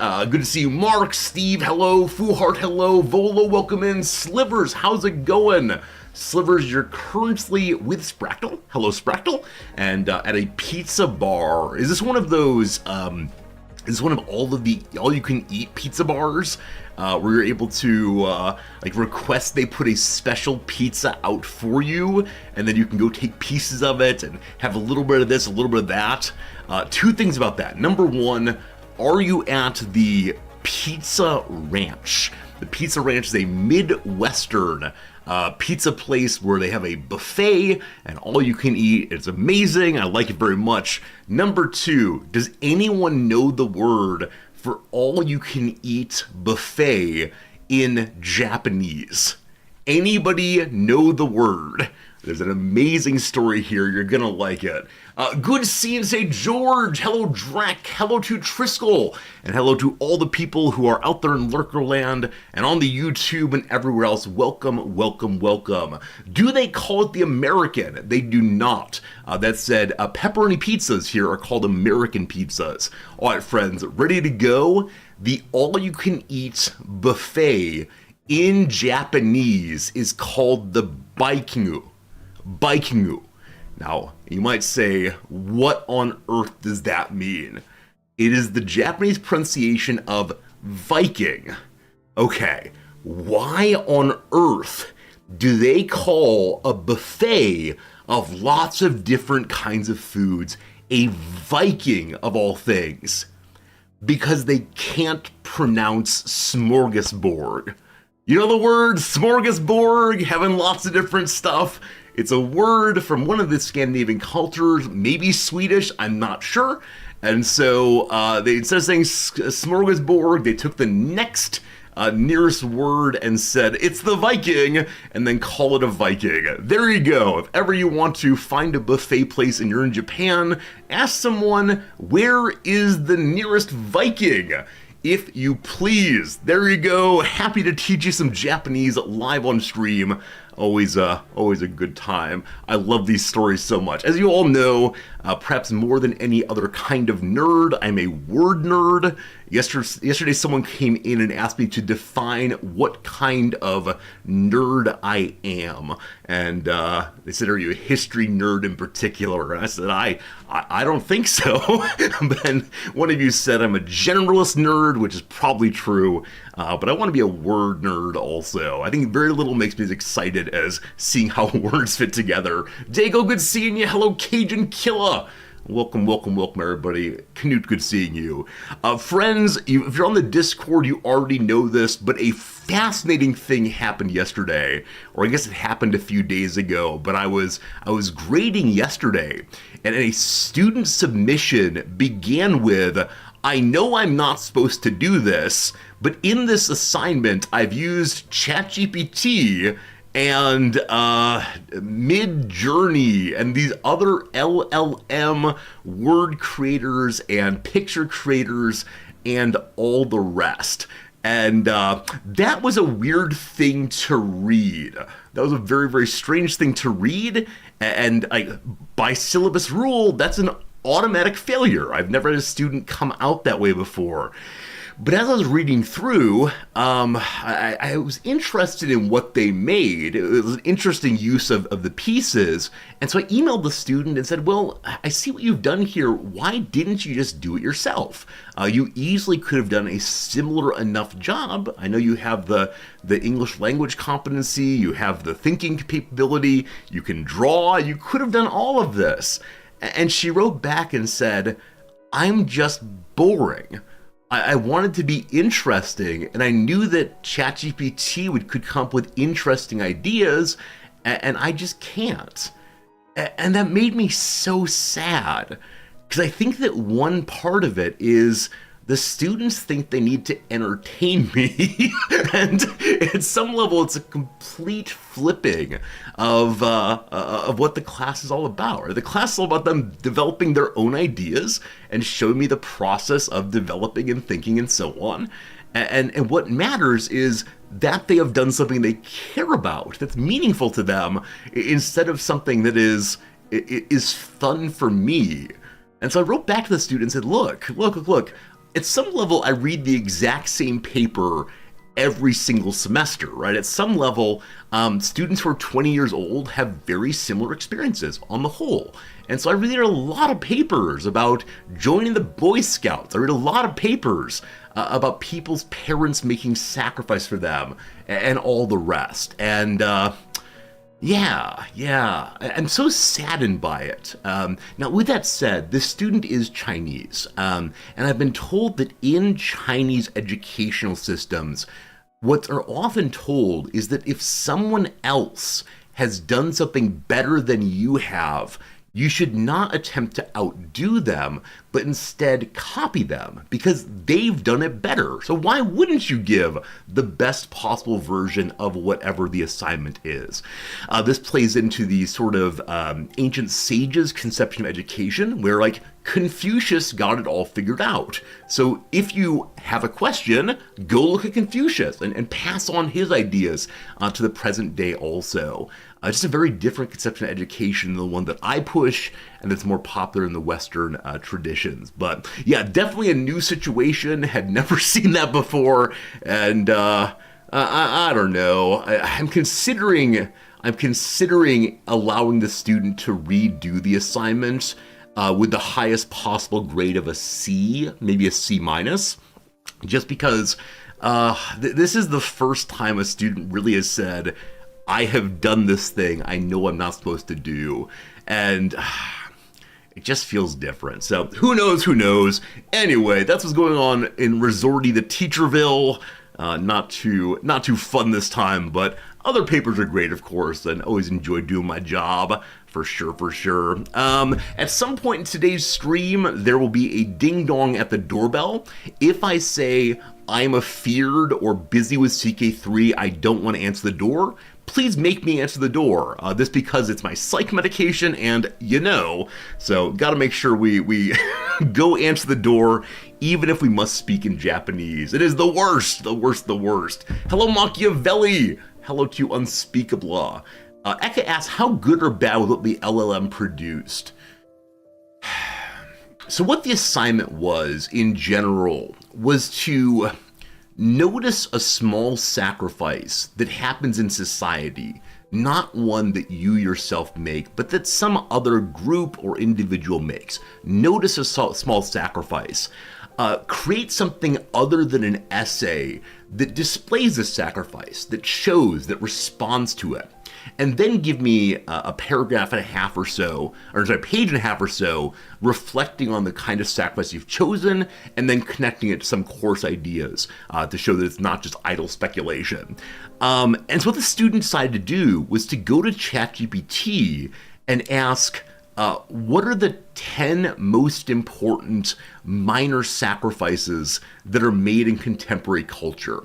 Good to see you, Mark, Steve, hello, Fuhart, hello, Volo, welcome in, Slivers, how's it going? Slivers, you're currently with Spractal. Hello, Spractal. And at a pizza bar. Is this one of those, is this one of all-you-can-eat pizza bars where you're able to, request they put a special pizza out for you, and then you can go take pieces of it and have a little bit of this, a little bit of that? Two things about that. Number one, are you at the Pizza Ranch? The Pizza Ranch is a Midwestern pizza place where they have a buffet and all you can eat. It's amazing. I like it very much. Number two, does anyone know the word for all you can eat buffet in Japanese? Anybody know the word? There's an amazing story here. You're gonna like it. Good seeing say George. Hello Drac. Hello to Triskel. And hello to all the people who are out there in Lurkerland and on the YouTube and everywhere else. Welcome, welcome, welcome. Do they call it the American? They do not. That said, pepperoni pizzas here are called American pizzas. All right, friends, ready to go? The all-you-can-eat buffet in Japanese is called the Baikingu. Baikingu. Now, you might say, what on earth does that mean? It is the Japanese pronunciation of Viking. Okay, why on earth do they call a buffet of lots of different kinds of foods a Viking of all things? Because they can't pronounce smorgasbord. You know the word smorgasbord, having lots of different stuff? It's a word from one of the Scandinavian cultures, maybe Swedish, I'm not sure. And so they, instead of saying smorgasbord, they took the next nearest word and said, it's the Viking, and then call it a Viking. There you go. If ever you want to find a buffet place and you're in Japan, ask someone, where is the nearest Viking? If you please. There you go. Happy to teach you some Japanese live on stream. Always a good time. I love these stories so much. As you all know, perhaps more than any other kind of nerd, I'm a word nerd. Yesterday someone came in and asked me to define what kind of nerd I am. And they said, are you a history nerd in particular? And I said, I don't think so. Then one of you said I'm a generalist nerd, which is probably true. But I want to be a word nerd also. I think very little makes me as excited as seeing how words fit together. Dago, good seeing you. Hello, Cajun Killa. Welcome, welcome, welcome, everybody. Knut, good seeing you. Friends, if you're on the Discord, you already know this, but a fascinating thing happened yesterday, or I guess it happened a few days ago, but I was grading yesterday, and a student submission began with, I know I'm not supposed to do this, but in this assignment, I've used ChatGPT and Midjourney and these other LLM word creators and picture creators and all the rest. And that was a weird thing to read. That was a very, very strange thing to read. And by syllabus rule, that's an automatic failure. I've never had a student come out that way before. But as I was reading through, I was interested in what they made. It was an interesting use of the pieces. And so I emailed the student and said, well, I see what you've done here. Why didn't you just do it yourself? You easily could have done a similar enough job. I know you have the English language competency, you have the thinking capability, you can draw, you could have done all of this. And she wrote back and said, I'm just boring. I wanted to be interesting, and I knew that ChatGPT could come up with interesting ideas, and I just can't. And that made me so sad, because I think that one part of it is the students think they need to entertain me, and at some level it's a complete flipping of what the class is all about. Or the class is all about them developing their own ideas and showing me the process of developing and thinking and so on. And what matters is that they have done something they care about, that's meaningful to them, instead of something that is fun for me. And so I wrote back to the student and said, look, at some level, I read the exact same paper every single semester, right? At some level, students who are 20 years old have very similar experiences on the whole. And so I read a lot of papers about joining the Boy Scouts. I read a lot of papers about people's parents making sacrifice for them and all the rest. And yeah, I'm so saddened by it. Now, with that said, this student is Chinese, and I've been told that in Chinese educational systems, what are often told is that if someone else has done something better than you have, you should not attempt to outdo them, but instead copy them because they've done it better. So why wouldn't you give the best possible version of whatever the assignment is? This plays into the sort of ancient sages' conception of education, where like Confucius got it all figured out. So if you have a question, go look at Confucius and pass on his ideas to the present day also. Just a very different conception of education than the one that I push and that's more popular in the Western traditions. But yeah, definitely a new situation. Had never seen that before, and I don't know. I'm considering allowing the student to redo the assignment with the highest possible grade of a C, maybe a C minus, just because this is the first time a student really has said, I have done this thing I know I'm not supposed to do, and it just feels different. So who knows? Anyway, that's what's going on in Resorty the Teacherville. Not too fun this time, but other papers are great, of course, and always enjoy doing my job. For sure. At some point in today's stream, there will be a ding-dong at the doorbell. If I say I'm afeared or busy with CK3, I don't want to answer the door, please make me answer the door. This because it's my psych medication and so gotta make sure we go answer the door even if we must speak in Japanese. It is the worst. Hello, Machiavelli. Hello to Unspeakable. Eka asks, how good or bad was what the LLM produced? So what the assignment was, in general, was to notice a small sacrifice that happens in society, not one that you yourself make, but that some other group or individual makes. Notice a small sacrifice. Create something other than an essay that displays a sacrifice, that shows, that responds to it. And then give me a paragraph and a half or so, page and a half or so, reflecting on the kind of sacrifice you've chosen, and then connecting it to some course ideas to show that it's not just idle speculation. And so what the student decided to do was to go to ChatGPT and ask, what are the 10 most important minor sacrifices that are made in contemporary culture?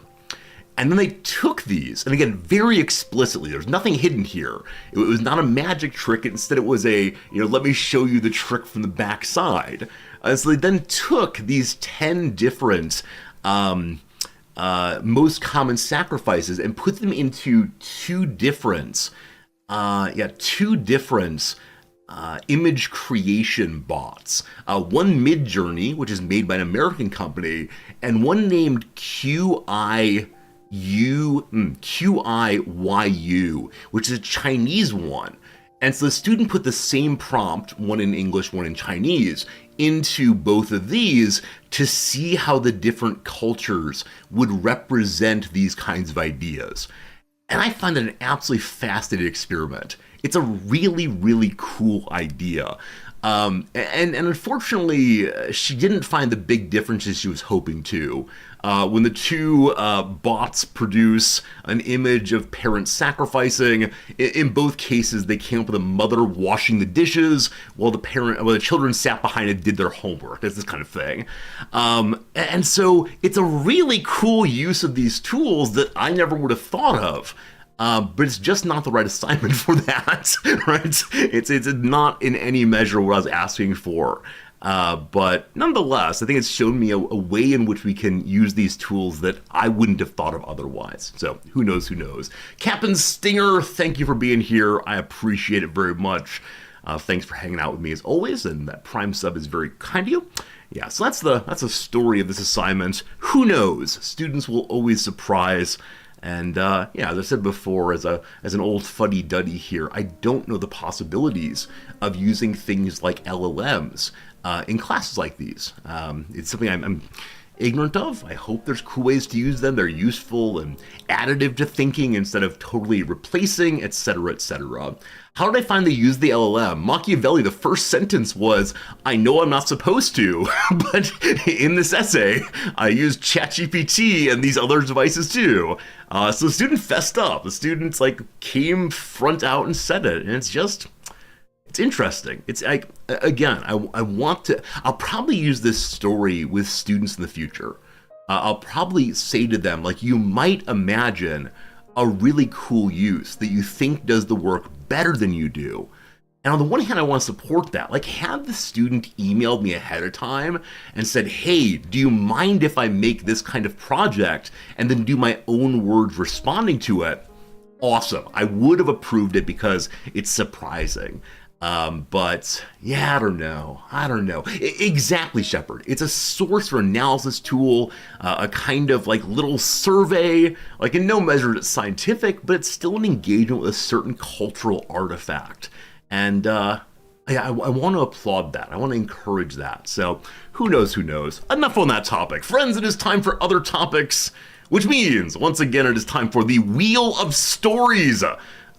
And then they took these, and again, very explicitly, there's nothing hidden here. It was not a magic trick. Instead, it was let me show you the trick from the backside. So they then took these 10 different most common sacrifices and put them into two different image creation bots. One Midjourney, which is made by an American company, and one named QIYU, which is a Chinese one. And so the student put the same prompt, one in English, one in Chinese, into both of these to see how the different cultures would represent these kinds of ideas. And I find it an absolutely fascinating experiment. It's a really, really cool idea. And unfortunately, she didn't find the big differences she was hoping to. When the two bots produce an image of parents sacrificing, in both cases they came up with a mother washing the dishes while the children sat behind and did their homework. It's this kind of thing. And so it's a really cool use of these tools that I never would have thought of. But it's just not the right assignment for that, right? It's not in any measure what I was asking for. But nonetheless, I think it's shown me a way in which we can use these tools that I wouldn't have thought of otherwise. So who knows? Captain Stinger, thank you for being here. I appreciate it very much. Thanks for hanging out with me as always, and that Prime sub is very kind of you. Yeah, so that's the story of this assignment. Who knows? Students will always surprise. And yeah, as I said before, as an old fuddy-duddy here, I don't know the possibilities of using things like LLMs in classes like these. It's something I'm ignorant of. I hope there's cool ways to use them. They're useful and additive to thinking instead of totally replacing, etc., etc. How did I finally use the LLM? Machiavelli, the first sentence was, I know I'm not supposed to, but in this essay, I used ChatGPT and these other devices too. So the student fessed up. The students came front out and said it, and it's interesting. It's like, again, I'll probably use this story with students in the future. I'll probably say to them, you might imagine a really cool use that you think does the work better than you do. And on the one hand, I want to support that. Have the student emailed me ahead of time and said, hey, do you mind if I make this kind of project and then do my own words responding to it? Awesome. I would have approved it because it's surprising. But yeah, I don't know. Exactly, Shepard. It's a source or analysis tool, a kind of little survey, in no measure it's scientific, but it's still an engagement with a certain cultural artifact. And yeah, I want to applaud that. I want to encourage that. So who knows? Enough on that topic. Friends, it is time for other topics, which means, once again, it is time for the Wheel of Stories.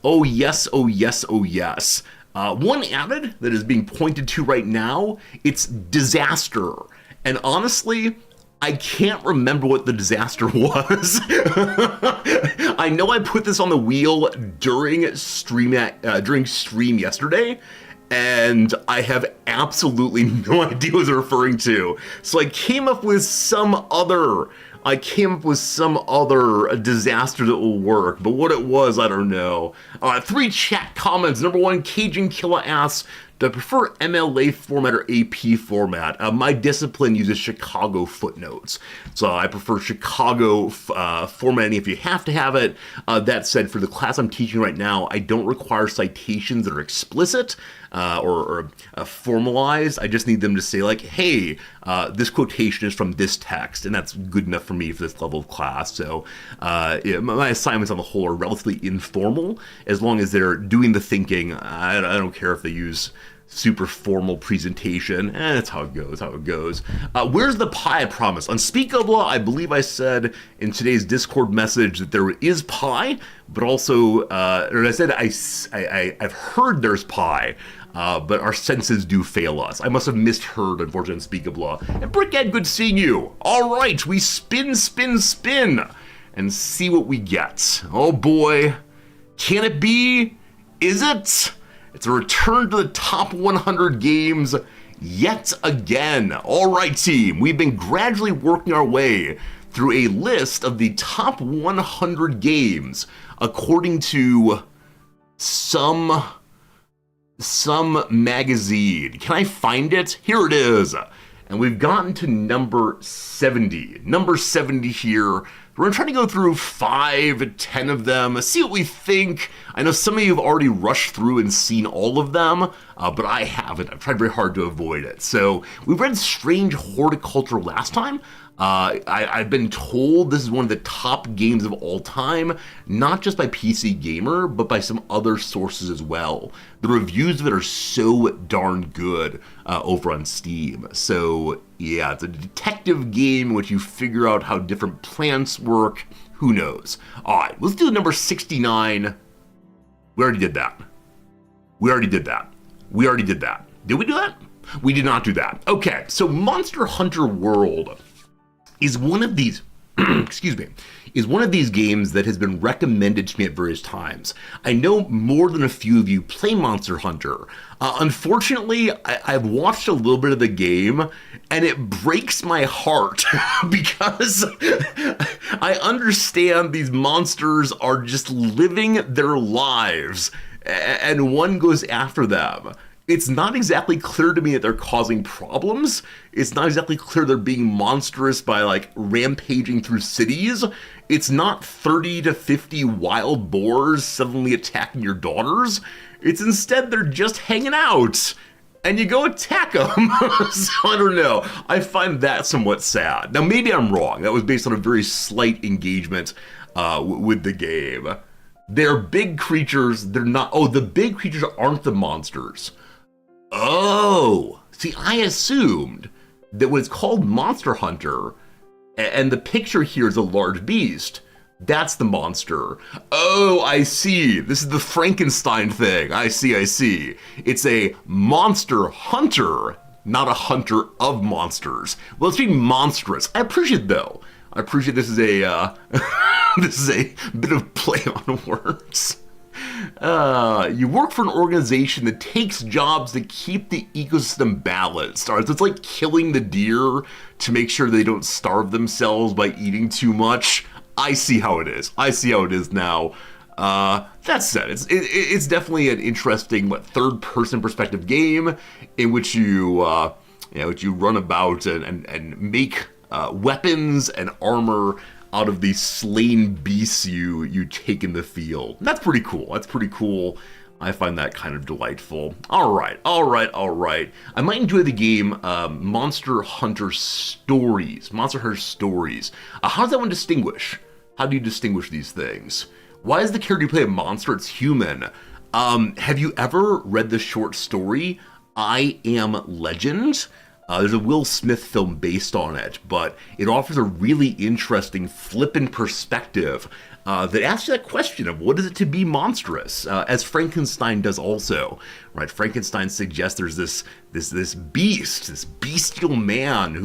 Oh yes, oh yes, oh yes. One added that is being pointed to right now, it's disaster. And honestly, I can't remember what the disaster was. I know I put this on the wheel during stream yesterday, and I have absolutely no idea what it's referring to. So I came up with some other disaster that will work, but what it was, I don't know. 3 chat comments. Number 1, Cajun Killa asks, do I prefer MLA format or AP format? My discipline uses Chicago footnotes, so I prefer Chicago formatting if you have to have it. That said, for the class I'm teaching right now, I don't require citations that are explicit or formalized. I just need them to say hey, this quotation is from this text, and that's good enough for me for this level of class. So yeah, my assignments on the whole are relatively informal, as long as they're doing the thinking. I don't care if they use super formal presentation. That's how it goes. Where's the pie, I promise? Unspeakable, I believe I said in today's Discord message that there is pie, but also, or I said I've heard there's pie, but our senses do fail us. I must have misheard, unfortunately, Unspeakable. And Brickhead, good seeing you. All right, we spin, and see what we get. Oh boy, can it be? Is it? It's a return to the top 100 games yet again. All right, team, we've been gradually working our way through a list of the top 100 games according to some magazine. Can I find it? Here it is. And we've gotten to number 70. Number 70 here. We're going to try to go through 5, 10 of them, see what we think. I know some of you have already rushed through and seen all of them, but I haven't. I've tried very hard to avoid it. So we read Strange Horticulture last time. I've been told this is one of the top games of all time, not just by PC Gamer, but by some other sources as well. The reviews of it are so darn good over on Steam. So yeah, it's a detective game in which you figure out how different plants work. Who knows? All right, let's do number 69. We already did that. Did we do that? We did not do that. Okay, so Monster Hunter World is one of these, is one of these games that has been recommended to me at various times. I know more than a few of you play Monster Hunter. Unfortunately, I've watched a little bit of the game, and it breaks my heart because I understand these monsters are just living their lives, and one goes after them. It's not exactly clear to me that they're causing problems. It's not exactly clear they're being monstrous by like rampaging through cities. It's not 30 to 50 wild boars suddenly attacking your daughters. It's instead they're just hanging out and you go attack them. So I don't know. I find that somewhat sad. Now maybe I'm wrong. That was based on a very slight engagement with the game. They're big creatures. They're not. Oh, the big creatures aren't the monsters. Oh, see, I assumed that when it's called Monster Hunter, and the picture here is a large beast, that's the monster. Oh, I see. This is the Frankenstein thing. I see. It's a monster hunter, not a hunter of monsters. Well, it's being monstrous. I appreciate it, though. I appreciate this is a this is a bit of play on words. You work for an organization that takes jobs to keep the ecosystem balanced. All right, so it's like killing the deer to make sure they don't starve themselves by eating too much. I see how it is. I see how it is now. That said, it's definitely an interesting third-person perspective game in which you run about and make weapons and armor out of these slain beasts you take in the field. That's pretty cool. I find that kind of delightful. All right. I might enjoy the game Monster Hunter Stories. How does that one distinguish? How do you distinguish these things? Why is the character you play a monster? It's human. Have you ever read the short story I Am Legend? There's a Will Smith film based on it, but it offers a really interesting flippant perspective that asks you that question of what is it to be monstrous, as Frankenstein does also, right? Frankenstein suggests there's this beast, this bestial man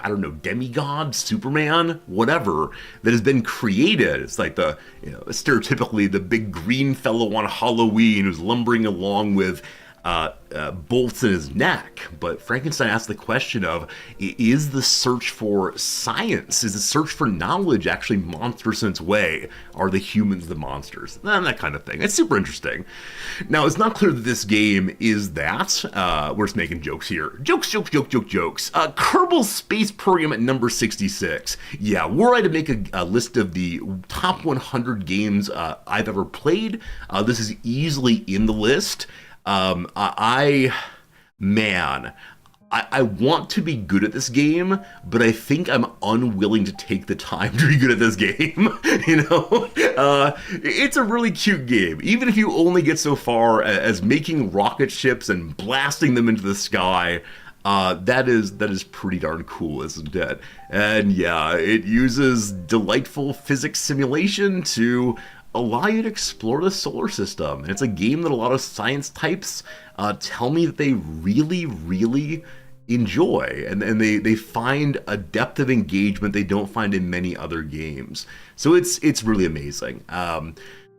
I don't know, demigod, Superman, whatever, that has been created. It's like stereotypically the big green fellow on Halloween who's lumbering along with bolts in his neck. But Frankenstein asks the question of, is the search for science, is the search for knowledge actually monstrous in its way? Are the humans the monsters? And that kind of thing. It's super interesting. Now, it's not clear that this game is that. We're just making jokes here. Jokes. Kerbal Space Program at number 66. Yeah, were I to make a list of the top 100 games I've ever played, this is easily in the list. I want to be good at this game, but I think I'm unwilling to take the time to be good at this game. It's a really cute game. Even if you only get so far as making rocket ships and blasting them into the sky, that is pretty darn cool, isn't it? And yeah, it uses delightful physics simulation to allow you to explore the solar system. And it's a game that a lot of science types tell me that they really, really enjoy. And they find a depth of engagement they don't find in many other games. So it's really amazing.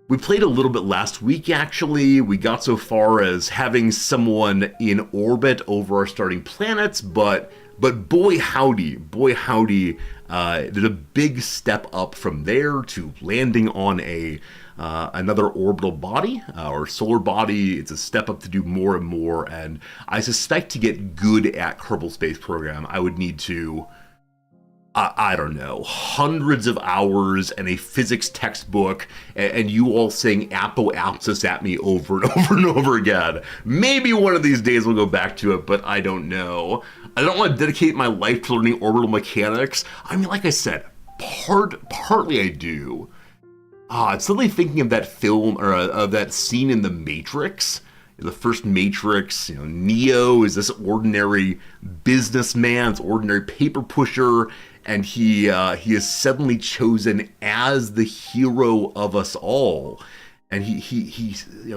We played a little bit last week, actually. We got so far as having someone in orbit over our starting planets, but boy howdy, there's a big step up from there to landing on another orbital body or solar body. It's a step up to do more and more, and I suspect to get good at Kerbal Space Program, I would need to, I don't know, hundreds of hours and a physics textbook, and you all saying apoapsis at me over and over and over again. Maybe one of these days we'll go back to it, but I don't know. I don't want to dedicate my life to learning orbital mechanics. I mean, like I said, partly I do. I'm suddenly thinking of that film, or of that scene in The Matrix. The first Matrix, Neo is this ordinary businessman, this ordinary paper pusher, and he is suddenly chosen as the hero of us all. And he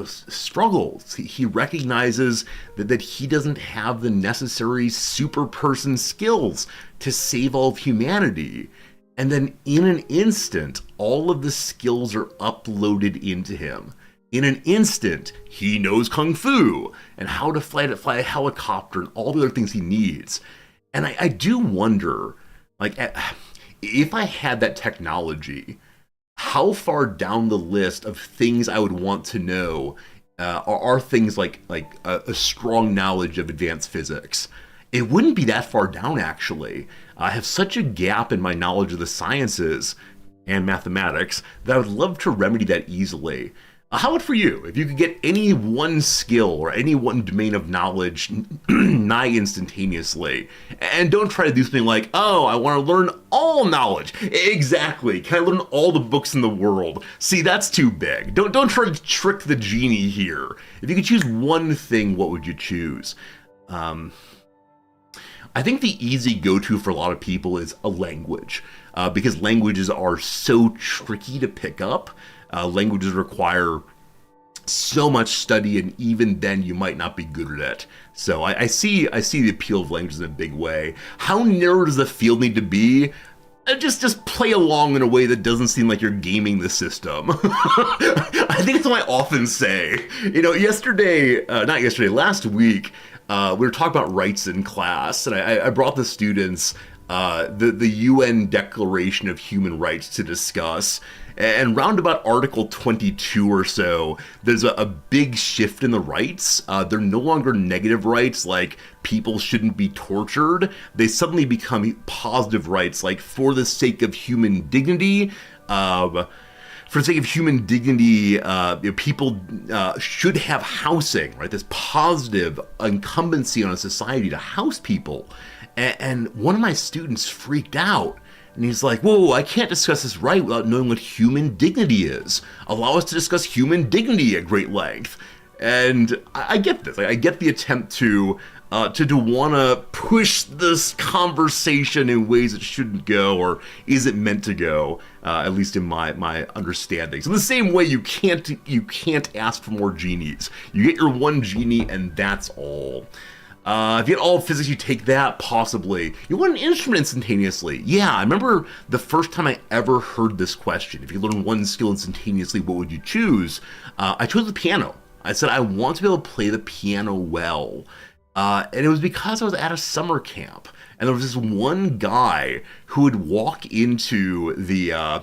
struggles. He recognizes that he doesn't have the necessary super person skills to save all of humanity. And then in an instant, all of the skills are uploaded into him. In an instant, he knows Kung Fu and how to fly a helicopter and all the other things he needs. And I do wonder, if I had that technology, how far down the list of things I would want to know are things like a strong knowledge of advanced physics. It wouldn't be that far down, actually. I have such a gap in my knowledge of the sciences and mathematics that I would love to remedy that easily. How about for you? If you could get any one skill or any one domain of knowledge nigh instantaneously, and don't try to do something like, oh, I want to learn all knowledge. Exactly. Can I learn all the books in the world? See, that's too big. Don't try to trick the genie here. If you could choose one thing, what would you choose? I think the easy go-to for a lot of people is a language, because languages are so tricky to pick up. Languages require so much study, and even then you might not be good at it. So I see the appeal of languages in a big way. How narrow does the field need to be? Just play along in a way that doesn't seem like you're gaming the system. I think it's what I often say. Last week, we were talking about rights in class, and I brought the students the UN Declaration of Human Rights to discuss. And round about Article 22 or so, there's a big shift in the rights. They're no longer negative rights, like people shouldn't be tortured. They suddenly become positive rights, like for the sake of human dignity. For the sake of human dignity, people should have housing, right? This positive incumbency on a society to house people. And one of my students freaked out. And he's like, whoa, I can't discuss this right without knowing what human dignity is. Allow us to discuss human dignity at great length. And I get this. I get the attempt to want to push this conversation in ways it shouldn't go or isn't meant to go, at least in my understanding. So the same way you can't ask for more genies. You get your one genie and that's all. If you get all of physics, you take that, possibly. You want an instrument instantaneously. Yeah, I remember the first time I ever heard this question. If you learn one skill instantaneously, what would you choose? I chose the piano. I said I want to be able to play the piano well. And it was because I was at a summer camp. And there was this one guy who would walk into the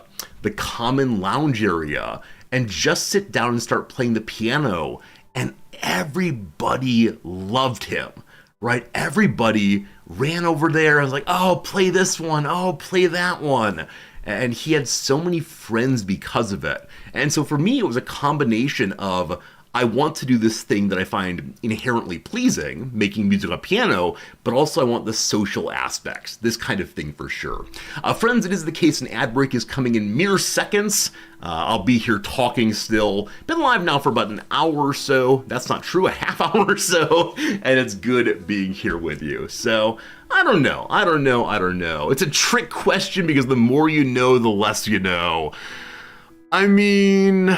common lounge area and just sit down and start playing the piano. And everybody loved him. Right? Everybody ran over there and was like, oh, play this one. Oh, play that one. And he had so many friends because of it. And so for me, it was a combination of, I want to do this thing that I find inherently pleasing, making music on a piano, but also I want the social aspects, this kind of thing for sure. Friends, it is the case an ad break is coming in mere seconds. I'll be here talking still. Been live now for about an hour or so. That's not true, a half hour or so. And it's good being here with you. So, I don't know. It's a trick question because the more you know, the less you know. I mean,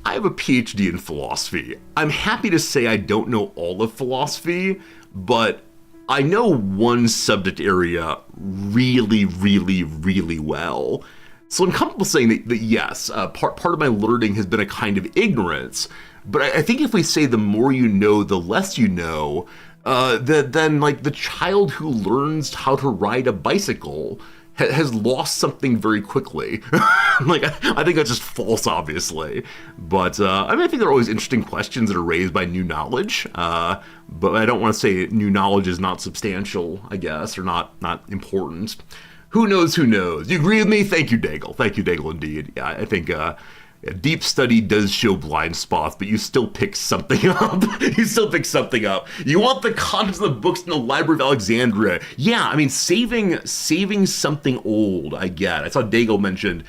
I have a PhD in philosophy. I'm happy to say I don't know all of philosophy, but I know one subject area really, really, really well. So I'm comfortable saying that yes, part of my learning has been a kind of ignorance, but I think if we say the more you know, the less you know, then like the child who learns how to ride a bicycle has lost something very quickly. Like, I think that's just false, obviously. But, I think there are always interesting questions that are raised by new knowledge. But I don't want to say new knowledge is not substantial, I guess, or not important. Who knows? You agree with me? Thank you, Daigle, indeed. Yeah, I think, deep study does show blind spots, but you still pick something up. You want the contents of the books in the Library of Alexandria. Yeah, I mean, saving something old, I get. I saw Daigle mentioned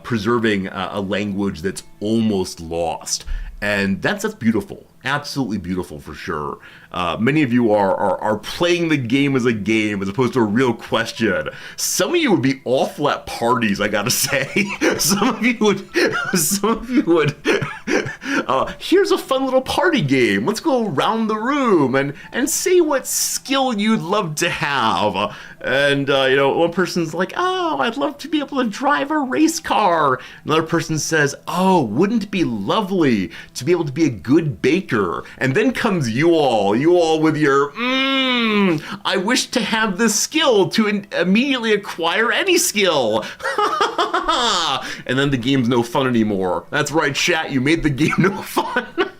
preserving a language that's almost lost. And that's beautiful. Absolutely beautiful for sure. Many of you are playing the game as a game as opposed to a real question. Some of you would be awful at parties, I gotta say. Some of you would. Here's a fun little party game. Let's go around the room and say what skill you'd love to have. And one person's like, oh, I'd love to be able to drive a race car. Another person says, oh, wouldn't it be lovely to be able to be a good baker? And then comes you all with your, I wish to have this skill to immediately acquire any skill. And then the game's no fun anymore. That's right, chat, you made the game no fun.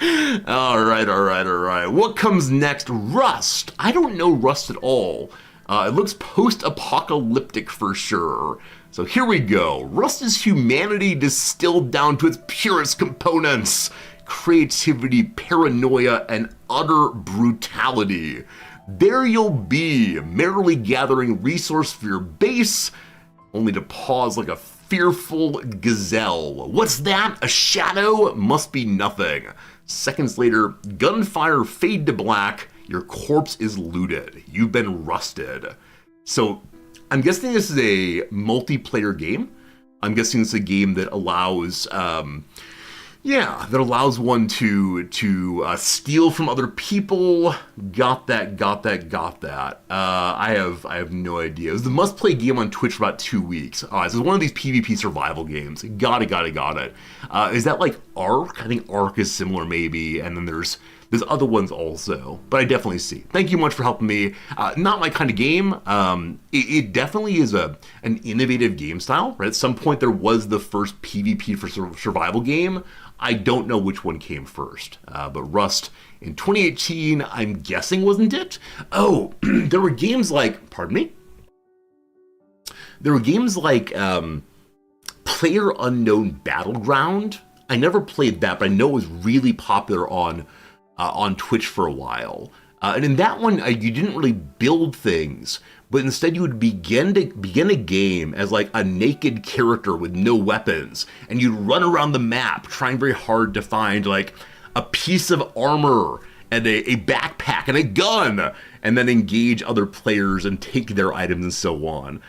All right, all right, all right. What comes next? Rust. I don't know Rust at all. It looks post-apocalyptic for sure. So here we go. Rust is humanity distilled down to its purest components. Creativity, paranoia, and utter brutality. There you'll be, merrily gathering resource for your base, only to pause like a fearful gazelle. What's that? A shadow? Must be nothing. Seconds later, gunfire fade to black. Your corpse is looted. You've been rusted. So I'm guessing this is a multiplayer game. I'm guessing it's a game that allows, one to steal from other people. Got that. I have no idea. It was the must-play game on Twitch for about 2 weeks. This is one of these PvP survival games. Got it. Is that like Ark? I think Ark is similar maybe, and then there's other ones also, but I definitely see. Thank you much for helping me. Not my kind of game. It definitely is an innovative game style, right? At some point there was the first PvP for survival game. I don't know which one came first, but Rust in 2018, I'm guessing, wasn't it? Oh, there were games like, pardon me? There were games like PlayerUnknown Battleground. I never played that, but I know it was really popular on Twitch for a while. And in that one, you didn't really build things, but instead you would begin a game as like a naked character with no weapons, and you'd run around the map trying very hard to find like a piece of armor and a backpack and a gun, and then engage other players and take their items and so on.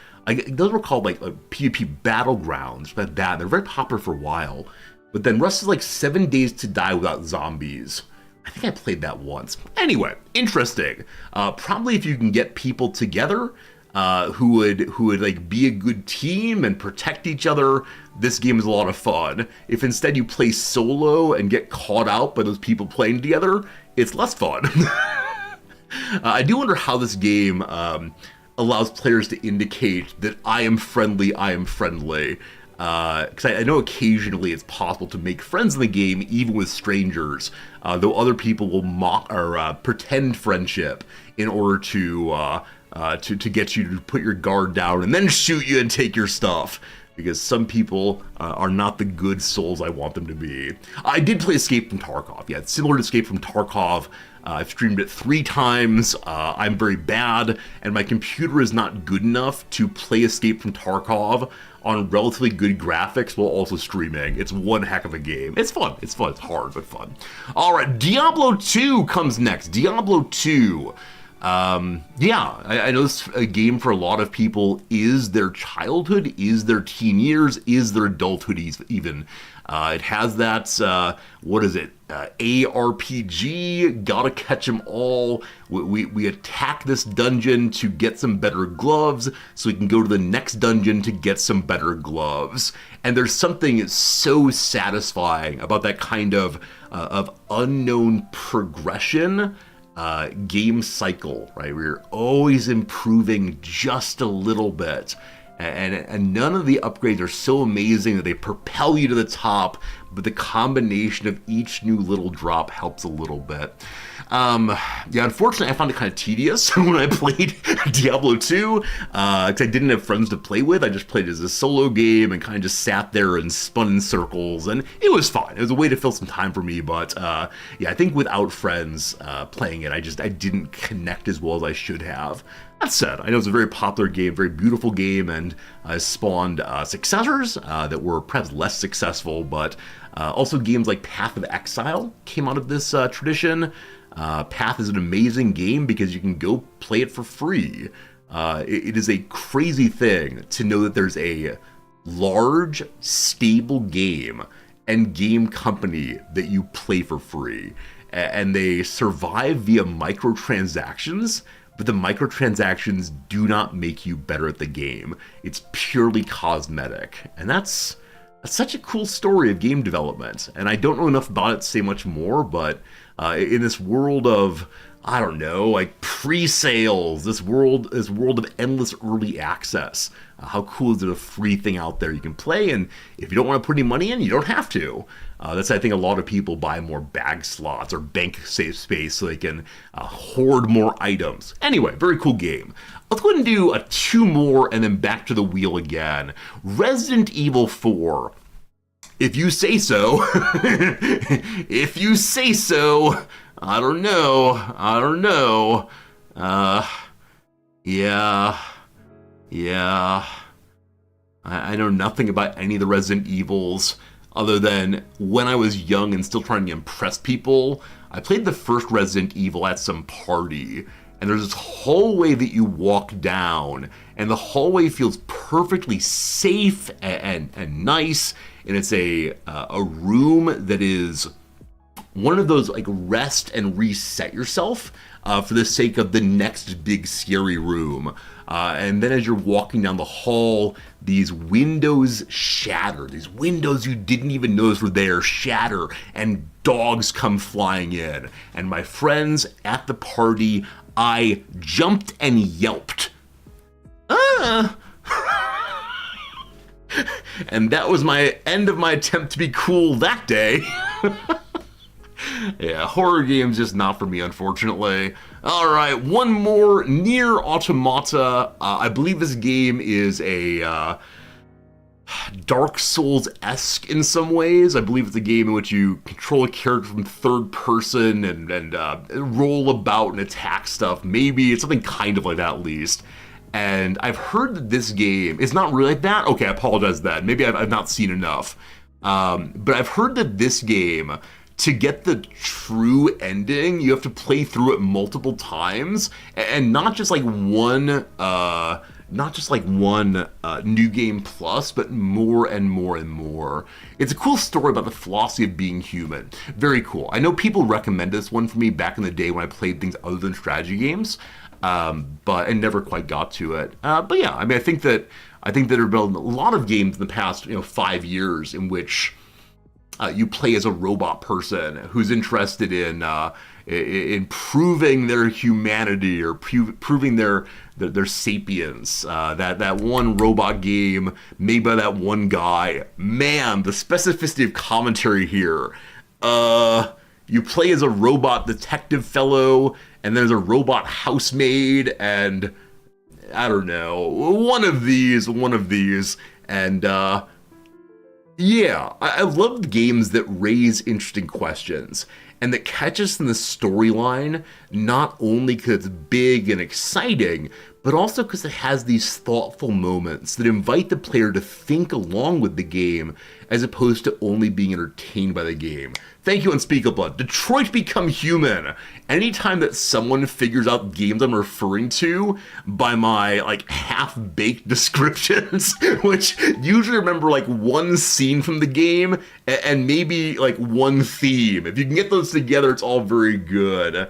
Those were called like PvP battlegrounds, but they're very popular for a while. But then Rust is like 7 Days to Die Without Zombies. I think I played that once. Anyway, interesting. Probably if you can get people together who would like be a good team and protect each other, this game is a lot of fun. If instead you play solo and get caught out by those people playing together, it's less fun. I do wonder how this game allows players to indicate that I am friendly. Because I know occasionally it's possible to make friends in the game, even with strangers, though other people will mock or pretend friendship in order to get you to put your guard down and then shoot you and take your stuff. Because some people are not the good souls I want them to be. I did play Escape from Tarkov. Yeah, it's similar to Escape from Tarkov. I've streamed it 3 times. I'm very bad, and my computer is not good enough to play Escape from Tarkov on relatively good graphics while also streaming. It's one heck of a game. It's fun. It's hard, but fun. All right, Diablo 2 comes next. Diablo 2. I know this a game for a lot of people is their childhood, is their teen years, is their adulthood even. It has that, ARPG, gotta catch them all. We attack this dungeon to get some better gloves, so we can go to the next dungeon to get some better gloves. And there's something so satisfying about that kind of unknown progression game cycle, right? We're always improving just a little bit. And none of the upgrades are so amazing that they propel you to the top, but the combination of each new little drop helps a little bit. Unfortunately, I found it kind of tedious when I played Diablo 2, because I didn't have friends to play with. I just played it as a solo game and kind of just sat there and spun in circles, and it was fun. It was a way to fill some time for me, but I think without friends playing it, I didn't connect as well as I should have. That said, I know it's a very popular game, very beautiful game, and spawned successors that were perhaps less successful, but also games like Path of Exile came out of this tradition. Path is an amazing game because you can go play it for free. It is a crazy thing to know that there's a large, stable game and game company that you play for free. And they survive via microtransactions, but the microtransactions do not make you better at the game. It's purely cosmetic. And that's such a cool story of game development. And I don't know enough about it to say much more, but in this world of I don't know, like pre-sales, this world of endless early access. How cool is it, a free thing out there you can play, and if you don't want to put any money in, you don't have to. That's, I think, a lot of people buy more bag slots or bank safe space so they can hoard more items. Anyway, very cool game. Let's go ahead and do two more and then back to the wheel again. Resident Evil 4. If you say so. If you say so. I don't know. Yeah. I know nothing about any of the Resident Evils other than when I was young and still trying to impress people. I played the first Resident Evil at some party, and there's this hallway that you walk down, and the hallway feels perfectly safe and nice, and it's a room that is one of those like rest and reset yourself for the sake of the next big scary room. And then as you're walking down the hall, these windows shatter. These windows you didn't even notice were there shatter, and dogs come flying in. And my friends at the party, I jumped and yelped. And that was my end of my attempt to be cool that day. Yeah, horror games just not for me, unfortunately. All right, one more, Nier Automata. I believe this game is a Dark Souls-esque in some ways. I believe it's a game in which you control a character from third person and roll about and attack stuff. Maybe it's something kind of like that at least. And I've heard that this game is not really like that. Okay, I apologize then. Maybe I've not seen enough. But I've heard that this game, to get the true ending, you have to play through it multiple times, and not just like one new game plus, but more and more and more. It's a cool story about the philosophy of being human. Very cool. I know people recommended this one for me back in the day when I played things other than strategy games, but I never quite got to it. But yeah, I mean, I think that there have been a lot of games in the past 5 years in which you play as a robot person who's interested in proving their humanity or proving their sapience. That one robot game made by that one guy. Man, the specificity of commentary here. You play as a robot detective fellow, and there's a robot housemaid, and I don't know, one of these, and yeah, I love games that raise interesting questions and that catch us in the storyline, not only because it's big and exciting, but also because it has these thoughtful moments that invite the player to think along with the game as opposed to only being entertained by the game. Thank you, Unspeakable. Detroit Become Human. Anytime that someone figures out games I'm referring to by my like half-baked descriptions, which usually remember like one scene from the game and maybe like one theme. If you can get those together, it's all very good.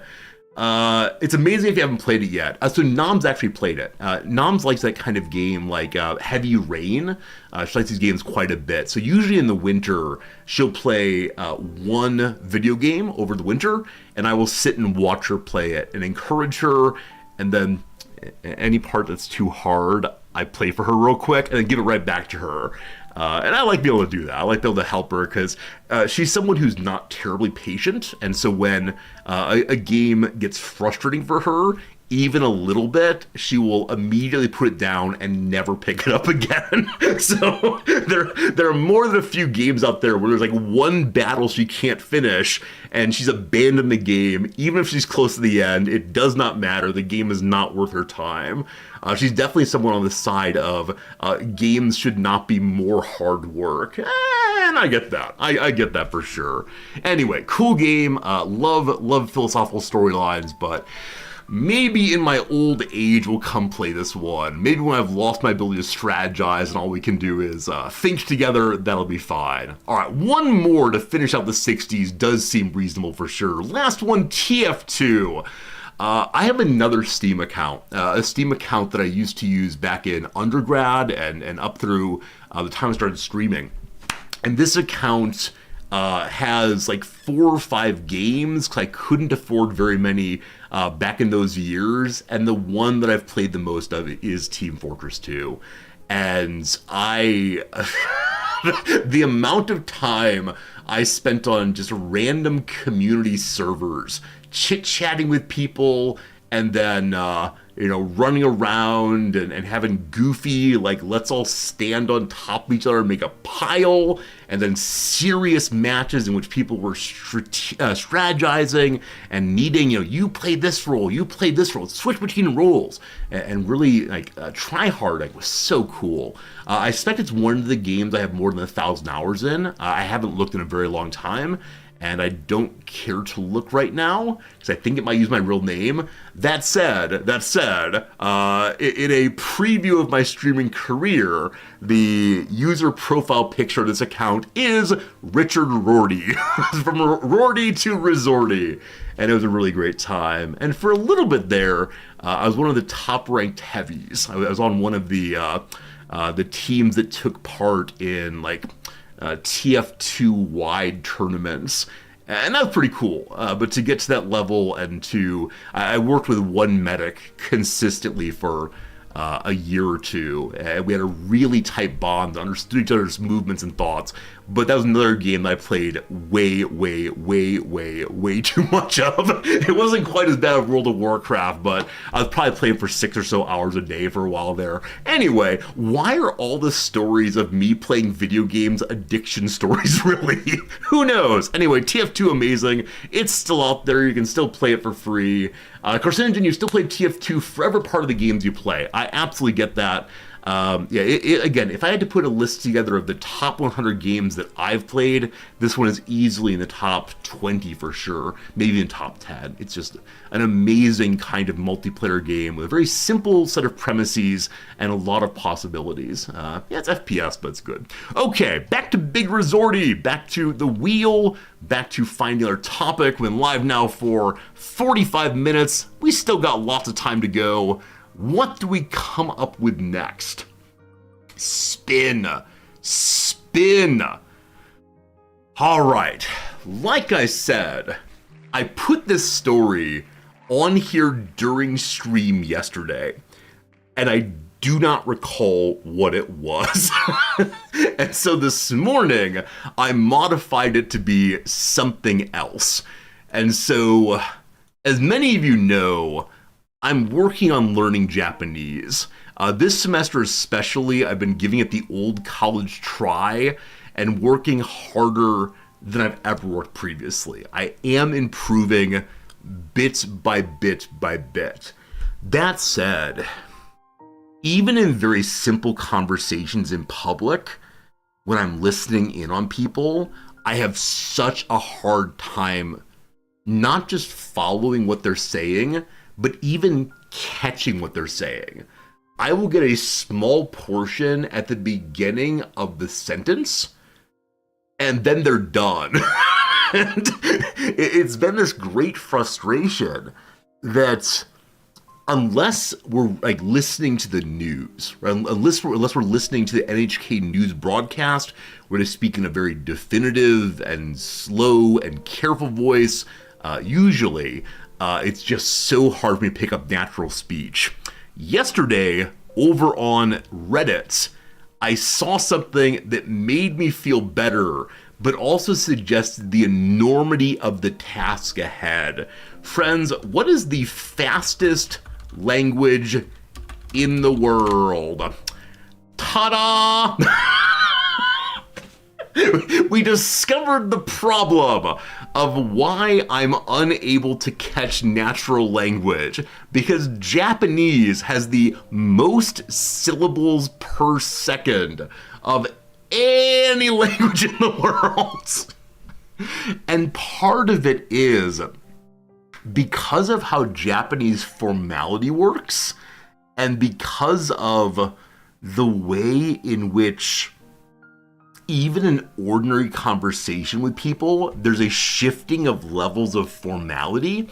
It's amazing if you haven't played it yet. So Nom's actually played it. Nom's likes that kind of game, like Heavy Rain. She likes these games quite a bit. So usually in the winter, she'll play one video game over the winter, and I will sit and watch her play it and encourage her, and then any part that's too hard, I play for her real quick and then give it right back to her. And I like being able to do that. I like being able to help her because she's someone who's not terribly patient. And so when a game gets frustrating for her, even a little bit, she will immediately put it down and never pick it up again. So there are more than a few games out there where there's like one battle she can't finish and she's abandoned the game. Even if she's close to the end, it does not matter. The game is not worth her time. She's definitely someone on the side of games should not be more hard work. And I get that. I get that for sure. Anyway, cool game. Love philosophical storylines, but maybe in my old age we'll come play this one. Maybe when I've lost my ability to strategize and all we can do is think together, that'll be fine. All right, one more to finish out the 60s does seem reasonable for sure. Last one, TF2. I have another Steam account, a Steam account that I used to use back in undergrad and up through the time I started streaming. And this account has like 4 or 5 games because I couldn't afford very many back in those years, and the one that I've played the most of is Team Fortress 2. And I the amount of time I spent on just random community servers chit-chatting with people, and then running around and having goofy, like, let's all stand on top of each other and make a pile, and then serious matches in which people were strategizing and needing, you play this role, you play this role, switch between roles, and really, like, try hard. Like, was so cool. I suspect it's one of the games I have more than 1,000 hours in. I haven't looked in a very long time, and I don't care to look right now because I think it might use my real name. That said, in a preview of my streaming career, the user profile picture of this account is Richard Rorty, from Rorty to Resorty, and it was a really great time. And for a little bit there, I was one of the top-ranked heavies. I was on one of the teams that took part in, like, TF2 wide tournaments, and that was pretty cool. But to get to that level, and I worked with one medic consistently for a year or two, and we had a really tight bond, understood each other's movements and thoughts. But that was another game that I played way too much of. It wasn't quite as bad as World of Warcraft, but I was probably playing for 6 or so hours a day for a while there. Anyway, why are all the stories of me playing video games addiction stories, really? Who knows? Anyway, TF2 amazing. It's still out there. You can still play it for free. Carcinogen, you still play TF2 forever part of the games you play. I absolutely get that. Again, if I had to put a list together of the top 100 games that I've played, this one is easily in the top 20 for sure, maybe in top 10. It's just an amazing kind of multiplayer game with a very simple set of premises and a lot of possibilities. It's FPS, but it's good. Okay, back to Big Resorty, back to the wheel, back to finding our topic. We've been live now for 45 minutes. We still got lots of time to go. What do we come up with next? Spin. All right. Like I said, I put this story on here during stream yesterday, and I do not recall what it was. And so this morning, I modified it to be something else. And so, as many of you know, I'm working on learning Japanese. This semester especially, I've been giving it the old college try and working harder than I've ever worked previously. I am improving bit by bit by bit. That said, even in very simple conversations in public, when I'm listening in on people, I have such a hard time not just following what they're saying, but even catching what they're saying. I will get a small portion at the beginning of the sentence, and then they're done. And it's been this great frustration that unless we're like listening to the news, right? unless we're listening to the NHK news broadcast, where they speak in a very definitive and slow and careful voice, usually, it's just so hard for me to pick up natural speech. Yesterday, over on Reddit, I saw something that made me feel better, but also suggested the enormity of the task ahead. Friends, what is the fastest language in the world? Ta-da! We discovered the problem of why I'm unable to catch natural language, because Japanese has the most syllables per second of any language in the world. And part of it is because of how Japanese formality works, and because of the way in which even in ordinary conversation with people, there's a shifting of levels of formality.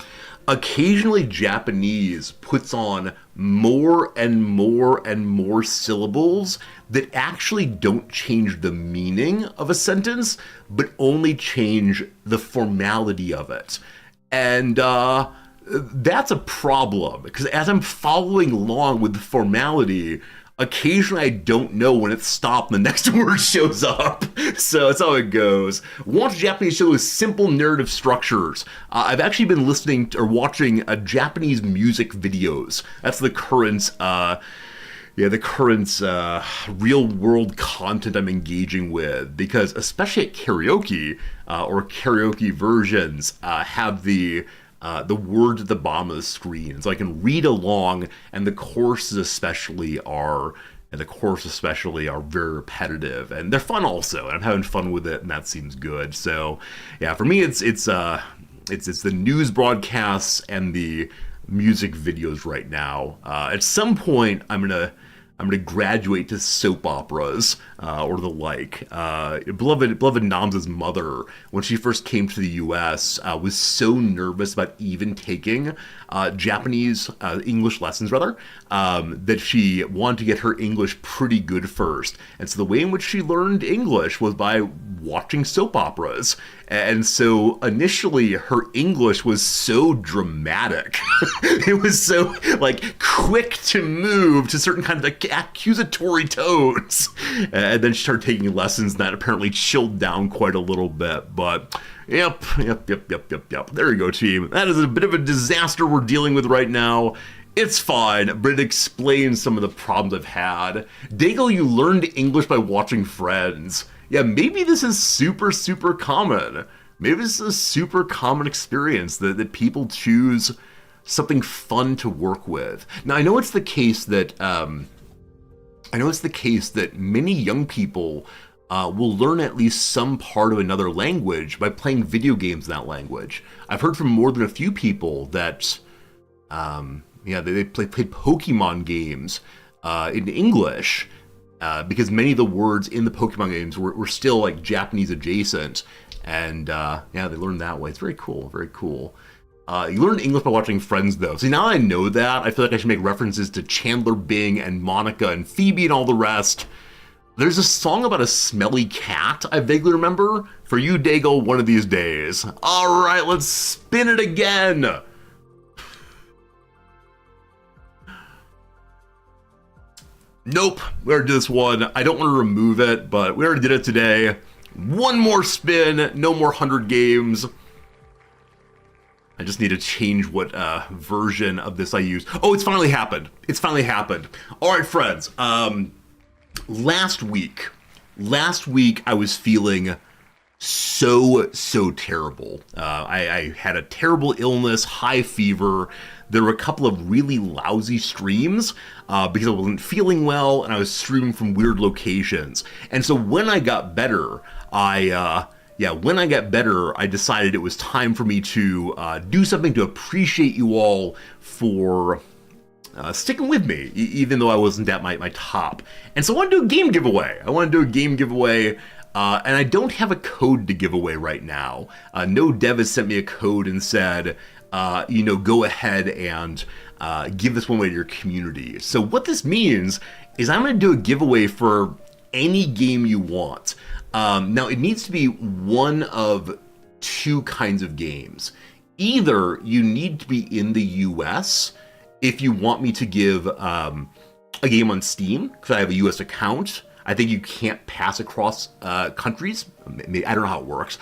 occasionally Japanese puts on more and more and more syllables that actually don't change the meaning of a sentence, but only change the formality of it. And that's a problem, because as I'm following along with the formality, occasionally I don't know when it's stopped and the next word shows up. So that's how it goes. Watch Japanese shows with simple narrative structures. I've actually been listening to, or watching Japanese music videos. That's the current real world content I'm engaging with, because especially at karaoke or karaoke versions have the words at the bottom of the screen, so I can read along, and the choruses especially are very repetitive, and they're fun also, and I'm having fun with it, and that seems good. So yeah, for me it's the news broadcasts and the music videos right now. At some point I'm gonna graduate to soap operas or the like. Beloved Namza's mother, when she first came to the U.S., was so nervous about even taking Japanese English lessons, that she wanted to get her English pretty good first. And so the way in which she learned English was by watching soap operas. And so initially her English was so dramatic. It was so like quick to move to certain kind of accusatory tones. And then she started taking lessons, and that apparently chilled down quite a little bit. But yep. There you go, team. That is a bit of a disaster we're dealing with right now. It's fine, but it explains some of the problems I've had. Dago, you learned English by watching Friends. Yeah, maybe this is super, super common. Maybe this is a super common experience that people choose something fun to work with. Now, I know it's the case that many young people will learn at least some part of another language by playing video games in that language. I've heard from more than a few people that they played Pokemon games in English, because many of the words in the Pokemon games were still like Japanese adjacent, and they learned that way. It's very cool, very cool. You learn English by watching Friends, though. See, now that I know that, I feel like I should make references to Chandler Bing and Monica and Phoebe and all the rest. There's a song about a smelly cat I vaguely remember. For you, Dago, one of these days. All right, let's spin it again. Nope, we already did this one. I don't want to remove it, but we already did it today. One more spin, no more 100 games. I just need to change what version of this I use. Oh, it's finally happened. It's finally happened. All right, friends. Last week I was feeling so terrible. I had a terrible illness, high fever. There were a couple of really lousy streams because I wasn't feeling well, and I was streaming from weird locations. And so when I got better, I decided it was time for me to do something to appreciate you all for sticking with me, even though I wasn't at my top. And so I want to do a game giveaway. And I don't have a code to give away right now. No dev has sent me a code and said, go ahead and give this one away to your community. So what this means is I'm going to do a giveaway for any game you want. Now, it needs to be one of two kinds of games. Either you need to be in the US if you want me to give a game on Steam, because I have a US account. I think you can't pass across countries. I don't know how it works.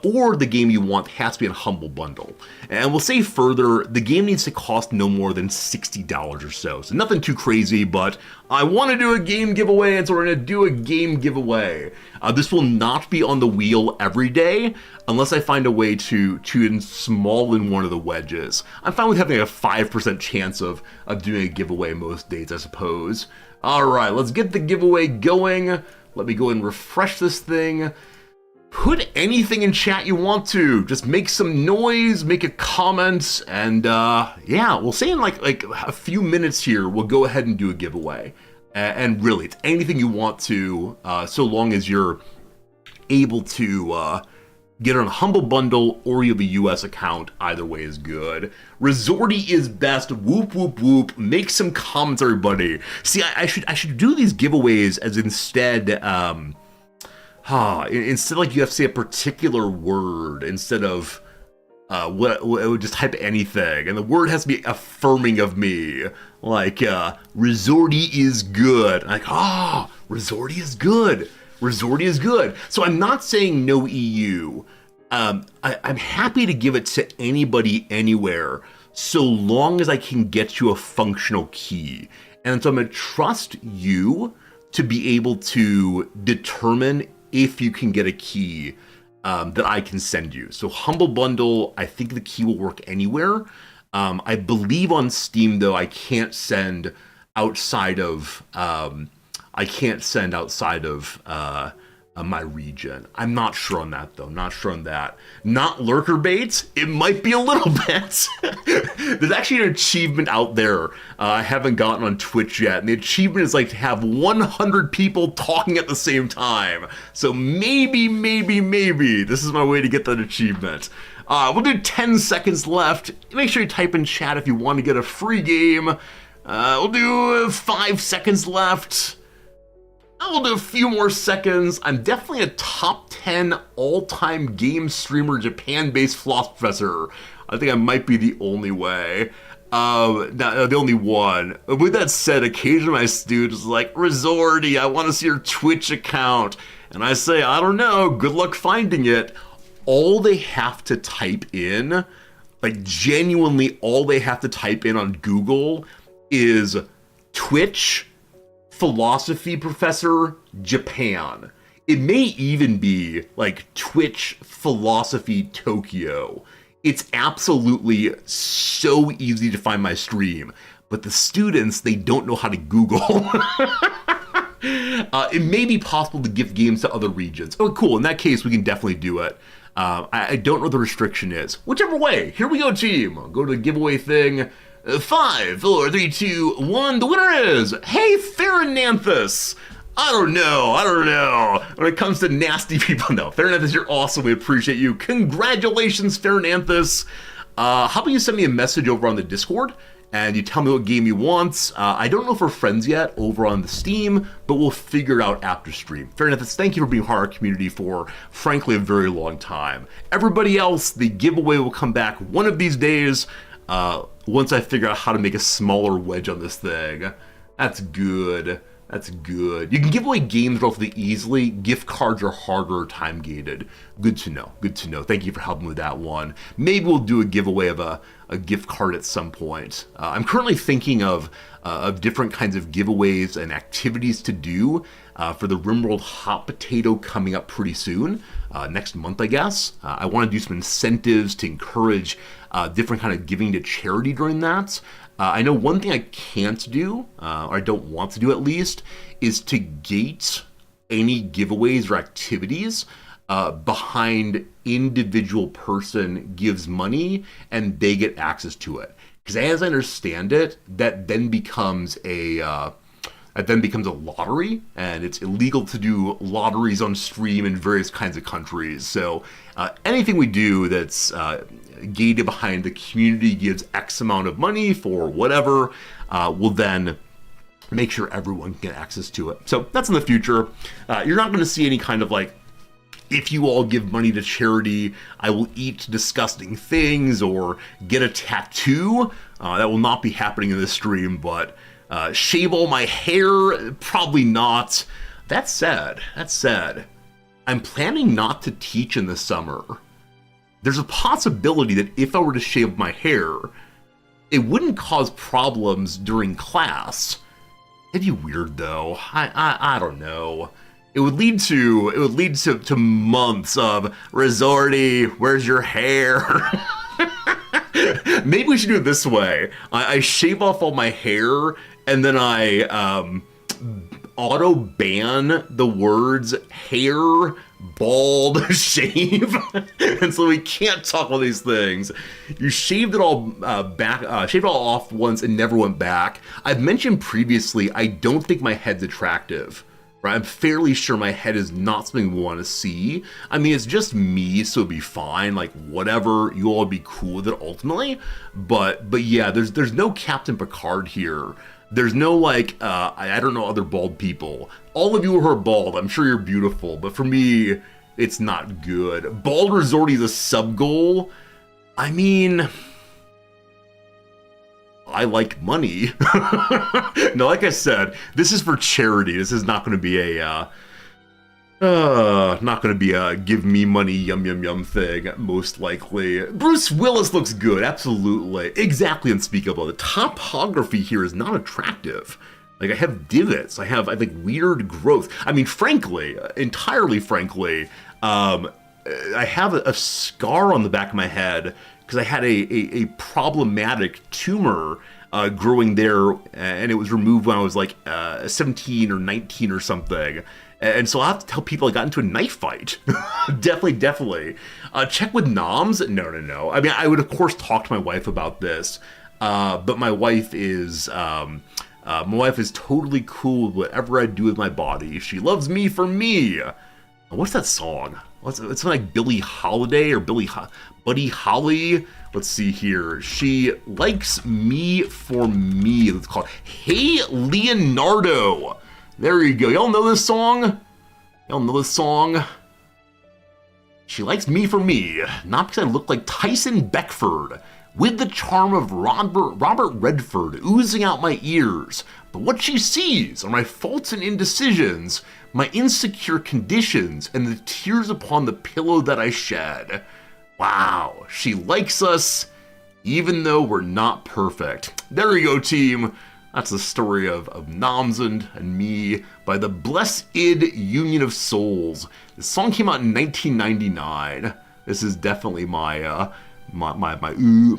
Or the game you want has to be in a Humble Bundle. And we'll say further, the game needs to cost no more than $60 or so. So nothing too crazy, but I want to do a game giveaway, and so we're going to do a game giveaway. This will not be on the wheel every day, unless I find a way to small in one of the wedges. I'm fine with having a 5% chance of doing a giveaway most days, I suppose. All right, let's get the giveaway going. Let me go and refresh this thing. Put anything in chat you want to. Just make some noise, make a comment, and we'll say in like a few minutes here, we'll go ahead and do a giveaway. And really, it's anything you want to, so long as you're able to Get on a Humble Bundle or you have a US account. Either way is good. Resorty is best. Whoop, whoop, whoop. Make some comments, everybody. See, I should do these giveaways as instead, instead like you have to say a particular word instead of just type anything, and the word has to be affirming of me, like Resorty is good. Like, Resorty is good. Resorty is good. So I'm not saying no EU. I'm happy to give it to anybody anywhere, so long as I can get you a functional key. And so I'm gonna trust you to be able to determine if you can get a key that I can send you. So Humble Bundle, I think the key will work anywhere. I believe on Steam though, I can't send outside of my region. I'm not sure on that though. Not sure on that. Not lurker baits. It might be a little bit. There's actually an achievement out there I haven't gotten on Twitch yet, and the achievement is like to have 100 people talking at the same time. So maybe this is my way to get that achievement. We'll do 10 seconds left. Make sure you type in chat if you want to get a free game. We'll do 5 seconds left. We'll do a few more seconds. I'm definitely a top 10 all-time game streamer, Japan-based floss professor. I think I might be the only way. The only one. With that said, occasionally my students are like, Resorty, I want to see your Twitch account. And I say, I don't know, good luck finding it. All they have to type in, like genuinely all they have to type in on Google is Twitch Philosophy Professor Japan. It may even be like Twitch Philosophy Tokyo. It's absolutely so easy to find my stream, but the students, they don't know how to Google. It may be possible to gift games to other regions. Oh, cool. In that case, we can definitely do it. I don't know what the restriction is. Whichever way, here we go, team. I'll go to the giveaway thing. 5, 4, 3, 2, 1. The winner is, hey, Farinanthus. I don't know. When it comes to nasty people, no. Farinanthus, you're awesome. We appreciate you. Congratulations, Farinanthus. How about you send me a message over on the Discord and you tell me what game you want. I don't know if we're friends yet over on the Steam, but we'll figure it out after stream. Farinanthus, thank you for being part of our community for, frankly, a very long time. Everybody else, the giveaway will come back one of these days. Once I figure out how to make a smaller wedge on this thing. That's good. That's good. You can give away games relatively easily. Gift cards are harder, time gated. Good to know. Good to know. Thank you for helping with that one. Maybe we'll do a giveaway of a gift card at some point. I'm currently thinking of different kinds of giveaways and activities to do for the RimWorld Hot Potato coming up pretty soon. Next month, I guess. I want to do some incentives to encourage different kind of giving to charity during that. I know one thing I can't do, or I don't want to do at least, is to gate any giveaways or activities behind individual person gives money and they get access to it. Because as I understand it, that then becomes a lottery, and it's illegal to do lotteries on stream in various kinds of countries. So anything we do that's gated behind the community gives X amount of money for whatever, will then make sure everyone can get access to it. So that's in the future. You're not going to see any kind of like, if you all give money to charity, I will eat disgusting things or get a tattoo. That will not be happening in this stream, but shave all my hair, probably not. That said, I'm planning not to teach in the summer. There's a possibility that if I were to shave my hair, it wouldn't cause problems during class. It'd be weird though. I don't know. It would lead to months of Resorty, where's your hair? Maybe we should do it this way. I shave off all my hair and then I auto ban the words hair, bald, shave, and so we can't talk about these things. You shaved it all shaved it all off once and never went back. I've mentioned previously, I don't think my head's attractive. right? I'm fairly sure my head is not something we want to see. I mean, it's just me, so it'd be fine. Like, whatever, you all would be cool with it ultimately. But yeah, there's no Captain Picard here. There's no, like, I don't know other bald people. All of you who are bald, I'm sure you're beautiful, but for me, it's not good. Bald Resorty is a sub-goal. I mean, I like money. No, like I said, this is for charity. This is not going to be a, not going to be a give me money yum yum yum thing, most likely. Bruce Willis looks good, absolutely. Exactly unspeakable. The topography here is not attractive. Like, I have divots, I think, weird growth. I mean, frankly, entirely frankly, I have a scar on the back of my head because I had a problematic tumor growing there, and it was removed when I was like 17 or 19 or something. And so I'll have to tell people I got into a knife fight. Definitely. Check with noms? No. I mean, I would, of course, talk to my wife about this, but my wife is totally cool with whatever I do with my body. She loves me for me. What's that song? It's something like Billie Holiday or Buddy Holly. Let's see here. She likes me for me. It's called Hey Leonardo. There you go. Y'all know this song? She likes me for me, not because I look like Tyson Beckford, with the charm of Robert Redford oozing out my ears. But what she sees are my faults and indecisions, my insecure conditions, and the tears upon the pillow that I shed. Wow, she likes us, even though we're not perfect. There you go, team. That's the story of Namzund and me by the Blessed Union of Souls. The song came out in 1999. This is definitely my milieu,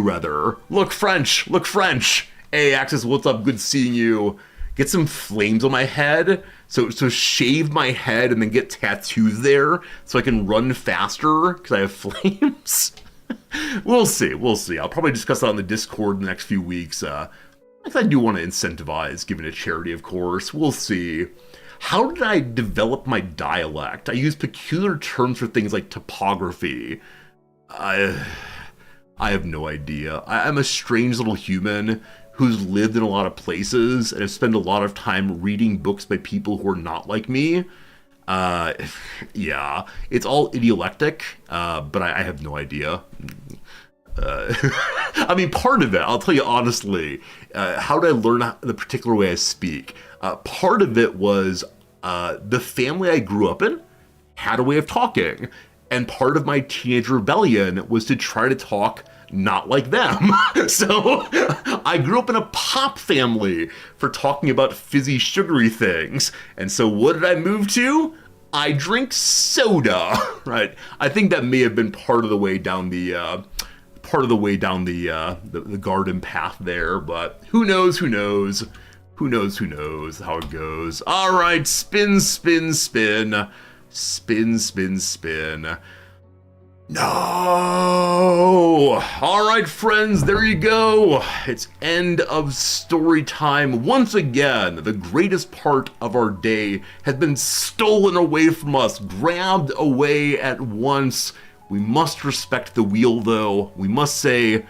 rather. Look French. Hey, Axis, what's up? Good seeing you. Get some flames on my head. So shave my head and then get tattoos there so I can run faster because I have flames. We'll see. I'll probably discuss that on the Discord in the next few weeks. Because I do want to incentivize giving to charity, of course. We'll see. How did I develop my dialect? I use peculiar terms for things like topography. I have no idea. I'm a strange little human who's lived in a lot of places and has spent a lot of time reading books by people who are not like me. Yeah, it's all idiolectic, but I have no idea. I mean, part of it, I'll tell you honestly, how did I learn the particular way I speak? Part of it was the family I grew up in had a way of talking, and part of my teenage rebellion was to try to talk not like them. So I grew up in a pop family for talking about fizzy, sugary things. And so what did I move to? I drink soda, right? I think that may have been part of the way down the garden path there, but who knows how it goes. All right, spin. No! All right, friends, there you go. It's end of story time. Once again, the greatest part of our day has been stolen away from us, grabbed away at once. We must respect the wheel, though. We must say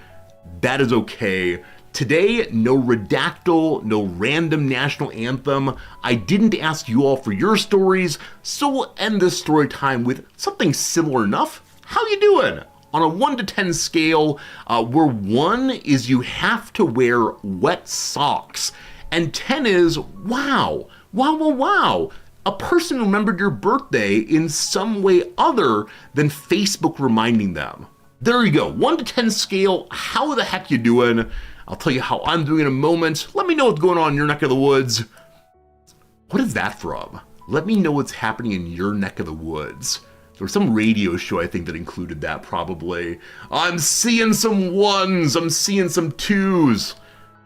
that is okay. Today, no redactyl, no random national anthem. I didn't ask you all for your stories, so we'll end this story time with something similar enough. How you doing? On a 1 to 10 scale, where 1 is you have to wear wet socks, and 10 is wow. A person remembered your birthday in some way other than Facebook reminding them. There you go, 1 to 10 scale, how the heck you doing? I'll tell you how I'm doing in a moment. Let me know what's going on in your neck of the woods. What is that from? Let me know what's happening in your neck of the woods. There was some radio show, I think, that included that, probably. I'm seeing some 1s, I'm seeing some 2s.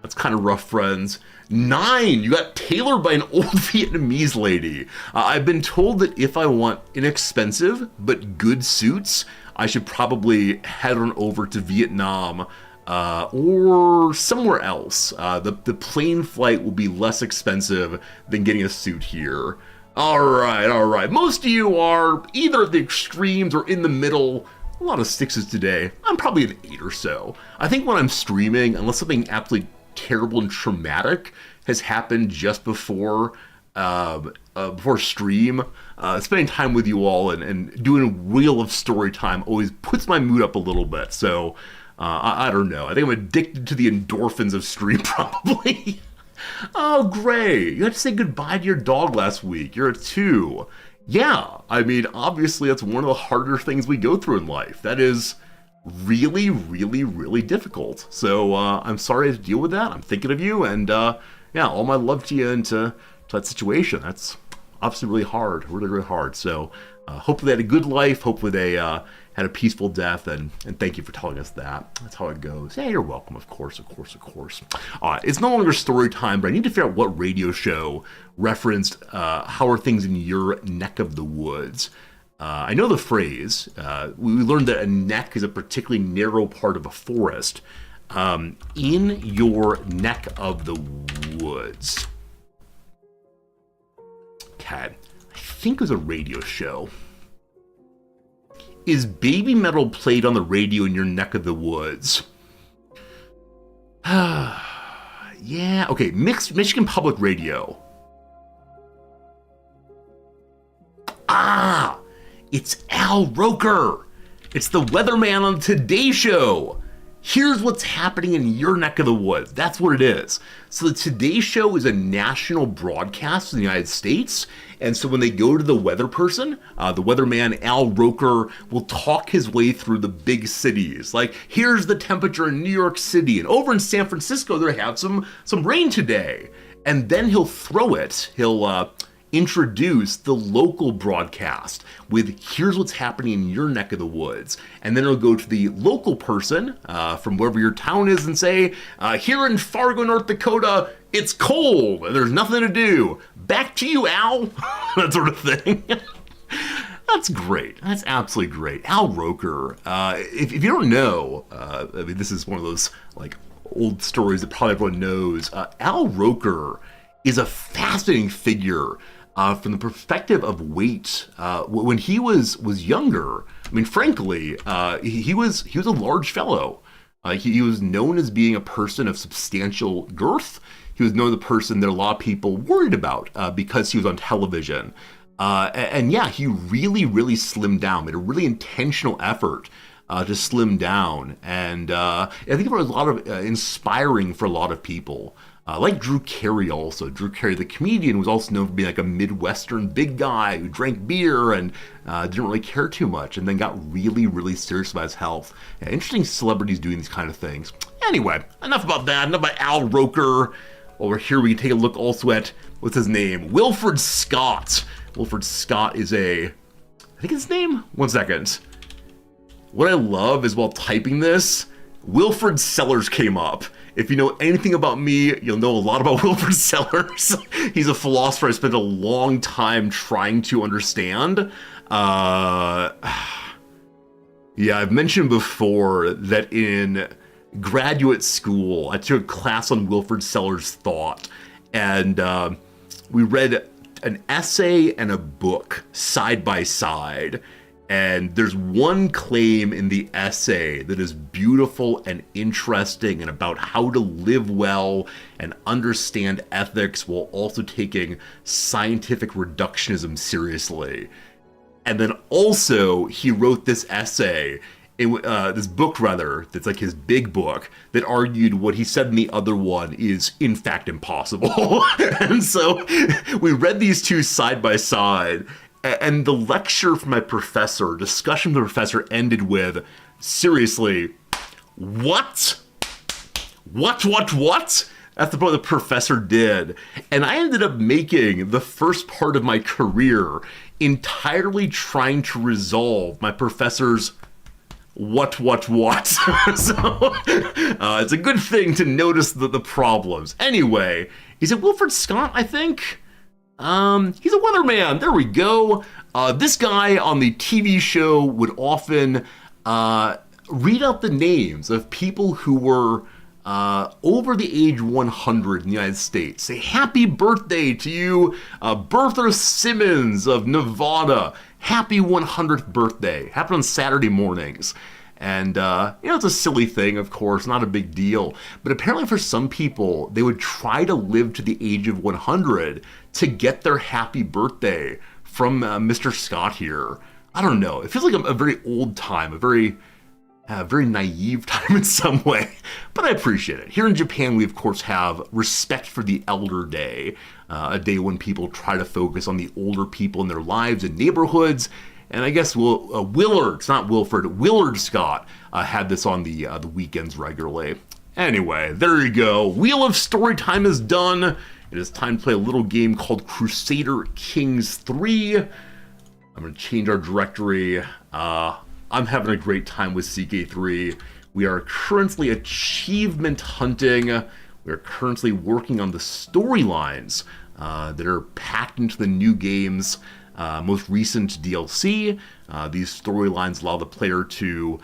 That's kind of rough, friends. 9, you got tailored by an old Vietnamese lady. I've been told that if I want inexpensive but good suits, I should probably head on over to Vietnam. or somewhere else. The plane flight will be less expensive than getting a suit here. All right. Most of you are either at the extremes or in the middle. A lot of 6s today. I'm probably an 8 or so. I think when I'm streaming, unless something absolutely terrible and traumatic has happened just before stream, spending time with you all and doing a wheel of story time always puts my mood up a little bit. So I don't know. I think I'm addicted to the endorphins of stream probably. Oh, Gray, you had to say goodbye to your dog last week. You're a 2. Yeah, I mean, obviously that's one of the harder things we go through in life. That is really, really, really difficult. So I'm sorry to deal with that. I'm thinking of you, and yeah, all my love to you and to that situation. That's obviously really hard, really, really hard. So hopefully they had a good life. Hopefully they had a peaceful death, and thank you for telling us that. That's how it goes. Yeah, you're welcome, of course. It's no longer story time, but I need to figure out what radio show referenced how are things in your neck of the woods. I know the phrase. We learned that a neck is a particularly narrow part of a forest. In your neck of the woods. Okay, I think it was a radio show. Is baby metal played on the radio in your neck of the woods? Yeah, okay, Michigan Public Radio. It's Al Roker. It's the weatherman on the Today Show. Here's what's happening in your neck of the woods. That's what it is. So the Today Show is a national broadcast in the United States. And so when they go to the weather person, the weatherman Al Roker will talk his way through the big cities. Like, here's the temperature in New York City. And over in San Francisco, they have some rain today. And then he'll throw it. He'll introduce the local broadcast with here's what's happening in your neck of the woods. And then it'll go to the local person from wherever your town is and say, here in Fargo, North Dakota, it's cold and there's nothing to do. Back to you, Al. That sort of thing. That's great. That's absolutely great. Al Roker. If you don't know, I mean, this is one of those like old stories that probably everyone knows. Al Roker is a fascinating figure from the perspective of weight. When he was younger, I mean, frankly, he was a large fellow. He was known as being a person of substantial girth. He was known as a person that a lot of people worried about because he was on television. And yeah, he really, really slimmed down, made a really intentional effort to slim down. And I think it was a lot of inspiring for a lot of people. Like Drew Carey also. Drew Carey, the comedian, was also known for being like a Midwestern big guy who drank beer and didn't really care too much, and then got really, really serious about his health. Yeah, interesting celebrities doing these kind of things. Anyway, enough about that. Enough about Al Roker. Over here, we can take a look also at, what's his name? Wilfred Scott. Wilfred Scott is I think his name? One second. What I love is while typing this, Wilfred Sellers came up. If you know anything about me, you'll know a lot about Wilfred Sellers. He's a philosopher I spent a long time trying to understand. Yeah, I've mentioned before that in graduate school, I took a class on Wilfred Sellers' thought, and we read an essay and a book side by side. And there's one claim in the essay that is beautiful and interesting and about how to live well and understand ethics while also taking scientific reductionism seriously. And then also he wrote this essay, this book rather, that's like his big book, that argued what he said in the other one is in fact impossible. And so we read these two side by side. And the lecture from my professor, discussion with the professor ended with, seriously, what? What? That's what the professor did. And I ended up making the first part of my career entirely trying to resolve my professor's what? So it's a good thing to notice the problems. Anyway, is it Wilfred Scott, I think? He's a weatherman. There we go. This guy on the TV show would often read out the names of people who were over the age 100 in the United States. Say happy birthday to you, Bertha Simmons of Nevada. Happy 100th birthday. Happened on Saturday mornings. And, it's a silly thing, of course, not a big deal. But apparently for some people, they would try to live to the age of 100 to get their happy birthday from Mr. Scott here. I don't know. It feels like a very old time, a very naive time in some way, but I appreciate it. Here in Japan, we of course have Respect for the Elder Day, a day when people try to focus on the older people in their lives and neighborhoods. And I guess Willard Scott had this on the weekends regularly. Anyway, there you go. Wheel of Storytime is done. It is time to play a little game called Crusader Kings 3. I'm going to change our directory. I'm having a great time with CK3. We are currently achievement hunting. We are currently working on the storylines that are packed into the new game's most recent DLC. These storylines allow the player to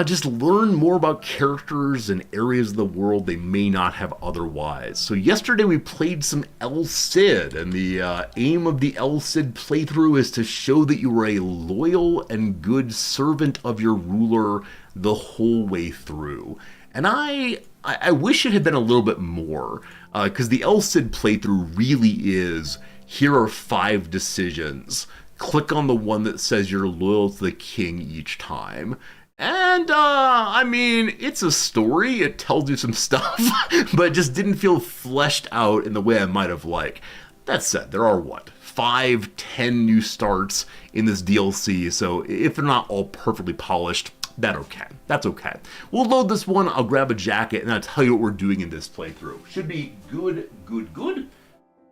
just learn more about characters and areas of the world they may not have otherwise. So yesterday we played some El Cid, and the aim of the El Cid playthrough is to show that you are a loyal and good servant of your ruler the whole way through. And I wish it had been a little bit more, because the El Cid playthrough really is, here are 5 decisions. Click on the one that says you're loyal to the king each time. And, it's a story, it tells you some stuff, but it just didn't feel fleshed out in the way I might have liked. That said, there are, 5-10 new starts in this DLC, so if they're not all perfectly polished, that's okay. We'll load this one, I'll grab a jacket, and I'll tell you what we're doing in this playthrough. Should be good.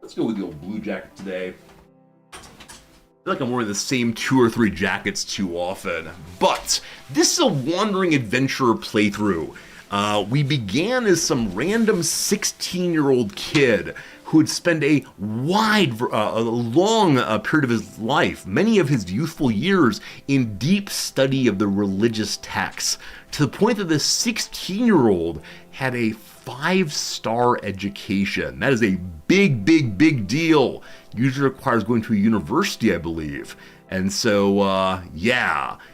Let's go with the old blue jacket today. I feel like I'm wearing the same 2 or 3 jackets too often. But this is a wandering adventurer playthrough. We began as some random 16-year-old kid who would spend a long period of his life, many of his youthful years, in deep study of the religious texts, to the point that this 16-year-old had a 5-star education. That is a big deal. Usually requires going to a university, I believe. And so,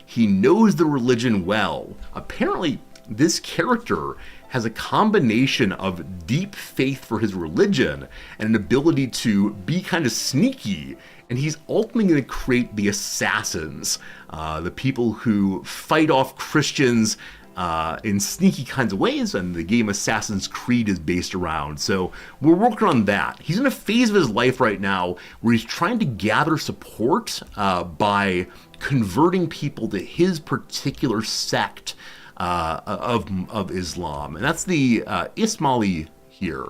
he knows the religion well. Apparently, this character has a combination of deep faith for his religion and an ability to be kind of sneaky. And he's ultimately going to create the assassins, the people who fight off Christians in sneaky kinds of ways, and the game Assassin's Creed is based around. So we're working on that. He's in a phase of his life right now where he's trying to gather support by converting people to his particular sect of Islam, and that's the Ismaili here.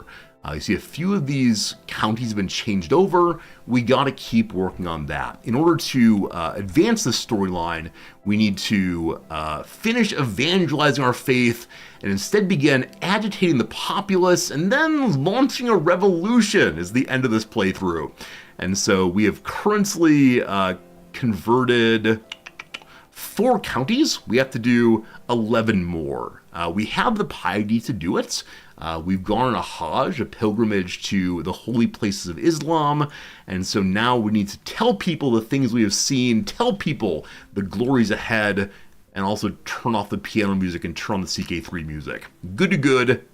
You see a few of these counties have been changed over. We got to keep working on that. In order to advance the storyline, we need to finish evangelizing our faith and instead begin agitating the populace and then launching a revolution is the end of this playthrough. And so we have currently converted 4 counties. We have to do 11 more. We have the piety to do it. We've gone on a Hajj, a pilgrimage to the holy places of Islam, and so now we need to tell people the things we have seen, tell people the glories ahead, and also turn off the piano music and turn on the CK3 music. Good to good.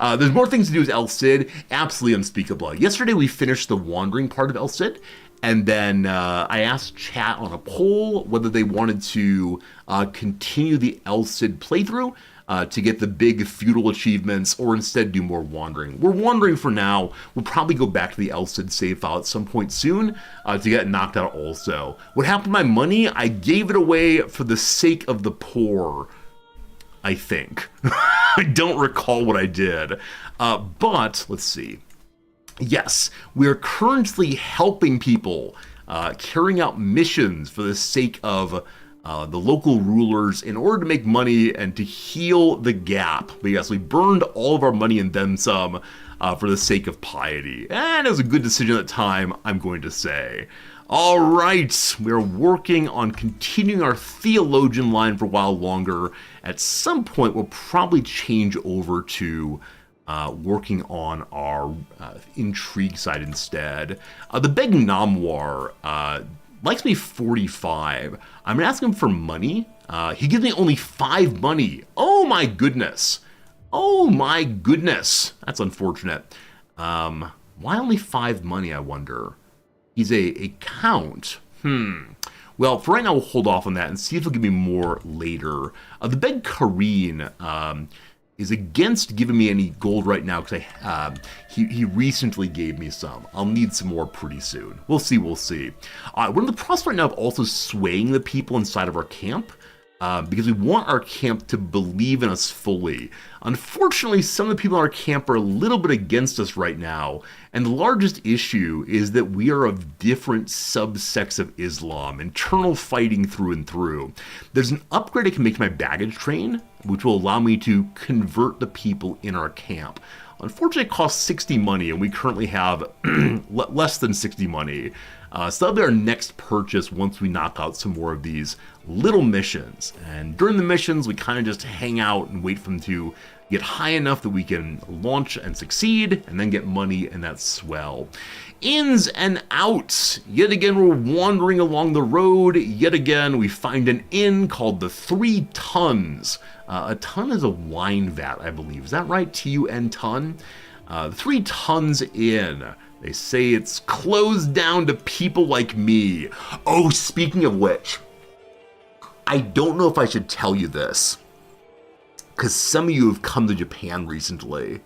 There's more things to do with El Cid, absolutely unspeakable. Yesterday we finished the wandering part of El Cid, and then I asked chat on a poll whether they wanted to continue the El Cid playthrough to get the big feudal achievements, or instead do more wandering. We're wandering for now. We'll probably go back to the El Cid save file at some point soon to get knocked out also. What happened to my money? I gave it away for the sake of the poor, I think. I don't recall what I did. But, let's see. Yes, we are currently helping people carrying out missions for the sake of the local rulers in order to make money and to heal the gap. But yes, we burned all of our money and then some for the sake of piety. And it was a good decision at the time, I'm going to say. All right, we're working on continuing our theologian line for a while longer. At some point, we'll probably change over to working on our intrigue side instead. The Beg Namwar likes me 45. I'm gonna ask him for money. He gives me only 5 money. Oh my goodness. Oh my goodness. That's unfortunate. Why only 5 money, I wonder? He's a count. Well, for right now, we'll hold off on that and see if he'll give me more later. The Beg Kareen is against giving me any gold right now because he recently gave me some. I'll need some more pretty soon. We'll see, we'll see. We're in the process right now of also swaying the people inside of our camp. Because we want our camp to believe in us fully. Unfortunately, some of the people in our camp are a little bit against us right now, and the largest issue is that we are of different subsects of Islam, internal fighting through and through. There's an upgrade I can make to my baggage train, which will allow me to convert the people in our camp. Unfortunately, it costs 60 money, and we currently have less than 60 money. So that'll be our next purchase once we knock out some more of these little missions. And during the missions, we kind of just hang out and wait for them to get high enough that we can launch and succeed, and then get money, and that's swell. Ins and outs. Yet again, we're wandering along the road. Yet again, we find an inn called the 3 Tons. A ton is a wine vat, I believe. Is that right? T-U-N ton? The 3 Tons Inn. They say it's closed down to people like me. Oh, speaking of which, I don't know if I should tell you this, because some of you have come to Japan recently.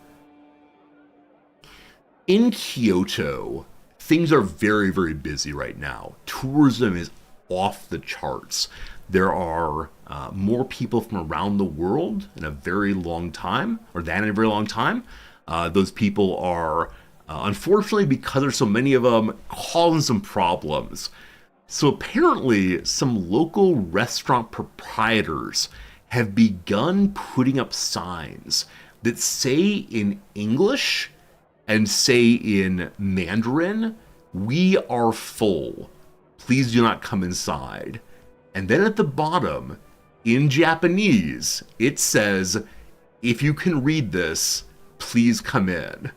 In Kyoto, things are very, very busy right now. Tourism is off the charts. There are more people from around the world in a very long time, or than in a very long time. Those people are, unfortunately, because there's so many of them, causing some problems. So apparently, some local restaurant proprietors have begun putting up signs that say in English and say in Mandarin, "We are full. Please do not come inside." And then at the bottom, in Japanese, it says, "If you can read this, please come in."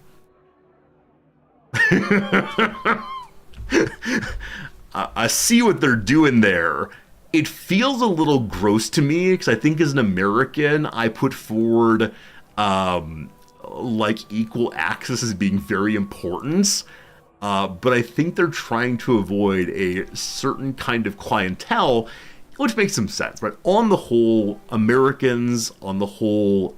I see what they're doing there. It feels a little gross to me because I think as an American, I put forward like equal access as being very important. But I think they're trying to avoid a certain kind of clientele, which makes some sense, right? On the whole, Americans, on the whole,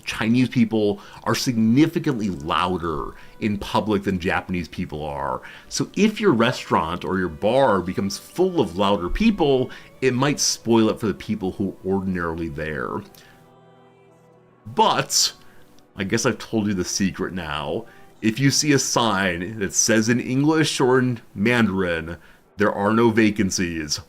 Chinese people are significantly louder in public than Japanese people are. So if your restaurant or your bar becomes full of louder people, it might spoil it for the people who are ordinarily there. But I guess I've told you the secret now. If you see a sign that says in English or in Mandarin, "There are no vacancies,"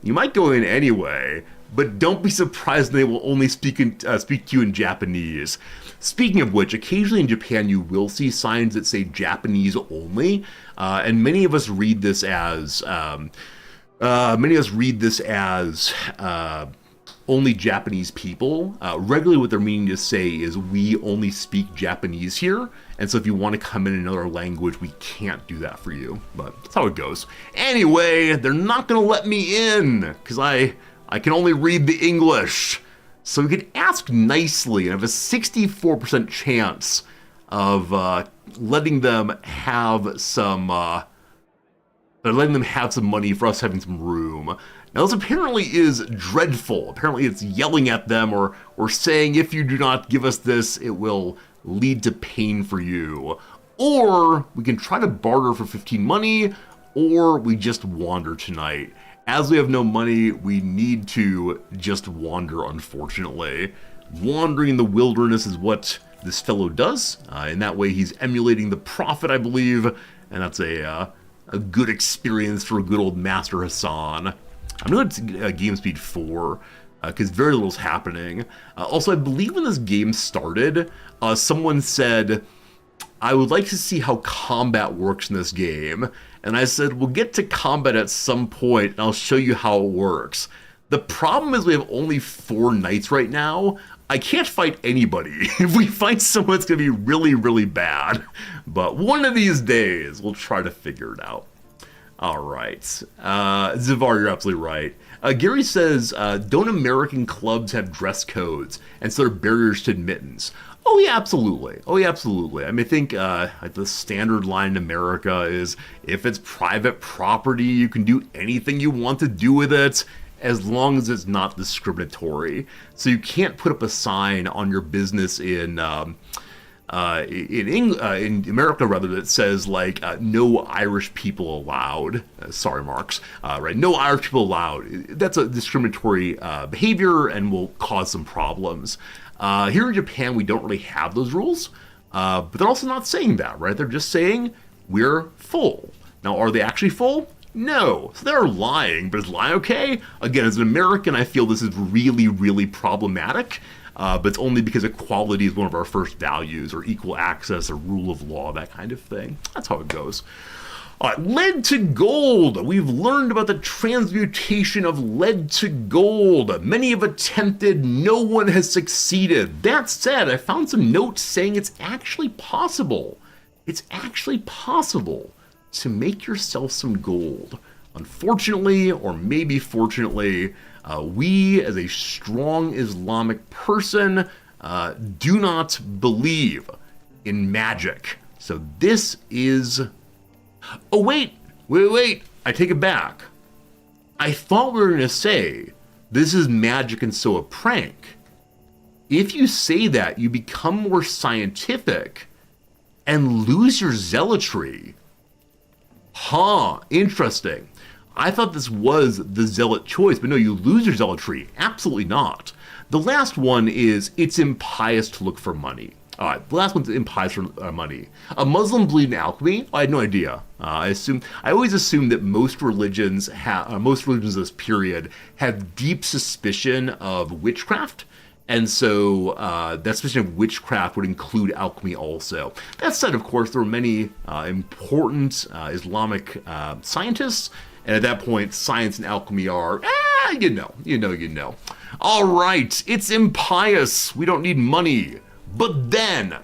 you might go in anyway, but don't be surprised they will only speak to you in Japanese. Speaking of which, occasionally in Japan you will see signs that say Japanese only, and many of us read this as only Japanese people. Regularly what they're meaning to say is we only speak Japanese here, and so if you want to come in another language, we can't do that for you. But that's how it goes. Anyway, they're not going to let me in, because I can only read the English. So we can ask nicely and have a 64% chance of letting them have some money for us having some room. Now this apparently is dreadful. Apparently it's yelling at them or saying, "If you do not give us this, it will lead to pain for you." Or we can try to barter for 15 money, or we just wander tonight. As we have no money, we need to just wander, unfortunately. Wandering in the wilderness is what this fellow does. In that way, he's emulating the Prophet, I believe, and that's a good experience for a good old Master Hassan. I'm going to game speed 4, because very little's happening. Also, I believe when this game started, someone said, I would like to see how combat works in this game. And I said, we'll get to combat at some point, and I'll show you how it works. The problem is we have only 4 knights right now. I can't fight anybody. If we fight someone, it's going to be really, really bad. But one of these days, we'll try to figure it out. All right. Zivar, you're absolutely right. Gary says, don't American clubs have dress codes and so there are barriers to admittance? Oh, yeah, absolutely. Oh, yeah, absolutely. I mean, I think the standard line in America is if it's private property, you can do anything you want to do with it, as long as it's not discriminatory. So you can't put up a sign on your business in America rather that says like no Irish people allowed. Sorry, Marks. Right, no Irish people allowed. That's a discriminatory behavior and will cause some problems. Here in Japan, we don't really have those rules, but they're also not saying that, right? They're just saying we're full. Now, are they actually full? No. So they're lying, but is lying okay? Again, as an American, I feel this is really, really problematic, but it's only because equality is one of our first values, or equal access, or rule of law, that kind of thing. That's how it goes. All right, lead to gold. We've learned about the transmutation of lead to gold. Many have attempted, no one has succeeded. That said, I found some notes saying it's actually possible. It's actually possible to make yourself some gold. Unfortunately, or maybe fortunately, we as a strong Islamic person do not believe in magic. So this is... Oh, wait, I take it back. I thought we were going to say, this is magic and so a prank. If you say that, you become more scientific and lose your zealotry. Huh, interesting. I thought this was the zealot choice, but no, you lose your zealotry. Absolutely not. The last one is, it's impious to look for money. All right, the last one's impious for money. A Muslim believe in alchemy? I had no idea. I always assumed that most religions of this period have deep suspicion of witchcraft, and so that suspicion of witchcraft would include alchemy also. That said, of course, there were many important Islamic scientists, and at that point, science and alchemy are, you know. All right, it's impious. We don't need money. But then,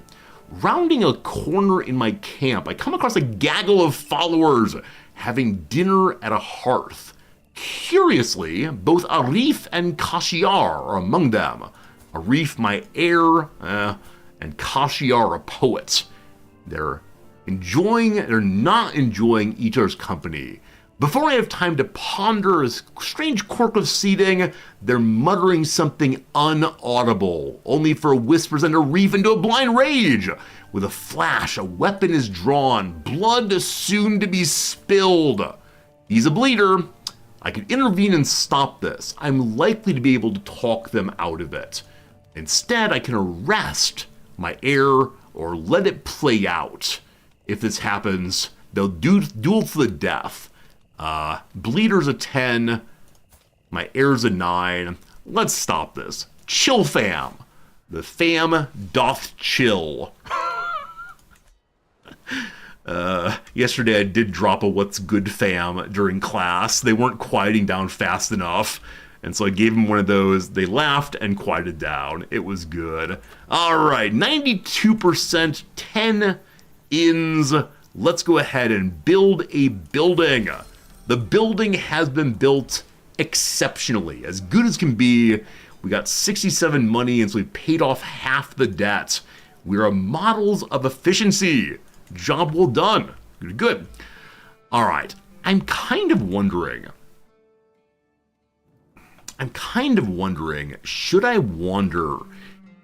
rounding a corner in my camp, I come across a gaggle of followers having dinner at a hearth. Curiously, both Arif and Kashiar are among them. Arif, my heir, and Kashiar, a poet. They're not enjoying each other's company. Before I have time to ponder a strange quirk of seating, they're muttering something unaudible, only for whispers and a reef into a blind rage. With a flash, a weapon is drawn, blood soon to be spilled. He's a bleeder. I can intervene and stop this. I'm likely to be able to talk them out of it. Instead, I can arrest my heir or let it play out. If this happens, they'll duel to the death. Bleeder's a 10, my heir's a 9. Let's stop this. Chill, fam. The fam doth chill. Yesterday I did drop a what's good fam during class. They weren't quieting down fast enough, and so I gave them one of those. They laughed and quieted down. It was good. All right, 92%, 10 ins. Let's go ahead and build a building. The building has been built exceptionally, as good as can be. We got 67 money, and so we paid off half the debt. We are models of efficiency. Job well done. Good. All right. I'm kind of wondering, should I wander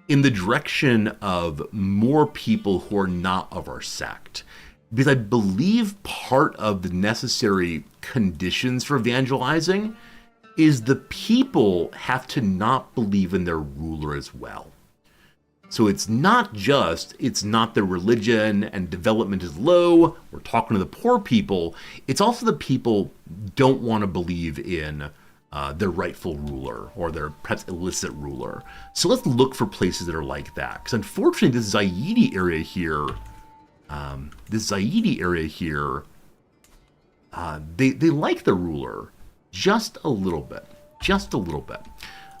in the direction of more people who are not of our sect? Because I believe part of the necessary conditions for evangelizing is the people have to not believe in their ruler as well. So it's not the religion and development is low, we're talking to the poor people, it's also the people don't want to believe in their rightful ruler or their perhaps illicit ruler. So let's look for places that are like that. Because unfortunately this Zaidi area here, This Zaidi area here, they like the ruler just a little bit. Just a little bit.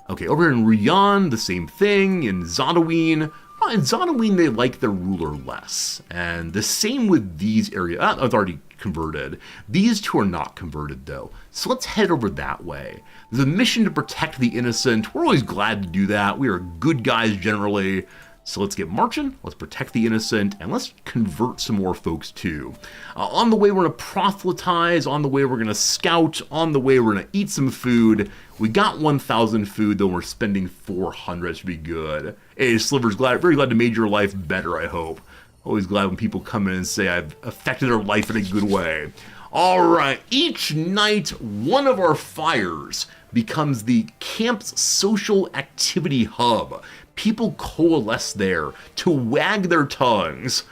Okay, over here in Riyan, the same thing. In Zadawin, well, in Zadawin, they like the ruler less. And the same with these areas. It's already converted. These two are not converted, though. So let's head over that way. There's a mission to protect the innocent. We're always glad to do that. We are good guys generally. So let's get marching, let's protect the innocent, and let's convert some more folks too. On the way, we're going to proselytize. On the way, we're going to scout. On the way, we're going to eat some food. We got 1,000 food, though we're spending 400. Should be good. Hey, Sliver's very glad to make your life better, I hope. Always glad when people come in and say I've affected their life in a good way. All right, each night, one of our fires becomes the camp's social activity hub. People coalesce there to wag their tongues.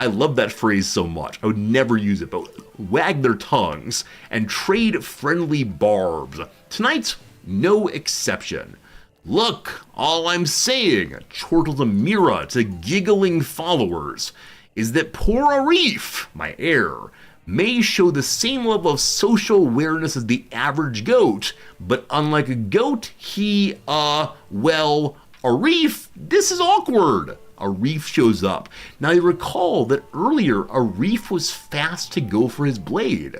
I love that phrase so much. I would never use it, but wag their tongues and trade friendly barbs. Tonight's no exception. Look, all I'm saying, chortled Amira to giggling followers, is that poor Arif, my heir, may show the same level of social awareness as the average goat, but unlike a goat, he, well, Arif, this is awkward. Arif shows up. Now you recall that earlier Arif was fast to go for his blade.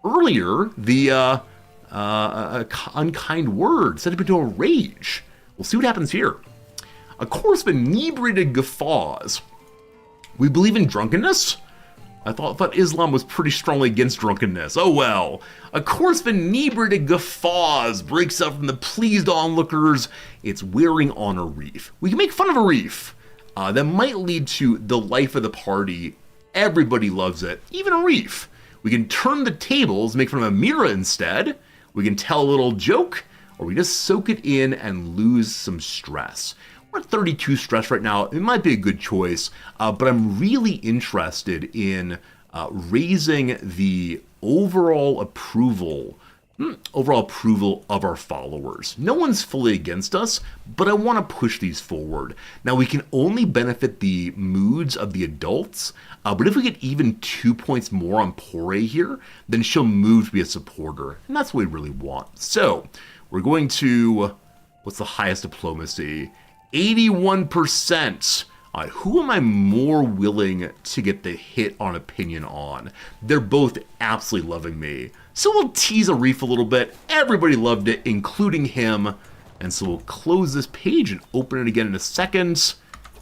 Earlier, the unkind word set him into a rage. We'll see what happens here. A chorus of inebriated guffaws. We believe in drunkenness? I thought Islam was pretty strongly against drunkenness. Oh well. A chorus of inebriated guffaws breaks out from the pleased onlookers. It's wearing on Arif. We can make fun of Arif. That might lead to the life of the party. Everybody loves it, even Arif. We can turn the tables, make fun of Amira instead. We can tell a little joke, or we just soak it in and lose some stress. We're at 32 stress right now. It might be a good choice, but I'm really interested in raising the overall approval of our followers. No one's fully against us, but I want to push these forward. Now, we can only benefit the moods of the adults, but if we get even 2 points more on Pore here, then she'll move to be a supporter, and that's what we really want. So, we're going to, what's the highest diplomacy? 81%. Who am I more willing to get the hit on opinion on? They're both absolutely loving me. So we'll tease Arif a little bit. Everybody loved it, including him. And so we'll close this page and open it again in a second.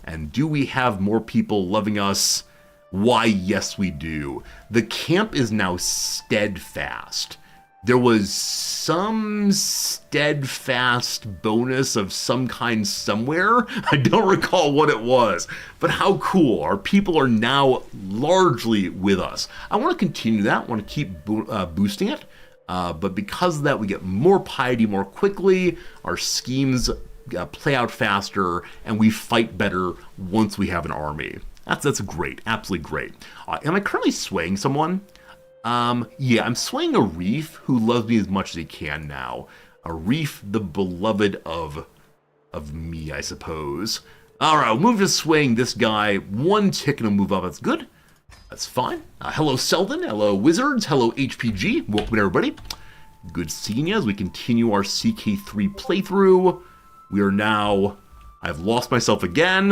And do we have more people loving us? Why, yes, we do. The camp is now steadfast. There was some steadfast bonus of some kind somewhere. I don't recall what it was, but how cool. Our people are now largely with us. I want to continue that. I want to keep boosting it, but because of that, we get more piety more quickly. Our schemes play out faster, and we fight better once we have an army. That's great, absolutely great. Am I currently swaying someone? Yeah, I'm swaying Arif, who loves me as much as he can now. Arif, the beloved of me, I suppose. Alright, we'll move to swaying this guy. One tick and a move up, that's good. That's fine. Hello, Selden. Hello, Wizards. Hello, HPG. Welcome, everybody. Good seeing you as we continue our CK3 playthrough. We are now... I've lost myself again.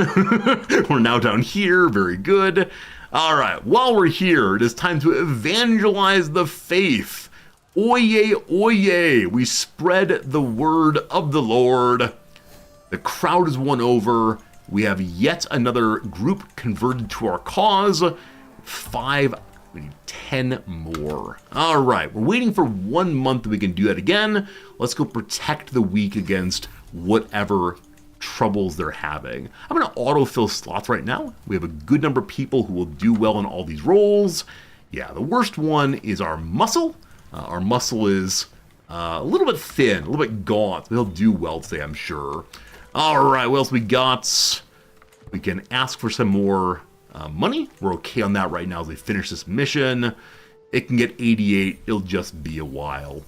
We're now down here. Very good. All right, while we're here, it is time to evangelize the faith. Oye, oye, we spread the word of the Lord. The crowd is won over. We have yet another group converted to our cause. 5, we need 10 more. All right, we're waiting for 1 month that we can do that again. Let's go protect the weak against whatever troubles they're having. I'm going to autofill slots right now. We have a good number of people who will do well in all these roles. Yeah, the worst one is our muscle. Our muscle is a little bit thin, a little bit gaunt. He'll do well today, I'm sure. All right, what else we got? We can ask for some more money. We're okay on that right now as we finish this mission. It can get 88. It'll just be a while.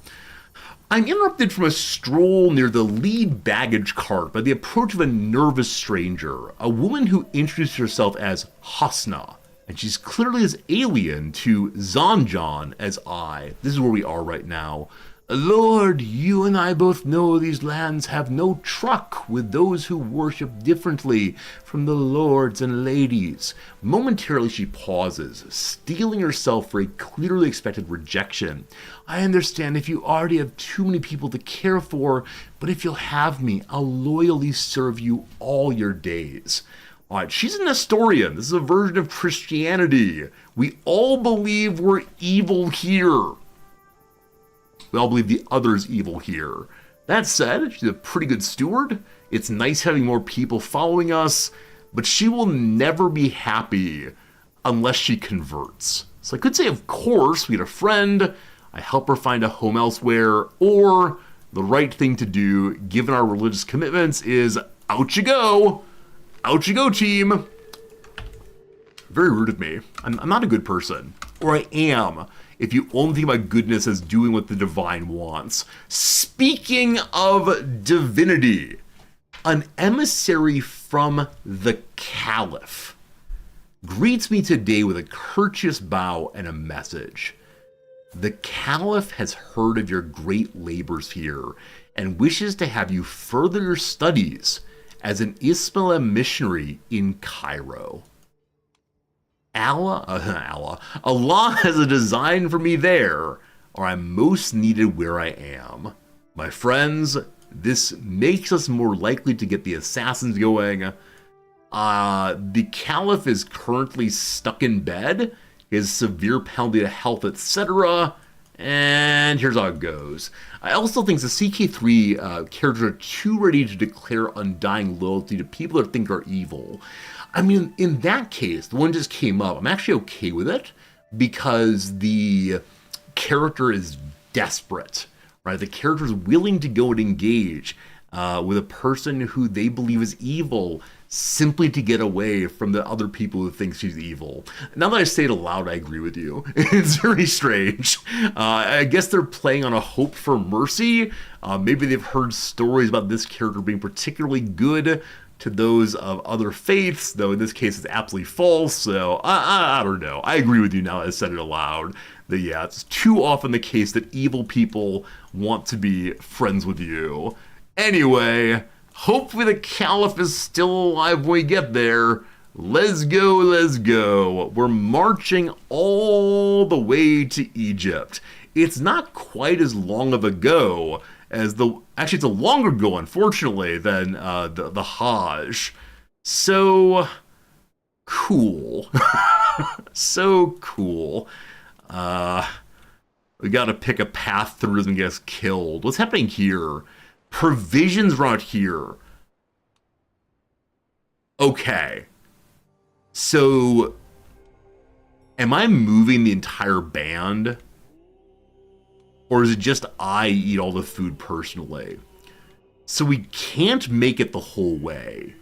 I'm interrupted from a stroll near the lead baggage cart by the approach of a nervous stranger, a woman who introduced herself as Hasna and she's clearly as alien to Zanjan as I. This is where we are right now. Lord, you and I both know these lands have no truck with those who worship differently from the lords and ladies. Momentarily she pauses, steeling herself for a clearly expected rejection. I understand if you already have too many people to care for, but if you'll have me, I'll loyally serve you all your days. Alright, she's a Nestorian. This is a version of Christianity. We all believe we're evil here. We all believe the other's evil here. That said, she's a pretty good steward. It's nice having more people following us, but she will never be happy unless she converts. So I could say, of course, we had a friend, I help her find a home elsewhere, or the right thing to do, given our religious commitments, is out you go. Out you go, team. Very rude of me. I'm not a good person. Or I am, if you only think about goodness as doing what the divine wants. Speaking of divinity, an emissary from the Caliph greets me today with a courteous bow and a message. The Caliph has heard of your great labors here and wishes to have you further your studies as an Ismaili missionary in Cairo. Allah has a design for me there, or I'm most needed where I am. My friends, this makes us more likely to get the assassins going. The Caliph is currently stuck in bed, his severe penalty to health, etc. And here's how it goes. I also think the CK3 characters are too ready to declare undying loyalty to people that think are evil. I mean, in that case, the one just came up. I'm actually okay with it because the character is desperate, right? The character is willing to go and engage with a person who they believe is evil simply to get away from the other people who think she's evil. Now that I say it aloud, I agree with you. It's very strange. I guess they're playing on a hope for mercy. Maybe they've heard stories about this character being particularly good to those of other faiths, though in this case it's absolutely false, so I don't know. I agree with you now that I said it aloud. That yeah, it's too often the case that evil people want to be friends with you. Anyway, hopefully the Caliph is still alive when we get there. Let's go, let's go. We're marching all the way to Egypt. It's not quite as long of a go as actually it's a longer go, unfortunately, than the Hajj. So cool. So cool. We gotta pick a path through doesn't get us killed. What's happening here? Provisions right here. Okay. So am I moving the entire band? Or is it just I eat all the food personally? So we can't make it the whole way.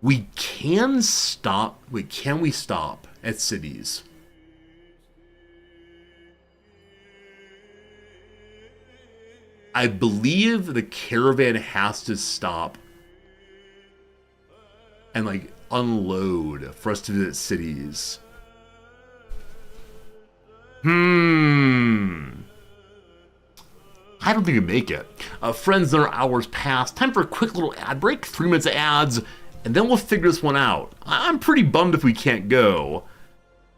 We can stop. Wait, can we stop at cities? I believe the caravan has to stop and like unload for us to visit cities. I don't think we make it. Friends, there are hours past. Time for a quick little ad break. 3 minutes of ads, and then we'll figure this one out. I'm pretty bummed if we can't go.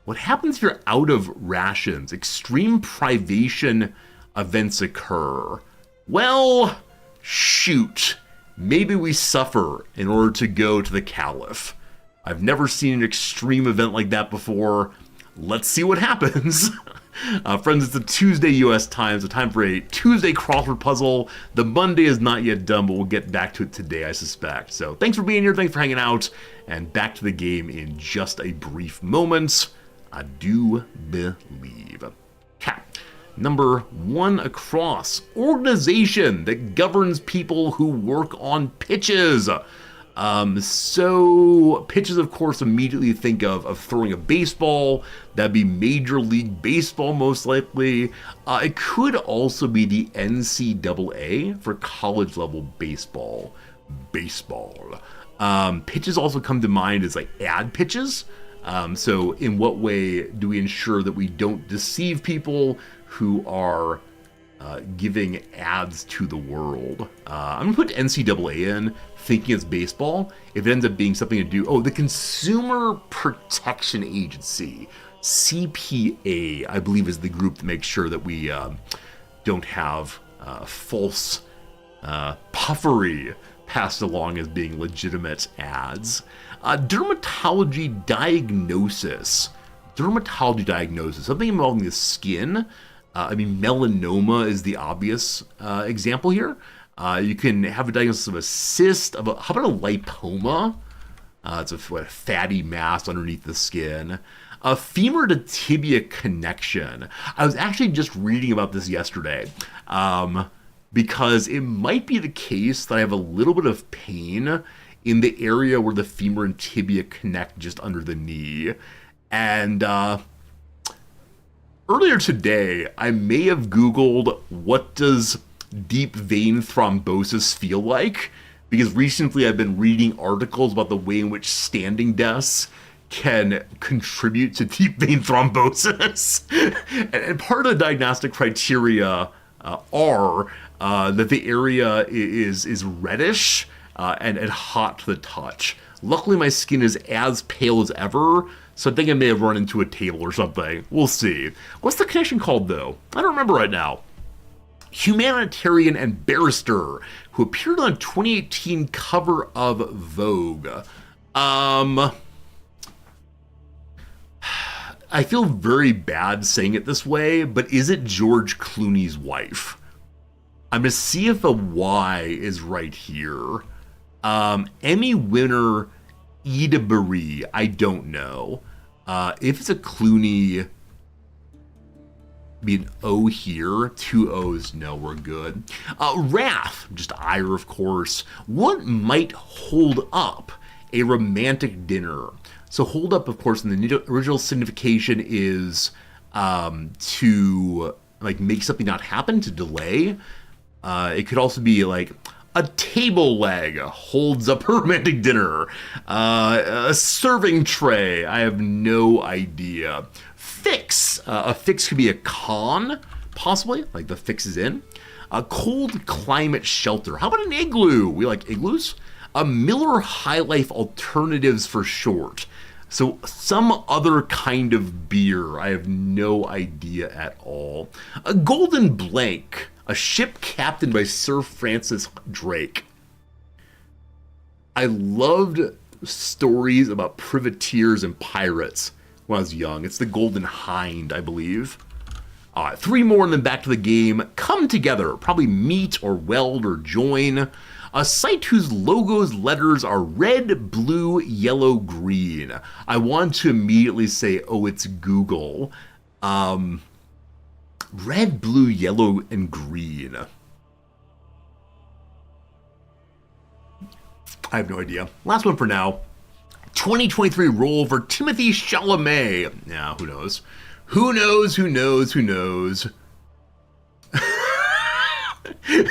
What happens if you're out of rations? Extreme privation events occur. Well, shoot. Maybe we suffer in order to go to the Caliph. I've never seen an extreme event like that before. Let's see what happens. Friends, it's a Tuesday U.S. time, so time for a Tuesday crossword puzzle. The Monday is not yet done, but we'll get back to it today, I suspect. So thanks for being here, thanks for hanging out, and back to the game in just a brief moment. I do believe. Okay. Number 1 across. Organization that governs people who work on pitches. So pitches, of course, immediately think of throwing a baseball. That'd be Major League Baseball, most likely. It could also be the NCAA for college level baseball. Pitches also come to mind as like ad pitches. So in what way do we ensure that we don't deceive people who are giving ads to the world? I'm going to put NCAA in, thinking it's baseball. If it ends up being something to do... Oh, the Consumer Protection Agency. CPA, I believe, is the group that makes sure that we don't have false puffery passed along as being legitimate ads. Dermatology diagnosis. Dermatology diagnosis, something involving the skin. Melanoma is the obvious example here. You can have a diagnosis of a cyst, how about a lipoma? It's a fatty mass underneath the skin. A femur to tibia connection. I was actually just reading about this yesterday because it might be the case that I have a little bit of pain in the area where the femur and tibia connect just under the knee. And earlier today, I may have Googled what does deep vein thrombosis feel like, because recently I've been reading articles about the way in which standing desks can contribute to deep vein thrombosis. And part of the diagnostic criteria are that the area is reddish and hot to the touch. Luckily, my skin is as pale as ever, so I think I may have run into a table or something. We'll see. What's the connection called, though? I don't remember right now. Humanitarian and barrister who appeared on a 2018 cover of Vogue. I feel very bad saying it this way, but is it George Clooney's wife? I'm going to see if a Y is right here. Emmy winner Ida Marie, I don't know. If it's a Clooney, be an O here. 2 O's, no, we're good. Wrath, just ire, of course. What might hold up a romantic dinner? So hold up, of course, in the original signification is to make something not happen, to delay. It could also be like a table leg holds up a romantic dinner. A serving tray, I have no idea. Fix, a fix could be a con, possibly, like the fix is in. A cold climate shelter, how about an igloo? We like igloos. A Miller High Life Alternatives for short. So some other kind of beer, I have no idea at all. A golden blank, a ship captained by Sir Francis Drake. I loved stories about privateers and pirates when I was young. It's the Golden Hind, I believe. 3 more and then back to the game. Come together, probably meet or weld or join. A site whose logo's letters are red, blue, yellow, green. I want to immediately say, oh, it's Google. Red, blue, yellow, and green. I have no idea. Last one for now. 2023 role for Timothy Chalamet. Yeah, who knows? Who knows, who knows, who knows?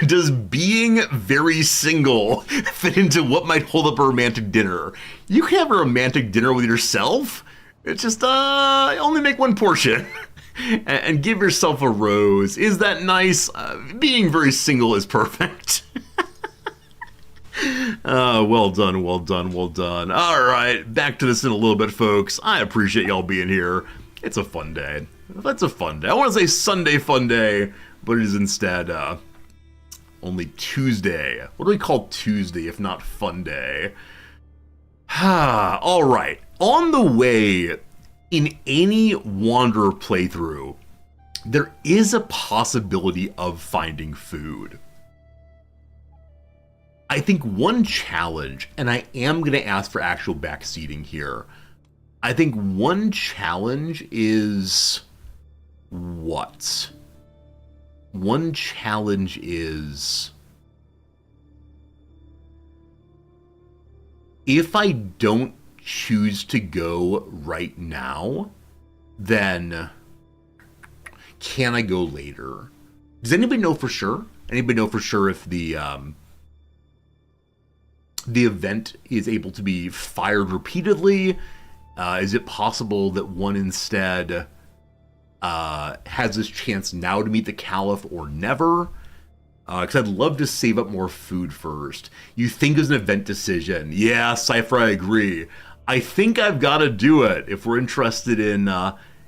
Does being very single fit into what might hold up a romantic dinner? You can have a romantic dinner with yourself. It's just only make one portion and give yourself a rose. Is that nice? Being very single is perfect. Well done, well done, well done. All right, back to this in a little bit, folks. I appreciate y'all being here. It's a fun day. That's a fun day. I want to say Sunday fun day, but it is instead only Tuesday. What do we call Tuesday if not fun day? All right. On the way, in any Wanderer playthrough, there is a possibility of finding food. I think one challenge, and I am going to ask for actual backseating here. I think one challenge is what? One challenge is if I don't choose to go right now, then can I go later? Does anybody know for sure? Anybody know for sure if the event is able to be fired repeatedly? Is it possible that one instead has this chance now to meet the Caliph or never? Because I'd love to save up more food first. You think it's an event decision. Yeah, Cypher, I agree. I think I've got to do it if we're interested in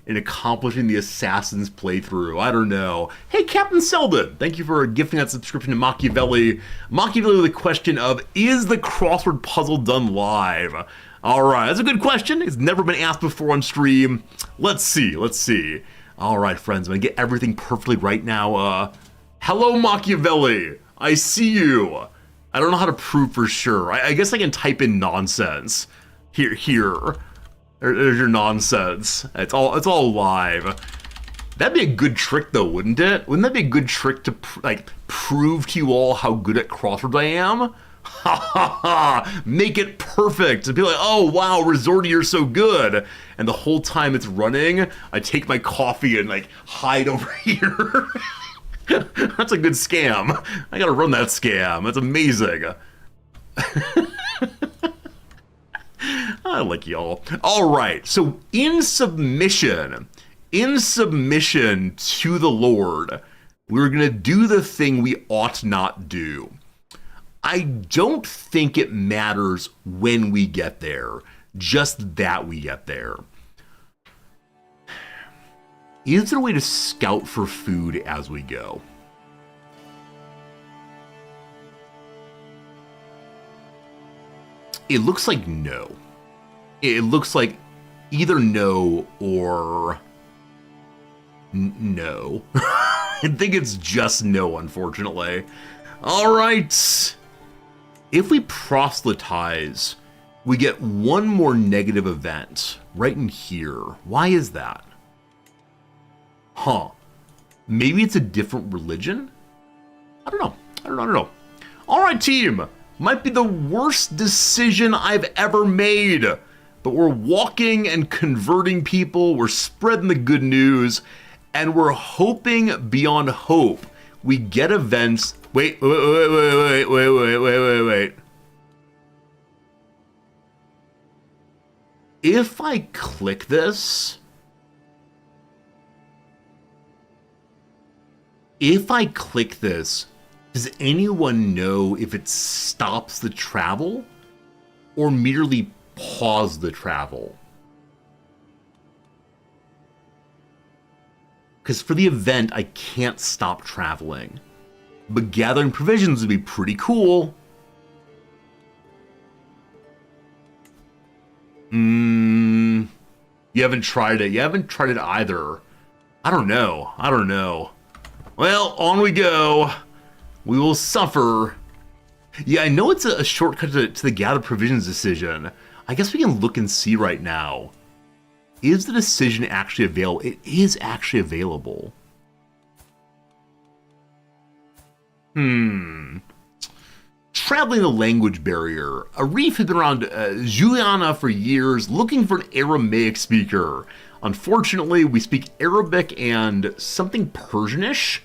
accomplishing the Assassin's playthrough. I don't know. Hey, Captain Selden, thank you for gifting that subscription to Machiavelli. Machiavelli with a question of, is the crossword puzzle done live? All right, that's a good question. It's never been asked before on stream. Let's see. All right, friends, I'm going to get everything perfectly right now. Hello, Machiavelli. I see you. I don't know how to prove for sure. I guess I can type in nonsense. Here. There's your nonsense. It's all live. That'd be a good trick, though, wouldn't it? Wouldn't that be a good trick to prove to you all how good at crosswords I am? Ha ha ha! Make it perfect. To be like, oh wow, Resorty, you're so good. And the whole time it's running, I take my coffee and hide over here. That's a good scam. I gotta run that scam. That's amazing. I like y'all. All right, so in submission to the Lord, we're gonna do the thing we ought not do. I don't think it matters when we get there, just that we get there. Is there a way to scout for food as we go? It looks like no. It looks like either no or no. I think it's just no, unfortunately. All right. If we proselytize, we get one more negative event right in here. Why is that? Huh. Maybe it's a different religion? I don't know. All right, team. Might be the worst decision I've ever made. But we're walking and converting people. We're spreading the good news. And we're hoping beyond hope we get events. Wait. If I click this, does anyone know if it stops the travel or merely pause the travel? Because for the event, I can't stop traveling. But gathering provisions would be pretty cool. You haven't tried it. You haven't tried it either. I don't know. Well, on we go. We will suffer. Yeah, I know it's a shortcut to the gather provisions decision. I guess we can look and see right now. Is the decision actually available? It is actually available. Traveling the language barrier. Arif has been around Juliana for years looking for an Aramaic speaker. Unfortunately, we speak Arabic and something Persianish.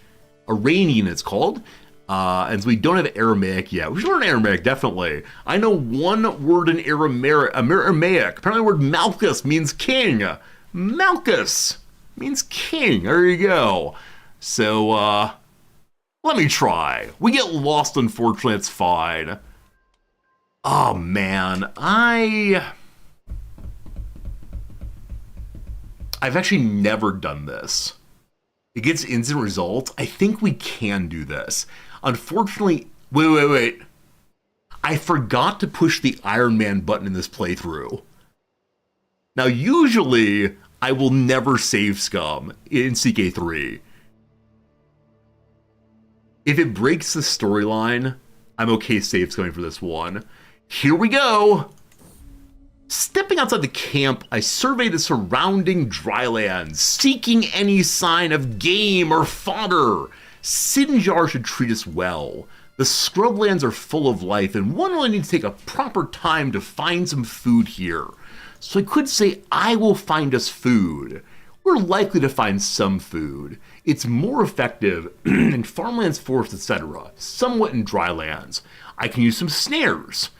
Iranian it's called. And so we don't have Aramaic yet. We should learn Aramaic, definitely. I know one word in Aramaic. Apparently the word Malchus means king. Malchus means king. There you go. So, let me try. We get lost, unfortunately, it's fine. Oh, man. I've actually never done this. It gets instant results. I think we can do this. Unfortunately, wait. I forgot to push the Iron Man button in this playthrough. Now, usually, I will never save scum in CK3. If it breaks the storyline, I'm okay save scumming for this one. Here we go! Stepping outside the camp, I survey the surrounding drylands, seeking any sign of game or fodder. Sinjar should treat us well. The scrublands are full of life, and one really needs to take a proper time to find some food here. So I could say I will find us food. We're likely to find some food. It's more effective in farmlands, forests, etc., somewhat in drylands. I can use some snares.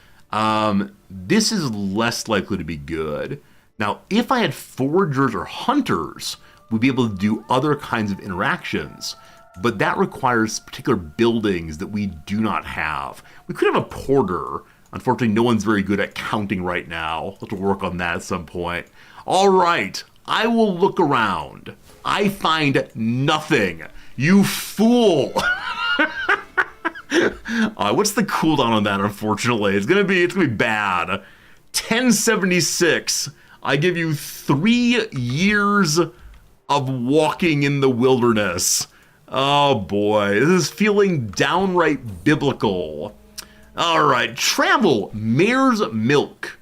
This is less likely to be good. Now, if I had foragers or hunters, we'd be able to do other kinds of interactions, but that requires particular buildings that we do not have. We could have a porter. Unfortunately, no one's very good at counting right now. We'll have to work on that at some point. All right, I will look around. I find nothing. You fool! What's the cooldown on that? Unfortunately, it's gonna be bad. 1076. I give you 3 years of walking in the wilderness. Oh boy, this is feeling downright biblical. All right, travel, mare's milk.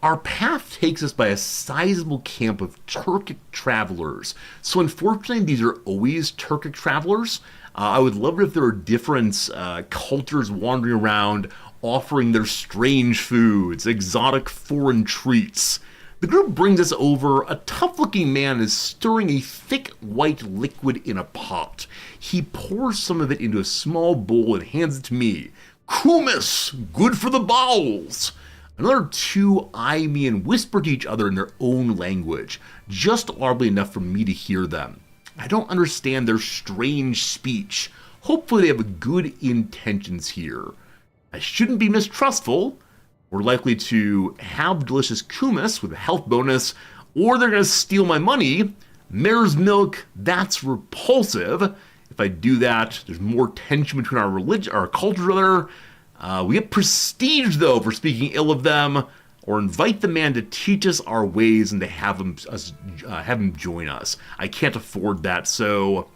Our path takes us by a sizable camp of Turkic travelers. So unfortunately, these are always Turkic travelers. I would love it if there were different cultures wandering around offering their strange foods, exotic foreign treats. The group brings us over. A tough-looking man is stirring a thick white liquid in a pot. He pours some of it into a small bowl and hands it to me. Kumis, good for the bowels. Another 2 eye me and whisper to each other in their own language, just audibly enough for me to hear them. I don't understand their strange speech. Hopefully they have good intentions here. I shouldn't be mistrustful. We're likely to have delicious kumis with a health bonus, or they're going to steal my money. Mare's milk, that's repulsive. If I do that, there's more tension between our culture. We get prestige, though, for speaking ill of them, or invite the man to teach us our ways and to have him join us. I can't afford that, so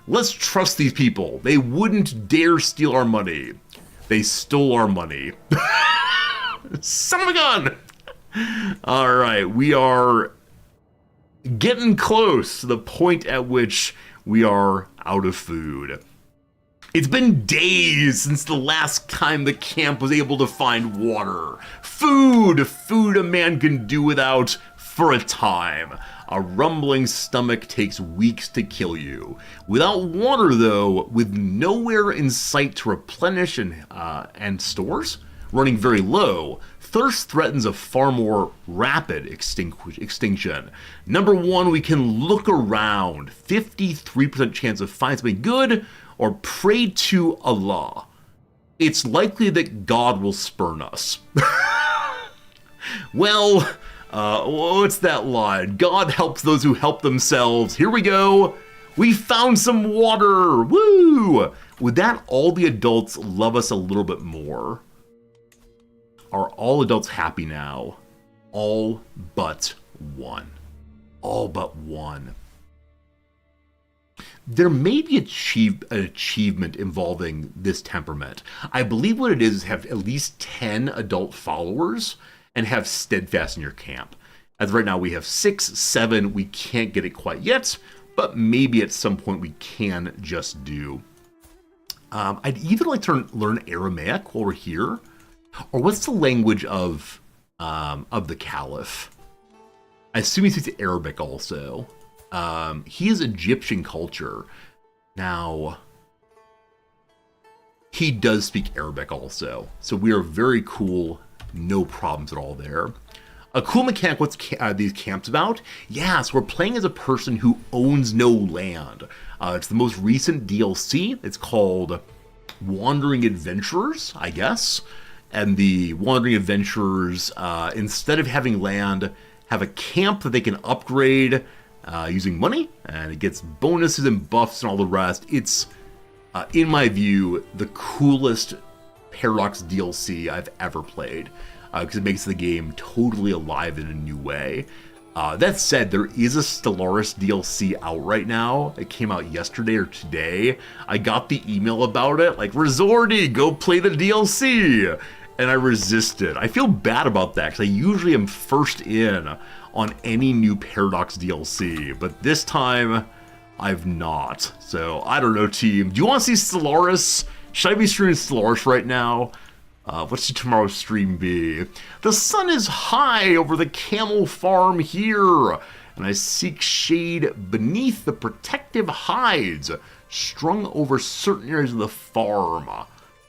let's trust these people. They wouldn't dare steal our money. They stole our money. Son of a gun! All right, we are getting close to the point at which we are out of food. It's been days since the last time the camp was able to find water. Food a man can do without for a time. A rumbling stomach takes weeks to kill you. Without water, though, with nowhere in sight to replenish and stores running very low, thirst threatens a far more rapid extinction. Number 1, we can look around. 53% chance of finding something good, or pray to Allah. It's likely that God will spurn us. Well, what's that line? God helps those who help themselves. Here we go. We found some water. Woo! With that, all the adults love us a little bit more. Are all adults happy now? All but one. All but one. There may be an achievement involving this temperament. I believe what it is have at least 10 adult followers and have steadfast in your camp. As of right now, we have 6, 7. We can't get it quite yet, but maybe at some point we can just do. I'd either like to learn Aramaic while we're here, or what's the language of the Caliph? I assume he speaks Arabic also. He is Egyptian culture. Now, he does speak Arabic also. So we are very cool. No problems at all there. A cool mechanic, what's these camps about? Yeah, so we're playing as a person who owns no land. It's the most recent DLC. It's called Wandering Adventurers, I guess. And the Wandering Adventurers, instead of having land, have a camp that they can upgrade using money, and it gets bonuses and buffs and all the rest. It's, in my view, the coolest Paradox DLC I've ever played, because it makes the game totally alive in a new way. That said, there is a Stellaris DLC out right now. It came out yesterday or today. I got the email about it, like, Resorty, go play the DLC! And I resisted. I feel bad about that, because I usually am first in on any new Paradox DLC, but this time, I've not. So, I don't know, team. Do you want to see Stellaris? Should I be streaming Stellaris right now? What should tomorrow's stream be? The sun is high over the camel farm here, and I seek shade beneath the protective hides strung over certain areas of the farm.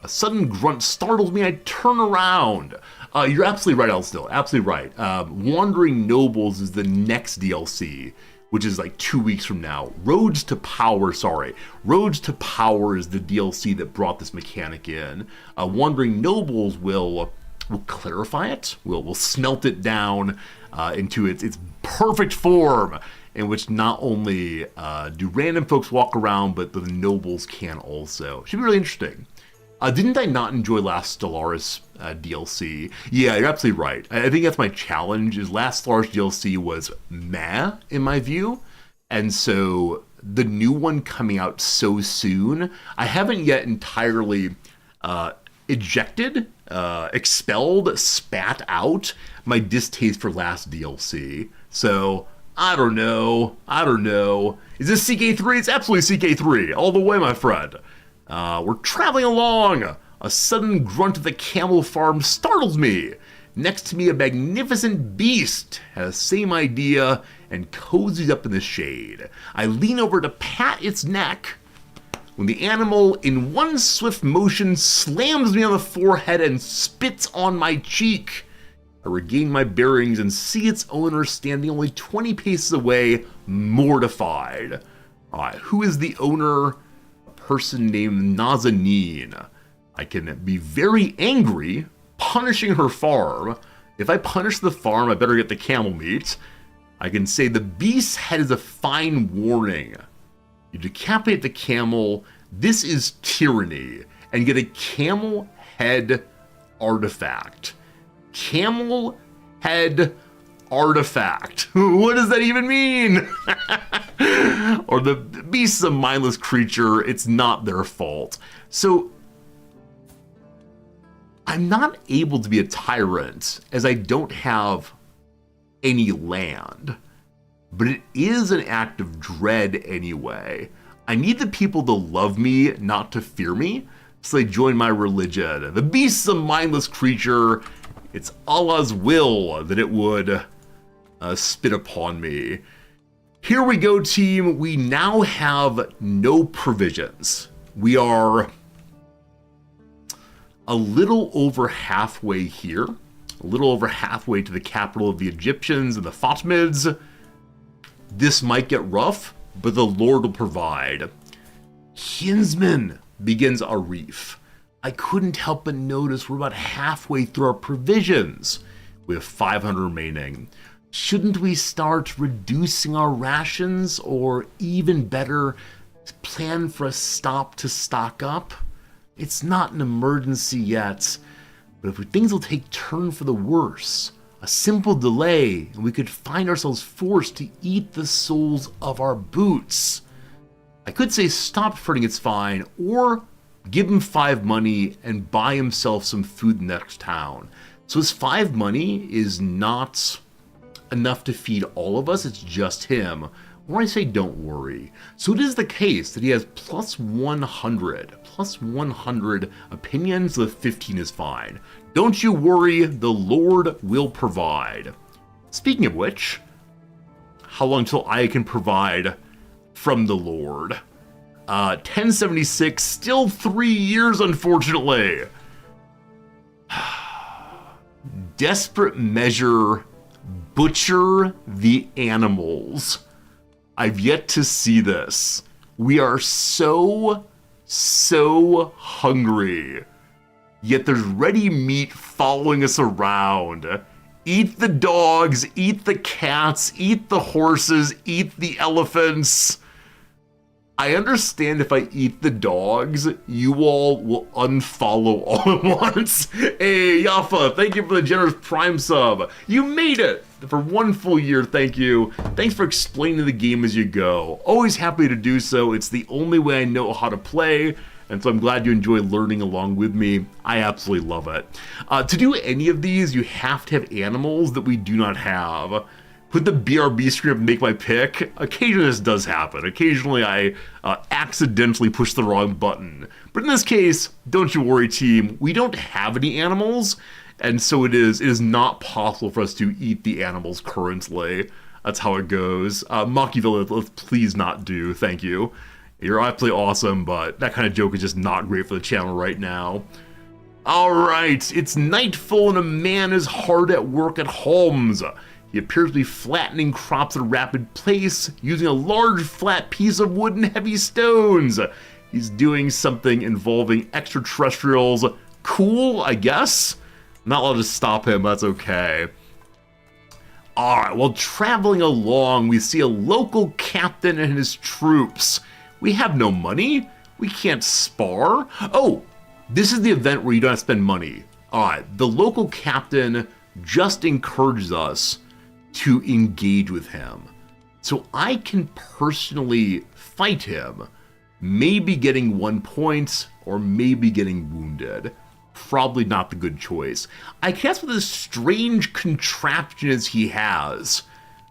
A sudden grunt startles me. I turn around. You're absolutely right, Elstill. Absolutely right. Wandering Nobles is the next DLC, which is like 2 weeks from now. Roads to Power is the DLC that brought this mechanic in. Wandering Nobles will clarify it. We'll smelt it down into its perfect form, in which not only do random folks walk around, but the nobles can also. Should be really interesting. Didn't I not enjoy last Stellaris DLC? Yeah, you're absolutely right. I think that's my challenge, is last Stellaris DLC was meh, in my view. And so the new one coming out so soon, I haven't yet entirely expelled, spat out my distaste for last DLC. So, I don't know. Is this CK3? It's absolutely CK3, all the way, my friend. We're traveling along. A sudden grunt of the camel farm startles me. Next to me, a magnificent beast has the same idea and cozies up in the shade. I lean over to pat its neck when the animal, in one swift motion, slams me on the forehead and spits on my cheek. I regain my bearings and see its owner standing only 20 paces away, mortified. Who is the owner? A person named Nazanin. I can be very angry, punishing her farm. If I punish the farm, I better get the camel meat. I can say the beast's head is a fine warning. You decapitate the camel, this is tyranny, and get a camel head artifact. Camel head artifact. What does that even mean? Or the beast is a mindless creature, it's not their fault. So, I'm not able to be a tyrant as I don't have any land. But it is an act of dread anyway. I need the people to love me, not to fear me, so they join my religion. The beast is a mindless creature. It's Allah's will that it would spit upon me. Here we go, team. We now have no provisions. We are a little over halfway here. A little over halfway to the capital of the Egyptians and the Fatimids. This might get rough, but the Lord will provide. Kinsman, begins Arif. I couldn't help but notice we're about halfway through our provisions. We have 500 remaining. Shouldn't we start reducing our rations, or even better, plan for a stop to stock up? It's not an emergency yet, but if things will take turn for the worse, a simple delay, and we could find ourselves forced to eat the soles of our boots. I could say stop fretting, it's fine, or give him 5 money and buy himself some food in the next town. So his 5 money is not enough to feed all of us, it's just him. Or I say don't worry. So it is the case that he has plus 100 opinions, so the 15 is fine. Don't you worry, the Lord will provide. Speaking of which, how long till I can provide from the Lord? 1076, still 3 years, unfortunately. Desperate measure, butcher the animals. I've yet to see this. We are so hungry. Yet there's ready meat following us around. Eat the dogs, eat the cats, eat the horses, eat the elephants. I understand if I eat the dogs, you all will unfollow all at once. Hey, Yafa, thank you for the generous Prime sub. You made it for 1 full year, thank you. Thanks for explaining the game as you go. Always happy to do so. It's the only way I know how to play, and so I'm glad you enjoy learning along with me. I absolutely love it. To do any of these, you have to have animals that we do not have. Put the BRB screen up and make my pick. Occasionally this does happen. Occasionally I accidentally push the wrong button. But in this case, don't you worry, team. We don't have any animals, and so it is not possible for us to eat the animals currently. That's how it goes. Machiavelli, let's please not do. Thank you. You're absolutely awesome, but that kind of joke is just not great for the channel right now. Alright, it's nightfall and a man is hard at work at Holmes. He appears to be flattening crops at a rapid pace, using a large flat piece of wood and heavy stones. He's doing something involving extraterrestrials. Cool, I guess? Not allowed to stop him, that's okay. Alright, while traveling along, we see a local captain and his troops. We have no money. We can't spar. Oh, this is the event where you don't have to spend money. Alright, the local captain just encourages us to engage with him. So I can personally fight him, maybe getting 1 point, or maybe getting wounded. Probably not the good choice. I guess with the strange contraptions he has.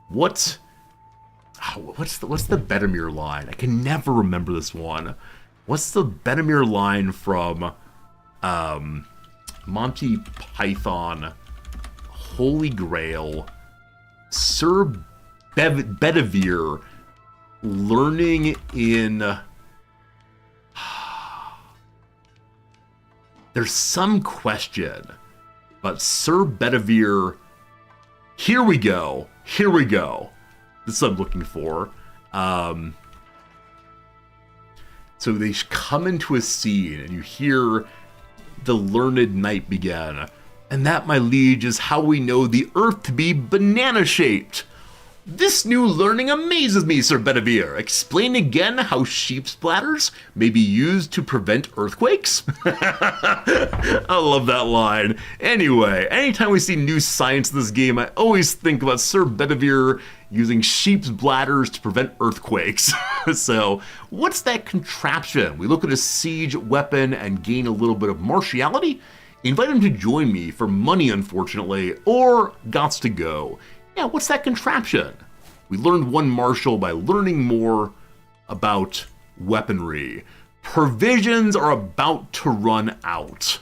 What's the Bedamere line? I can never remember this one. What's the Bedamere line from Monty Python, Holy Grail, Sir Bedivere learning in... There's some question, but Sir Bedivere... Here we go. Here we go. This is what I'm looking for. So they come into a scene, and you hear the learned knight begin. And that, my liege, is how we know the earth to be banana-shaped. This new learning amazes me, Sir Bedivere. Explain again how sheep's bladders may be used to prevent earthquakes? I love that line. Anyway, anytime we see new science in this game, I always think about Sir Bedivere using sheep's bladders to prevent earthquakes. So, what's that contraption? We look at a siege weapon and gain a little bit of martiality? Invite him to join me for money, unfortunately, or gots to go. Yeah, what's that contraption? We learned one martial by learning more about weaponry. Provisions are about to run out.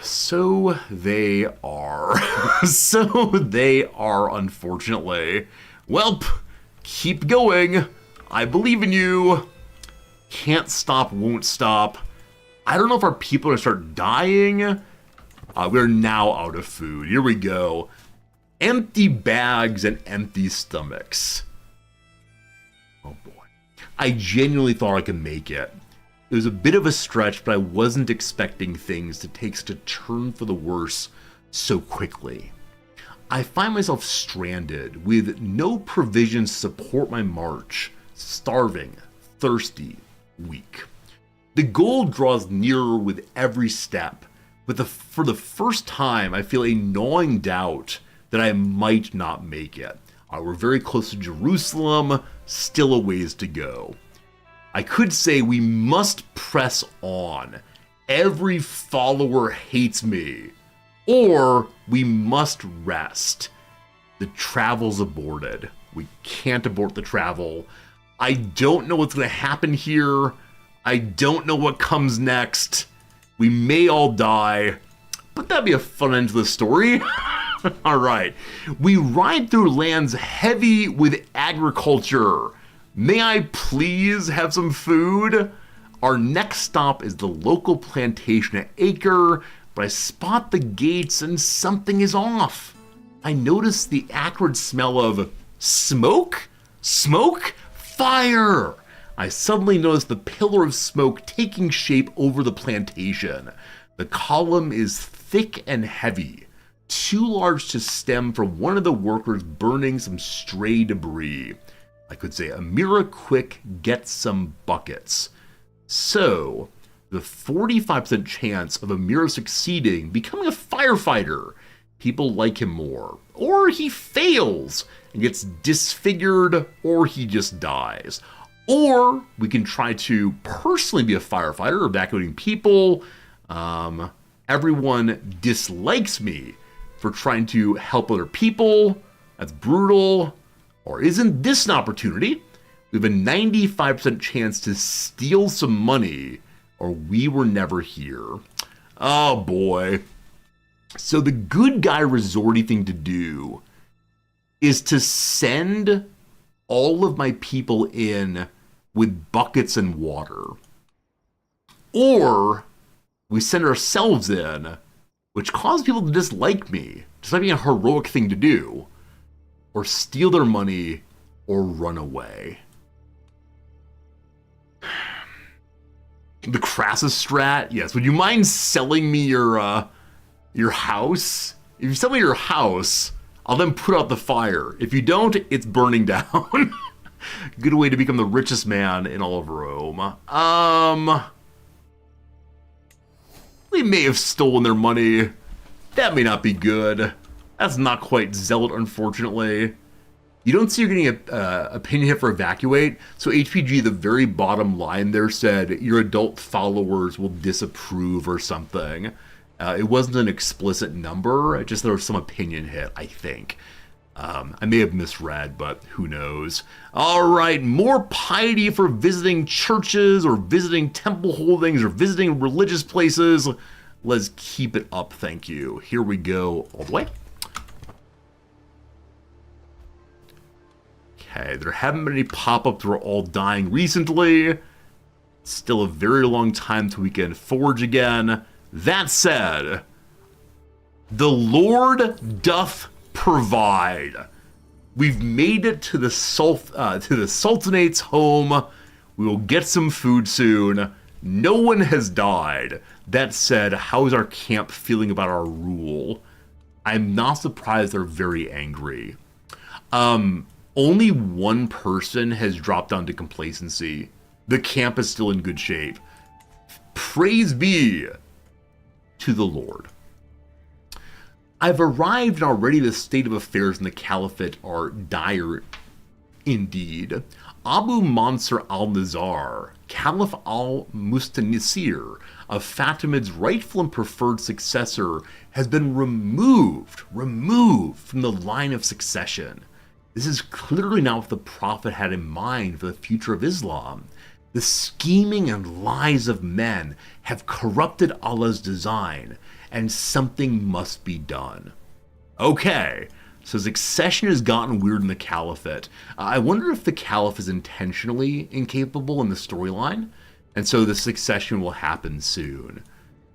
So they are. So they are, unfortunately. Welp, keep going. I believe in you. Can't stop, won't stop. I don't know if our people are gonna start dying. We're now out of food. Here we go. Empty bags and empty stomachs. Oh boy. I genuinely thought I could make it. It was a bit of a stretch, but I wasn't expecting things to take such a turn for the worse so quickly. I find myself stranded with no provisions to support my march, starving, thirsty, weak. The goal draws nearer with every step. But for the first time, I feel a gnawing doubt that I might not make it. We're very close to Jerusalem, still a ways to go. I could say we must press on. Every follower hates me. Or we must rest. The travel's aborted. We can't abort the travel. I don't know what's going to happen here. I don't know what comes next. We may all die, but that'd be a fun end to the story. Alright, we ride through lands heavy with agriculture. May I please have some food? Our next stop is the local plantation at Acre, but I spot the gates and something is off. I notice the acrid smell of smoke? Smoke? Fire! I suddenly notice the pillar of smoke taking shape over the plantation. The column is thick and heavy, too large to stem from one of the workers burning some stray debris. I could say, Amira, quick, get some buckets. So, the 45% chance of Amira succeeding, becoming a firefighter. People like him more. Or he fails and gets disfigured, or he just dies. Or we can try to personally be a firefighter, evacuating people. Everyone dislikes me for trying to help other people. That's brutal. Or isn't this an opportunity? We have a 95% chance to steal some money, or we were never here. Oh boy. So the good guy resorty thing to do is to send all of my people in with buckets and water. Or we send ourselves in, which causes people to dislike me, despite being a heroic thing to do, or steal their money, or run away. The Crassus strat, yes. Would you mind selling me your house? If you sell me your house, I'll then put out the fire. If you don't, it's burning down. Good way to become the richest man in all of Rome. They may have stolen their money. That may not be good. That's not quite zealot, unfortunately. You don't see you're getting a opinion hit for evacuate. So HPG, the very bottom line there said, your adult followers will disapprove or something. It wasn't an explicit number, just there was some opinion hit, I think. I may have misread, but who knows. All right, more piety for visiting churches or visiting temple holdings or visiting religious places. Let's keep it up, thank you. Here we go, all the way. Okay, there haven't been any pop-ups that are all dying recently. Still a very long time till we can forge again. That said, the Lord doth provide. We've made it to the Sultanate's home. We will get some food soon. No one has died. That said, how is our camp feeling about our rule? I'm not surprised they're very angry. Only one person has dropped down to complacency. The camp is still in good shape. Praise be to the Lord. I've arrived and already the state of affairs in the caliphate are dire indeed. Abu Mansur al-Nizar, Caliph al-Mustanisir of Fatimid's rightful and preferred successor, has been removed from the line of succession. This is clearly not what the Prophet had in mind for the future of Islam. The scheming and lies of men have corrupted Allah's design, and something must be done. Okay, so succession has gotten weird in the Caliphate. I wonder if the Caliph is intentionally incapable in the storyline, and so the succession will happen soon.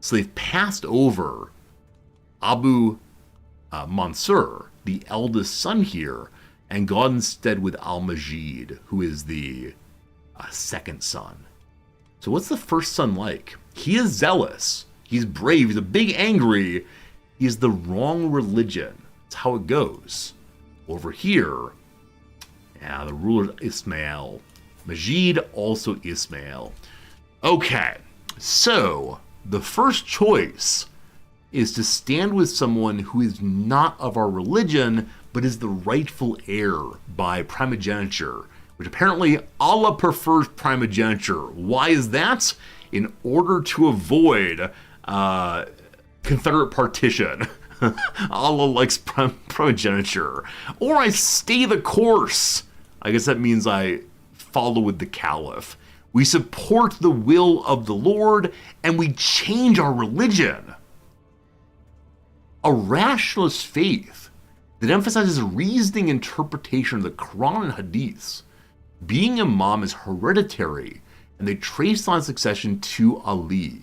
So they've passed over Abu Mansur, the eldest son here, and gone instead with Al-Majid, who is the second son. So what's the first son like? He is zealous. He's brave. He's a big angry. He is the wrong religion. That's how it goes. Over here, yeah, the ruler Ismail. Majid, also Ismail. Okay, so the first choice is to stand with someone who is not of our religion, but is the rightful heir by primogeniture, which apparently Allah prefers primogeniture. Why is that? In order to avoid Confederate partition. Allah likes primogeniture. Or I stay the course. I guess that means I follow with the Caliph. We support the will of the Lord, and we change our religion. A rationalist faith that emphasizes reasoning interpretation of the Quran and Hadiths. Being Imam is hereditary, and they trace line succession to Ali.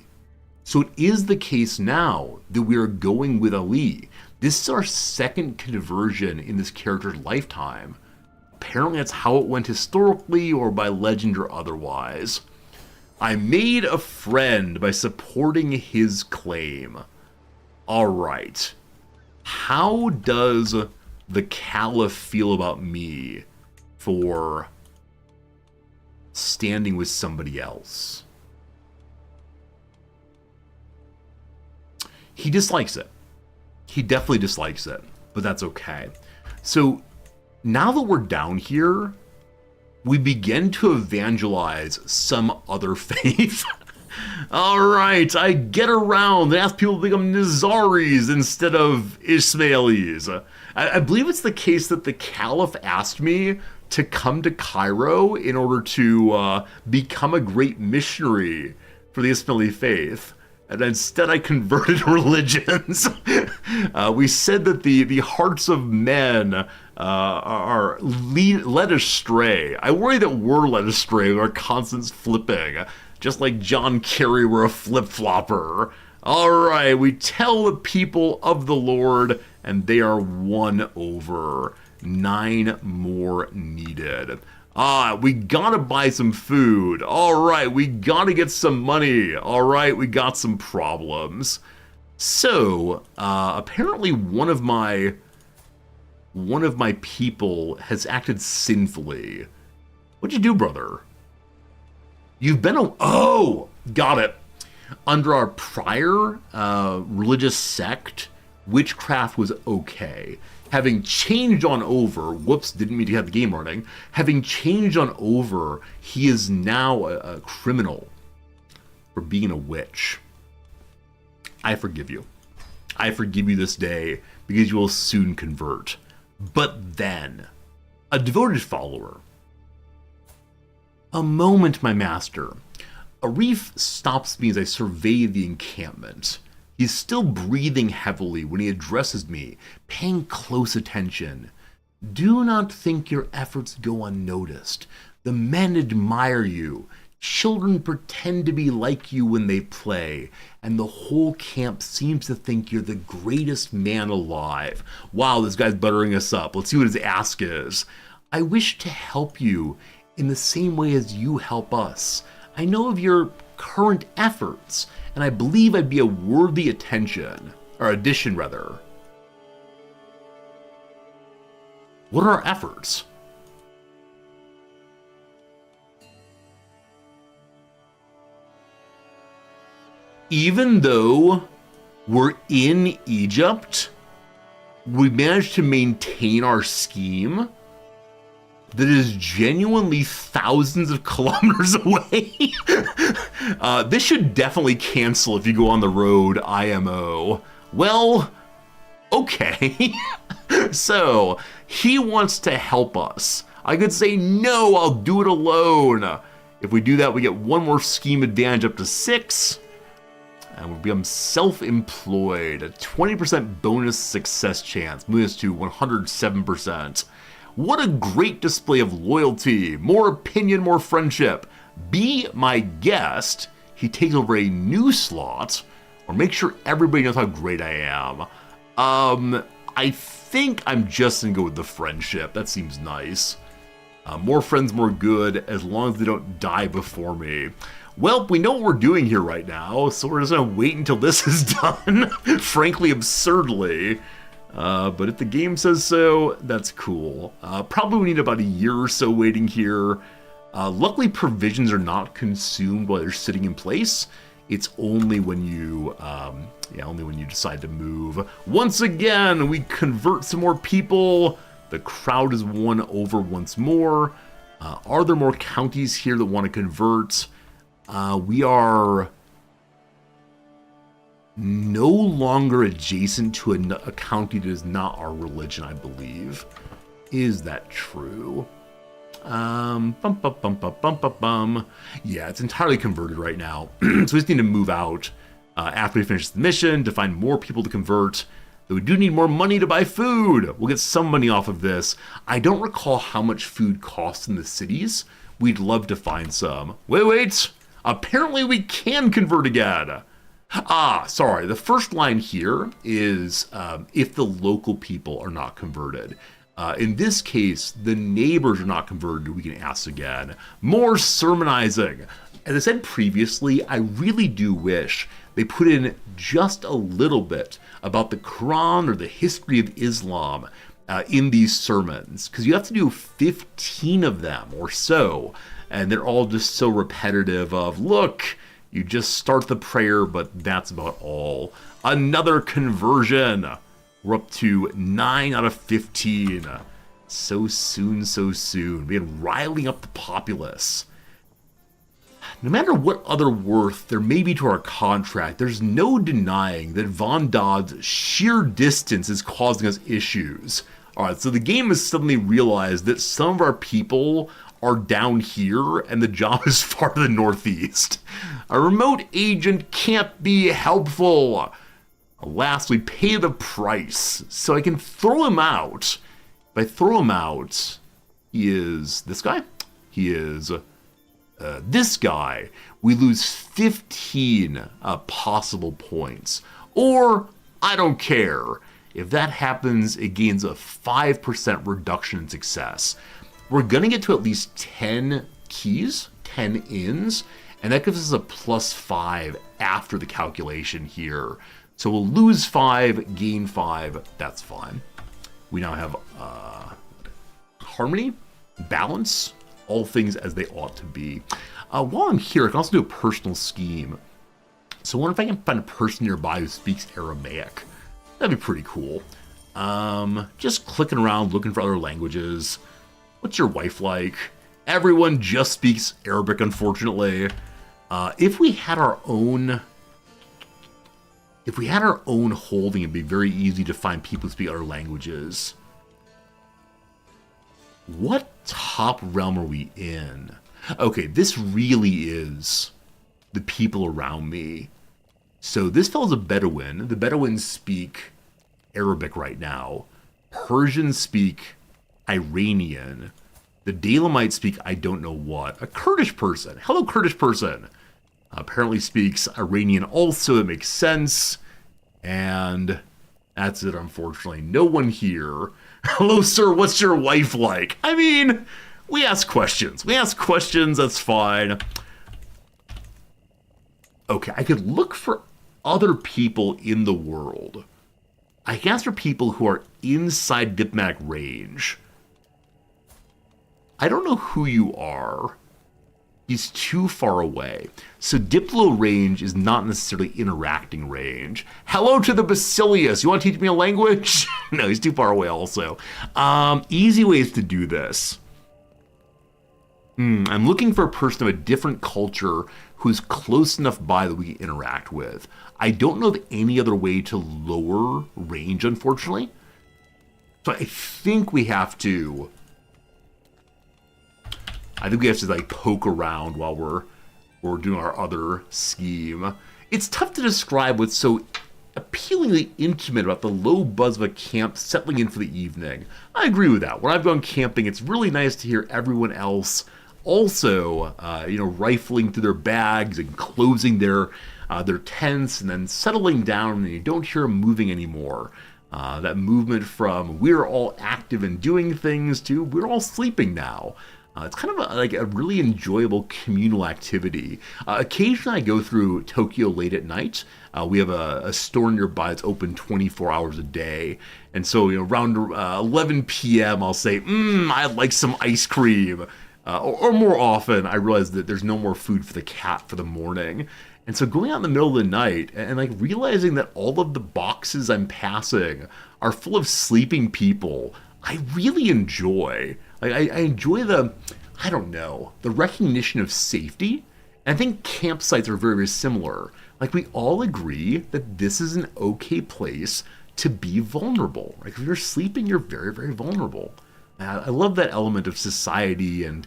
So it is the case now that we are going with Ali. This is our second conversion in this character's lifetime. Apparently that's how it went historically or by legend or otherwise. I made a friend by supporting his claim. Alright. How does the Caliph feel about me for standing with somebody else? He dislikes it. He definitely dislikes it, but that's okay. So now that we're down here, we begin to evangelize some other faith. Alright, I get around and ask people to become Nizaris instead of Ismailis. I believe it's the case that the Caliph asked me to come to Cairo in order to become a great missionary for the Ismaili faith. And instead I converted religions. We said that the hearts of men led astray. I worry that we're led astray with our constant flipping. Just like John Kerry were a flip-flopper. Alright, we tell the people of the Lord, and they are won over. 9 more needed. We gotta buy some food. Alright, we gotta get some money. Alright, we got some problems. So, apparently one of my people has acted sinfully. What'd you do, brother? You've been oh, got it. Under our prior religious sect, witchcraft was okay. Having changed on over, whoops, didn't mean to have the game running. Having changed on over, he is now a criminal for being a witch. I forgive you. I forgive you this day because you will soon convert. But then, a devoted follower. A moment, my master. Arif stops me as I survey the encampment. He's still breathing heavily when he addresses me, paying close attention. Do not think your efforts go unnoticed. The men admire you. Children pretend to be like you when they play, and the whole camp seems to think you're the greatest man alive. Wow, this guy's buttering us up. Let's see what his ask is. I wish to help you in the same way as you help us. I know of your current efforts, and I believe I'd be a worthy addition. What are our efforts? Even though we're in Egypt, we managed to maintain our scheme that is genuinely thousands of kilometers away. This should definitely cancel if you go on the road, IMO. Well, okay. So, he wants to help us. I could say, no, I'll do it alone. If we do that, we get one more scheme advantage up to 6. And we become self-employed. A 20% bonus success chance. Move us to 107%. What a great display of loyalty. More opinion, more friendship. Be my guest. He takes over a new slot. Or make sure everybody knows how great I am. I think I'm just gonna go with the friendship. That seems nice. More friends, more good, as long as they don't die before me. Well, we know what we're doing here right now, so we're just gonna wait until this is done. Frankly, absurdly. But if the game says so, that's cool. Probably we need about a year or so waiting here. Luckily, provisions are not consumed while they're sitting in place. It's only when you, decide to move. Once again, we convert some more people. The crowd is won over once more. Are there more counties here that want to convert? We are no longer adjacent to a county that is not our religion, I believe. Is that true? Yeah, it's entirely converted right now. So we just need to move out after we finish the mission to find more people to convert. Though we do need more money to buy food. We'll get some money off of this. I don't recall how much food costs in the cities. We'd love to find some. Wait. Apparently we can convert again. Sorry. The first line here is if the local people are not converted. In this case, the neighbors are not converted. We can ask again. More sermonizing. As I said previously, I really do wish they put in just a little bit about the Quran or the history of Islam in these sermons. Because you have to do 15 of them or so. And they're all just so repetitive of, look, you just start the prayer, but that's about all. Another conversion. We're up to 9 out of 15. So soon. We're riling up the populace. No matter what other worth there may be to our contract, there's no denying that Von Dodd's sheer distance is causing us issues. Alright, so the game has suddenly realized that some of our people are down here, and the job is far to the northeast. A remote agent can't be helpful. Alas, we pay the price, so I can throw him out If I throw him out, he is this guy. He is this guy. We lose 15 possible points. Or, I don't care. If that happens, it gains a 5% reduction in success. We're going to get to at least 10 keys, 10 ins, and that gives us a +5 after the calculation here. So we'll lose 5, gain 5, that's fine. We now have harmony, balance, all things as they ought to be. While I'm here, I can also do a personal scheme. So I wonder if I can find a person nearby who speaks Aramaic. That'd be pretty cool. Just clicking around, looking for other languages. What's your wife like? Everyone just speaks Arabic, unfortunately. If we had our own holding, it'd be very easy to find people who speak other languages. What top realm are we in? Okay, this really is the people around me. So this fellow's a Bedouin. The Bedouins speak Arabic right now. Persians speak Iranian. The Dalamites speak I don't know what. A Kurdish person. Hello, Kurdish person. Apparently speaks Iranian also. That makes sense. And that's it, unfortunately. No one here. Hello, sir. What's your wife like? I mean, we ask questions. That's fine. Okay, I could look for other people in the world. I can ask for people who are inside diplomatic range. I don't know who you are. He's too far away. So Diplo range is not necessarily interacting range. Hello to the Basilius. You want to teach me a language? No, he's too far away also. Easy ways to do this. I'm looking for a person of a different culture who's close enough by that we can interact with. I don't know of any other way to lower range, unfortunately. So I think we have to like poke around while we're doing our other scheme. It's tough to describe what's so appealingly intimate about the low buzz of a camp settling in for the evening. I agree with that. When I've gone camping, it's really nice to hear everyone else also, rifling through their bags and closing their tents and then settling down, and you don't hear them moving anymore. That movement from we're all active and doing things to we're all sleeping now. It's kind of like a really enjoyable communal activity. Occasionally I go through Tokyo late at night. We have a store nearby that's open 24 hours a day. And so, around 11 p.m. I'll say, I'd like some ice cream. Or more often, I realize that there's no more food for the cat for the morning. And so going out in the middle of the night and like realizing that all of the boxes I'm passing are full of sleeping people, I really enjoy. Like I enjoy the recognition of safety. And I think campsites are very, very similar. Like we all agree that this is an okay place to be vulnerable. Like if you're sleeping, you're very, very vulnerable. I love that element of society and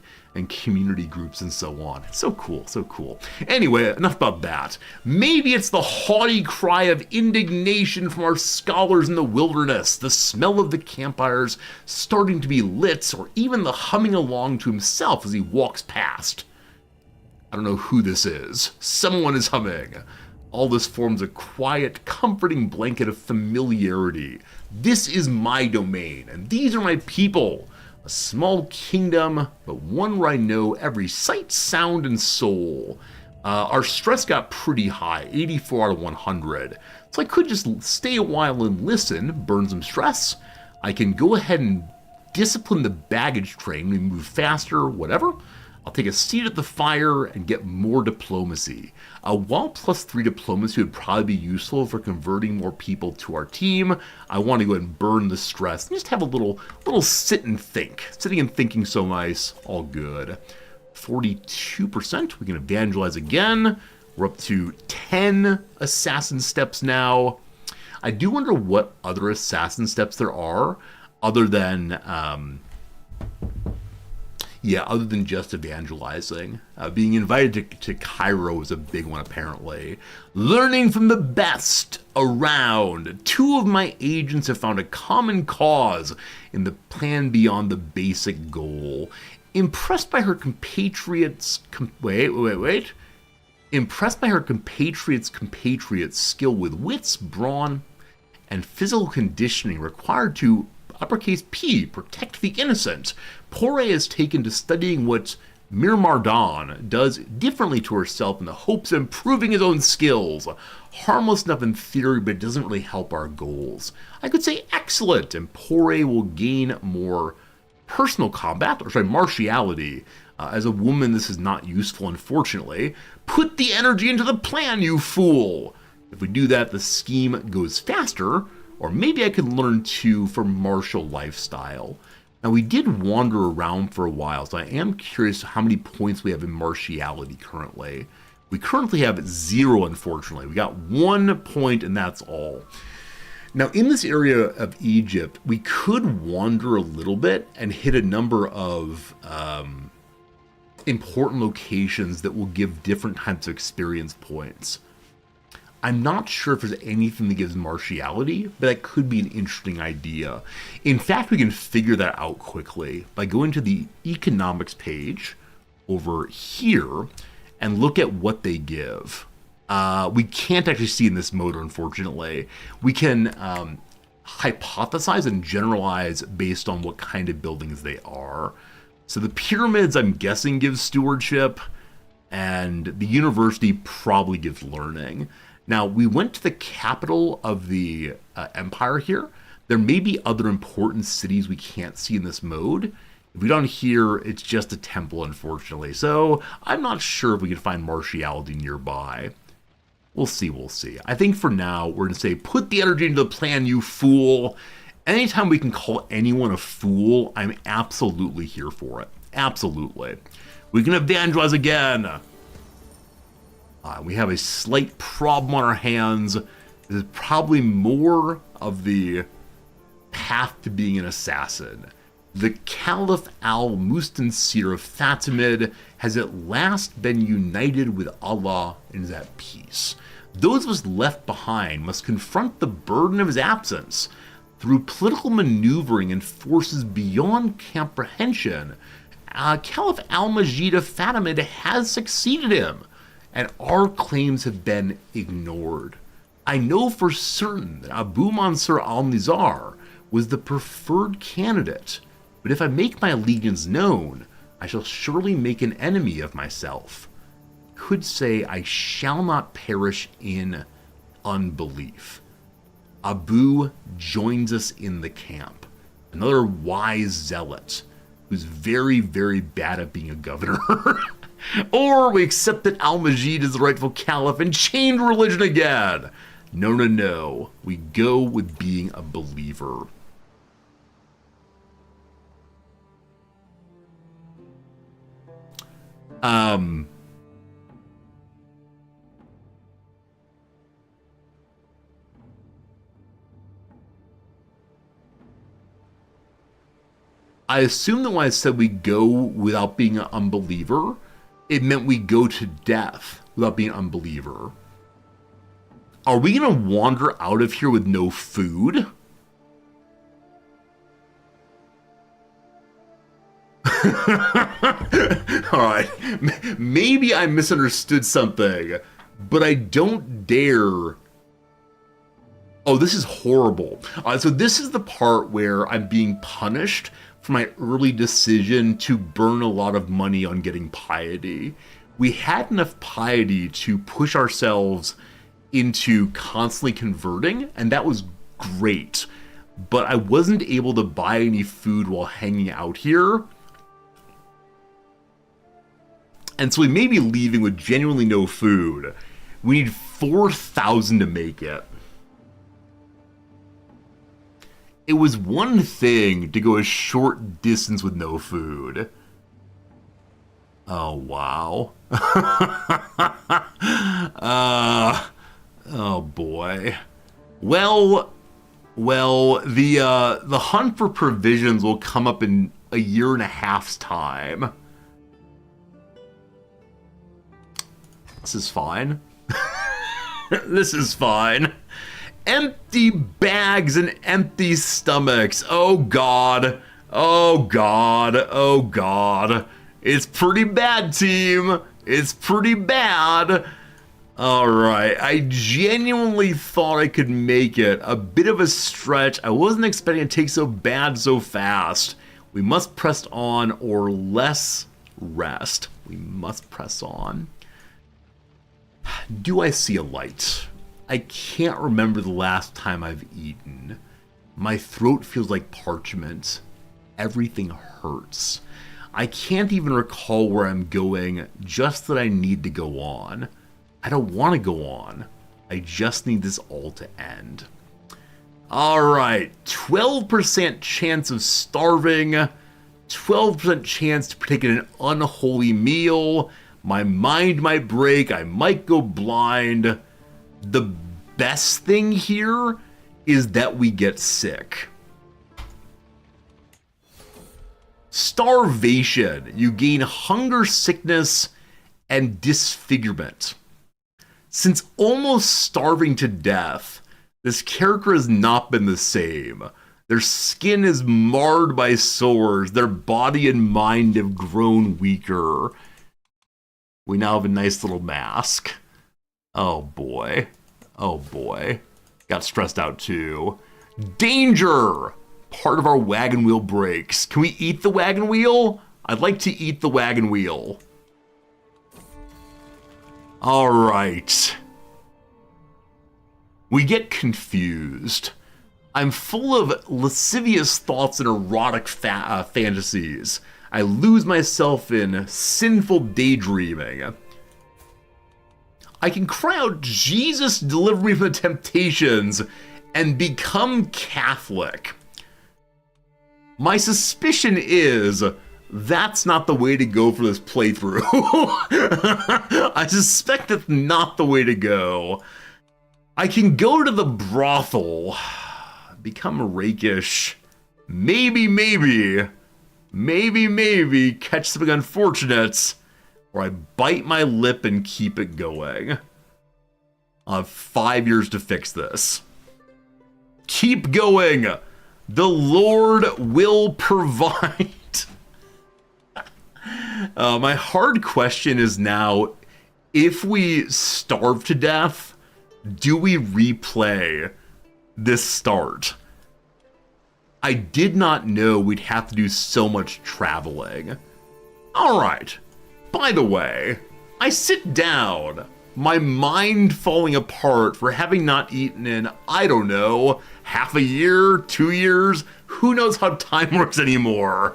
community groups and so on. It's so cool, so cool. Anyway, enough about that. Maybe it's the haughty cry of indignation from our scholars in the wilderness, the smell of the campfires starting to be lit, or even the humming along to himself as he walks past. I don't know who this is. Someone is humming. All this forms a quiet, comforting blanket of familiarity. This is my domain, and these are my people. A small kingdom, but one where I know every sight, sound, and soul. Our stress got pretty high, 84 out of 100. So I could just stay a while and listen, burn some stress. I can go ahead and discipline the baggage train, we move faster, whatever. I'll take a seat at the fire and get more diplomacy. While +3 diplomacy would probably be useful for converting more people to our team, I want to go ahead and burn the stress and just have a little sit and think. Sitting and thinking so nice, all good. 42%, we can evangelize again. We're up to 10 assassin steps now. I do wonder what other assassin steps there are other than... Yeah, other than just evangelizing. Being invited to Cairo was a big one, apparently. Learning from the best around. 2 of my agents have found a common cause in the plan beyond the basic goal. Impressed by her compatriots... Impressed by her compatriots' skill with wits, brawn, and physical conditioning required to uppercase P, protect the innocent. Poré is taken to studying what Mirmardon does differently to herself in the hopes of improving his own skills. Harmless enough in theory, but it doesn't really help our goals. I could say excellent, and Poré will gain more personal combat, or sorry, martiality. As a woman, this is not useful, unfortunately. Put the energy into the plan, you fool! If we do that, the scheme goes faster, or maybe I could learn too for martial lifestyle. Now, we did wander around for a while, so I am curious how many points we have in martiality currently. We currently have 0, unfortunately. We got 1 point, and that's all. Now, in this area of Egypt, we could wander a little bit and hit a number of important locations that will give different types of experience points. I'm not sure if there's anything that gives martiality, but that could be an interesting idea. In fact, we can figure that out quickly by going to the economics page over here and look at what they give. We can't actually see in this mode, unfortunately. We can hypothesize and generalize based on what kind of buildings they are. So the pyramids, I'm guessing, give stewardship, and the university probably gives learning. Now, we went to the capital of the empire here. There may be other important cities we can't see in this mode. If we don't here, it's just a temple, unfortunately. So I'm not sure if we can find martiality nearby. We'll see, we'll see. I think for now, we're going to say, put the energy into the plan, you fool. Anytime we can call anyone a fool, I'm absolutely here for it. Absolutely. We can evangelize again. We have a slight problem on our hands. This is probably more of the path to being an assassin. The Caliph al-Mustansir of Fatimid has at last been united with Allah and is at peace. Those of us left behind must confront the burden of his absence. Through political maneuvering and forces beyond comprehension, Caliph al-Majid of Fatimid has succeeded him, and our claims have been ignored. I know for certain that Abu Mansur al-Nizar was the preferred candidate, but if I make my allegiance known, I shall surely make an enemy of myself. Could say I shall not perish in unbelief. Abu joins us in the camp, another wise zealot who's very, very bad at being a governor. Or we accept that Al-Majid is the rightful caliph and change religion again. No, no, no. We go with being a believer. I assume that when I said we go without being an unbeliever, it meant we go to death without being an unbeliever. Are we going to wander out of here with no food? Alright, maybe I misunderstood something, but I don't dare... Oh, this is horrible. So this is the part where I'm being punished for my early decision to burn a lot of money on getting piety. We had enough piety to push ourselves into constantly converting, and that was great. But I wasn't able to buy any food while hanging out here. And so we may be leaving with genuinely no food. We need 4,000 to make it. It was one thing to go a short distance with no food. Oh, wow. Oh, boy. Well, the hunt for provisions will come up in a year and a half's time. This is fine. This is fine. Empty bags and empty stomachs. Oh God. Oh God. Oh God. It's pretty bad, team. It's pretty bad. Alright, I genuinely thought I could make it. A bit of a stretch. I wasn't expecting it to take so bad so fast. We must press on or less rest. We must press on. Do I see a light? I can't remember the last time I've eaten. My throat feels like parchment. Everything hurts. I can't even recall where I'm going, just that I need to go on. I don't want to go on. I just need this all to end. Alright, 12% chance of starving, 12% chance to partake in an unholy meal, my mind might break, I might go blind. The best thing here is that we get sick. Starvation. You gain hunger, sickness, and disfigurement. Since almost starving to death, this character has not been the same. Their skin is marred by sores. Their body and mind have grown weaker. We now have a nice little mask. Oh boy. Oh boy. Got stressed out too. Danger! Part of our wagon wheel breaks. Can we eat the wagon wheel? I'd like to eat the wagon wheel. Alright. We get confused. I'm full of lascivious thoughts and erotic fantasies. I lose myself in sinful daydreaming. I can cry out, Jesus, deliver me from the temptations, and become Catholic. My suspicion is that's not the way to go for this playthrough. I suspect that's not the way to go. I can go to the brothel, become rakish, maybe catch something unfortunate, or I bite my lip and keep it going. I have 5 years to fix this. Keep going. The Lord will provide. My hard question is now, if we starve to death, do we replay this start? I did not know we'd have to do so much traveling. Alright. By the way, I sit down, my mind falling apart for having not eaten in, I don't know, half a year, 2 years, who knows how time works anymore.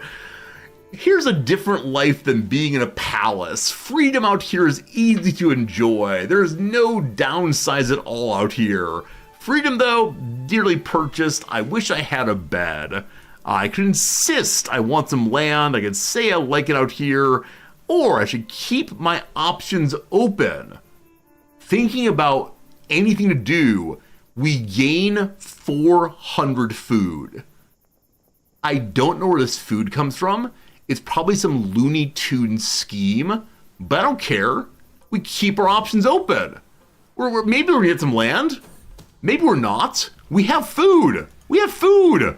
Here's a different life than being in a palace. Freedom out here is easy to enjoy. There's no downsides at all out here. Freedom, though, dearly purchased. I wish I had a bed. I could insist I want some land. I could say I like it out here. Or I should keep my options open. Thinking about anything to do, we gain 400 food. I don't know where this food comes from. It's probably some Looney Tunes scheme, but I don't care. We keep our options open. Maybe we're gonna get some land. Maybe we're not. We have food. We have food.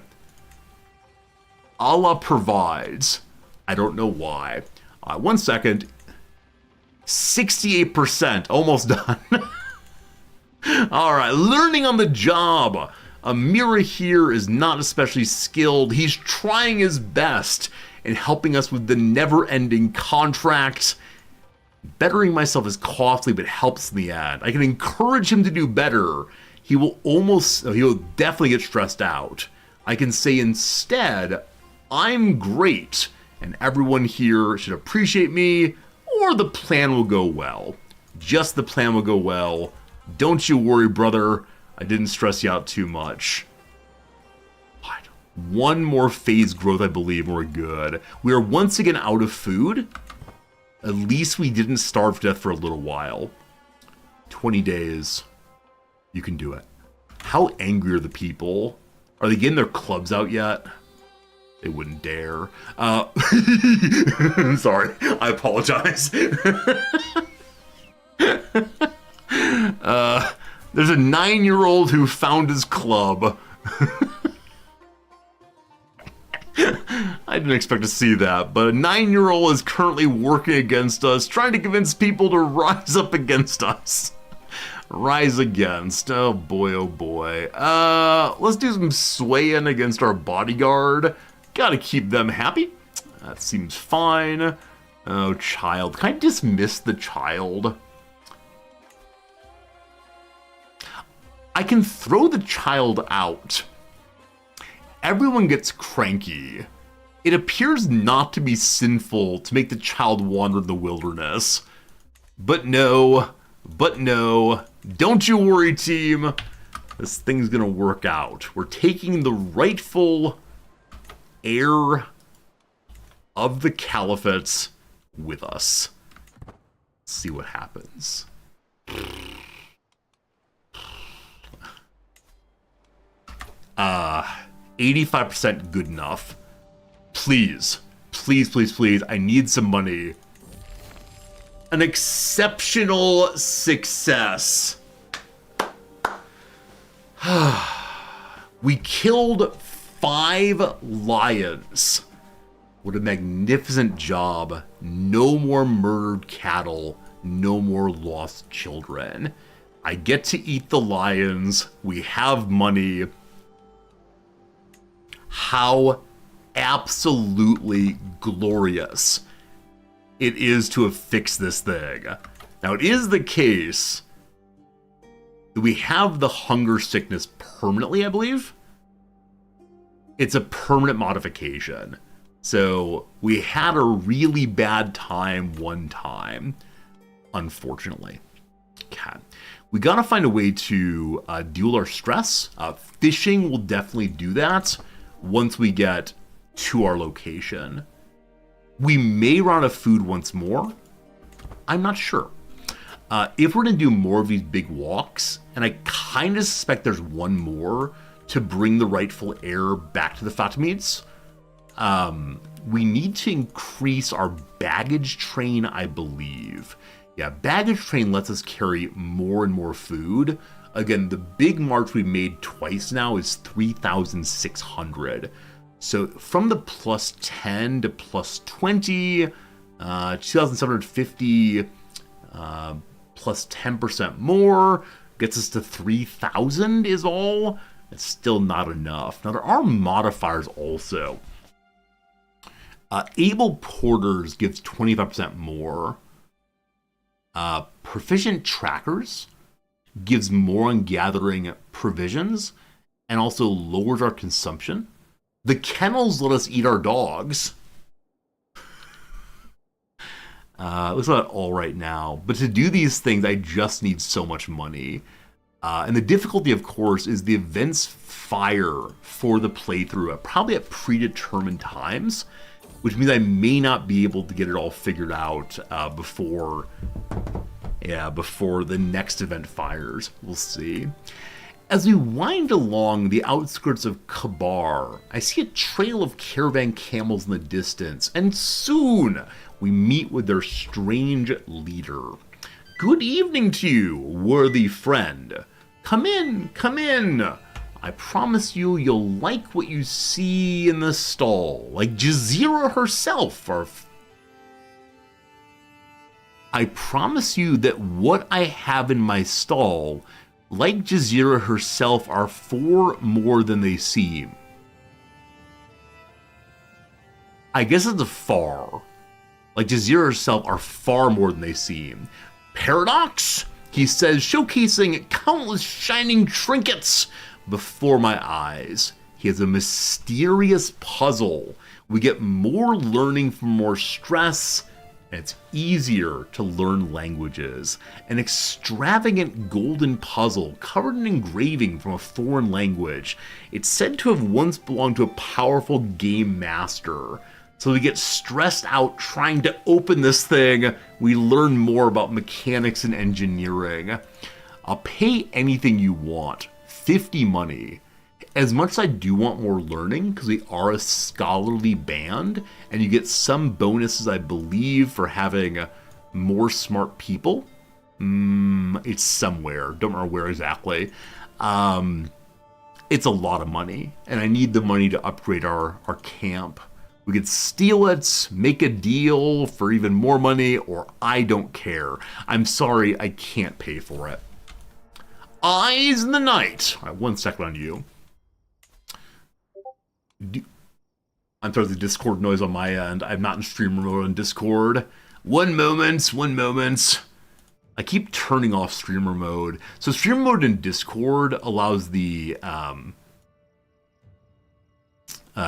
Allah provides. I don't know why. 1 second. 68%. Almost done. All right. Learning on the job. Amira here is not especially skilled. He's trying his best in helping us with the never-ending contract. Bettering myself is costly, but helps in the end. I can encourage him to do better. He will definitely get stressed out. I can say instead, I'm great, and everyone here should appreciate me, or the plan will go well. Just the plan will go well. Don't you worry, brother. I didn't stress you out too much. What? One more phase growth, I believe, and we're good. We are once again out of food. At least we didn't starve to death for a little while. 20 days. You can do it. How angry are the people? Are they getting their clubs out yet? They wouldn't dare. Sorry, I apologize. There's a 9-year-old who found his club. I didn't expect to see that, but a 9-year-old is currently working against us, trying to convince people to rise up against us. Rise against. Oh boy, oh boy. Let's do some swaying against our bodyguard. Gotta keep them happy. That seems fine. Oh, child. Can I dismiss the child? I can throw the child out. Everyone gets cranky. It appears not to be sinful to make the child wander in the wilderness. But no, don't you worry, team. This thing's gonna work out. We're taking the rightful heir of the caliphate with us. Let's see what happens. 85% good enough. Please, please, please, please, I need some money. An exceptional success. We killed 5 lions. What a magnificent job. No more murdered cattle. No more lost children. I get to eat the lions. We have money. How absolutely glorious it is to have fixed this thing. Now, it is the case that we have the hunger sickness permanently, I believe. It's a permanent modification. So we had a really bad time one time, unfortunately. Okay. We gotta find a way to deal our stress. Fishing will definitely do that once we get to our location. We may run out of food once more. I'm not sure. If we're gonna do more of these big walks, and I kind of suspect there's one more to bring the rightful heir back to the Fatimids, we need to increase our baggage train, I believe. Yeah, baggage train lets us carry more and more food. Again, the big march we made twice now is 3,600. So from the plus 10 to plus 20, 2,750, plus 10% more, gets us to 3,000 is all. It's still not enough. Now there are modifiers also. Able Porters gives 25% more. Proficient Trackers gives more on gathering provisions and also lowers our consumption. The kennels let us eat our dogs. Looks about all right now. But to do these things, I just need so much money. And the difficulty, of course, is the events fire for the playthrough, probably at predetermined times, which means I may not be able to get it all figured out before the next event fires. We'll see. As we wind along the outskirts of Kabar, I see a trail of caravan camels in the distance, and soon we meet with their strange leader. Good evening to you, worthy friend. Come in, come in. I promise you, you'll like what you see in the stall, like Jazeera herself. I promise you that what I have in my stall, like Jazeera herself, are far more than they seem. I guess it's a far. Like Jazeera herself are far more than they seem. Paradox, he says, showcasing countless shining trinkets before my eyes. He has a mysterious puzzle. We get more learning from more stress, and it's easier to learn languages. An extravagant golden puzzle covered in engraving from a foreign language. It's said to have once belonged to a powerful game master. So we get stressed out trying to open this thing. We learn more about mechanics and engineering. I'll pay anything you want. 50 money. as much as I do want more learning, because we are a scholarly band, and you get some bonuses, I believe, for having more smart people. It's somewhere. Don't remember where exactly. It's a lot of money, and I need the money to upgrade our camp. We could steal it, make a deal for even more money, or I don't care. I'm sorry, I can't pay for it. Eyes in the night. All right, 1 second on you. I'm sorry, the Discord noise on my end. I'm not in streamer mode on Discord. One moment. I keep turning off streamer mode. So streamer mode in Discord allows the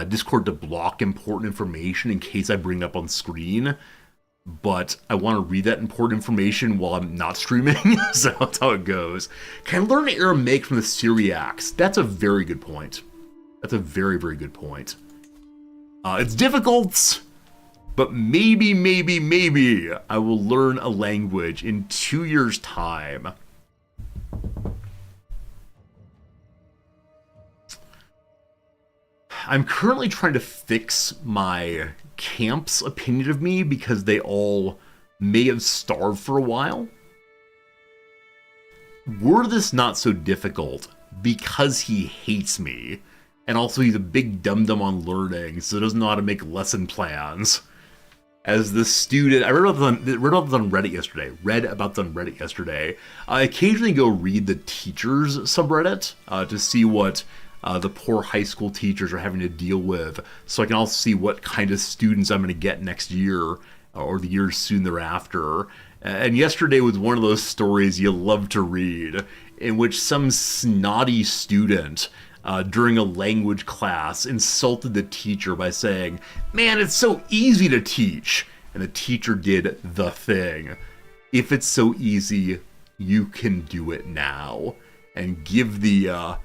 Discord to block important information in case I bring it up on screen. But I want to read that important information while I'm not streaming, so that's how it goes. Can I learn Aramaic from the Syriacs? That's a very good point. That's a very, very good point. It's difficult, but maybe I will learn a language in 2 years' time. I'm currently trying to fix my camp's opinion of me because they all may have starved for a while. Were this not so difficult because he hates me, and also he's a big dum-dum on learning, so doesn't know how to make lesson plans. As the student, I read about this on Reddit yesterday. I occasionally go read the teachers subreddit to see what the poor high school teachers are having to deal with, so I can also see what kind of students I'm going to get next year or the years soon thereafter. And yesterday was one of those stories you love to read, in which some snotty student during a language class insulted the teacher by saying, "Man, it's so easy to teach." And the teacher did the thing. If it's so easy, you can do it now. And give the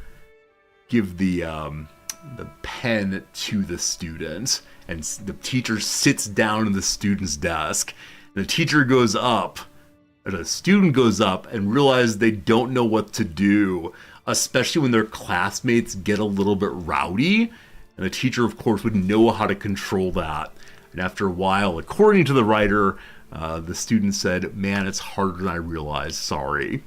pen to the student, and the teacher sits down in the student's desk. And the teacher goes up, or the student goes up, and realizes they don't know what to do, especially when their classmates get a little bit rowdy. And the teacher, of course, would know how to control that. And after a while, according to the writer, the student said, "Man, it's harder than I realized. Sorry."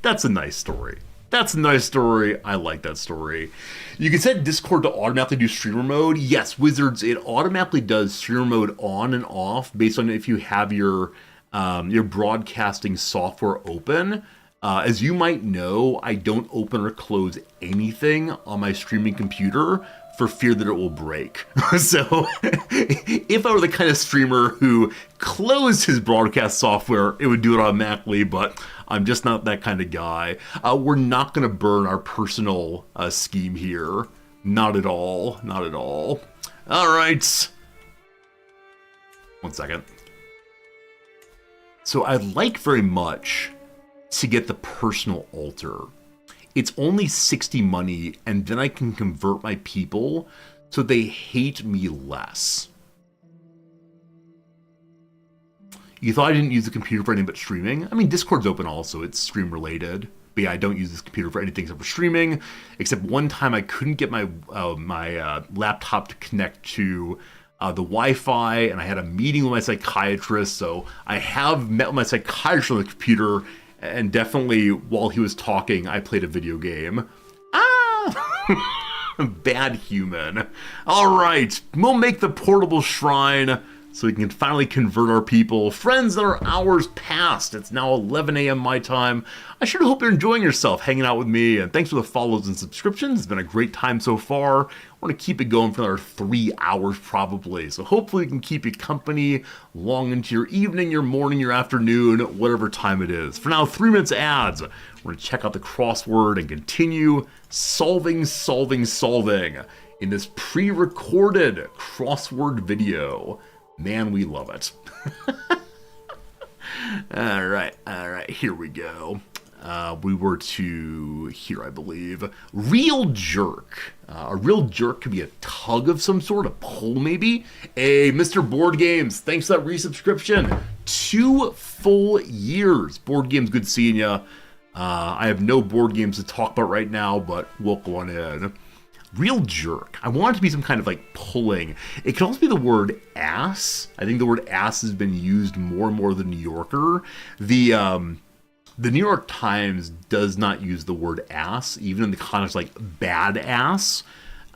That's a nice story. I like that story. You can set Discord to automatically do streamer mode. Yes, Wizards, it automatically does streamer mode on and off based on if you have your broadcasting software open. As you might know, I don't open or close anything on my streaming computer for fear that it will break. So if I were the kind of streamer who closed his broadcast software, it would do it automatically, but I'm just not that kind of guy. We're not going to burn our personal scheme here. Not at all. All right. 1 second. So I'd like very much to get the personal altar. It's only 60 money, and then I can convert my people so they hate me less. You thought I didn't use the computer for anything but streaming? I mean, Discord's open also. It's stream related. But yeah, I don't use this computer for anything except for streaming. Except one time I couldn't get my laptop to connect to the Wi-Fi, and I had a meeting with my psychiatrist. So I have met with my psychiatrist on the computer, and definitely while he was talking, I played a video game. Bad human. All right, we'll make the portable shrine so we can finally convert our people. Friends, there are hours past. It's now 11 a.m. my time. I sure hope you're enjoying yourself hanging out with me, and thanks for the follows and subscriptions. It's been a great time so far. I want to keep it going for another 3 hours probably, so hopefully we can keep you company long into your evening, your morning, your afternoon, whatever time it is. For now, 3 minutes ads. We're going to check out the crossword and continue solving in this pre-recorded crossword video. Man, we love it. All right, here we go. We were to here, I believe. Real jerk. A real jerk could be a tug of some sort, a pull maybe. Hey, Mr. Board Games, thanks for that resubscription. 2 full years. Board Games, good seeing ya. I have no board games to talk about right now, but we'll go on in. Real jerk. I want it to be some kind of like pulling. It could also be the word ass. I think the word ass has been used more and more than New Yorker. The New York Times does not use the word ass, even in the context like bad ass.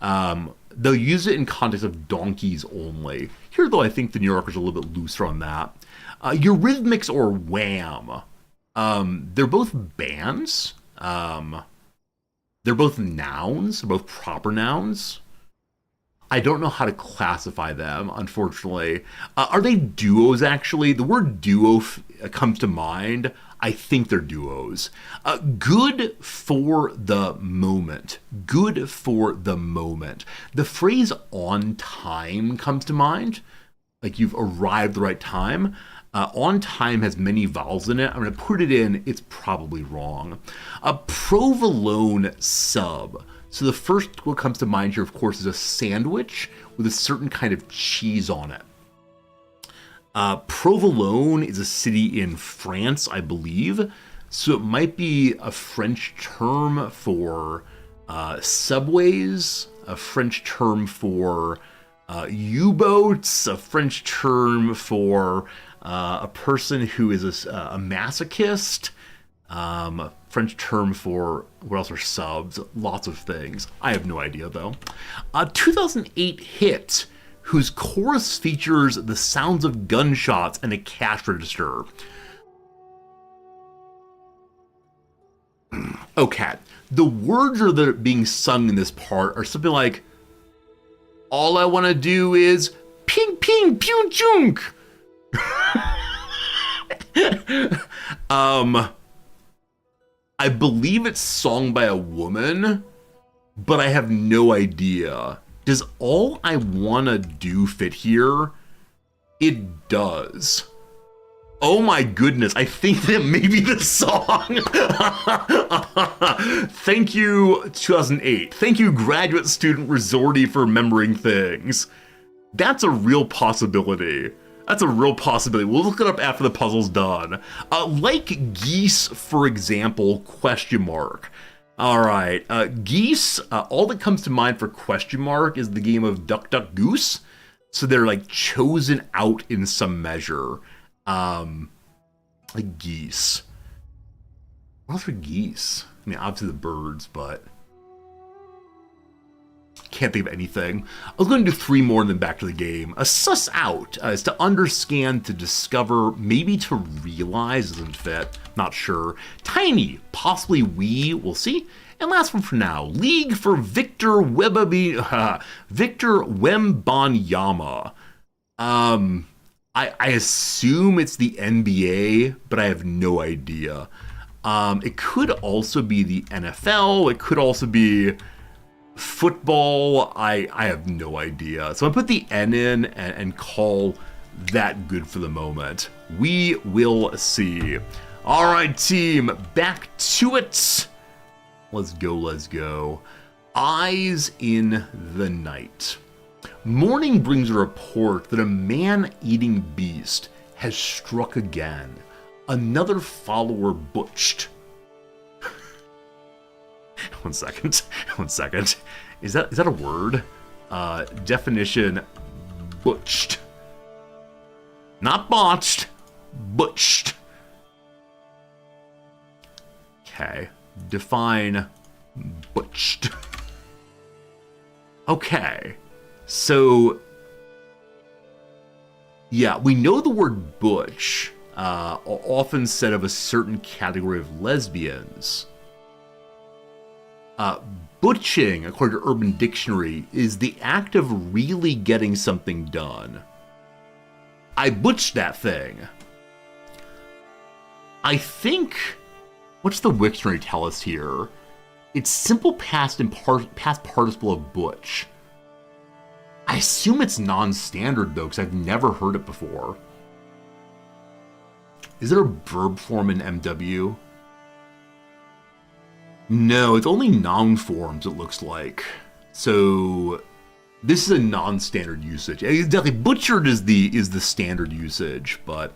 They'll use it in context of donkeys only. Here, though, I think the New Yorker's a little bit looser on that. Eurythmics or Wham. They're both bands. They're both nouns. They're both proper nouns. I don't know how to classify them, unfortunately. Are they duos, actually? The word duo comes to mind. I think they're duos. Good for the moment. Good for the moment. The phrase on time comes to mind. Like you've arrived at the right time. On time has many vowels in it. I'm going to put it in. It's probably wrong. Provolone sub. So the first what comes to mind here, of course, is a sandwich with a certain kind of cheese on it. Provolone is a city in France, I believe. So it might be a French term for subways, a French term for U-boats, a French term for a person who is a masochist, French term for what else are subs, lots of things. I have no idea though. A 2008 hit whose chorus features the sounds of gunshots and a cash register. Okay, the words that are being sung in this part are something like, all I want to do is ping ping pew junk. I believe it's sung by a woman, but I have no idea. Does all I wanna do fit here? It does. Oh my goodness, I think that may be the song. Thank you, 2008. Thank you, graduate student Resorty, for remembering things. That's a real possibility. That's a real possibility. We'll look it up after the puzzle's done. Like geese, for example, question mark. All right, geese, all that comes to mind for question mark is the game of Duck, Duck, Goose. So they're like chosen out in some measure. Like geese. What else for geese? I mean, obviously the birds, but can't think of anything. I was going to do 3 more and then back to the game. A suss out is to understand, to discover, maybe to realize, doesn't fit, not sure. Tiny, possibly wee, we'll see. And last one for now, league for Victor Wembanyama. I assume it's the NBA, but I have no idea. It could also be the NFL. It could also be football. I have no idea. So I put the N in and call that good for the moment. We will see. All right, team, back to it. Let's go, let's go. Eyes in the night. Morning brings a report that a man-eating beast has struck again. Another follower butched. One second. Is that a word? Definition, butched. Not botched, butched. Okay, define butched. Okay, so yeah, we know the word butch, often said of a certain category of lesbians. Butching, according to Urban Dictionary, is the act of really getting something done. I butched that thing. I think, what's the Wiktionary tell us here? It's simple past and past participle of butch. I assume it's non-standard though, because I've never heard it before. Is there a verb form in MW? No, it's only noun forms, it looks like. So this is a non-standard usage. Definitely butchered is the standard usage, but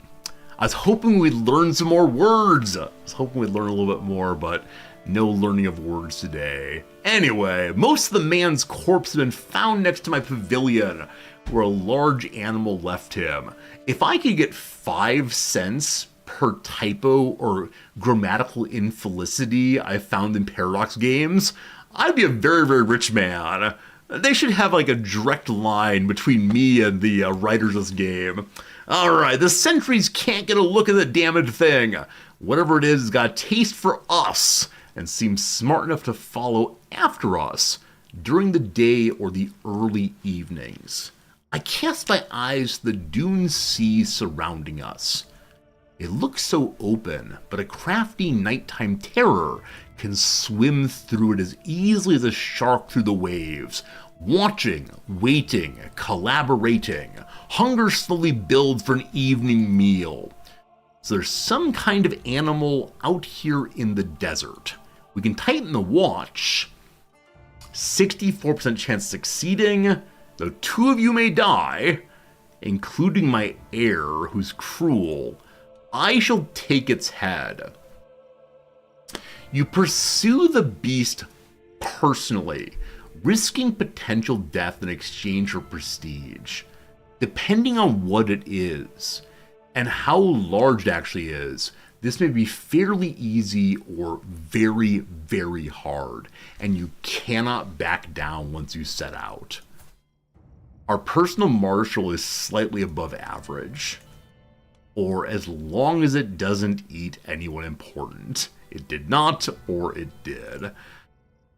I was hoping we'd learn some more words. I was hoping we'd learn a little bit more, but No learning of words today. Anyway, most of the man's corpse has been found next to my pavilion, where a large animal left him. If I could get 5 cents per typo or grammatical infelicity I found in Paradox games, I'd be a very, very rich man. They should have like a direct line between me and the writers of this game. Alright, the sentries can't get a look at the damned thing. Whatever it is, it's got a taste for us and seems smart enough to follow after us during the day or the early evenings. I cast my eyes to the dune sea surrounding us. It looks so open, but a crafty nighttime terror can swim through it as easily as a shark through the waves. Watching, waiting, collaborating. Hunger slowly builds for an evening meal. So there's some kind of animal out here in the desert. We can tighten the watch. 64% chance of succeeding, though 2 of you may die, including my heir, who's cruel. I shall take its head. You pursue the beast personally, risking potential death in exchange for prestige. Depending on what it is, and how large it actually is, this may be fairly easy or very, very hard, and you cannot back down once you set out. Our personal martial is slightly above average, or as long as it doesn't eat anyone important. It did not, or it did.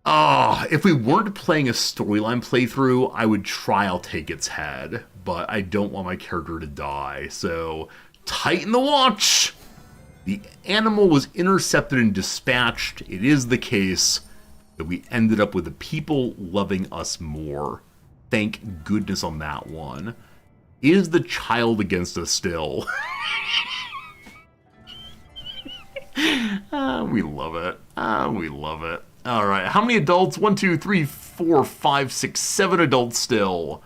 If we weren't playing a storyline playthrough, I would try I'll take its head, but I don't want my character to die, so tighten the watch! The animal was intercepted and dispatched. It is the case that we ended up with the people loving us more. Thank goodness on that one. Is the child against us still? We love it. We love it. All right, how many adults? 1, 2, 3, 4, 5, 6, 7 adults still.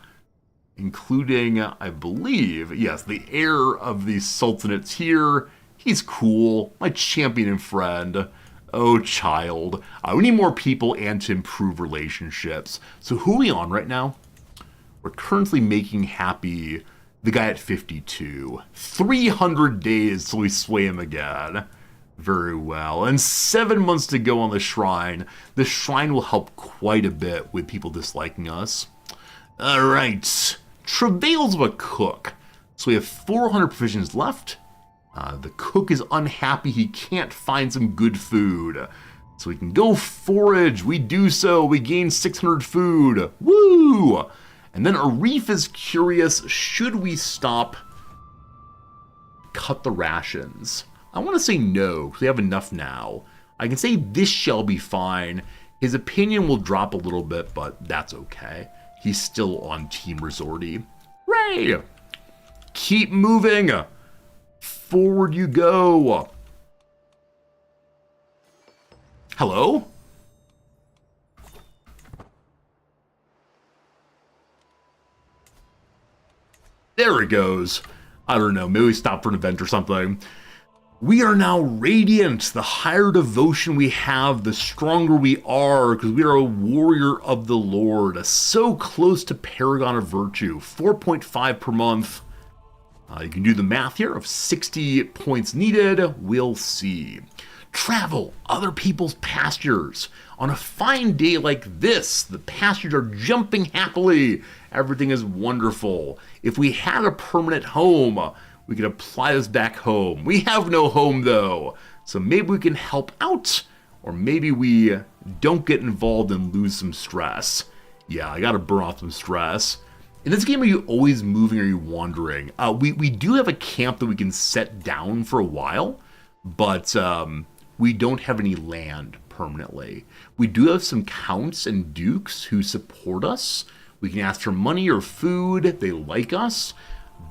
Including, I believe, yes, the heir of the Sultanate's here. He's cool, my champion and friend. Oh, child. We need more people and to improve relationships. So who are we on right now? We're currently making happy the guy at 52. 300 days till we sway him again. Very well. And 7 months to go on the shrine. The shrine will help quite a bit with people disliking us. Alright. Travails of a cook. So we have 400 provisions left. The cook is unhappy he can't find some good food. So we can go forage. We do so. We gain 600 food. Woo! And then Arif is curious, should we stop? Cut the rations. I want to say no, because we have enough now. I can say this shall be fine. His opinion will drop a little bit, but that's okay. He's still on Team Resorty. Hooray! Keep moving! Forward you go! Hello? There it goes. I don't know, maybe we stop for an event or something. We are now radiant. The higher devotion we have, the stronger we are, because we are a warrior of the Lord. So close to Paragon of Virtue. 4.5 per month. You can do the math here of 60 points needed. We'll see. Travel other people's pastures. On a fine day like this, the pastures are jumping happily. Everything is wonderful. If we had a permanent home, we could apply this back home. We have no home though, so maybe we can help out, or maybe we don't get involved and lose some stress. Yeah, I gotta burn off some stress. In this game, are you always moving or are you wandering? We do have a camp that we can set down for a while, but we don't have any land permanently. We do have some counts and dukes who support us. We can ask for money or food. They like us,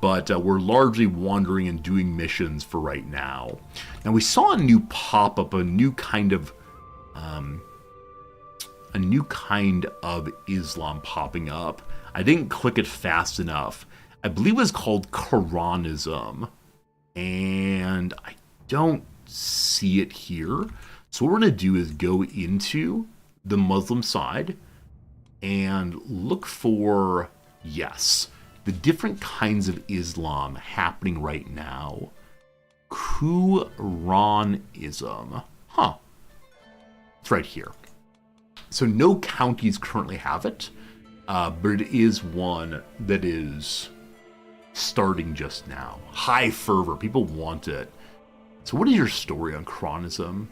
but we're largely wandering and doing missions for right now. Now we saw a new pop-up, a new kind of Islam popping up. I didn't click it fast enough. I believe it was called Quranism, and I don't see it here. So what we're going to do is go into the Muslim side and look for, yes, the different kinds of Islam happening right now. Quranism. Huh. It's right here. So no counties currently have it, but it is one that is starting just now. High fervor. People want it. So what is your story on Quranism?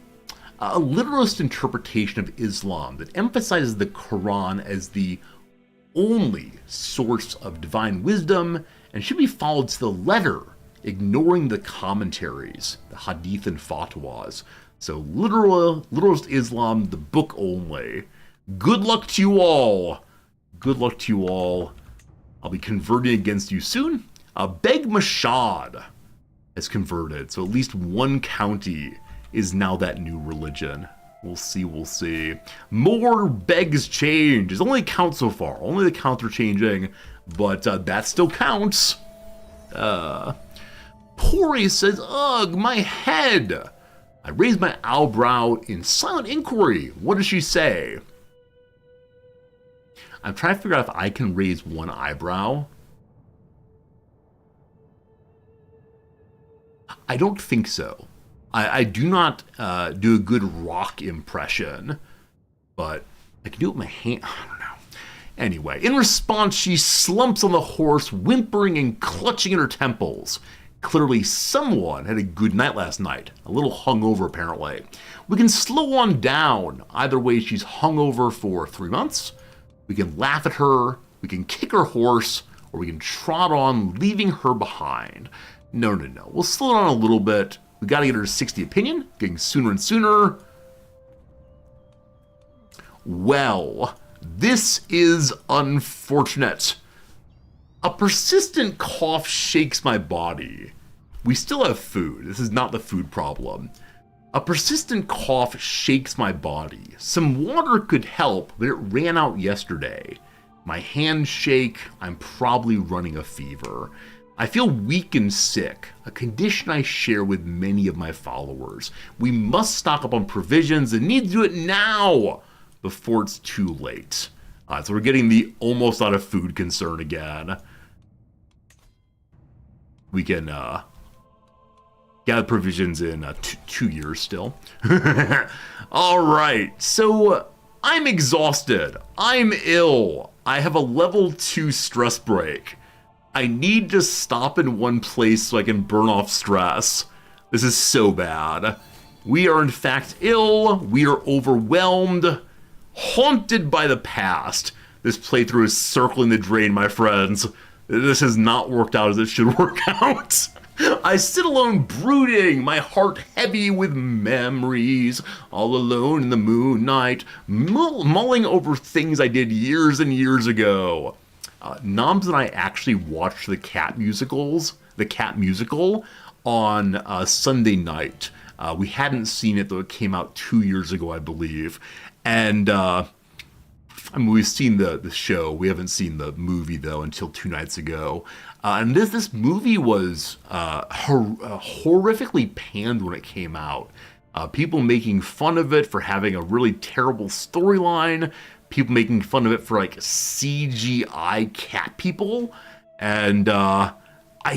A literalist interpretation of Islam that emphasizes the Quran as the only source of divine wisdom and should be followed to the letter, ignoring the commentaries, the hadith and fatwas. So literalist Islam, the book only. Good luck to you all. Good luck to you all. I'll be converting against you soon. Beg Mashad has converted, so at least one county is now that new religion. We'll see, we'll see. More begs change. It's only a count so far. Only the counts are changing, but that still counts. Pori says, ugh, my head. I raise my eyebrow in silent inquiry. What does she say? I'm trying to figure out if I can raise one eyebrow. I don't think so. I do not do a good rock impression, but I can do it with my hand. I don't know. Anyway, in response, she slumps on the horse, whimpering and clutching at her temples. Clearly, someone had a good night last night. A little hungover, apparently. We can slow on down. Either way, she's hungover for 3 months. We can laugh at her. We can kick her horse. Or we can trot on, leaving her behind. No. We'll slow down a little bit. We gotta get her 60 opinion, getting sooner and sooner. Well, this is unfortunate. A persistent cough shakes my body. We still have food. This is not the food problem. A persistent cough shakes my body. Some water could help, but it ran out yesterday. My hands shake. I'm probably running a fever. I feel weak and sick, a condition I share with many of my followers. We must stock up on provisions and need to do it now before it's too late. So we're getting the almost out of food concern again. We can gather provisions in 2 years still. All right, so I'm exhausted. I'm ill. I have a level 2 stress break. I need to stop in one place so I can burn off stress. This is so bad. We are in fact ill. We are overwhelmed. Haunted by the past. This playthrough is circling the drain, my friends. This has not worked out as it should work out. I sit alone brooding, my heart heavy with memories, all alone in the moonlight, mulling over things I did years and years ago. Noms and I actually watched the Cat musical on Sunday night. We hadn't seen it, though it came out 2 years ago, I believe. And I mean, we've seen the show. We haven't seen the movie, though, until 2 nights ago. And this movie was horrifically panned when it came out. People making fun of it for having a really terrible storyline. People making fun of it for like CGI cat people. And I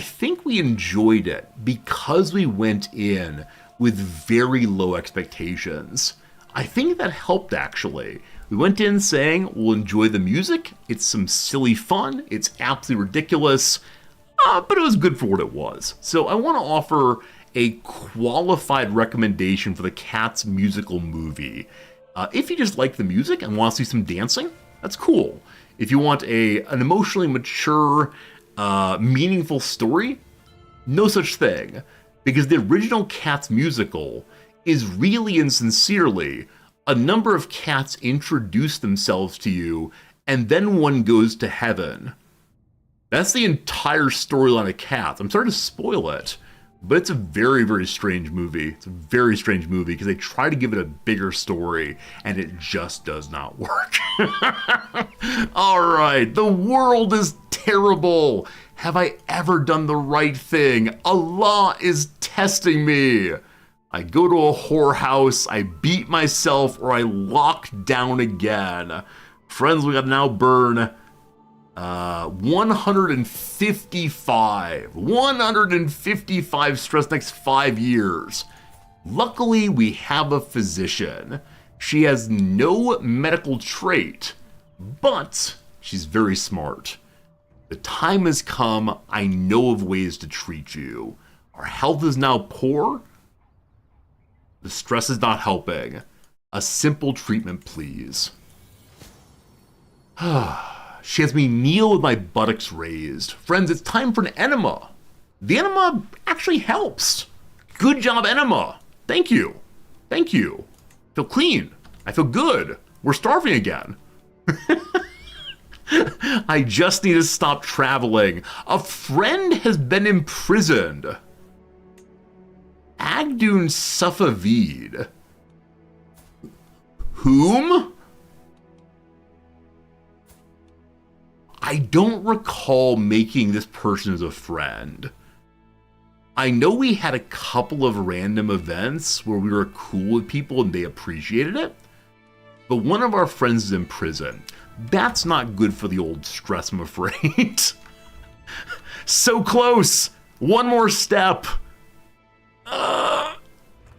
think we enjoyed it because we went in with very low expectations. I think that helped, actually. We went in saying we'll enjoy the music. It's some silly fun. It's absolutely ridiculous. But it was good for what it was. So I want to offer a qualified recommendation for the Cats musical movie. If you just like the music and want to see some dancing, that's cool. If you want an emotionally mature, meaningful story, no such thing. Because the original Cats musical is really and sincerely a number of cats introduce themselves to you, and then one goes to heaven. That's the entire storyline of Cats. I'm sorry to spoil it, but it's a very, very strange movie. It's a very strange movie because they try to give it a bigger story, and it just does not work. All right, the world is terrible. Have I ever done the right thing? Allah is testing me. I go to a whorehouse, I beat myself, or I lock down again. Friends, we gotta now burn 155. 155 stress next 5 years. Luckily, we have a physician. She has no medical trait, but she's very smart. The time has come. I know of ways to treat you. Our health is now poor. The stress is not helping. A simple treatment, please. She has me kneel with my buttocks raised. Friends, it's time for an enema. The enema actually helps. Good job, enema. Thank you. Thank you. I feel clean. I feel good. We're starving again. I just need to stop traveling. A friend has been imprisoned. Agdun Safavid. Whom? I don't recall making this person as a friend. I know we had a couple of random events where we were cool with people and they appreciated it, but one of our friends is in prison. That's not good for the old stress, I'm afraid. So close! One more step!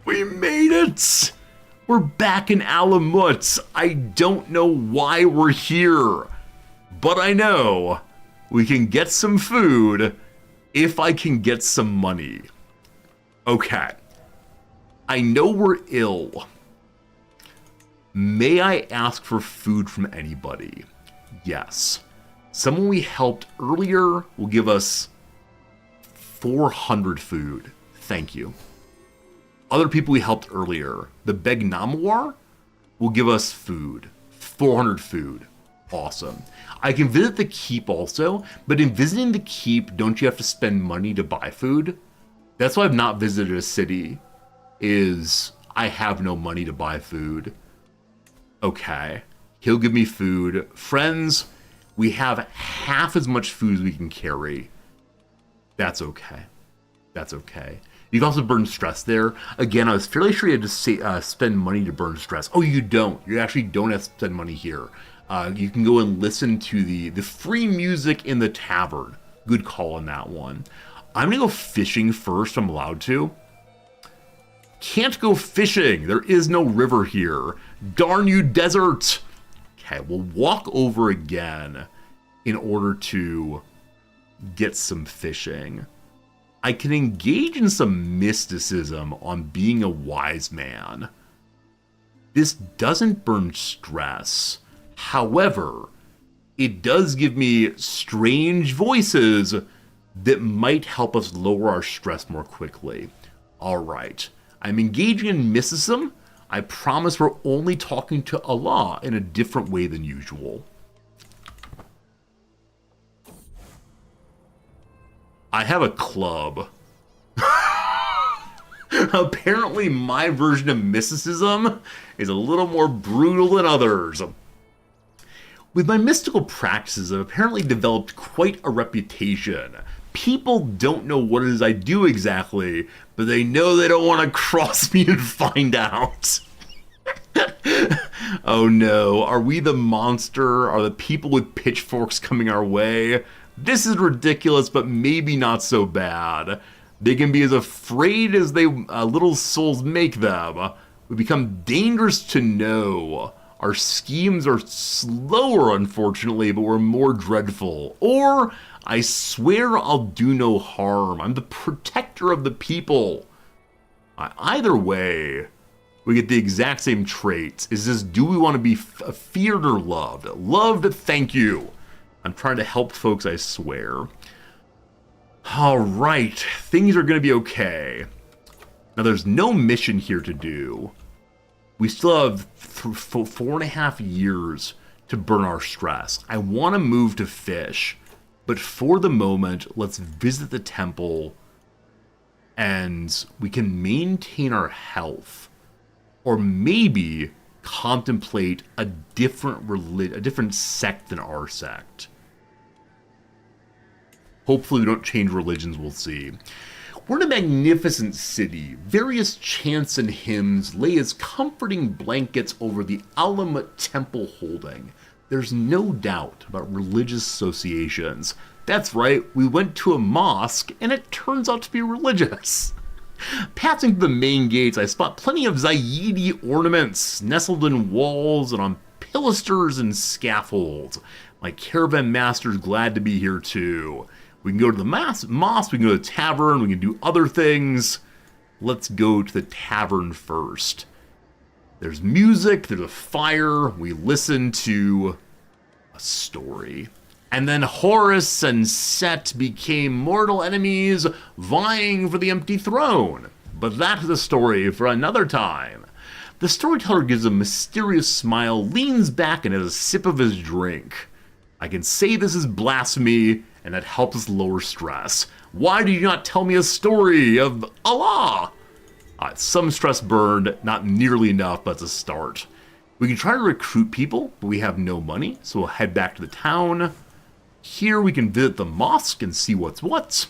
We made it! We're back in Alamut. I don't know why we're here, but I know we can get some food if I can get some money. Okay. I know we're ill. May I ask for food from anybody? Yes. Someone we helped earlier will give us 400 food. Thank you. Other people we helped earlier, the Begnamwar, will give us food. 400 food. Awesome. I can visit the keep also, but in visiting the keep, don't you have to spend money to buy food? That's why I've not visited a city, is I have no money to buy food. Okay. He'll give me food. Friends, we have half as much food as we can carry. That's okay. That's okay. You can also burn stress there. Again, I was fairly sure you had to spend money to burn stress. Oh, you don't. You actually don't have to spend money here. You can go and listen to the free music in the tavern. Good call on that one. I'm gonna go fishing first. I'm allowed to. Can't go fishing. There is no river here. Darn you, desert. Okay, we'll walk over again in order to get some fishing. I can engage in some mysticism on being a wise man. This doesn't burn stress. However, it does give me strange voices that might help us lower our stress more quickly. All right, I'm engaging in mysticism. I promise we're only talking to Allah in a different way than usual. I have a club. Apparently my version of mysticism is a little more brutal than others. With my mystical practices, I've apparently developed quite a reputation. People don't know what it is I do exactly, but they know they don't want to cross me and find out. Oh no, are we the monster? Are the people with pitchforks coming our way? This is ridiculous, but maybe not so bad. They can be as afraid as they little souls make them. We become dangerous to know. Our schemes are slower, unfortunately, but we're more dreadful. Or, I swear I'll do no harm. I'm the protector of the people. Either way, we get the exact same traits. Is this, do we want to be feared or loved? Loved, thank you. I'm trying to help folks, I swear. All right, things are going to be okay. Now, there's no mission here to do. We still have 4.5 years to burn our stress. I want to move to fish, but for the moment, let's visit the temple and we can maintain our health, or maybe contemplate a different sect than our sect. Hopefully we don't change religions, we'll see. We're in a magnificent city. Various chants and hymns lay as comforting blankets over the Alam temple holding. There's no doubt about religious associations. That's right, we went to a mosque and it turns out to be religious. Passing through the main gates, I spot plenty of Zaidi ornaments nestled in walls and on pilasters and scaffolds. My caravan master's glad to be here too. We can go to the mosque, we can go to the tavern, we can do other things. Let's go to the tavern first. There's music, there's a fire, we listen to a story. And then Horus and Set became mortal enemies, vying for the empty throne. But that is a story for another time. The storyteller gives a mysterious smile, leans back and has a sip of his drink. I can say this is blasphemy, and that helps us lower stress. Why do you not tell me a story of Allah? Some stress burned, not nearly enough, but it's a start. We can try to recruit people, but we have no money, so we'll head back to the town. Here we can visit the mosque and see what's what.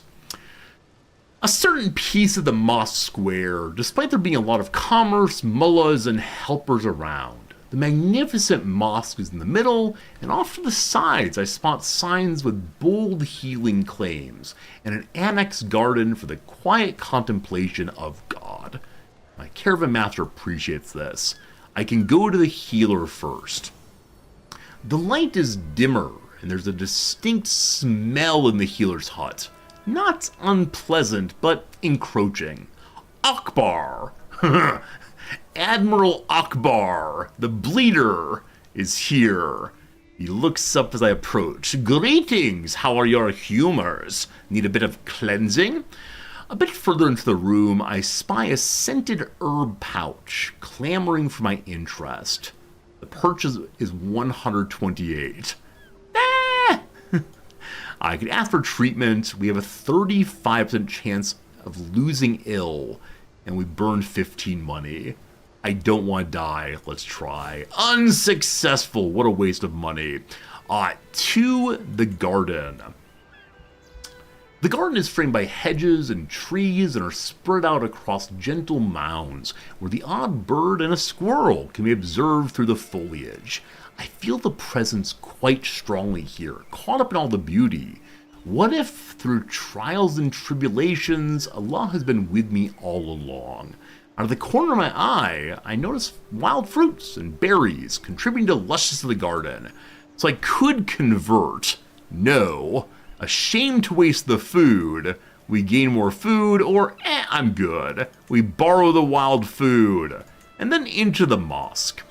A certain piece of the mosque square, despite there being a lot of commerce, mullahs, and helpers around. The magnificent mosque is in the middle, and off to the sides I spot signs with bold healing claims, and an annex garden for the quiet contemplation of God. My caravan master appreciates this. I can go to the healer first. The light is dimmer, and there's a distinct smell in the healer's hut. Not unpleasant, but encroaching. Akbar! Admiral Akbar, the bleeder, is here. He looks up as I approach. Greetings, how are your humors? Need a bit of cleansing? A bit further into the room, I spy a scented herb pouch, clamoring for my interest. The purchase is 128. I could ask for treatment. We have a 35% chance of losing ill, and we burned 15 money. I don't want to die. Let's try. Unsuccessful. What a waste of money. To the garden. The garden is framed by hedges and trees and are spread out across gentle mounds where the odd bird and a squirrel can be observed through the foliage. I feel the presence quite strongly here, caught up in all the beauty. What if, through trials and tribulations, Allah has been with me all along? Out of the corner of my eye, I notice wild fruits and berries contributing to the lushness of the garden. So I could convert. No. Ashamed to waste the food. We gain more food, or I'm good. We borrow the wild food. And then into the mosque.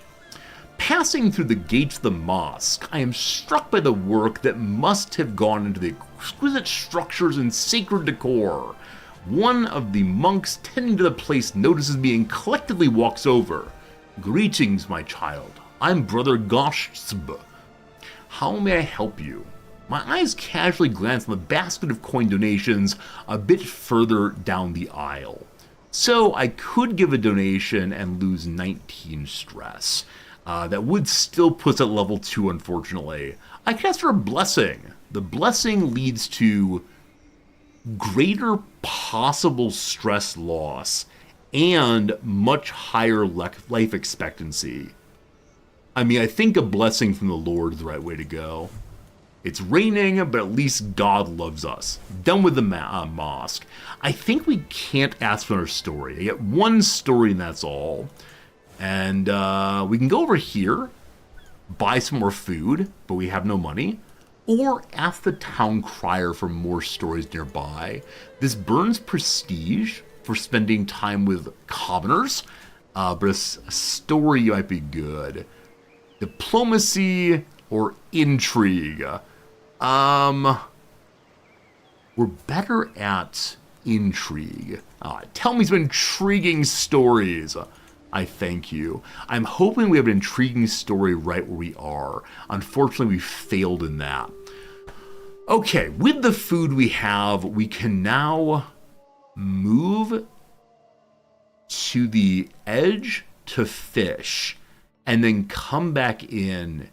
Passing through the gates of the mosque, I am struck by the work that must have gone into the exquisite structures and sacred decor. One of the monks tending to the place notices me and collectively walks over. Greetings, my child. I'm Brother Goshzb. How may I help you? My eyes casually glance on the basket of coin donations a bit further down the aisle. So I could give a donation and lose 19 stress. That would still put us at level 2, unfortunately. I could ask for a blessing. The blessing leads to greater possible stress loss and much higher life expectancy. I mean, I think a blessing from the Lord is the right way to go. It's raining, but at least God loves us. Done with the mosque. I think we can't ask for another story. I get one story and that's all. And we can go over here, buy some more food, but we have no money. Or ask the town crier for more stories nearby. This burns prestige for spending time with commoners, but a story might be good. Diplomacy or intrigue. We're better at intrigue. Tell me some intriguing stories. I thank you. I'm hoping we have an intriguing story right where we are. Unfortunately, we failed in that. Okay, with the food we have, we can now move to the edge to fish and then come back in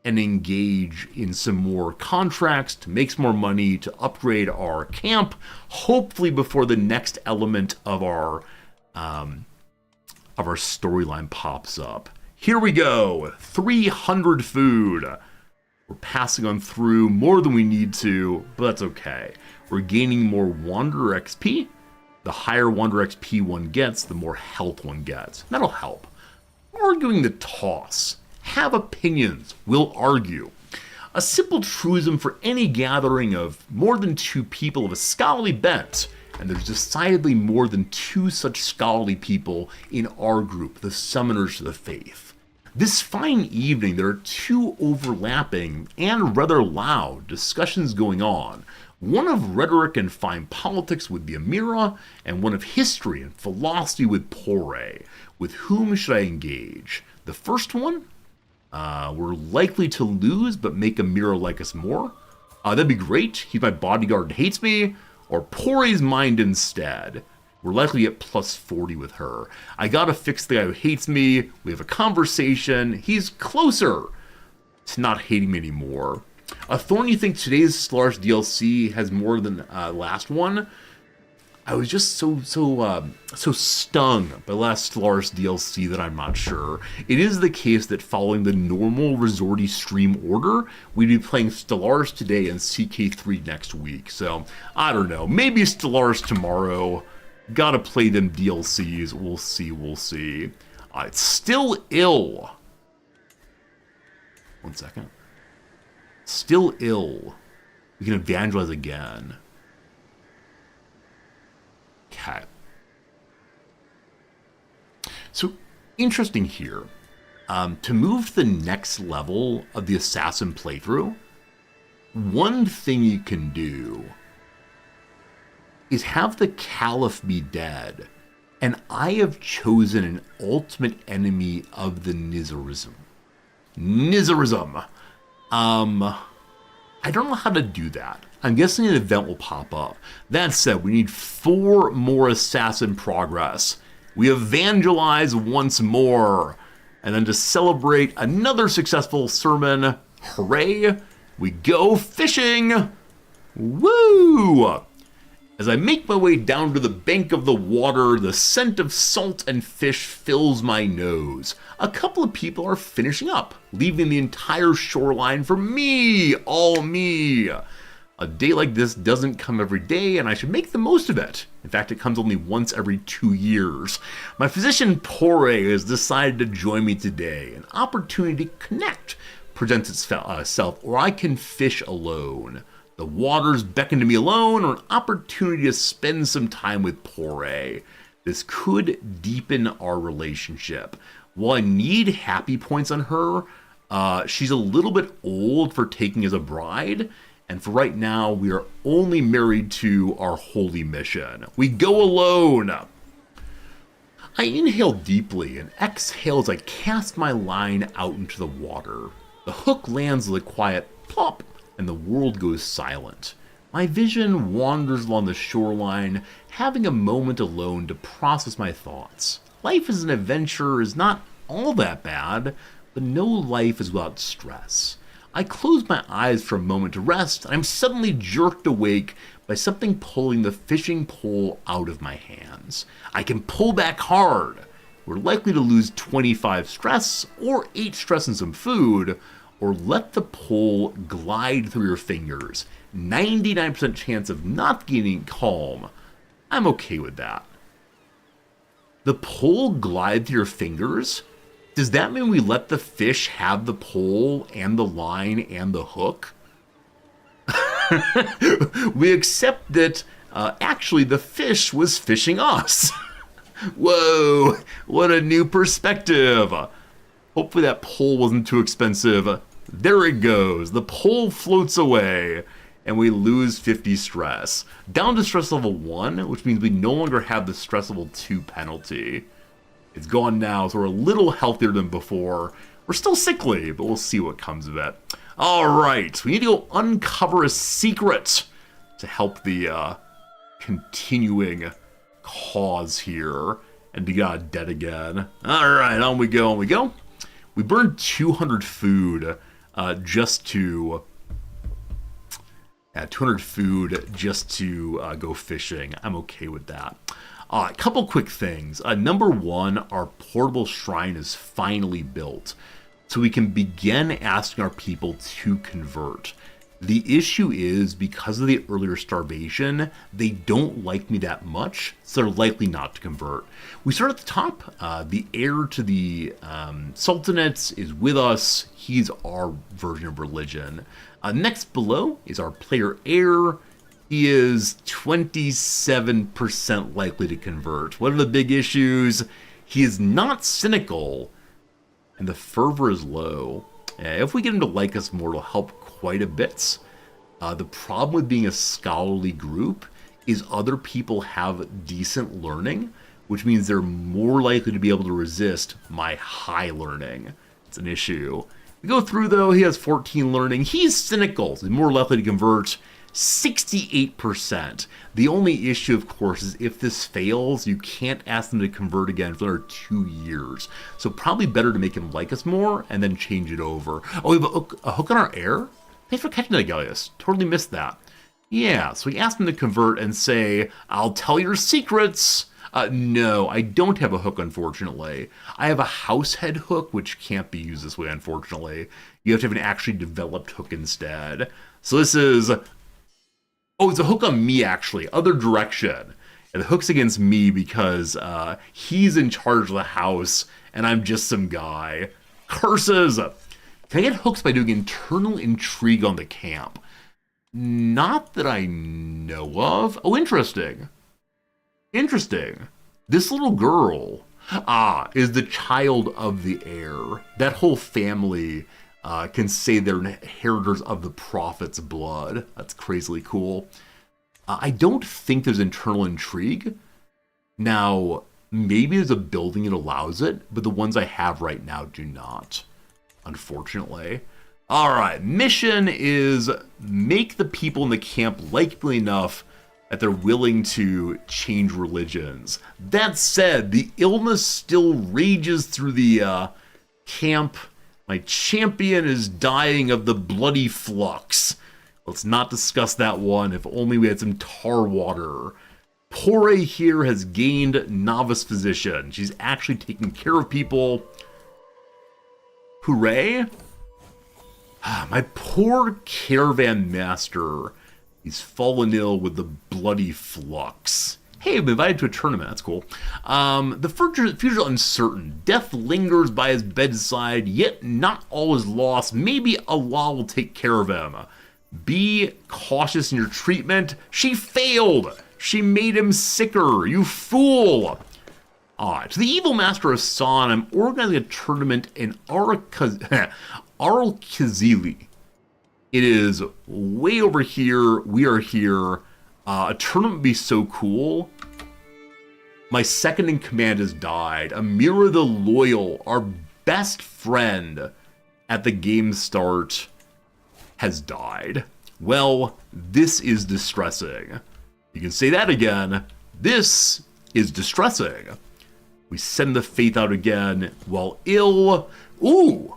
and engage in some more contracts to make some more money to upgrade our camp, hopefully before the next element of our storyline pops up. Here we go, 300 food. We're passing on through more than we need to, but that's okay. We're gaining more Wanderer XP. The higher Wanderer XP one gets, the more health one gets. That'll help. Arguing the toss. Have opinions. We'll argue. A simple truism for any gathering of more than 2 people of a scholarly bent, and there's decidedly more than 2 such scholarly people in our group, the Summoners to the Faith. This fine evening, there are 2 overlapping and rather loud discussions going on. One of rhetoric and fine politics with the Amira, and one of history and philosophy with Pore. With whom should I engage? The first one? We're likely to lose, but make Amira like us more. That'd be great. He's my bodyguard and hates me. Or Pore's mind instead. We're likely to get plus 40 with her. I gotta fix the guy who hates me. We have a conversation. He's closer to not hating me anymore. Thorn, you think today's Stellaris DLC has more than last one? I was just so stung by last Stellaris DLC that I'm not sure. It is the case that following the normal Resorty stream order, we'd be playing Stellaris today and CK3 next week. So, I don't know. Maybe Stellaris tomorrow. Gotta play them DLCs. We'll see. It's still ill. One second. Still ill. We can evangelize again. Okay. So, interesting here. To move to the next level of the Assassin playthrough, one thing you can do is have the Caliph be dead, and I have chosen an ultimate enemy of the Nizarism. I don't know how to do that. I'm guessing an event will pop up. That said, we need 4 more assassin progress. We evangelize once more. And then to celebrate another successful sermon, hooray, we go fishing! Woo! As I make my way down to the bank of the water, the scent of salt and fish fills my nose. A couple of people are finishing up, leaving the entire shoreline for me, all me. A day like this doesn't come every day, and I should make the most of it. In fact, it comes only once every 2 years. My physician, Pore, has decided to join me today. An opportunity to connect presents itself, or I can fish alone. The waters beckon to me alone, or an opportunity to spend some time with Pore. This could deepen our relationship. While I need happy points on her, she's a little bit old for taking as a bride, and for right now, we are only married to our holy mission. We go alone! I inhale deeply and exhale as I cast my line out into the water. The hook lands with a quiet plop, and the world goes silent. My vision wanders along the shoreline, having a moment alone to process my thoughts. Life as an adventurer is not all that bad, but no life is without stress. I close my eyes for a moment to rest, and I'm suddenly jerked awake by something pulling the fishing pole out of my hands. I can pull back hard. We're likely to lose 25 stress, or 8 stress and some food, or let the pole glide through your fingers. 99% chance of not gaining calm. I'm okay with that. The pole glide through your fingers? Does that mean we let the fish have the pole and the line and the hook? We accept that actually the fish was fishing us. Whoa, what a new perspective. Hopefully that pole wasn't too expensive. There it goes. The pole floats away, and we lose 50 stress. Down to stress level 1, which means we no longer have the stress level 2 penalty. It's gone now, so we're a little healthier than before. We're still sickly, but we'll see what comes of it. All right, we need to go uncover a secret to help the continuing cause here and to get out of debt again. All right, on we go. We burned 200 food just to... 200 food just to go fishing. I'm okay with that. A couple quick things. Number one, our portable shrine is finally built, so we can begin asking our people to convert. The issue is, because of the earlier starvation, they don't like me that much, so they're likely not to convert. We start at the top. The heir to the Sultanate is with us. He's our version of religion. Next below is our player heir. He is 27% likely to convert. What are the big issues? He is not cynical, and the fervor is low. If we get him to like us more, it'll help quite a bit. The problem with being a scholarly group is other people have decent learning, which means they're more likely to be able to resist my high learning. It's an issue. We go through, though. He has 14 learning. He's cynical, so he's more likely to convert. 68%. The only issue, of course, is if this fails, you can't ask them to convert again for another 2 years. So probably better to make him like us more and then change it over. Oh, we have a hook on our heir? Thanks for catching that, Gallius. Totally missed that. Yeah, so we asked him to convert and say, I'll tell your secrets. No, I don't have a hook, unfortunately. I have a house head hook, which can't be used this way, unfortunately. You have to have an actually developed hook instead. So this is... Oh, it's a hook on me, actually. Other direction. And the hook's against me because he's in charge of the house, and I'm just some guy. Curses! Can I get hooks by doing internal intrigue on the camp? Not that I know of. Oh, interesting. Interesting. This little girl, is the child of the heir. That whole family can say they're inheritors of the prophet's blood. That's crazily cool. I don't think there's internal intrigue. Now, maybe there's a building that allows it, but the ones I have right now do not, unfortunately. All right, mission is make the people in the camp likely enough that they're willing to change religions. That said, the illness still rages through the camp. My champion is dying of the bloody flux. Let's not discuss that one. If only we had some tar water. Pore here has gained novice physician. She's actually taking care of people. Hooray. My poor caravan master. He's fallen ill with the bloody flux. Hey, I've been invited to a tournament. That's cool. The future uncertain. Death lingers by his bedside, yet not all is lost. Maybe Allah will take care of him. Be cautious in your treatment. She failed. She made him sicker. You fool. To the evil master Hassan, I'm organizing a tournament in Al-Khazili. It is way over here. We are here. A tournament would be so cool. My second in command has died. Amira the Loyal, our best friend at the game start, has died. Well, this is distressing. You can say that again. This is distressing. We send the faith out again while ill. Ooh,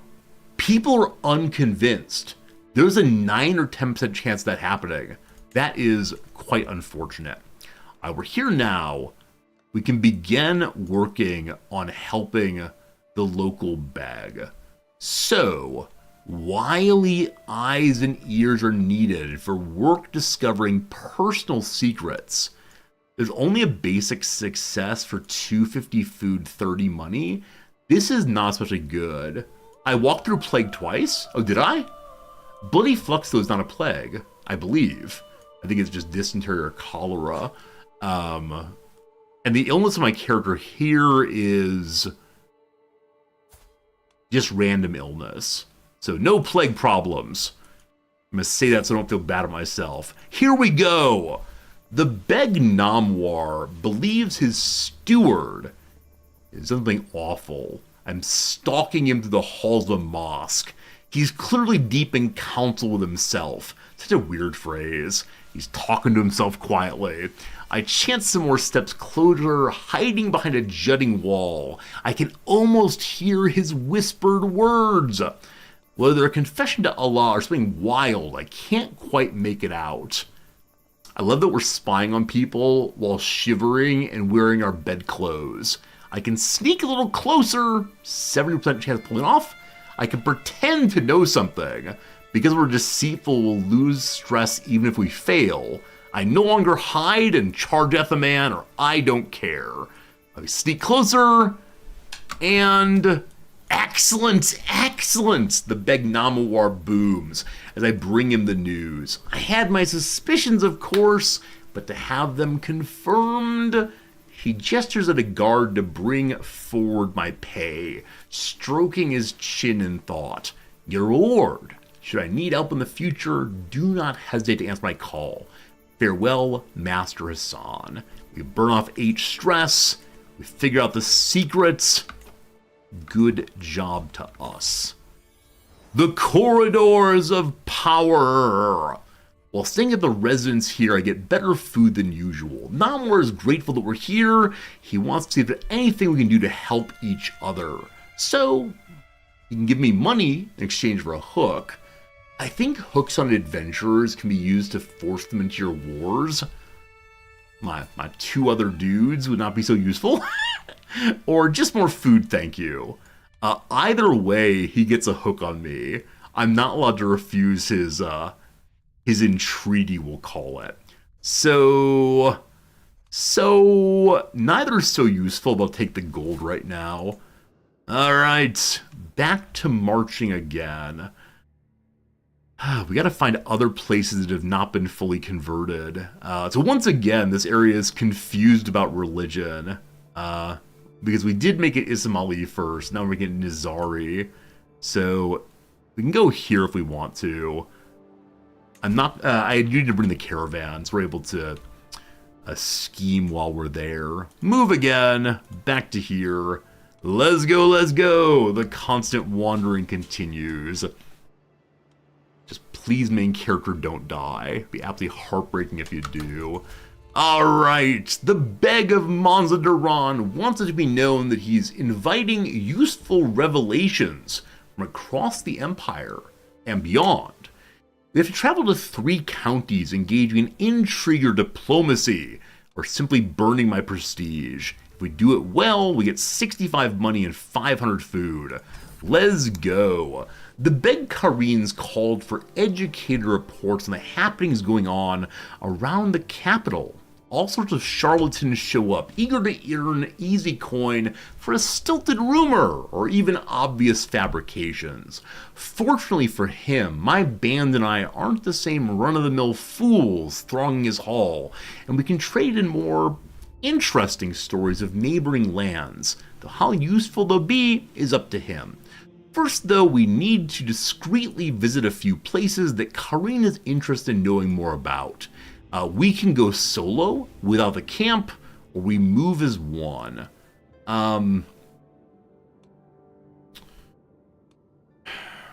people are unconvinced. There's a 9 or 10% chance of that happening. That is quite unfortunate. We're here now. We can begin working on helping the local beg. So, wily eyes and ears are needed for work discovering personal secrets. There's only a basic success for 250 food, 30 money. This is not especially good. I walked through plague twice. Oh, did I? Bloody flux, though, is not a plague, I believe. I think it's just dysentery or cholera. And the illness of my character here is just random illness. So no plague problems. I'm going to say that so I don't feel bad at myself. Here we go. The Beg Namwar believes his steward is something awful. I'm stalking him through the halls of the mosque. He's clearly deep in counsel with himself. Such a weird phrase. He's talking to himself quietly. I chant some more steps closer, hiding behind a jutting wall. I can almost hear his whispered words. whether a confession to Allah or something wild, I can't quite make it out. I love that we're spying on people while shivering and wearing our bedclothes. I can sneak a little closer, 70% chance of pulling off. I can pretend to know something. Because we're deceitful, we'll lose stress even if we fail. I no longer hide and charge at the man, or I don't care. I sneak closer, and excellent, excellent! The Begnamawar booms as I bring him the news. I had my suspicions, of course, but to have them confirmed... He gestures at a guard to bring forward my pay, stroking his chin in thought. Your reward. Should I need help in the future, do not hesitate to answer my call. Farewell, Master Hassan. We burn off H stress. We figure out the secrets. Good job to us. The corridors of power. While staying at the residence here, I get better food than usual. Namor is grateful that we're here. He wants to see if there's anything we can do to help each other. So, he can give me money in exchange for a hook. I think hooks on adventurers can be used to force them into your wars. My two other dudes would not be so useful. Or just more food, thank you. Either way, he gets a hook on me. I'm not allowed to refuse his entreaty, we'll call it. So neither is so useful, but I'll take the gold right now. Alright, back to marching again. We gotta find other places that have not been fully converted. So once again, this area is confused about religion. Because we did make it Ismaili first, now we're making it Nizari. So we can go here if we want to. I need to bring the caravans. We're able to scheme while we're there. Move again. Back to here. Let's go, let's go. The constant wandering continues. Just please, main character, don't die. It'd be absolutely heartbreaking if you do. Alright. The Beg of Manzaduran wants it to be known that he's inviting useful revelations from across the Empire and beyond. We have to travel to 3 counties engaging in intrigue or diplomacy, or simply burning my prestige. If we do it well, we get 65 money and 500 food. Let's go. The Beg Karines called for educated reports on the happenings going on around the capital. All sorts of charlatans show up, eager to earn easy coin for a stilted rumor, or even obvious fabrications. Fortunately for him, my band and I aren't the same run-of-the-mill fools thronging his hall, and we can trade in more interesting stories of neighboring lands, though how useful they'll be is up to him. First, though, we need to discreetly visit a few places that Karine is interested in knowing more about. We can go solo without the camp, or we move as one.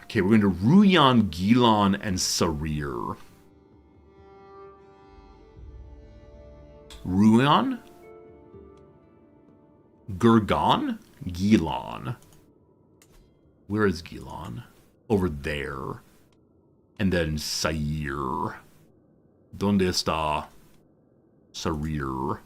Okay, we're going to Ruyan, Gilan, and Sarir. Ruyan? Gurgan? Gilan. Where is Gilan? Over there. And then Sair. Donde está Sarir?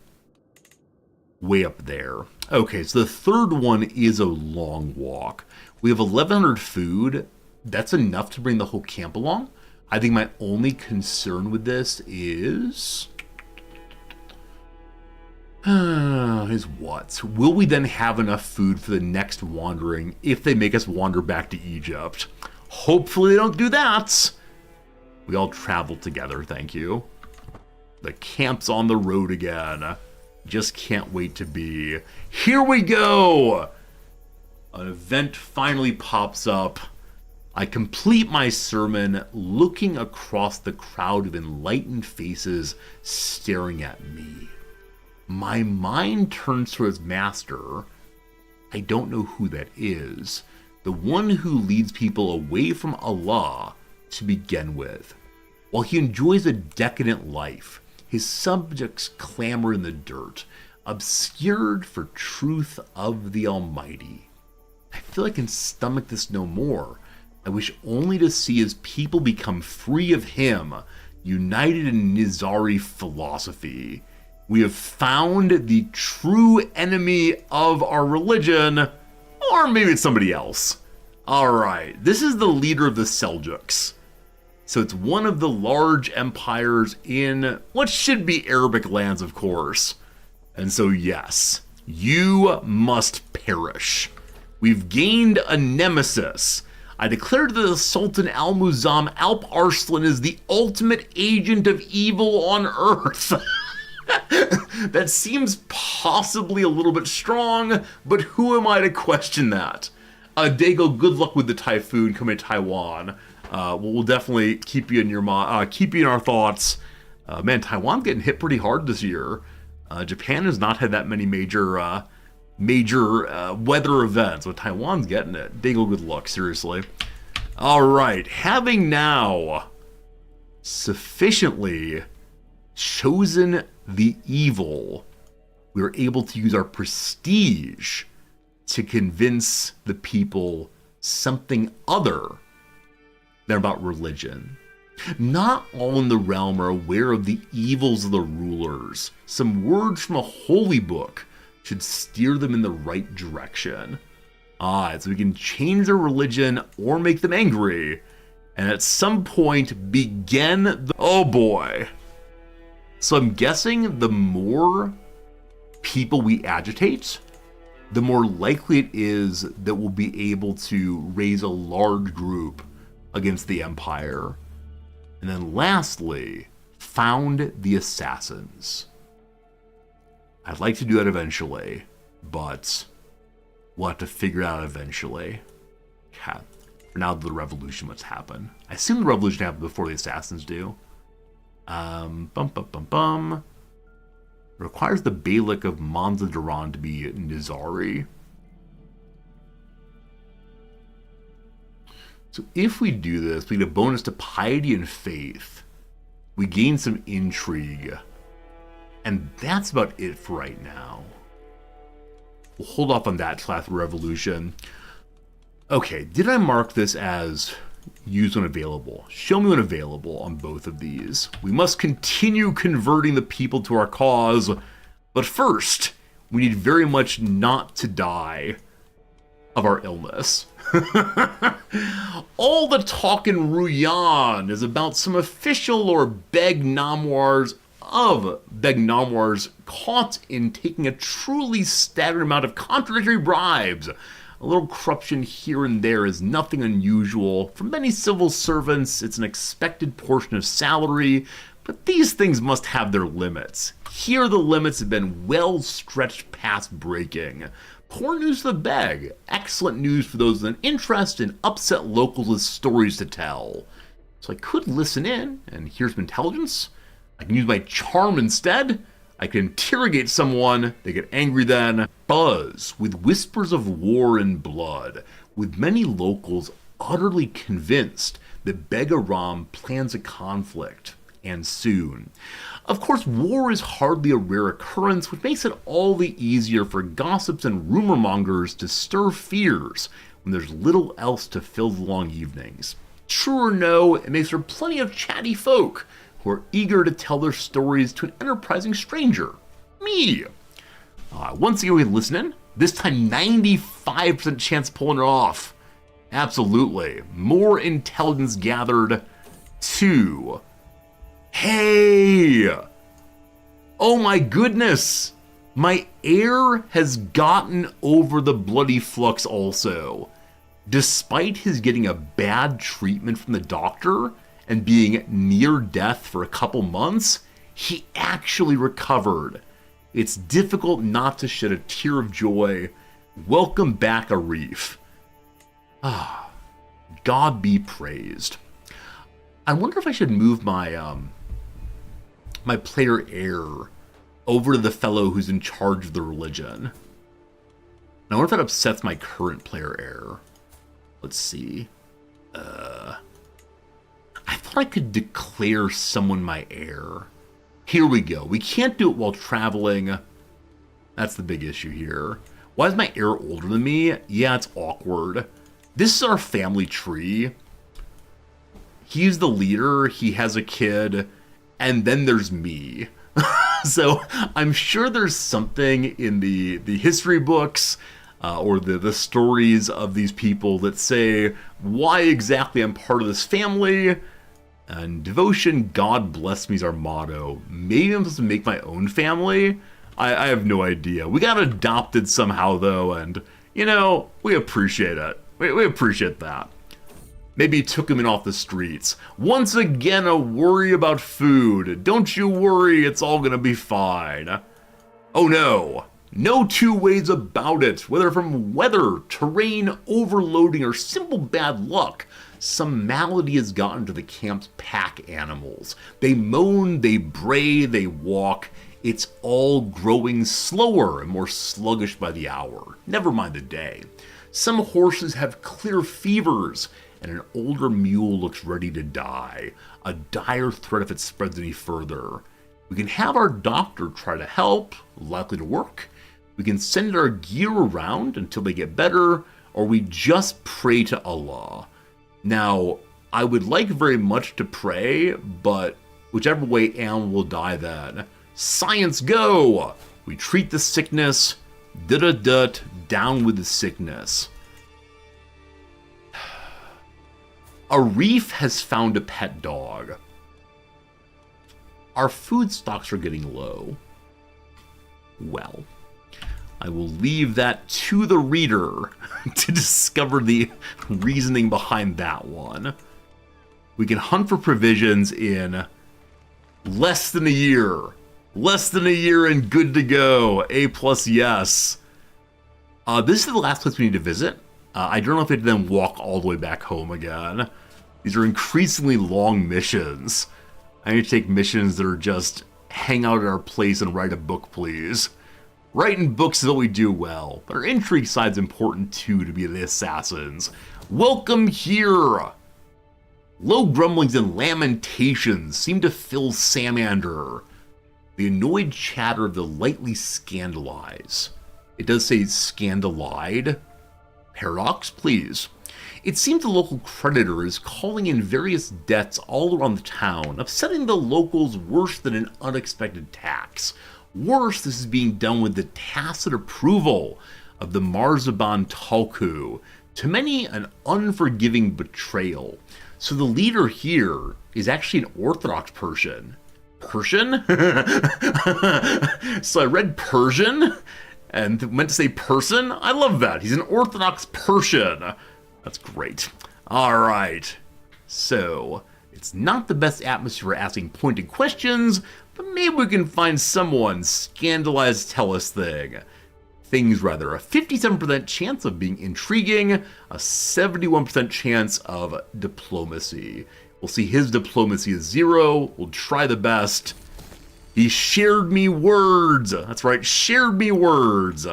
Way up there. Okay, so the third one is a long walk. We have 1,100 food. That's enough to bring the whole camp along. I think my only concern with this is what? Will we then have enough food for the next wandering if they make us wander back to Egypt? Hopefully they don't do that. We all travel together, thank you. The camp's on the road again. Just can't wait to be. Here we go! An event finally pops up. I complete my sermon looking across the crowd of enlightened faces staring at me. My mind turns to his master. I don't know who that is. The one who leads people away from Allah to begin with. While he enjoys a decadent life, his subjects clamor in the dirt, obscured for truth of the Almighty. I feel I can stomach this no more. I wish only to see his people become free of him, united in Nizari philosophy. We have found the true enemy of our religion, or maybe it's somebody else. Alright, this is the leader of the Seljuks. So it's one of the large empires in what should be Arabic lands, of course. And so yes, you must perish. We've gained a nemesis. I declare that the Sultan Al-Muzam Alp Arslan is the ultimate agent of evil on Earth. That seems possibly a little bit strong, but who am I to question that? Dago, good luck with the typhoon coming to Taiwan. We'll definitely keep you in your keep you in our thoughts. Man, Taiwan's getting hit pretty hard this year. Japan has not had that many major weather events, but Taiwan's getting it. Dago, good luck, seriously. All right, having now sufficiently chosen the evil, we are able to use our prestige to convince the people something other than about religion. Not all in the realm are aware of the evils of the rulers. Some words from a holy book should steer them in the right direction. So we can change their religion or make them angry, and at some point begin the... Oh boy. So I'm guessing the more people we agitate, the more likely it is that we'll be able to raise a large group against the Empire. And then lastly, found the assassins. I'd like to do that eventually, but we'll have to figure it out eventually. Yeah. For now, the revolution must happen. I assume the revolution happened before the assassins do. Requires the Beylik of Manza-Duran to be Nizari. So if we do this, we get a bonus to piety and faith. We gain some intrigue. And that's about it for right now. We'll hold off on that till after revolution. Okay, did I mark this as use when available? Show me when available on both of these. We must continue converting the people to our cause, but first, we need very much not to die of our illness. All the talk in Ruyan is about some official or beg nomoirs caught in taking a truly staggering amount of contradictory bribes. A little corruption here and there is nothing unusual. For many civil servants, it's an expected portion of salary, but these things must have their limits. Here the limits have been well stretched past breaking. Poor news for the beg. Excellent news for those with an interest in upset locals with stories to tell. So I could listen in and hear some intelligence. I can use my charm instead. I can interrogate someone, they get angry then. Buzz with whispers of war and blood, with many locals utterly convinced that Begaram plans a conflict, and soon. Of course, war is hardly a rare occurrence, which makes it all the easier for gossips and rumor mongers to stir fears when there's little else to fill the long evenings. True or no, it makes for plenty of chatty folk who are eager to tell their stories to an enterprising stranger. Me. Once again, we listen in. This time, 95% chance of pulling it off. Absolutely. More intelligence gathered. 2. Hey! Oh my goodness! My heir has gotten over the bloody flux also. Despite his getting a bad treatment from the doctor and being near death for a couple months, he actually recovered. It's difficult not to shed a tear of joy. Welcome back, Arif. God be praised. I wonder if I should move my my player heir over to the fellow who's in charge of the religion. I wonder if that upsets my current player heir. Let's see. I thought I could declare someone my heir. Here we go. We can't do it while traveling. That's the big issue here. Why is my heir older than me? Yeah, it's awkward. This is our family tree. He's the leader, he has a kid, and then there's me. So I'm sure there's something in the history books or the stories of these people that say why exactly I'm part of this family. And devotion, God bless me is our motto. Maybe I'm supposed to make my own family? I have no idea. We got adopted somehow though, and you know, we appreciate it. We appreciate that. Maybe took him in off the streets. Once again, a worry about food. Don't you worry, it's all gonna be fine. Oh no. No two ways about it. Whether from weather, terrain, overloading, or simple bad luck, some malady has gotten to the camp's pack animals. They moan, they bray, they walk. It's all growing slower and more sluggish by the hour. Never mind the day. Some horses have clear fevers, and an older mule looks ready to die. A dire threat if it spreads any further. We can have our doctor try to help, likely to work. We can send our gear around until they get better, or we just pray to Allah. Now, I would like very much to pray, but whichever way animal will die then. Science go! We treat the sickness, da-da-dut, down with the sickness. A reef has found a pet dog. Our food stocks are getting low. Well, I will leave that to the reader to discover the reasoning behind that one. We can hunt for provisions in less than a year. Less than a year and good to go. A+, yes. This is the last place we need to visit. I don't know if we have to then walk all the way back home again. These are increasingly long missions. I need to take missions that are just hang out at our place and write a book, please. Writing books is what we do well, but our intrigue side's important too to be the assassins. Welcome here! Low grumblings and lamentations seem to fill Samander. The annoyed chatter of the lightly scandalized. It does say scandalide. Paradox, please. It seems the local creditor is calling in various debts all around the town, upsetting the locals worse than an unexpected tax. Worse, this is being done with the tacit approval of the Marzaban Talku. To many, an unforgiving betrayal. So the leader here is actually an Orthodox Persian. Persian? So I read Persian and meant to say person? I love that. He's an Orthodox Persian. That's great. All right. So, it's not the best atmosphere for asking pointed questions, but maybe we can find someone scandalized to tell us things rather. A 57% chance of being intriguing, a 71% chance of diplomacy. We'll see his diplomacy is 0. We'll try the best. He shared me words. That's right, shared me words.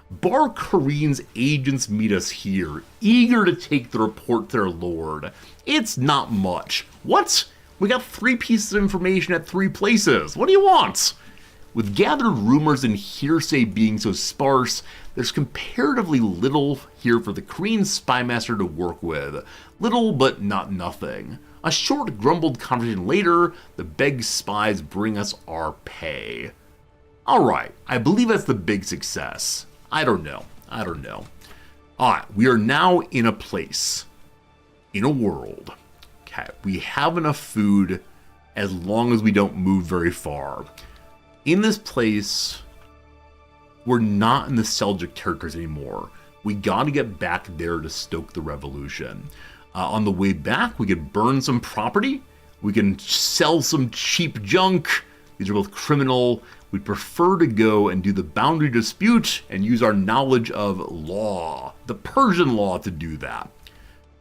Bar Kareem's agents meet us here, eager to take the report to their lord. It's not much. What? We got 3 pieces of information at 3 places. What do you want? With gathered rumors and hearsay being so sparse, there's comparatively little here for the Korean spymaster to work with. Little, but not nothing. A short, grumbled conversation later, the Beg spies bring us our pay. Alright, I believe that's the big success. I don't know. Alright, we are now in a place. In a world. Okay, we have enough food as long as we don't move very far. In this place, we're not in the Seljuk territories anymore. We gotta get back there to stoke the revolution. On the way back, we could burn some property. We can sell some cheap junk. These are both criminal. We'd prefer to go and do the boundary dispute and use our knowledge of law, the Persian law, to do that.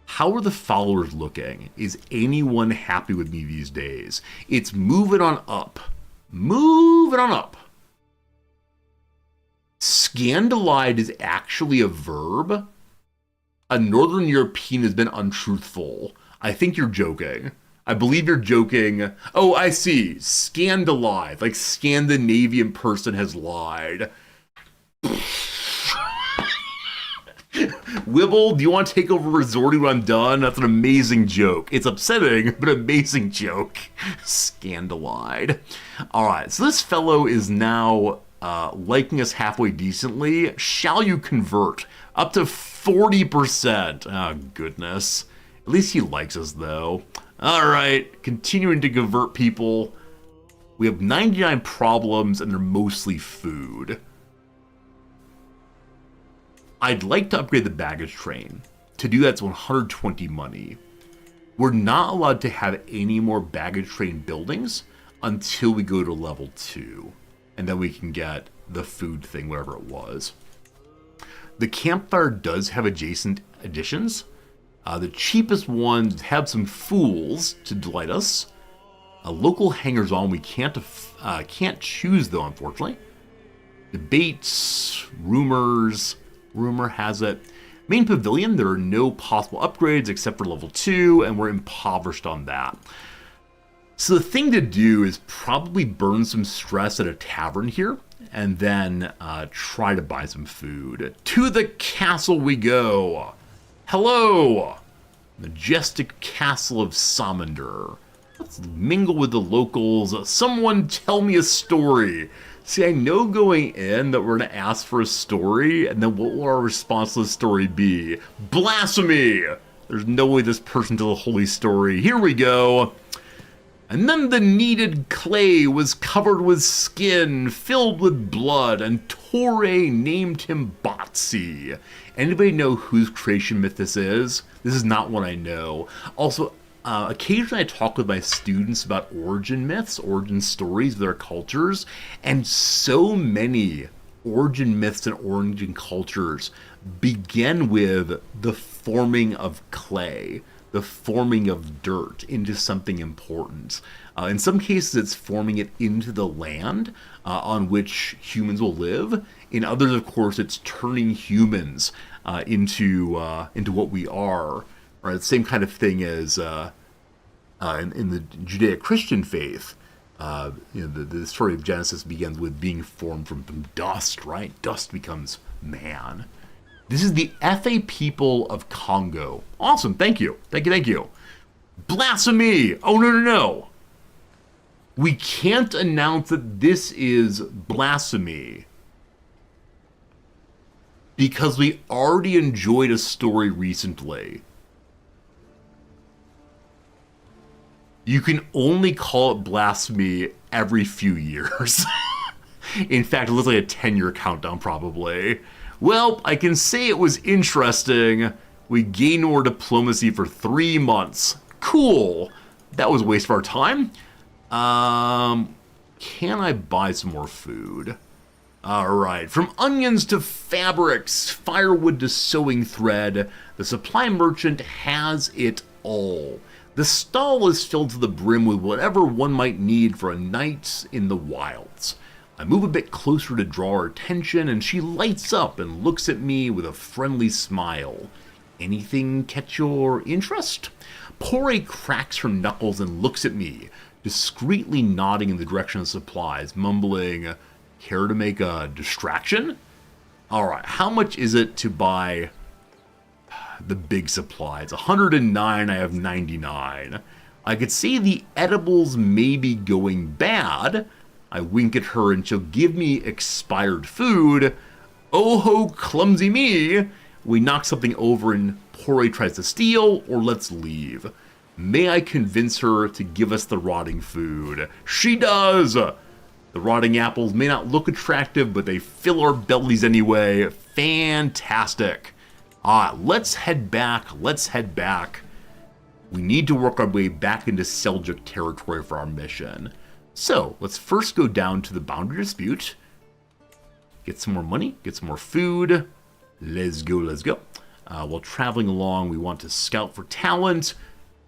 How are the followers looking? Is anyone happy with me these days? It's moving on up. Moving on up. Scandalide is actually a verb. A Northern European has been untruthful. I think you're joking. I believe you're joking. Oh, I see. Scandalized. Like Scandinavian person has lied. Wibble, do you want to take over Resorty when I'm done? That's an amazing joke. It's upsetting, but amazing joke. Scandalide. Alright, so this fellow is now liking us halfway decently. Shall you convert? Up to 40%. Oh, goodness. At least he likes us, though. Alright, continuing to convert people. We have 99 problems, and they're mostly food. I'd like to upgrade the baggage train. To do that's 120 money. We're not allowed to have any more baggage train buildings until we go to level 2. And then we can get the food thing, whatever it was. The campfire does have adjacent additions. The cheapest ones have some fools to delight us. Local hangers-on we can't choose, though, unfortunately. Debates, rumors... Rumor has it. Main pavilion, there are no possible upgrades except for level 2, and we're impoverished on that. So the thing to do is probably burn some stress at a tavern here, and then try to buy some food. To the castle we go. Hello! Majestic castle of Samander. Let's mingle with the locals. Someone tell me a story. See, I know going in that we're going to ask for a story, and then what will our response to the story be? Blasphemy! There's no way this person tells a holy story. Here we go. And then the kneaded clay was covered with skin, filled with blood, and Torre named him Botsy. Anybody know whose creation myth this is? This is not one I know. Also, occasionally I talk with my students about origin myths, origin stories of their cultures, and so many origin myths and origin cultures begin with the forming of clay, the forming of dirt into something important. In some cases, it's forming it into the land on which humans will live. In others, of course, it's turning humans into what we are. Right, the same kind of thing as in the Judeo-Christian faith. The story of Genesis begins with being formed from dust. Right, dust becomes man. This is the FA people of Congo. Awesome, thank you. Blasphemy! Oh, no. We can't announce that this is blasphemy because we already enjoyed a story recently. You can only call it blasphemy every few years. In fact, it looks like a 10-year countdown, probably. Well, I can say it was interesting. We gained more diplomacy for 3 months. Cool. That was a waste of our time. Can I buy some more food? Alright, from onions to fabrics, firewood to sewing thread, the supply merchant has it all. The stall is filled to the brim with whatever one might need for a night in the wilds. I move a bit closer to draw her attention, and she lights up and looks at me with a friendly smile. Anything catch your interest? Porre cracks her knuckles and looks at me, discreetly nodding in the direction of supplies, mumbling, care to make a distraction? Alright, how much is it to buy the big supplies? 109, I have 99. I could see the edibles may be going bad. I wink at her and she'll give me expired food. Oh ho, clumsy me! We knock something over and Porre tries to steal, or let's leave. May I convince her to give us the rotting food? She does! The rotting apples may not look attractive, but they fill our bellies anyway. Fantastic. Let's head back. We need to work our way back into Seljuk territory for our mission. So, let's first go down to the boundary dispute. Get some more money, get some more food. Let's go. While traveling along, we want to scout for talent.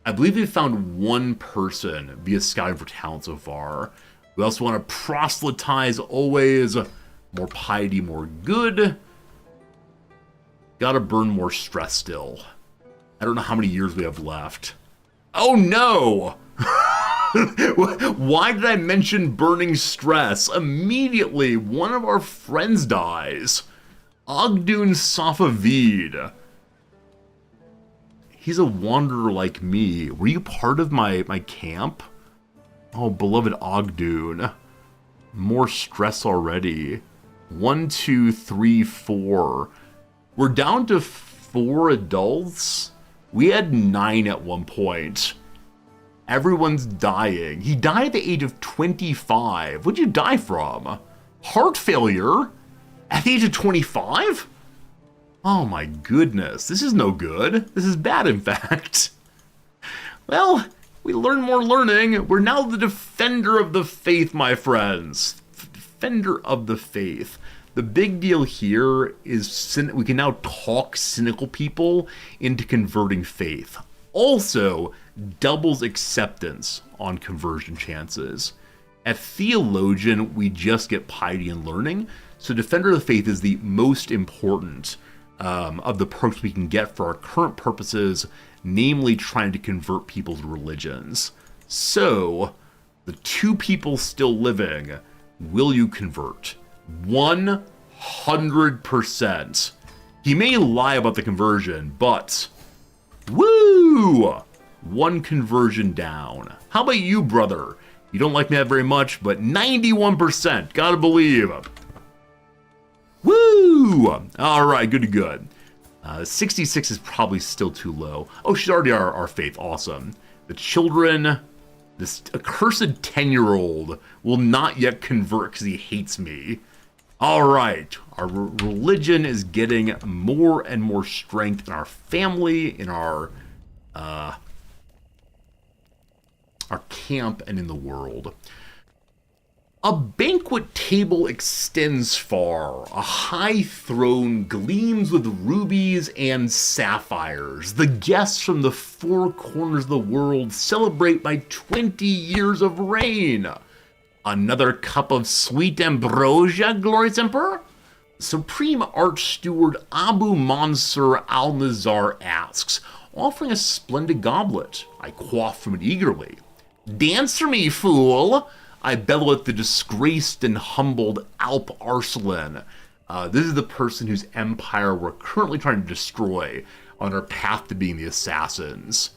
I believe we've found one person via scouting for talent so far. We also want to proselytize always. More piety, more good. Gotta burn more stress still. I don't know how many years we have left. Oh no! Why did I mention burning stress? Immediately, one of our friends dies. Ogdun Safavid. He's a wanderer like me. Were you part of my camp? Oh, beloved Ogdoon. More stress already. 1, 2, 3, 4. We're down to 4 adults. We had 9 at one point. Everyone's dying. He died at the age of 25. What'd you die from? Heart failure? At the age of 25? Oh my goodness, this is no good. This is bad, in fact. Well, we learn more learning. We're now the defender of the faith, my friends. Defender of the faith. The big deal here is we can now talk cynical people into converting faith. Also, doubles acceptance on conversion chances. At Theologian, we just get piety and learning, so Defender of the Faith is the most important of the perks we can get for our current purposes, namely trying to convert people's religions. So, the 2 people still living, will you convert? 100%. He may lie about the conversion, but woo! 1 conversion down. How about you, brother? You don't like me that very much, but 91%. Gotta believe. Woo! Alright, good to good. 66 is probably still too low. Oh, she's already our faith. Awesome. The children, this accursed 10-year-old will not yet convert because he hates me. Alright, our religion is getting more and more strength in our family, in our camp, and in the world. A banquet table extends far. A high throne gleams with rubies and sapphires. The guests from the 4 corners of the world celebrate my 20 years of reign. Another cup of sweet ambrosia, glorious emperor? Supreme Archsteward Abu Mansur al-Nazar asks, offering a splendid goblet. I quaff from it eagerly. Dance for me, fool! I bellow at the disgraced and humbled Alp Arslan. This is the person whose empire we're currently trying to destroy on our path to being the assassins.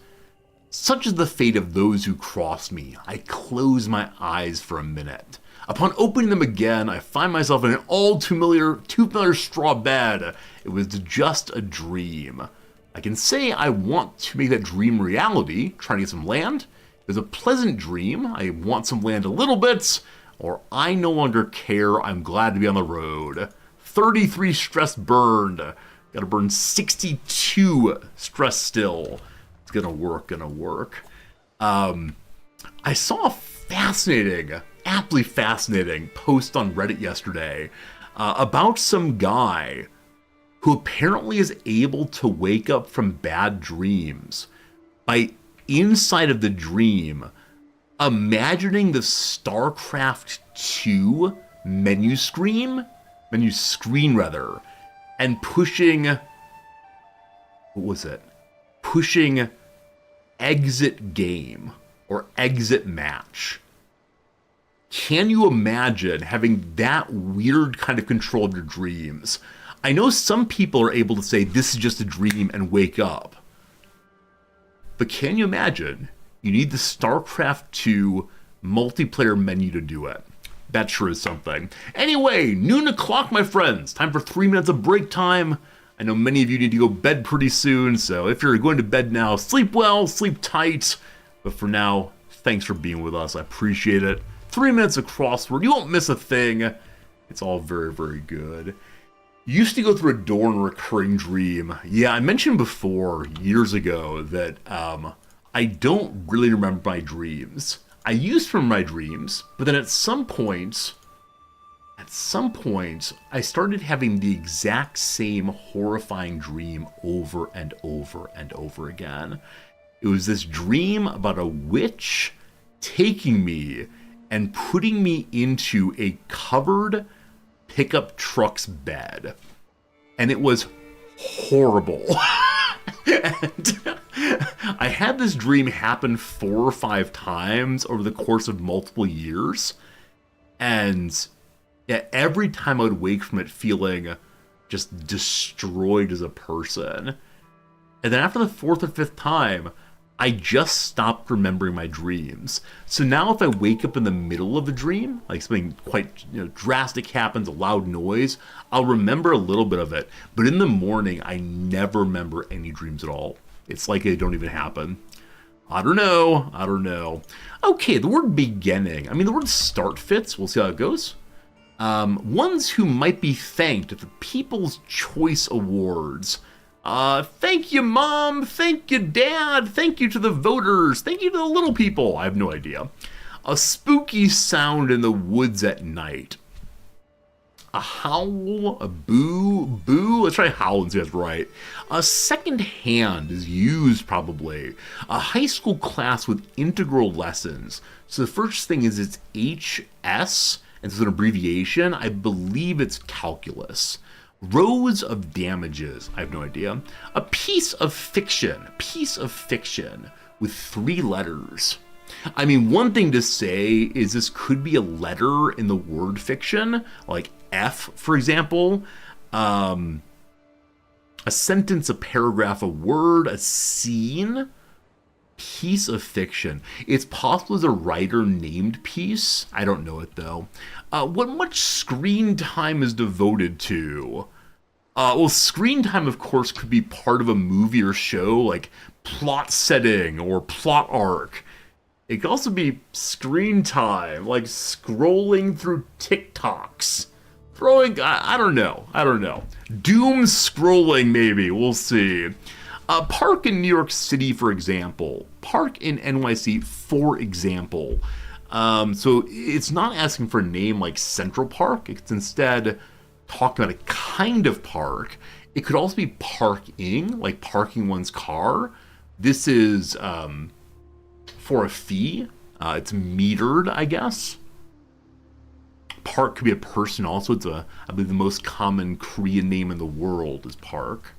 Such is the fate of those who cross me. I close my eyes for a minute. Upon opening them again, I find myself in an all too familiar straw bed. It was just a dream. I can say I want to make that dream reality, trying to get some land. It was a pleasant dream. I want some land a little bit, or I no longer care. I'm glad to be on the road. 33 stress burned. Gotta burn 62 stress still. It's gonna work. I saw a fascinating, aptly fascinating post on Reddit yesterday about some guy who apparently is able to wake up from bad dreams by inside of the dream imagining the StarCraft 2 menu screen and pushing exit game or exit match. Can you imagine having that weird kind of control of your dreams? I know some people are able to say this is just a dream and wake up. But can you imagine? You need the StarCraft 2 multiplayer menu to do it. That sure is something. Anyway, noon o'clock, my friends. Time for 3 minutes of break time. I know many of you need to go to bed pretty soon, so if you're going to bed now, sleep well, sleep tight. But for now, thanks for being with us. I appreciate it. 3 minutes of crossword. You won't miss a thing. It's all very, very good. Used to go through a door in a recurring dream. Yeah, I mentioned before, years ago, that I don't really remember my dreams. I used to remember my dreams, but then at some point, I started having the exact same horrifying dream over and over and over again. It was this dream about a witch taking me and putting me into a covered pickup truck's bed. And it was horrible. And I had this dream happen 4 or 5 times over the course of multiple years. And yeah, every time I would wake from it feeling just destroyed as a person. And then after the fourth or fifth time, I just stopped remembering my dreams. So now if I wake up in the middle of a dream, like something quite drastic happens, a loud noise, I'll remember a little bit of it. But in the morning, I never remember any dreams at all. It's like they don't even happen. I don't know. Okay, the word beginning. I mean, the word start fits. We'll see how it goes. Ones who might be thanked at the People's Choice Awards. Thank you, Mom. Thank you, Dad. Thank you to the voters. Thank you to the little people. I have no idea. A spooky sound in the woods at night. A howl, a boo, boo. Let's try howl and see if that's right. A second hand is used probably. A high school class with integral lessons. So the first thing is it's HS, and it's an abbreviation. I believe it's calculus. Rows of damages. I have no idea. A piece of fiction with 3 letters. I mean, one thing to say is this could be a letter in the word fiction, like F, for example. A sentence, a paragraph, a word, a scene. Piece of fiction. It's possible as a writer named piece. I don't know it though. What much screen time is devoted to? Well, screen time, of course, could be part of a movie or show, like plot setting or plot arc. It could also be screen time, like scrolling through TikToks. I don't know. Doom scrolling, maybe. We'll see. Park in New York City, for example. Park in NYC, for example. So it's not asking for a name like Central Park. It's instead talking about a kind of park. It could also be parking, like parking one's car. This is for a fee. It's metered, I guess. Park could be a person also. It's I believe the most common Korean name in the world is Park.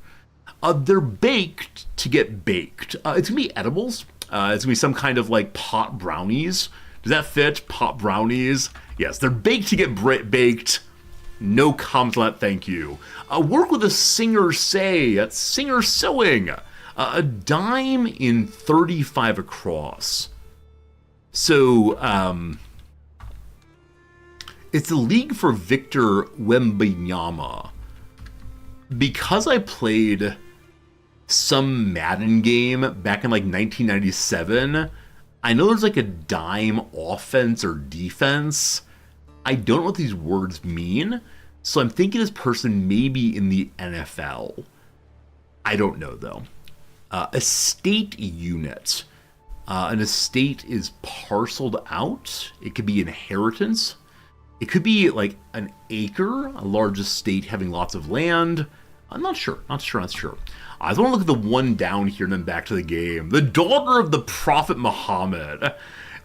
They're baked to get baked. It's going to be edibles. It's going to be some kind of like pot brownies. Does that fit? Pot brownies? Yes, they're baked to get baked. No comments on that, thank you. Work with a singer say. That's singer sewing. A dime in 35 across. So, it's the league for Victor Wembanyama. Because I played some Madden game back in like 1997, I know there's like a dime offense or defense. I don't know what these words mean, so I'm thinking this person may be in the NFL. I don't know though. Estate unit. An estate is parceled out. It could be inheritance. It could be like an acre, a large estate having lots of land. I'm not sure. I just want to look at the one down here and then back to the game. The daughter of the Prophet Muhammad.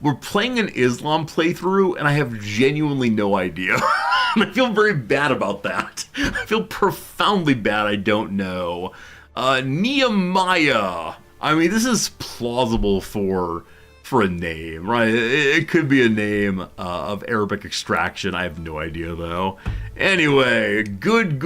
We're playing an Islam playthrough, and I have genuinely no idea. I feel very bad about that. I feel profoundly bad. I don't know. Nehemiah. I mean, this is plausible for a name, right? It could be a name of Arabic extraction. I have no idea, though. Anyway, good.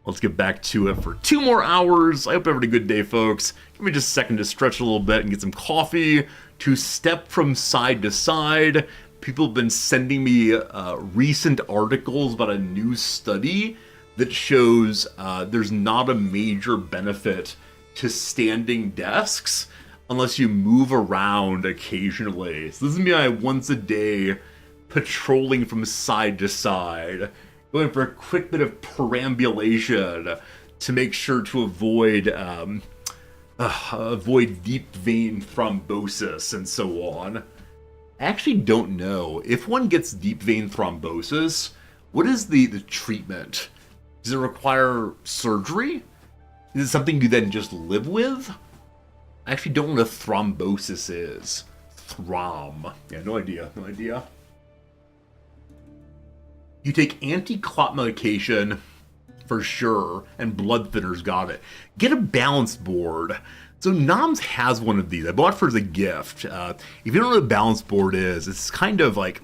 Let's get back to it for 2 more hours. I hope you have a good day, folks. Give me just a second to stretch a little bit and get some coffee, to step from side to side. People have been sending me recent articles about a new study that shows there's not a major benefit to standing desks unless you move around occasionally. So this is me once a day patrolling from side to side, going for a quick bit of perambulation to make sure to avoid deep vein thrombosis and so on. I actually don't know. If one gets deep vein thrombosis, what is the treatment? Does it require surgery? Is it something you then just live with? I actually don't know what a thrombosis is. Throm. Yeah, no idea. You take anti-clot medication for sure, and blood thinners, got it. Get a balance board. So Noms has one of these. I bought it for as a gift. If you don't know what a balance board is, it's kind of like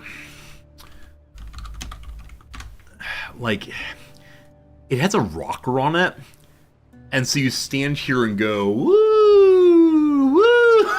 it has a rocker on it, and so you stand here and go, woo, woo.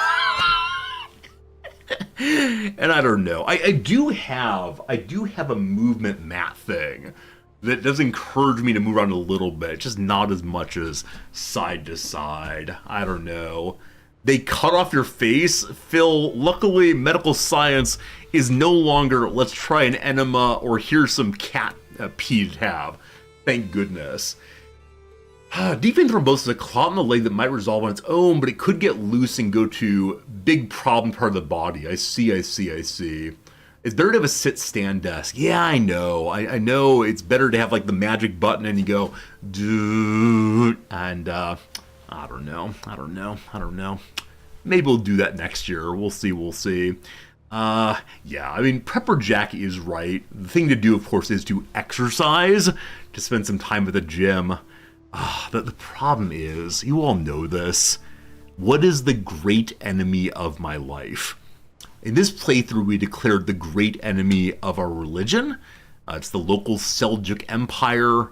And I don't know. I do have a movement mat thing that does encourage me to move around a little bit, just not as much as side to side. I don't know. They cut off your face. Phil, luckily medical science is no longer let's try an enema or here's some cat pee to have. Thank goodness. Deep vein thrombosis is a clot in the leg that might resolve on its own, but it could get loose and go to big problem part of the body. I see. It's better to have a sit-stand desk. Yeah, I know. I know it's better to have like the magic button and you go, dude, and I don't know. Maybe we'll do that next year. We'll see. Yeah, I mean, Prepper Jack is right. The thing to do, of course, is to exercise, to spend some time at the gym. The problem is, you all know this, what is the great enemy of my life? In this playthrough, we declared the great enemy of our religion. It's the local Seljuk Empire.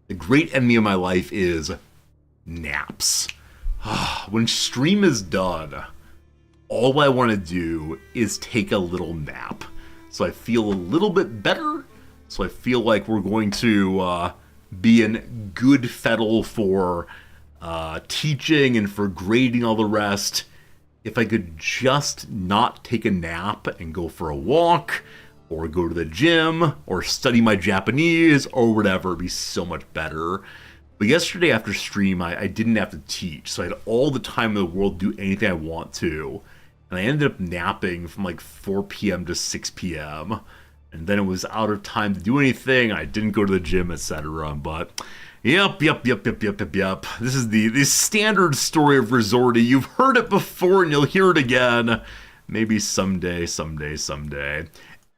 The great enemy of my life is naps. When stream is done, all I want to do is take a little nap. So I feel a little bit better. So I feel like we're going to be in good fettle for teaching and for grading all the rest. If I could just not take a nap and go for a walk, or go to the gym, or study my Japanese, or whatever, it'd be so much better. But yesterday after stream, I didn't have to teach, so I had all the time in the world to do anything I want to. And I ended up napping from like 4 p.m. to 6 p.m. And then it was out of time to do anything. I didn't go to the gym, etc. But yep. This is the standard story of Resorty. You've heard it before and you'll hear it again. Maybe someday.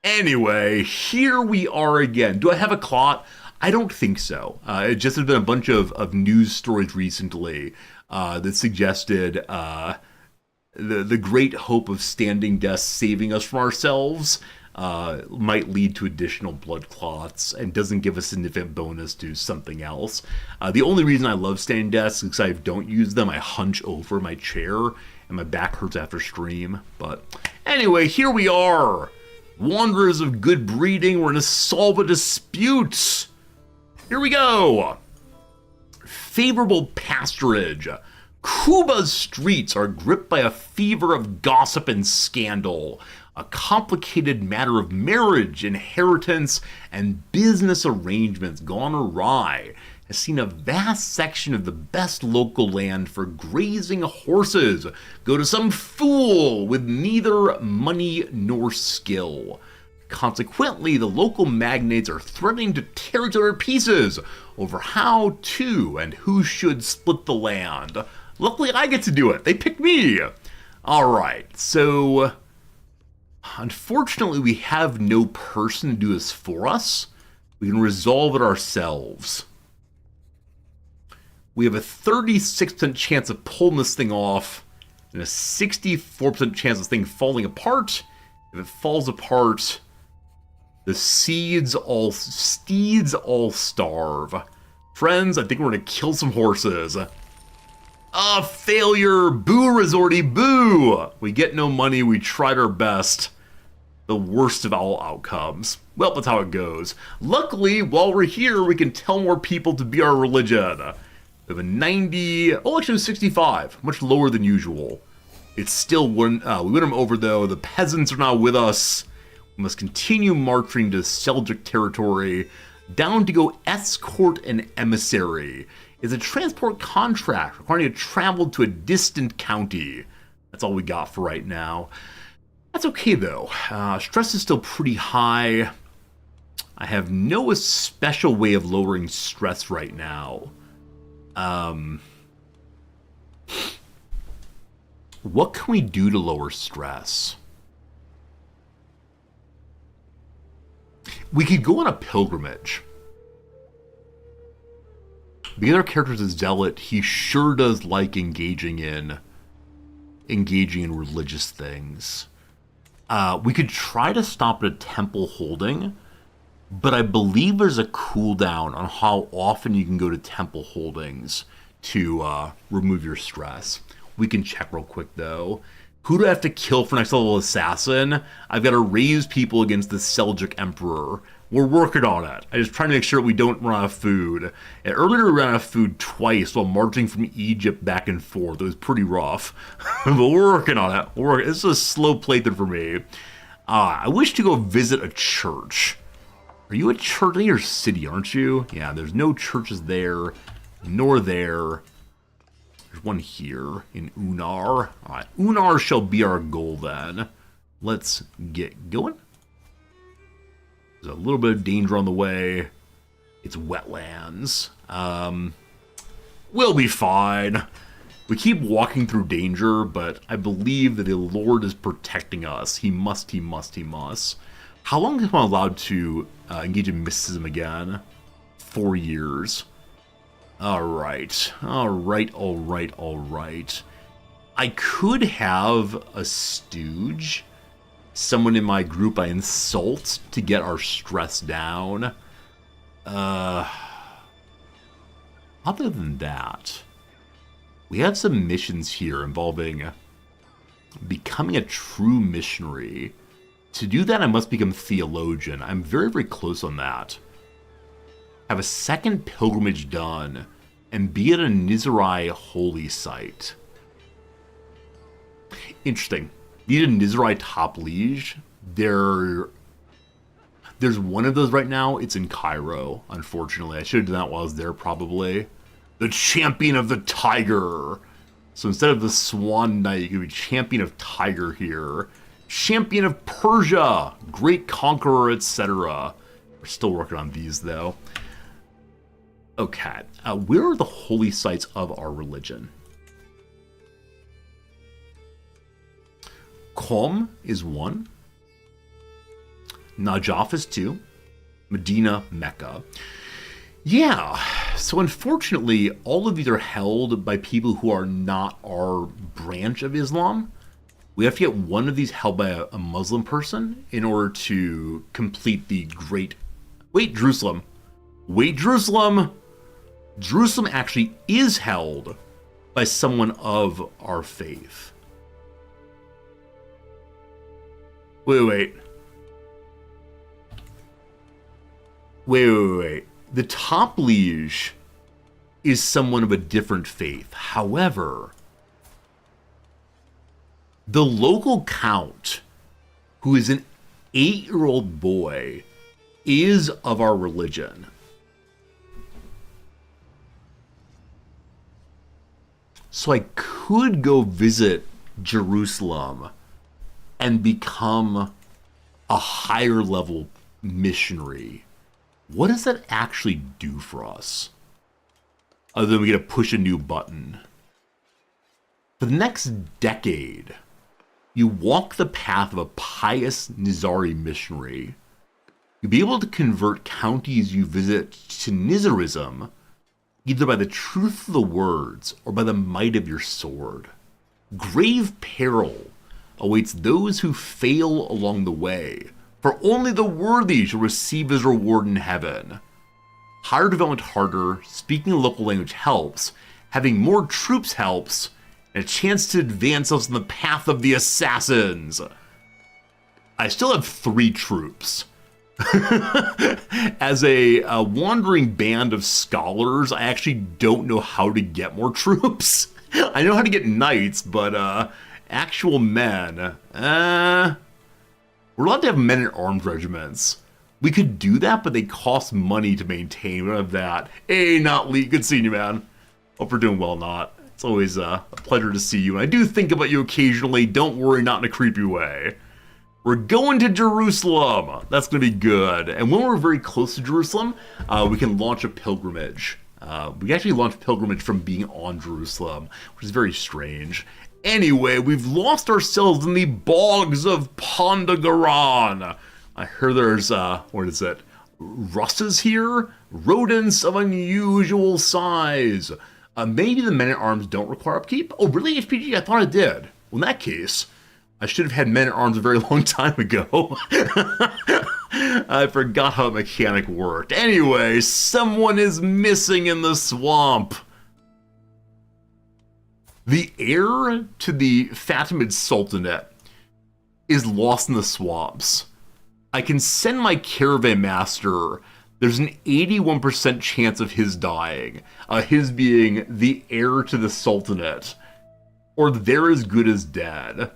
Anyway, here we are again. Do I have a clot? I don't think so. It just has been a bunch of news stories recently that suggested the great hope of standing desks saving us from ourselves might lead to additional blood clots and doesn't give a significant bonus to something else. The only reason I love standing desks is because I don't use them. I hunch over my chair and my back hurts after stream. But anyway, here we are. Wanderers of good breeding, we're going to solve a dispute. Here we go. Favorable pasturage. Kuba's streets are gripped by a fever of gossip and scandal. A complicated matter of marriage, inheritance, and business arrangements gone awry has seen a vast section of the best local land for grazing horses go to some fool with neither money nor skill. Consequently, the local magnates are threatening to tear each other to pieces over how to and who should split the land. Luckily, I get to do it. They picked me. All right, so unfortunately, we have no person to do this for us. We can resolve it ourselves. We have a 36% chance of pulling this thing off and a 64% chance of this thing falling apart. If it falls apart, the steeds all starve. Friends, I think we're going to kill some horses. A failure! Boo, Resorty, boo! We get no money, we tried our best. The worst of all outcomes. Well, that's how it goes. Luckily, while we're here, we can tell more people to be our religion. We have a 90... Oh, actually, it was 65. Much lower than usual. It's still... we win them over, though. The peasants are now with us. We must continue marching to Seljuk territory. Down to go escort an emissary. It's a transport contract requiring to travel to a distant county. That's all we got for right now. That's okay, though. Stress is still pretty high. I have no special way of lowering stress right now. What can we do to lower stress? We could go on a pilgrimage. The other character's a zealot. He sure does like engaging in religious things. We could try to stop at a temple holding, but I believe there's a cooldown on how often you can go to temple holdings to remove your stress. We can check real quick though. Who do I have to kill for next level assassin? I've got to raise people against the Seljuk Emperor. We're working on it. I'm just trying to make sure we don't run out of food. And earlier we ran out of food twice while marching from Egypt back and forth. It was pretty rough. But we're working on it. This is a slow playthrough for me. I wish to go visit a church. Are you a church? You're a city, aren't you? Yeah, there's no churches there, nor there. There's one here in Unar. Alright, Unar shall be our goal then. Let's get going. There's a little bit of danger on the way. It's wetlands. We'll be fine. We keep walking through danger, but I believe that the Lord is protecting us. He must, he must, he must. How long am I allowed to engage in mysticism again? 4 years. Alright. Alright, alright, alright. I could have a stooge. Someone in my group I insult to get our stress down. Other than that, we have some missions here involving becoming a true missionary. To do that, I must become theologian. I'm very, very close on that. Have a second pilgrimage done and be at a Nizirai holy site. Interesting. Need a Nizirai top liege. There's one of those right now. It's in Cairo, unfortunately. I should have done that while I was there, probably. The champion of the tiger. So instead of the swan knight, you could be champion of tiger here. Champion of Persia. Great conqueror, etc. We're still working on these, though. Okay. Where are the holy sites of our religion? Qom is 1. Najaf is 2. Medina, Mecca. Yeah, so unfortunately, all of these are held by people who are not our branch of Islam. We have to get one of these held by a Muslim person in order to complete the great... Wait, Jerusalem. Wait, Jerusalem! Jerusalem actually is held by someone of our faith. Wait. The top liege is someone of a different faith. However, the local count, who is an 8-year-old boy, is of our religion. So I could go visit Jerusalem and become a higher level missionary. What does that actually do for us? Other than we get to push a new button. For the next decade, you walk the path of a pious Nizari missionary. You'll be able to convert counties you visit to Nizarism, either by the truth of the words or by the might of your sword. Grave peril awaits those who fail along the way, for only the worthy shall receive his reward in heaven. Higher development harder, speaking a local language helps, having more troops helps, and a chance to advance us on the path of the assassins. I still have 3 troops. As a wandering band of scholars, I actually don't know how to get more troops. I know how to get knights, but actual men, we're allowed to have men-at-arms regiments. We could do that, but they cost money to maintain. We don't have that. Hey, Not Lee, good seeing you, man. Hope we're doing well, Not. It's always a pleasure to see you, and I do think about you occasionally. Don't worry, not in a creepy way. We're going to Jerusalem. That's going to be good. And when we're very close to Jerusalem, we can launch a pilgrimage. We actually launched pilgrimage from being on Jerusalem, which is very strange. Anyway, we've lost ourselves in the bogs of Pandagaran. I heard there's, what is it? Russes here? Rodents of unusual size. Maybe the men-at-arms don't require upkeep? Oh, really, HPG? I thought it did. Well, in that case, I should have had men-at-arms a very long time ago. I forgot how the mechanic worked. Anyway, someone is missing in the swamp. The heir to the Fatimid Sultanate is lost in the swamps. I can send my caravan master. There's an 81% chance of his dying. His being the heir to the Sultanate. Or they're as good as dead.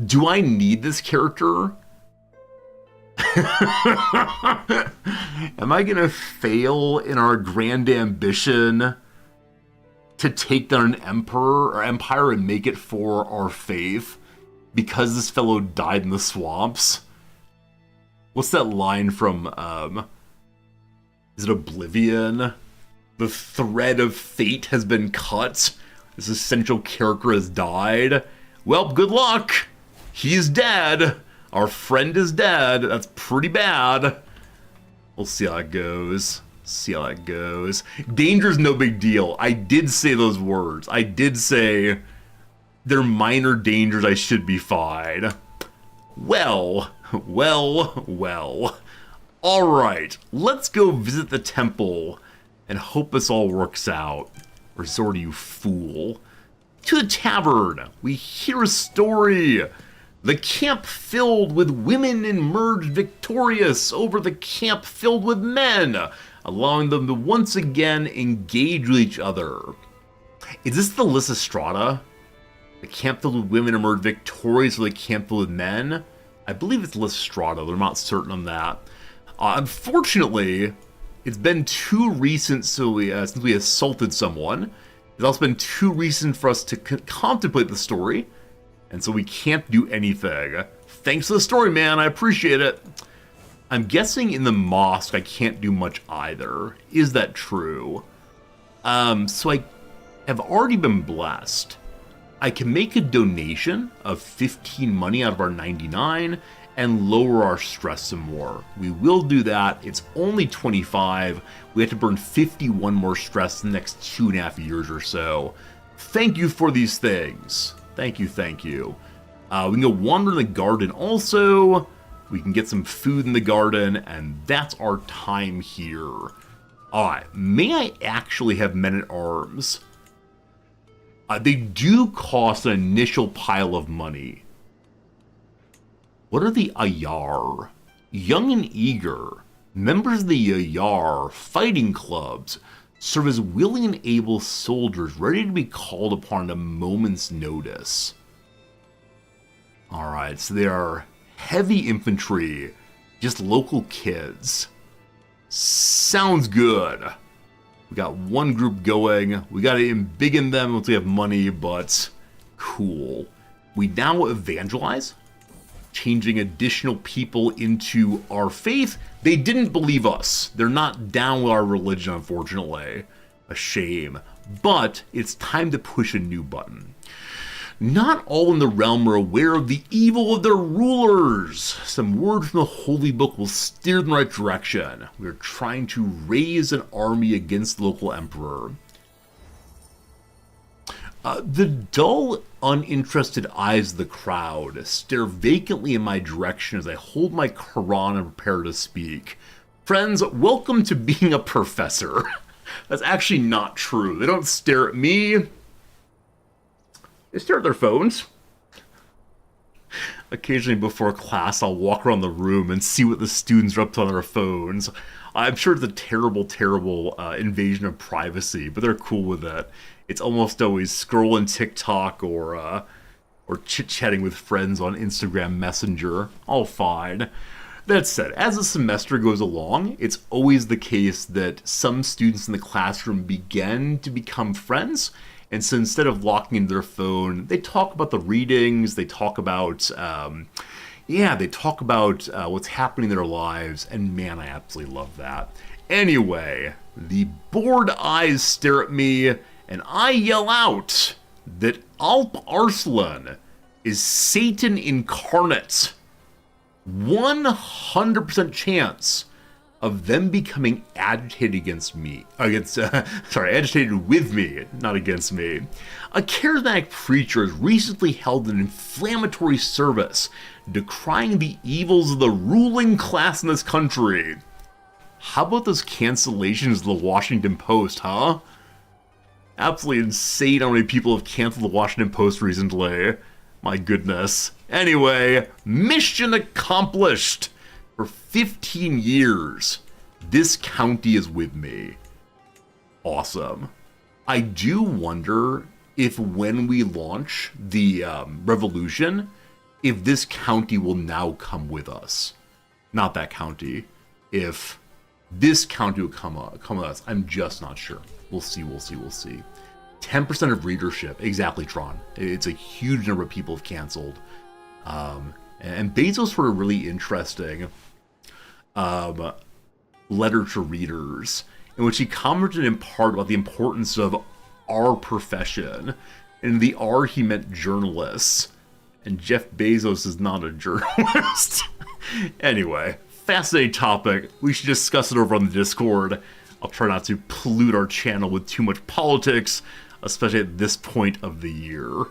Do I need this character? Am I gonna fail in our grand ambition to take down an emperor or empire and make it for our faith because this fellow died in the swamps? What's that line from, is it Oblivion? The thread of fate has been cut. This essential character has died. Well, good luck. He's dead. Our friend is dead. That's pretty bad. We'll see how it goes. See how it goes. Danger's no big deal. I did say those words. I did say they're minor dangers. I should be fine. Well. All right. Let's go visit the temple and hope this all works out. Resort, you fool. To the tavern. We hear a story. The camp filled with women emerged victorious over the camp filled with men, allowing them to once again engage with each other. Is this the Lysistrata? The camp filled with women emerged victorious over the camp filled with men? I believe it's Lysistrata, but I'm not certain on that. Unfortunately, it's been too recent since we assaulted someone. It's also been too recent for us to contemplate the story. And so we can't do anything. Thanks for the story, man. I appreciate it. I'm guessing in the mosque I can't do much either. Is that true? So I have already been blessed. I can make a donation of 15 money out of our 99 and lower our stress some more. We will do that. It's only 25. We have to burn 51 more stress in the next 2.5 years or so. Thank you for these things. Thank you. We can go wander in the garden also. We can get some food in the garden, and that's our time here. Alright, may I actually have men-at-arms? They do cost an initial pile of money. What are the Ayar? Young and eager, members of the Ayar fighting clubs serve as willing and able soldiers ready to be called upon at a moment's notice. Alright, so they are heavy infantry, just local kids. Sounds good. We got one group going. We got to embiggen them once we have money, but cool. We now evangelize, changing additional people into our faith. They didn't believe us. They're not down with our religion, unfortunately. A shame. But it's time to push a new button. Not all in the realm are aware of the evil of their rulers. Some words from the Holy Book will steer them in the right direction. We are trying to raise an army against the local emperor. The dull, uninterested eyes of the crowd stare vacantly in my direction as I hold my Quran and prepare to speak. Friends, welcome to being a professor. That's actually not true. They don't stare at me. They stare at their phones. Occasionally before class, I'll walk around the room and see what the students are up to on their phones. I'm sure it's a terrible, terrible invasion of privacy, but they're cool with it. It's almost always scrolling TikTok or chit-chatting with friends on Instagram Messenger. All fine. That said, as the semester goes along, it's always the case that some students in the classroom begin to become friends. And so instead of locking into their phone, they talk about the readings, they talk about, what's happening in their lives, and man, I absolutely love that. Anyway, the bored eyes stare at me, and I yell out that Alp Arslan is Satan incarnate. 100% chance of them becoming agitated against me, agitated with me, not against me. A charismatic preacher has recently held an inflammatory service decrying the evils of the ruling class in this country. How about those cancellations of the Washington Post, huh? Absolutely insane how many people have canceled the Washington Post recently. My goodness. Anyway, mission accomplished. For 15 years, this county is with me. Awesome. I do wonder if when we launch the revolution, if this county will now come with us. Not that county. If this county will come with us. I'm just not sure. We'll see. 10% of readership. Exactly, Tron. It's a huge number of people have canceled. And Bezos wrote a really interesting letter to readers in which he commented in part about the importance of our profession. And in the R, he meant journalists. And Jeff Bezos is not a journalist. Anyway, fascinating topic. We should discuss it over on the Discord. I'll try not to pollute our channel with too much politics, especially at this point of the year.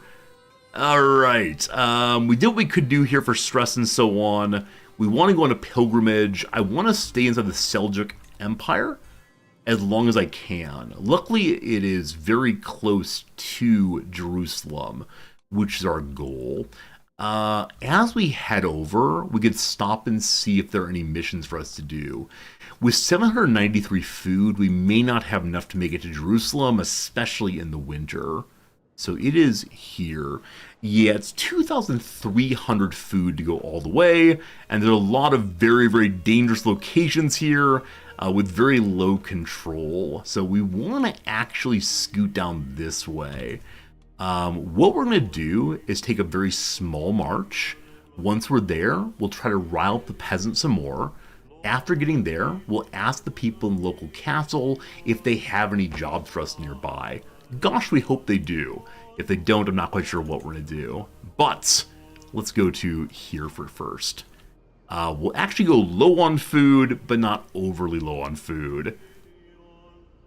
Alright, we did what we could do here for stress and so on. We want to go on a pilgrimage. I want to stay inside the Seljuk Empire as long as I can. Luckily, it is very close to Jerusalem, which is our goal. As we head over, we could stop and see if there are any missions for us to do. With 793 food, we may not have enough to make it to Jerusalem, especially in the winter. So it is here. Yeah, it's 2,300 food to go all the way, and there are a lot of very, very dangerous locations here with very low control. So we want to actually scoot down this way. What we're going to do is take a very small march. Once we're there, we'll try to rile up the peasants some more. After getting there, we'll ask the people in the local castle if they have any jobs for us nearby. Gosh, we hope they do. If they don't, I'm not quite sure what we're going to do. But let's go to here for first. We'll actually go low on food, but not overly low on food.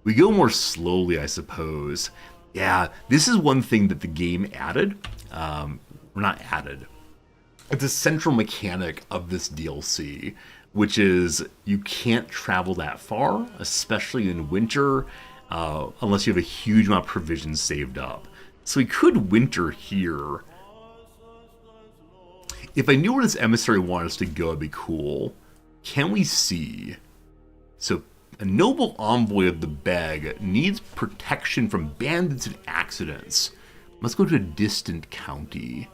We go more slowly, I suppose. Yeah, this is one thing that the game added. Not added. It's a central mechanic of this DLC, which is you can't travel that far, especially in winter, unless you have a huge amount of provisions saved up. So we could winter here. If I knew where this emissary wanted us to go, it'd be cool. Can we see? So a noble envoy of the Beg needs protection from bandits and accidents. Let's go to a distant county.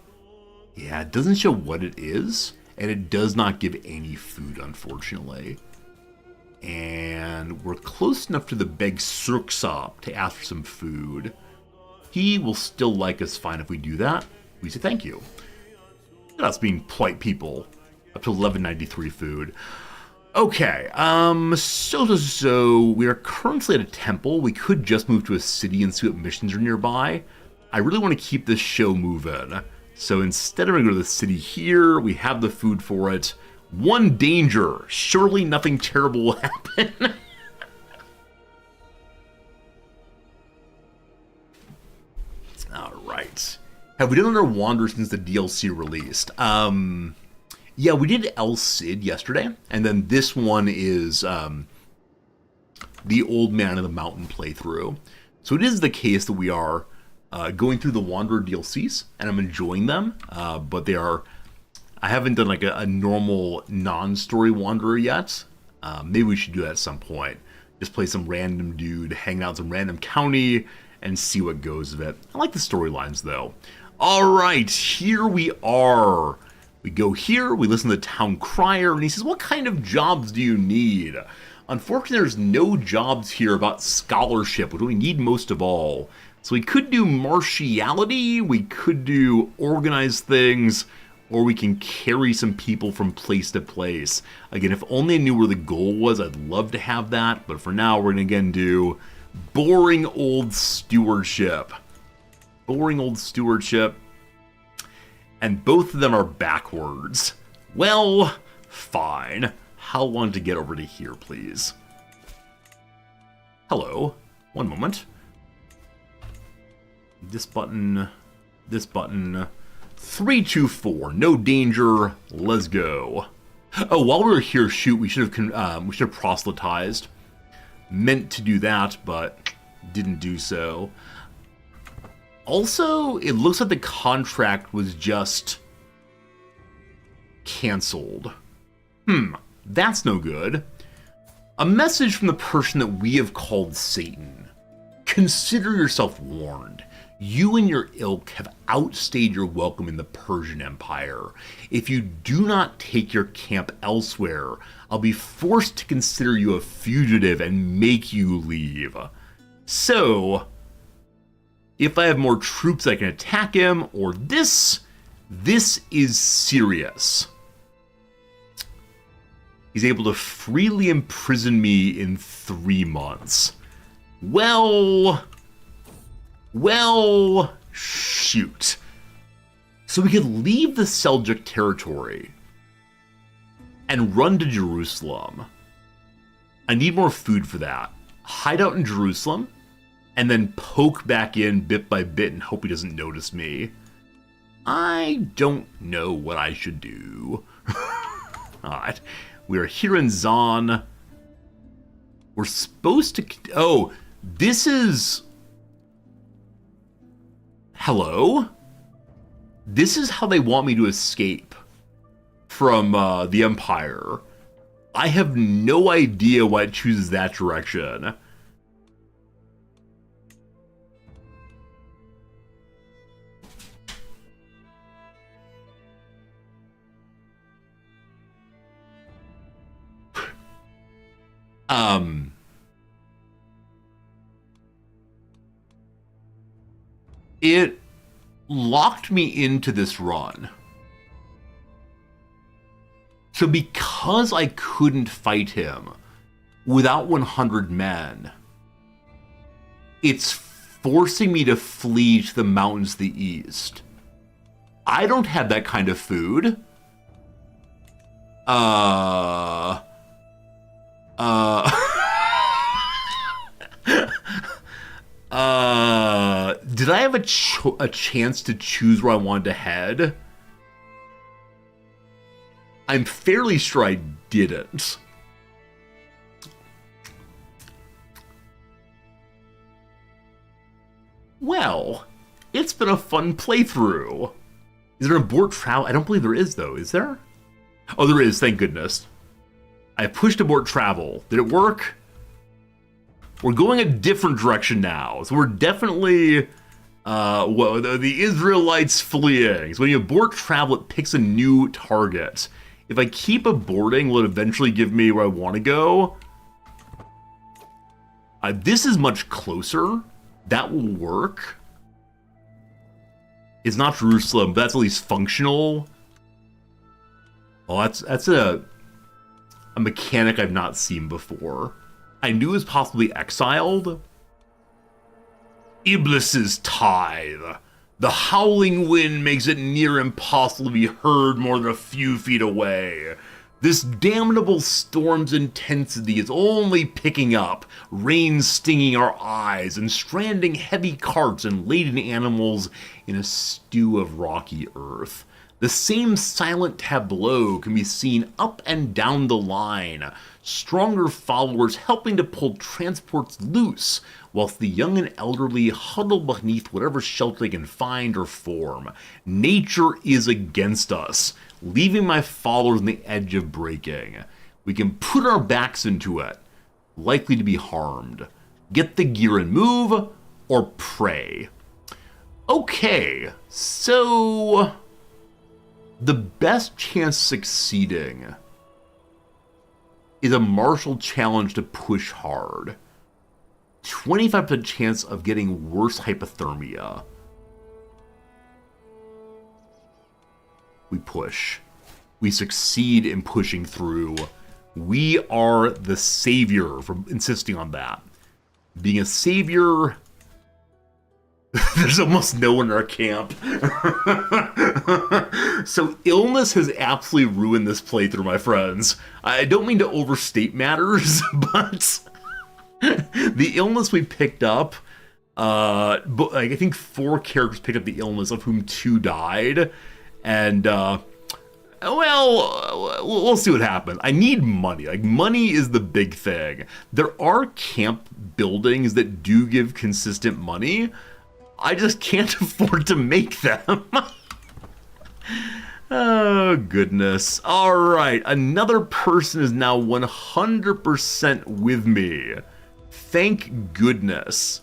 Yeah, it doesn't show what it is, and it does not give any food, unfortunately. And we're close enough to the Beg Surksop to ask for some food. He will still like us fine if we do that. We say thank you. Look at us being polite people. Up to 1193 food. Okay, so we are currently at a temple. We could just move to a city and see what missions are nearby. I really want to keep this show moving. So instead of going to go to the city here, we have the food for it. One danger. Surely nothing terrible will happen. Alright. Have we done another Wander since the DLC released? Yeah, we did El Cid yesterday, and then this one is the Old Man of the Mountain playthrough. So it is the case that we are going through the Wanderer DLCs, and I'm enjoying them, but they are... I haven't done like a normal non-story Wanderer yet. Maybe we should do that at some point. Just play some random dude, hang out in some random county, and see what goes of it. I like the storylines, though. Alright, here we are. We go here, we listen to the town crier, and he says, what kind of jobs do you need? Unfortunately, there's no jobs here about scholarship, which we need most of all. So we could do martiality, we could do organized things, or we can carry some people from place to place. Again, if only I knew where the goal was, I'd love to have that, but for now, we're going to again do boring old stewardship. Boring old stewardship. And both of them are backwards. Well, fine. how long to get over to here, please? Hello. One moment. This button. 3, 2, 4. No danger. Let's go. Oh, while we were here, shoot, we should have proselytized. Meant to do that, but didn't do so. Also, it looks like the contract was just canceled. That's no good. A message from the person that we have called Satan. Consider yourself warned. You and your ilk have outstayed your welcome in the Persian Empire. If you do not take your camp elsewhere, I'll be forced to consider you a fugitive and make you leave. So, if I have more troops I can attack him, or this is serious. He's able to freely imprison me in 3 months. Well, shoot. So we could leave the Seljuk territory and run to Jerusalem. I need more food for that. Hide out in Jerusalem, and then poke back in bit by bit and hope he doesn't notice me. I don't know what I should do. Alright, we are here in Zon. We're supposed to... Oh, this is... Hello? This is how they want me to escape from the Empire. I have no idea why it chooses that direction. It locked me into this run. So because I couldn't fight him without 100 men, it's forcing me to flee to the mountains to the east. I don't have that kind of food. Did I have a chance to choose where I wanted to head? I'm fairly sure I didn't. Well, it's been a fun playthrough. Is there an abort travel? I don't believe there is, though. Is there? Oh, there is, thank goodness. I pushed abort travel. Did it work? We're going a different direction now. So we're definitely, well, the Israelites fleeing. So when you abort travel, it picks a new target. If I keep aborting, will it eventually give me where I want to go? This is much closer. That will work. It's not Jerusalem, but that's at least functional. Oh, that's a mechanic I've not seen before. I knew it was possibly exiled. Iblis's tithe. The howling wind makes it near impossible to be heard more than a few feet away. This damnable storm's intensity is only picking up, rain stinging our eyes and stranding heavy carts and laden animals in a stew of rocky earth. The same silent tableau can be seen up and down the line, stronger followers helping to pull transports loose, whilst the young and elderly huddle beneath whatever shelter they can find or form. Nature is against us, leaving my followers on the edge of breaking. We can put our backs into it, likely to be harmed. Get the gear and move, or pray. Okay, so... the best chance of succeeding is a martial challenge to push hard. 25% chance of getting worse hypothermia. We push. We succeed in pushing through. We are the savior for insisting on that. Being a savior... There's almost no one in our camp. So illness has absolutely ruined this playthrough, my friends. I don't mean to overstate matters, but the illness we picked up, but I think 4 characters picked up the illness, of whom 2 died. And, well, we'll see what happens. I need money. Like, money is the big thing. There are camp buildings that do give consistent money. I just can't afford to make them. Oh, goodness. All right. Another person is now 100% with me. Thank goodness.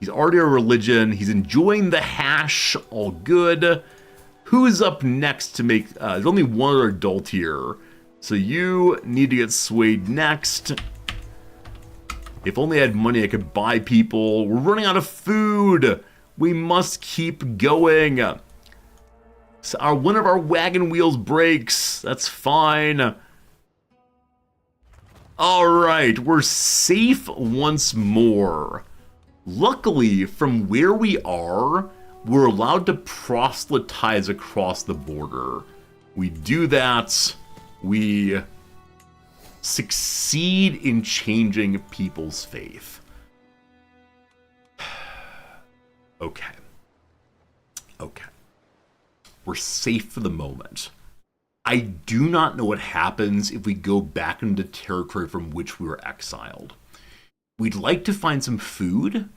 He's already a religion. He's enjoying the hash. All good. Who's up next to make... there's only one other adult here. So you need to get swayed next. If only I had money, I could buy people. We're running out of food. We must keep going. So one of our wagon wheels breaks. That's fine. All right, we're safe once more. Luckily, from where we are, we're allowed to proselytize across the border. We do that. We succeed in changing people's faith. Okay. Okay. We're safe for the moment. I do not know what happens if we go back into territory from which we were exiled. We'd like to find some food.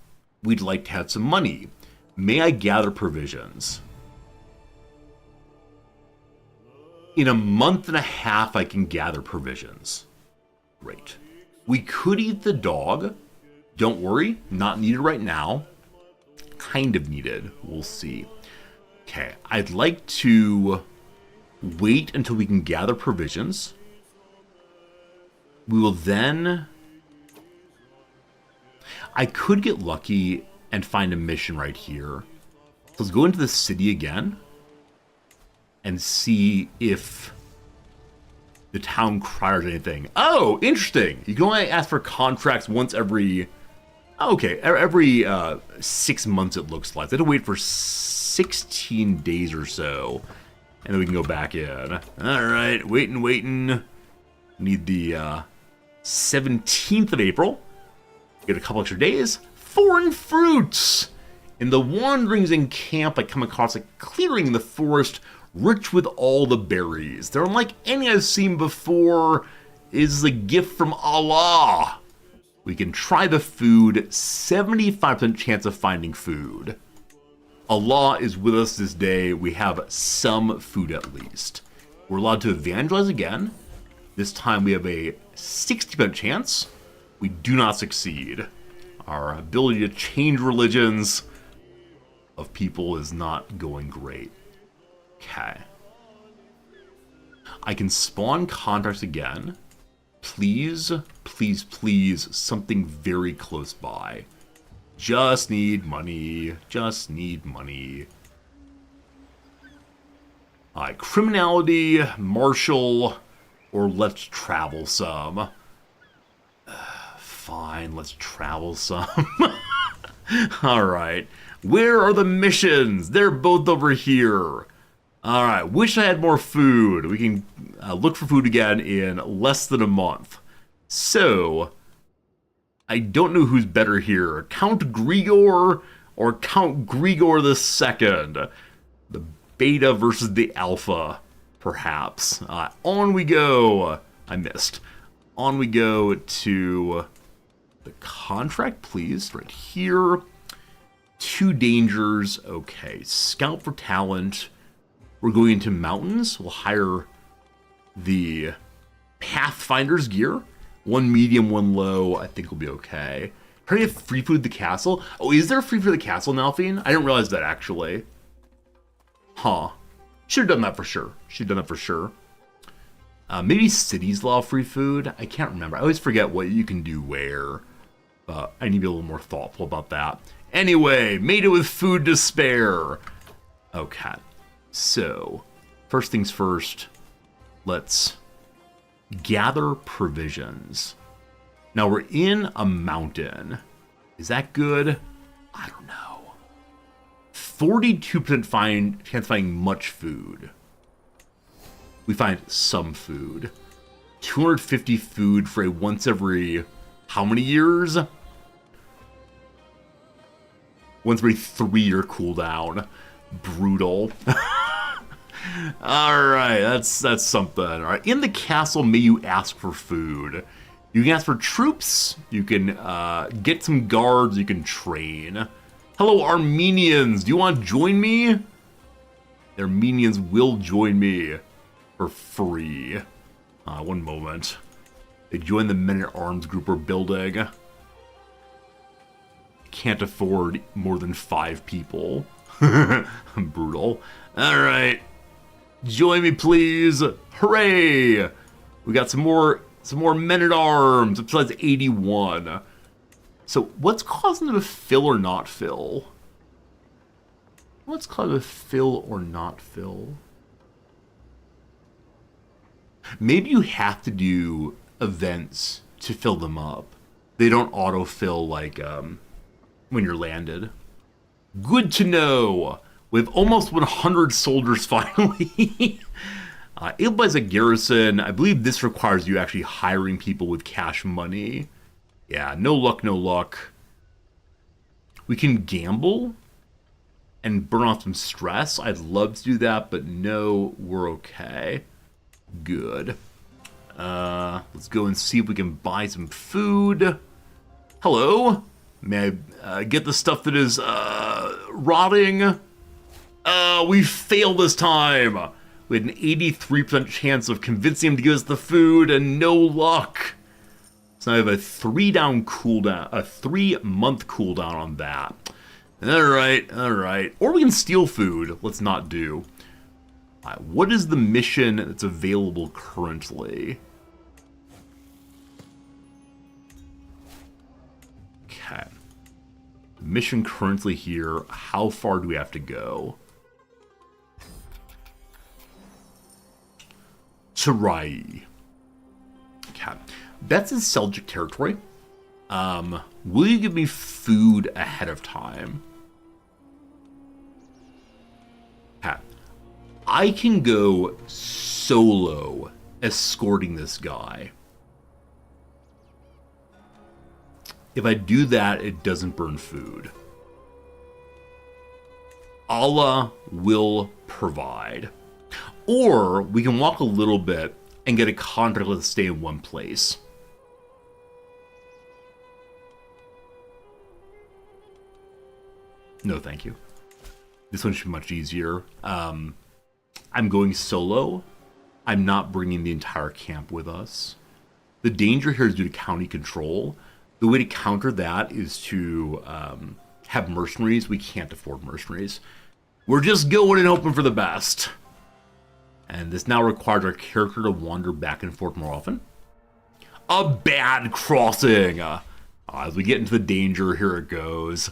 We'd like to have some money. May I gather provisions? In a month and a half, I can gather provisions. Great. We could eat the dog. Don't worry, not needed right now. Kind of needed. We'll see. Okay, I'd like to wait until we can gather provisions. We will then... I could get lucky and find a mission right here. So let's go into the city again and see if the town criers anything. Oh, interesting. You can only ask for contracts once every... Okay, every 6 months it looks like. They have to wait for 16 days or so, and then we can go back in. All right, waiting. Need the 17th of April. Get a couple extra days. Foreign fruits! In the wanderings in camp, I come across a clearing in the forest rich with all the berries. They're unlike any I've seen before. It is a gift from Allah. We can try the food, 75% chance of finding food. Allah is with us this day. We have some food at least. We're allowed to evangelize again. This time we have a 60% chance. We do not succeed. Our ability to change religions of people is not going great. Okay. I can spawn contracts again. Please, please, please, something very close by. Just need money. Just need money. Alright, criminality, martial, or let's travel some. Fine, let's travel some. Alright, where are the missions? They're both over here. Alright, wish I had more food. We can look for food again in less than a month. So, I don't know who's better here. Count Grigor or Count Grigor II? The beta versus the alpha, perhaps. On we go. I missed. On we go to the contract, please. Right here. 2 dangers. Okay, scout for talent. We're going into mountains. We'll hire the Pathfinder's gear. 1 medium, 1 low. I think we'll be okay. Trying to get free food at the castle. Oh, is there free food at the castle now, Fiend? I didn't realize that, actually. Huh. Should have done that for sure. Should have done that for sure. Maybe cities allow free food. I can't remember. I always forget what you can do where. I need to be a little more thoughtful about that. Anyway, made it with food to spare. Okay. So, first things first, let's gather provisions. Now we're in a mountain. Is that good? I don't know. 42% chance of finding much food. We find some food. 250 food for a once every how many years? Once every 3-year cooldown. Brutal. Alright, that's something. Alright, in the castle, may you ask for food. You can ask for troops, you can get some guards, you can train. Hello, Armenians, do you want to join me? The Armenians will join me for free. One moment. They join the men-at-arms group we're building. Can't afford more than 5 people. Brutal. Alright. Join me, please. Hooray! We got some more men-at-arms. Besides 81. So what's causing them to fill or not fill? What's causing them to fill or not fill? Maybe you have to do events to fill them up. They don't autofill like when you're landed. Good to know. We have almost 100 soldiers finally. Ilbai's a garrison. I believe this requires you actually hiring people with cash money. Yeah, no luck, no luck. We can gamble and burn off some stress. I'd love to do that, but no, we're okay. Good. Let's go and see if we can buy some food. Hello? May I get the stuff that is rotting? We failed this time. We had an 83% chance of convincing him to give us the food, and no luck. So I have a 3-month cooldown on that. Alright. Or we can steal food. Let's not do. What is the mission that's available currently? Okay. Mission currently here. How far do we have to go? Sarai. Okay. That's in Seljuk territory. Will you give me food ahead of time? Okay. I can go solo escorting this guy. If I do that, it doesn't burn food. Allah will provide. Or we can walk a little bit and get a contract to stay in one place. No, thank you. This one should be much easier. I'm going solo. I'm not bringing the entire camp with us. The danger here is due to county control. The way to counter that is to have mercenaries. We can't afford mercenaries. We're just going and hoping for the best. And this now requires our character to wander back and forth more often. A bad crossing! As we get into the danger, here it goes.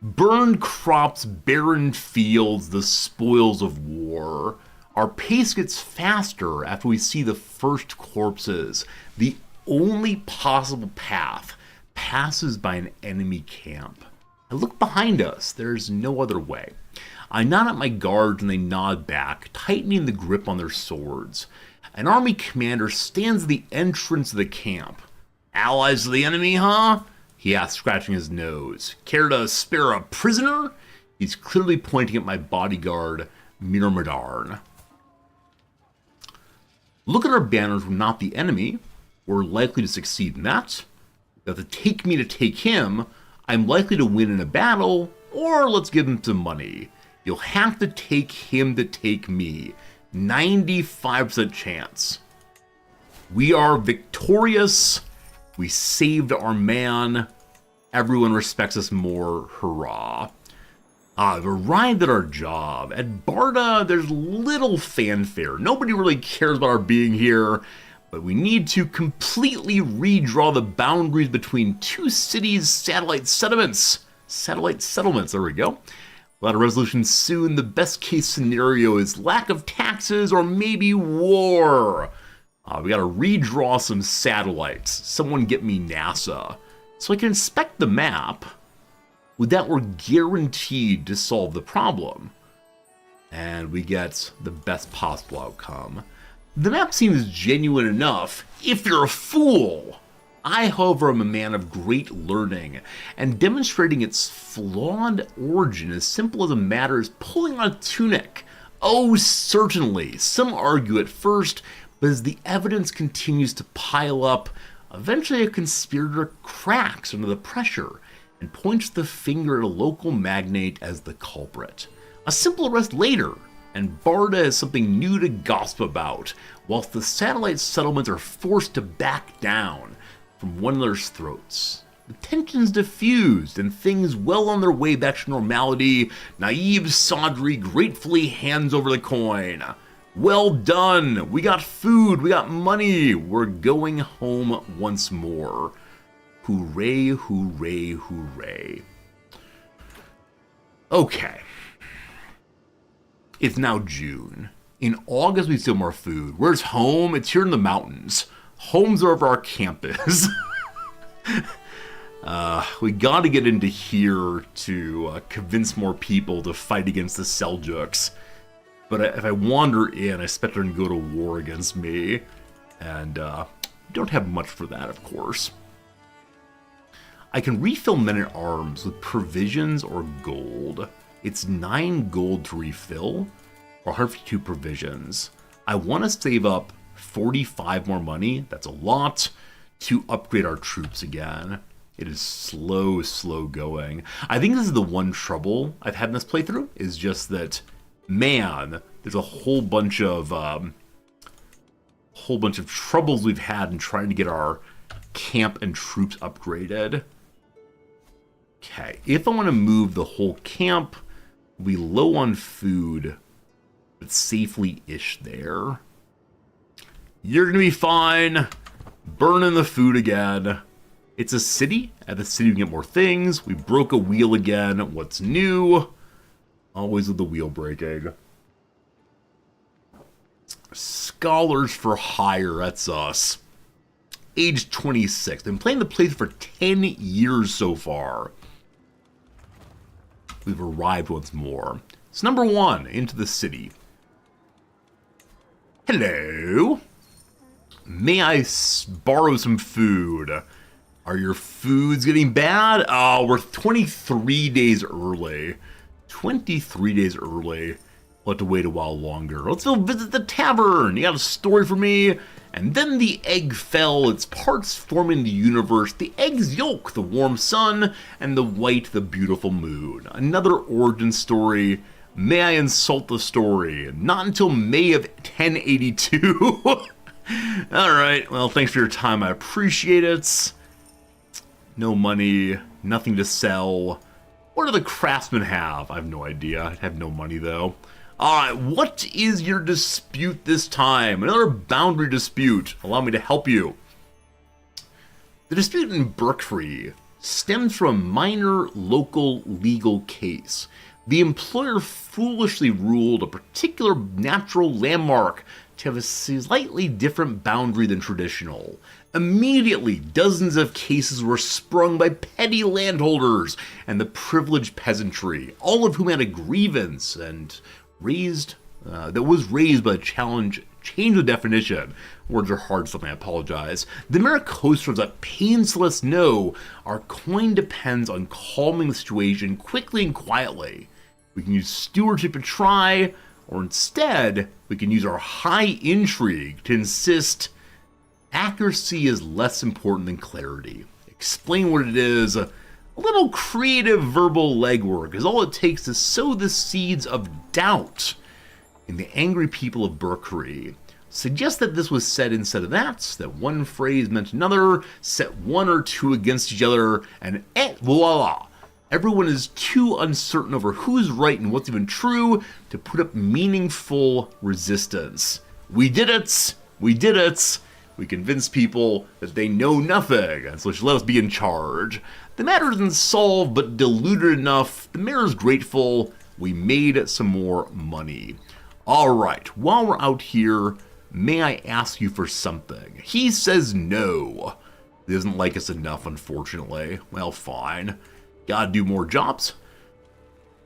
Burned crops, barren fields, the spoils of war. Our pace gets faster after we see the first corpses. The only possible path passes by an enemy camp. I look behind us. There's no other way. I nod at my guards and they nod back, tightening the grip on their swords. An army commander stands at the entrance of the camp. Allies of the enemy, huh? He asks, scratching his nose. Care to spare a prisoner? He's clearly pointing at my bodyguard, Mirmadarn. Look at our banners, we're not the enemy. We're likely to succeed in that. You have to take me to take him. I'm likely to win in a battle, or let's give him some money. You'll have to take him to take me. 95% chance. We are victorious. We saved our man. Everyone respects us more. Hurrah. We've arrived at our job. At Barda, there's little fanfare. Nobody really cares about our being here. But we need to completely redraw the boundaries between two cities' satellite settlements. Satellite settlements, there we go. A lot of resolutions soon. The best case scenario is lack of taxes or maybe war. We gotta redraw some satellites. Someone get me NASA. So I can inspect the map. With that, we're guaranteed to solve the problem. And we get the best possible outcome. The map seems genuine enough, if you're a fool. I, however, am a man of great learning, and demonstrating its flawed origin as simple as a matter as pulling on a tunic. Oh, certainly. Some argue at first, but as the evidence continues to pile up, eventually a conspirator cracks under the pressure and points the finger at a local magnate as the culprit. A simple arrest later, and Barda has something new to gossip about, whilst the satellite settlements are forced to back down from one another's throats. The tensions diffused, and things well on their way back to normality. Naive Sadri gratefully hands over the coin. Well done! We got food, we got money, we're going home once more. Hooray, hooray, hooray. Okay. It's now June. In August, we steal more food. Where's home? It's here in the mountains. Home's wherever our camp is. We gotta get into here to convince more people to fight against the Seljuks. But if I wander in, I expect they're gonna go to war against me. And don't have much for that, of course. I can refill men-at-arms with provisions or gold. It's 9 gold to refill, or 152 provisions. I want to save up 45 more money, that's a lot, to upgrade our troops again. It is slow going. I think this is the one trouble I've had in this playthrough, is just that, man, there's a whole bunch of troubles we've had in trying to get our camp and troops upgraded. Okay, if I want to move the whole camp, we'll be low on food, but safely-ish there. You're gonna be fine. Burning the food again. It's a city. At the city we get more things. We broke a wheel again. What's new? Always with the wheel breaking. Scholars for hire, that's us. Age 26. Been playing the playthrough for 10 years so far. We've arrived once more. So number 1, into the city. Hello. May I borrow some food? Are your foods getting bad? Oh, we're 23 days early. 23 days early. We'll have to wait a while longer. Let's go visit the tavern. You got a story for me? And then the egg fell, its parts forming the universe, the egg's yolk, the warm sun, and the white, the beautiful moon. Another origin story. May I insult the story? Not until May of 1082. Alright, well, thanks for your time. I appreciate it. No money, nothing to sell. What do the craftsmen have? I have no idea. I have no money, though. Alright, what is your dispute this time? Another boundary dispute. Allow me to help you. The dispute in Berkeley stems from a minor local legal case. The employer foolishly ruled a particular natural landmark to have a slightly different boundary than traditional. Immediately, dozens of cases were sprung by petty landholders and the privileged peasantry, all of whom had a grievance and that was raised by the change of definition. Words are hard, so I apologize. The Maricostrans that pains to let us know our coin depends on calming the situation quickly and quietly. We can use stewardship to try, or instead, we can use our high intrigue to insist accuracy is less important than clarity. Explain what it is. A little creative verbal legwork is all it takes to sow the seeds of doubt in the angry people of Berkeley. Suggest that this was said instead of that one phrase meant another, set one or two against each other, and voila! Everyone is too uncertain over who's right and what's even true to put up meaningful resistance. We did it! We did it! We convinced people that they know nothing, and so should let us be in charge. The matter isn't solved, but diluted enough. The mayor's grateful. We made some more money. Alright, while we're out here, may I ask you for something? He says no. He doesn't like us enough, unfortunately. Well, fine. Gotta do more jobs.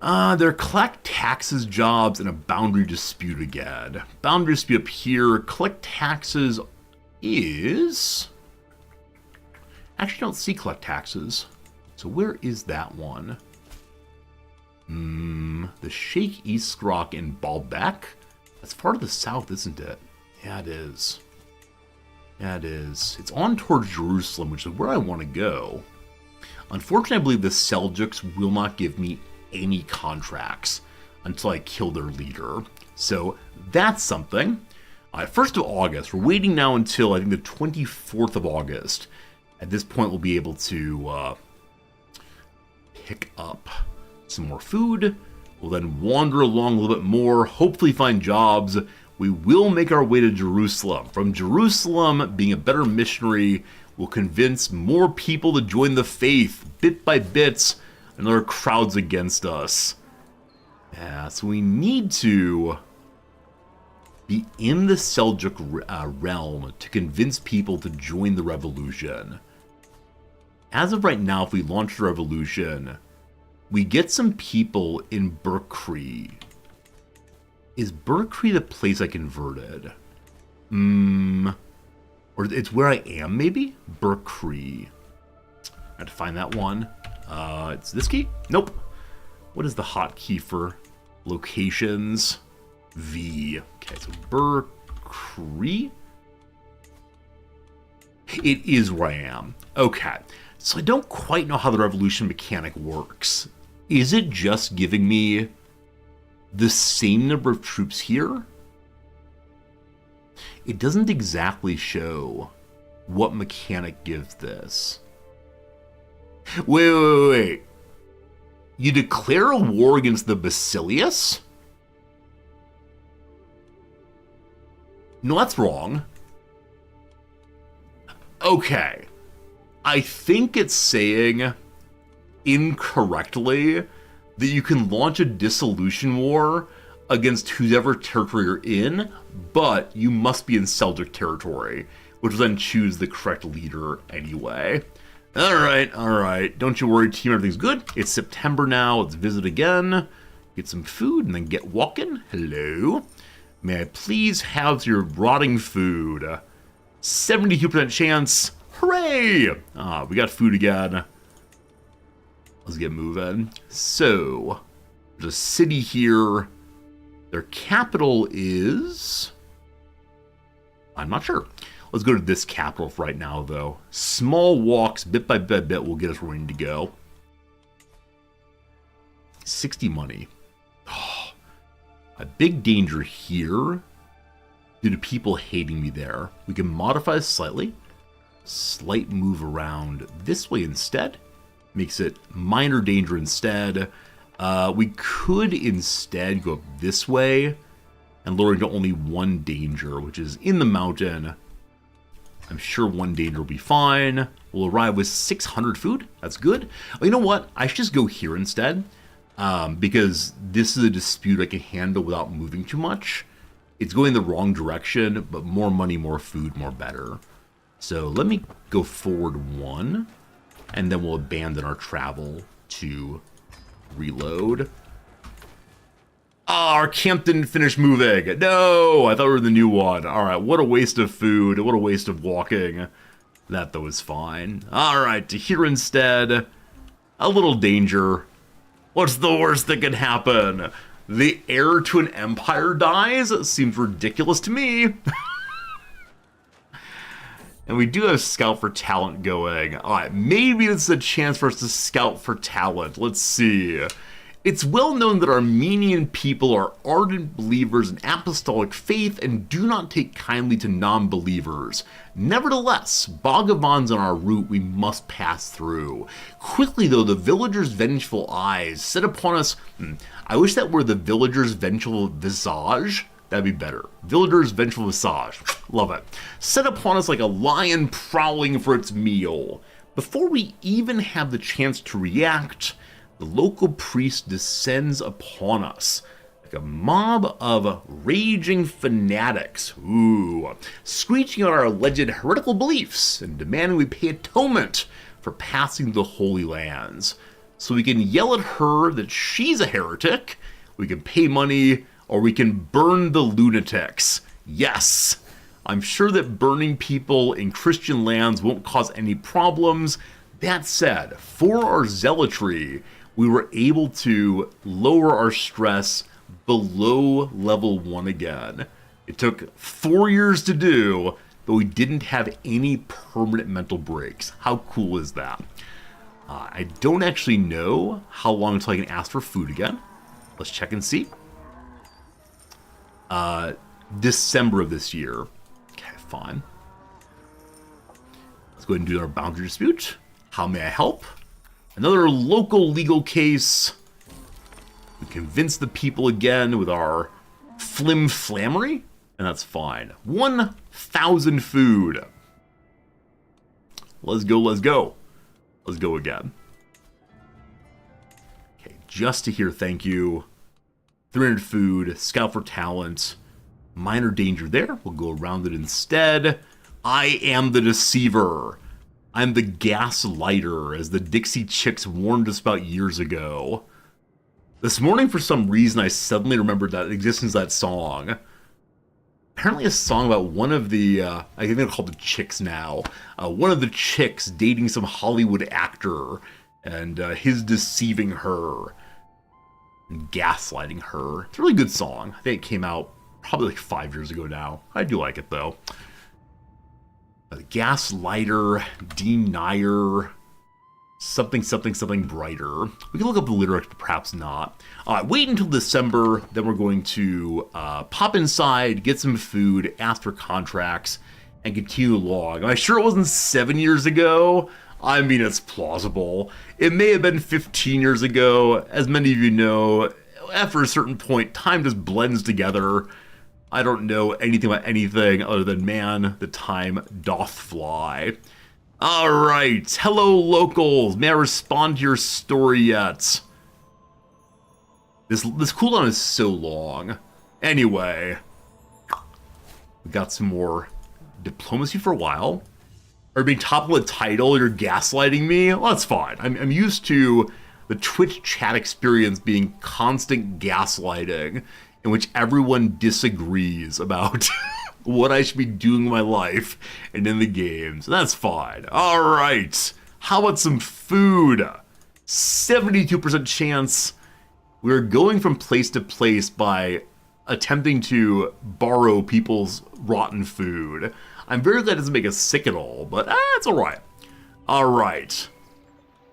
They're collect taxes jobs and a boundary dispute again. Boundary dispute up here. Collect taxes is... Actually, I don't see collect taxes. So where is that one? The Sheikh Eastgrock in Baalbek? That's part of the south, isn't it? Yeah, it is. Yeah, it is. It's on towards Jerusalem, which is where I want to go. Unfortunately, I believe the Seljuks will not give me any contracts until I kill their leader. So that's something. 1st of August. We're waiting now until, I think, the 24th of August. At this point, we'll be able to pick up some more food. We'll then wander along a little bit more, hopefully find jobs. We will make our way to Jerusalem. From Jerusalem, being a better missionary will convince more people to join the faith, bit by bit, and there are crowds against us. Yeah, so we need to be in the Seljuk realm to convince people to join the revolution. As of right now, if we launch the revolution, we get some people in Berkri. Is Berkri the place I converted? Or it's where I am, maybe? Berkri. I have to find that one. It's this key? Nope. What is the hotkey for locations? V. Okay, so Berkri. It is where I am. Okay. So I don't quite know how the revolution mechanic works. Is it just giving me the same number of troops here? It doesn't exactly show what mechanic gives this. Wait. You declare a war against the Basilius? No, that's wrong. Okay. I think it's saying incorrectly that you can launch a dissolution war against whoever territory you're in, but you must be in Seljuk territory, which will then choose the correct leader anyway. Alright. Don't you worry, team, everything's good. It's September now. Let's visit again, get some food, and then get walking. Hello. May I please have your rotting food? 72% chance. Hooray! We got food again. Let's get moving. So, there's a city here. Their capital is... I'm not sure. Let's go to this capital for right now, though. Small walks, bit by bit, will get us where we need to go. 60 money. Oh, a big danger here due to people hating me there. We can modify this slightly. Slight move around this way instead. Makes it minor danger instead. We could instead go up this way and lower to only one danger, which is in the mountain. I'm sure one danger will be fine. We'll arrive with 600 food. That's good. Oh, you know what? I should just go here instead, because this is a dispute I can handle without moving too much. It's going the wrong direction, but more money, more food, more better. So let me go forward one, and then we'll abandon our travel to reload. Our camp didn't finish moving. No, I thought we were the new one. All right, what a waste of food. What a waste of walking. That, though, is fine. All right, to here instead. A little danger. What's the worst that could happen? The heir to an empire dies? Seems ridiculous to me. And we do have Scout for Talent going. All right, maybe this is a chance for us to scout for talent. Let's see. It's well known that Armenian people are ardent believers in apostolic faith and do not take kindly to non-believers. Nevertheless, Bhagavans on our route we must pass through. Quickly, though, the villagers' vengeful eyes set upon us... I wish that were the villagers' vengeful visage. That'd be better. Villagers' vengeful visage. Love it. Set upon us like a lion prowling for its meal. Before we even have the chance to react, the local priest descends upon us like a mob of raging fanatics, screeching out our alleged heretical beliefs and demanding we pay atonement for passing the Holy Lands. So we can yell at her that she's a heretic, we can pay money, or we can burn the lunatics. Yes! I'm sure that burning people in Christian lands won't cause any problems. That said, for our zealotry, we were able to lower our stress below level 1 again. It took 4 years to do, but we didn't have any permanent mental breaks. How cool is that? I don't actually know how long until I can ask for food again. Let's check and see. December of this year. Okay, fine. Let's go ahead and do our boundary dispute. How may I help? Another local legal case. We convince the people again with our flim-flammery, and that's fine. 1,000 food. Let's go, let's go. Let's go again. Okay, just to hear thank you. 300 food, scout for talent. Minor danger there. We'll go around it instead. I am the deceiver. I'm the gaslighter, as the Dixie Chicks warned us about years ago. This morning, for some reason, I suddenly remembered that existence of that song. Apparently a song about one of the, I think they're called the Chicks now, one of the chicks dating some Hollywood actor, and his deceiving her, and gaslighting her. It's a really good song. I think it came out probably like 5 years ago now. I do like it, though. Gaslighter, denier, something, something, something brighter. We can look up the lyrics, but perhaps not. Wait until December, then we're going to pop inside, get some food, ask for contracts, and continue along. Am I sure it wasn't 7 years ago? I mean, it's plausible. It may have been 15 years ago. As many of you know, after a certain point, time just blends together. I don't know anything about anything other than, man, the time doth fly. Alright, hello locals, may I respond to your story yet? This cooldown is so long. Anyway, we got some more diplomacy for a while. Are you being top of the title, you're gaslighting me? Well, that's fine. I'm used to the Twitch chat experience being constant gaslighting, in which everyone disagrees about what I should be doing in my life and in the games. That's fine. Alright. How about some food? 72% chance. We're going from place to place by attempting to borrow people's rotten food. I'm very glad it doesn't make us sick at all, but it's alright. Alright.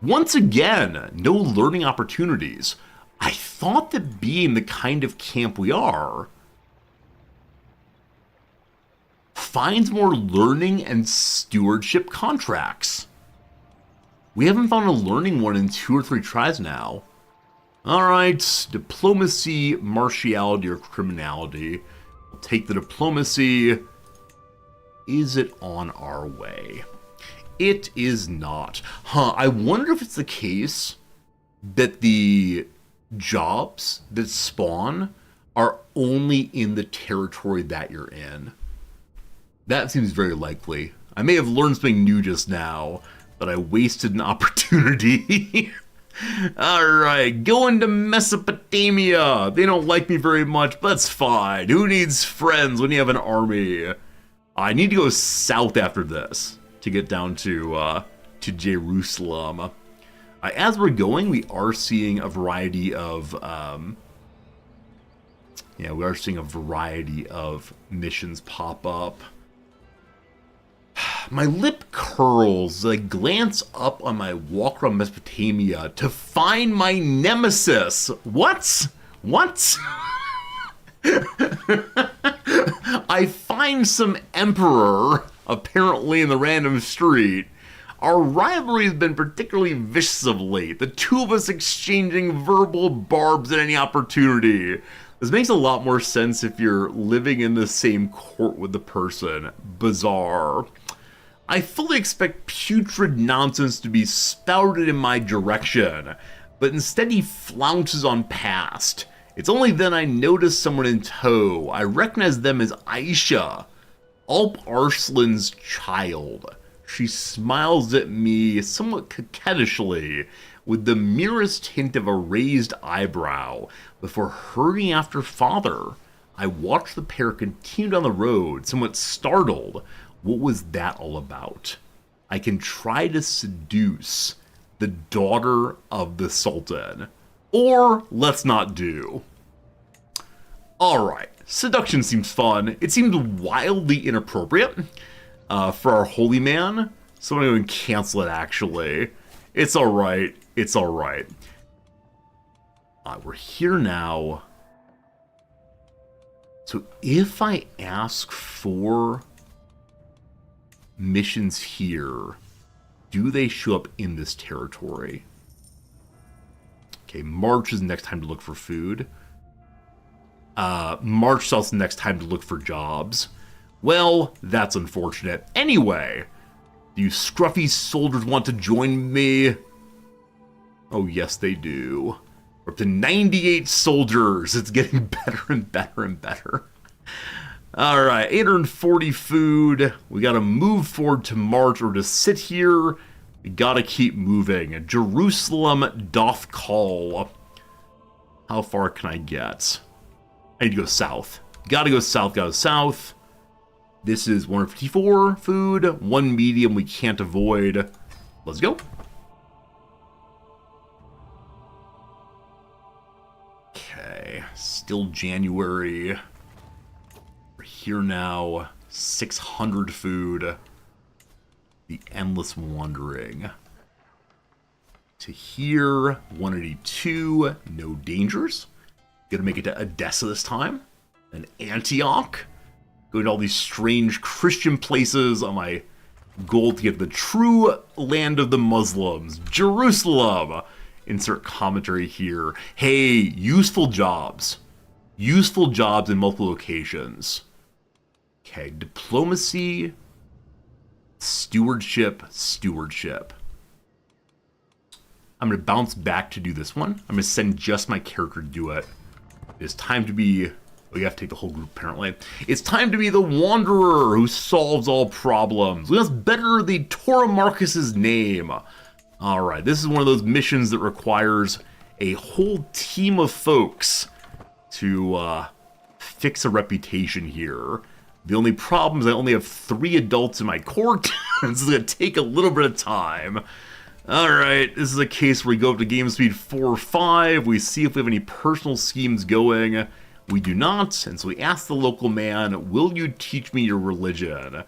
Once again, no learning opportunities. I thought that being the kind of camp we are finds more learning and stewardship contracts. We haven't found a learning one in 2 or 3 tries now. Alright, diplomacy, martiality, or criminality. We'll take the diplomacy. Is it on our way? It is not. I wonder if it's the case that the jobs that spawn are only in the territory that you're in. That seems very likely. I may have learned something new just now, but I wasted an opportunity. Alright, going to Mesopotamia. They don't like me very much, but that's fine. Who needs friends when you have an army? I need to go south after this to get down to Jerusalem. As we're going, we are seeing a variety of missions pop up. My lip curls as I glance up on my walk around Mesopotamia to find my nemesis. What? I find some emperor, apparently in the random street. Our rivalry has been particularly vicious of late, the two of us exchanging verbal barbs at any opportunity. This makes a lot more sense if you're living in the same court with the person. Bizarre. I fully expect putrid nonsense to be spouted in my direction, but instead he flounces on past. It's only then I notice someone in tow. I recognize them as Aisha, Alp Arslan's child. She smiles at me somewhat coquettishly with the merest hint of a raised eyebrow. Before hurrying after father, I watched the pair continue down the road, somewhat startled. What was that all about? I can try to seduce the daughter of the Sultan. Or let's not do. Alright, seduction seems fun. It seems wildly inappropriate for our holy man. So I'm going to go and cancel it, actually. It's alright. It's alright. We're here now. So if I ask for missions here, do they show up in this territory? Okay, March is the next time to look for food. March is also the next time to look for jobs. Well, that's unfortunate. Anyway, do you scruffy soldiers want to join me? Oh, yes, they do. We're up to 98 soldiers. It's getting better and better and better. All right, 840 food. We got to move forward to March or to sit here. We got to keep moving. Jerusalem doth call. How far can I get? I need to go south. Gotta go south, gotta go south. This is 154 food. One medium we can't avoid. Let's go. Okay, still January. We're here now. 600 food. The endless wandering. To here, 182. No dangers. Gonna make it to Edessa this time. And Antioch. Going to all these strange Christian places on my goal to get the true land of the Muslims. Jerusalem. Insert commentary here. Hey, useful jobs. Useful jobs in multiple locations. Okay, diplomacy. Stewardship. Stewardship. I'm going to bounce back to do this one. I'm going to send just my character to do it. It's time to be... Oh, you have to take the whole group, apparently. It's time to be the wanderer who solves all problems. Let's better the Torah Marcus's name. Alright, this is one of those missions that requires a whole team of folks to fix a reputation here. The only problem is I only have 3 adults in my court. This is going to take a little bit of time. Alright, this is a case where we go up to game speed 4 or 5. We see if we have any personal schemes going. We do not, and so we ask the local man, will you teach me your religion?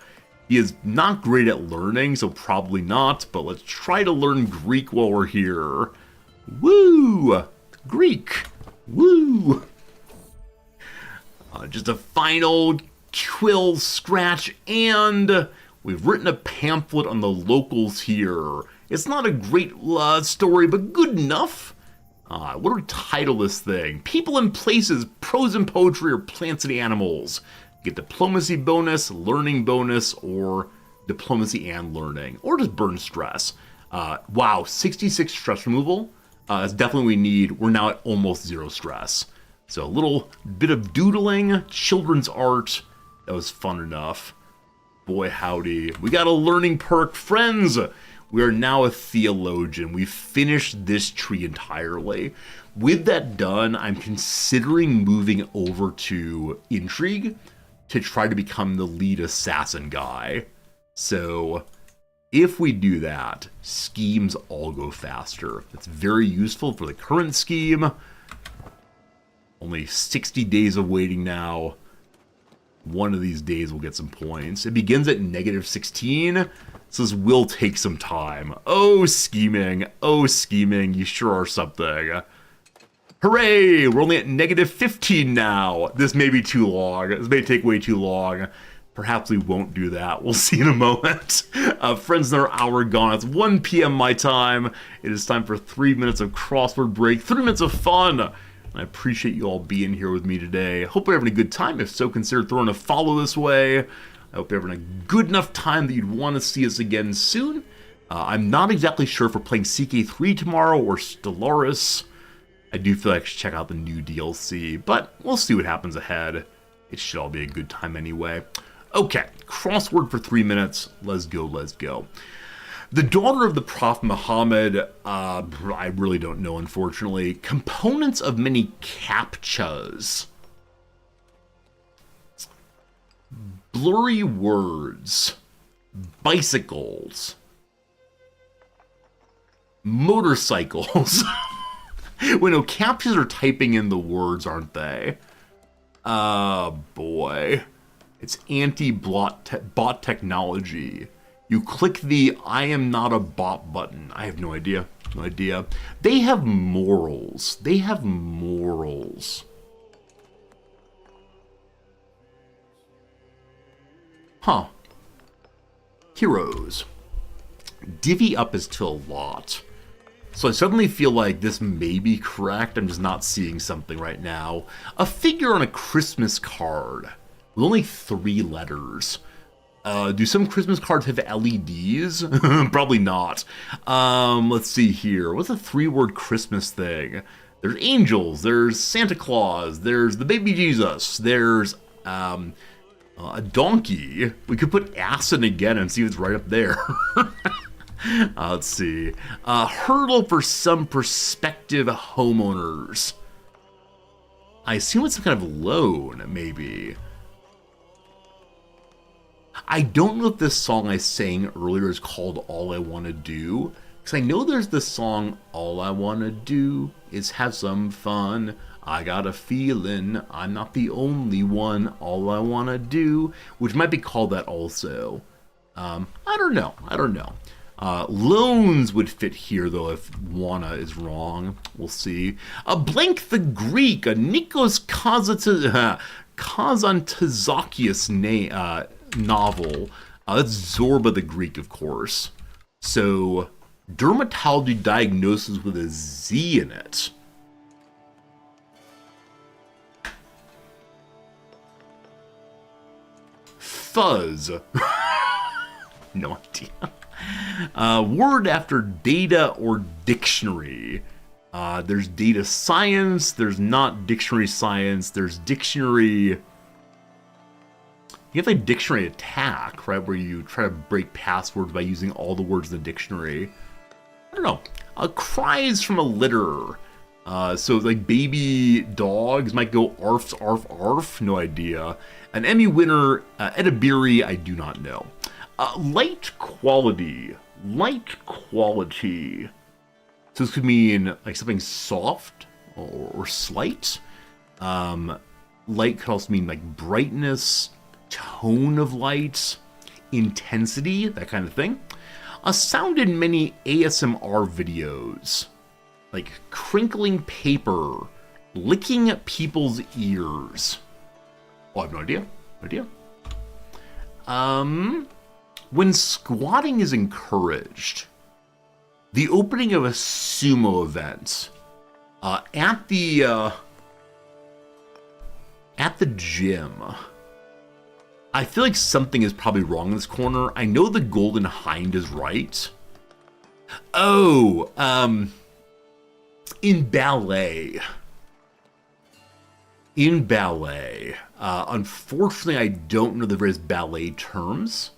He is not great at learning, so probably not, but let's try to learn Greek while we're here. Woo! Greek! Woo! Just a final quill scratch, and we've written a pamphlet on the locals here. It's not a great story, but good enough. What do we title this thing? People and Places, Prose and Poetry, or Plants and Animals. Get diplomacy bonus, learning bonus, or diplomacy and learning. Or just burn stress. Wow, 66 stress removal. That's definitely what we need. We're now at almost 0 stress. So a little bit of doodling, children's art. That was fun enough. Boy howdy. We got a learning perk. Friends! We are now a theologian. We've finished this tree entirely. With that done, I'm considering moving over to Intrigue to try to become the lead assassin guy. So if we do that, schemes all go faster. It's very useful for the current scheme. Only 60 days of waiting now. One of these days we'll get some points. It begins at -16. So this will take some time. Oh, scheming. Oh, scheming. You sure are something. Hooray! We're only at -15 now. This may be too long. This may take way too long. Perhaps we won't do that. We'll see in a moment. Friends, another hour gone. It's 1 p.m. my time. It is time for 3 minutes of crossword break. 3 minutes of fun. I appreciate you all being here with me today. Hope you're having a good time. If so, consider throwing a follow this way. I hope you're having a good enough time that you'd want to see us again soon. I'm not exactly sure if we're playing CK3 tomorrow or Stellaris. I do feel like I should check out the new DLC, but we'll see what happens ahead. It should all be a good time anyway. Okay, crossword for 3 minutes. Let's go, let's go. The daughter of the Prophet Muhammad, I really don't know, unfortunately. Components of many CAPTCHAs. Blurry words. Bicycles. Motorcycles. Wait, no, CAPTCHAs are typing in the words, aren't they? Boy. It's anti-bot technology. You click the I am not a bot button. I have no idea. No idea. They have morals. They have morals. Huh. Heroes. Divvy up is to a lot. So I suddenly feel like this may be correct. I'm just not seeing something right now. A figure on a Christmas card with only 3 letters. Do some Christmas cards have LEDs? Probably not. Let's see here. What's a 3-word Christmas thing? There's angels. There's Santa Claus. There's the baby Jesus. There's a donkey. We could put acid again and see if it's right up there. Let's see. Hurdle for some prospective homeowners. I assume it's some kind of loan, maybe. I don't know if this song I sang earlier is called All I Wanna Do, because I know there's this song, All I Wanna Do is Have Some Fun. I got a feeling I'm not the only one. All I wanna do, which might be called that also. I don't know. Loans would fit here, though, if wanna is wrong. We'll see. A Blank the Greek, a Nikos Kazantzakis novel. That's Zorba the Greek, of course. So, dermatology diagnosis with a Z in it. Fuzz. No idea. Word after data or dictionary. There's data science, there's not dictionary science, there's dictionary. You have like dictionary attack, right? Where you try to break passwords by using all the words in the dictionary. I don't know. Cries from a litter. So like baby dogs might go arf, arf, arf. No idea. An Emmy winner, Edibiri, I do not know. Light quality. Light quality. So this could mean like something soft or slight. Light could also mean like brightness, tone of light, intensity, that kind of thing. A sound in many ASMR videos, like crinkling paper, licking people's ears. Oh, I have no idea. When squatting is encouraged, the opening of a sumo event at the gym. I feel like something is probably wrong in this corner. I know the Golden Hind is right. Oh, in ballet. Unfortunately, I don't know the various ballet terms.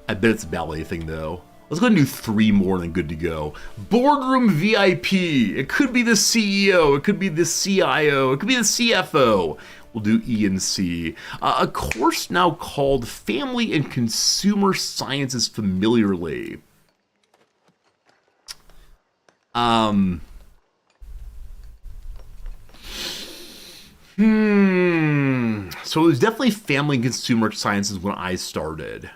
I bet it's a ballet thing, though. Let's go ahead and do 3 more and then good to go. Boardroom VIP. It could be the CEO. It could be the CIO. It could be the CFO. We'll do E and C. A course now called Family and Consumer Sciences familiarly. So it was definitely Family and Consumer Sciences when I started.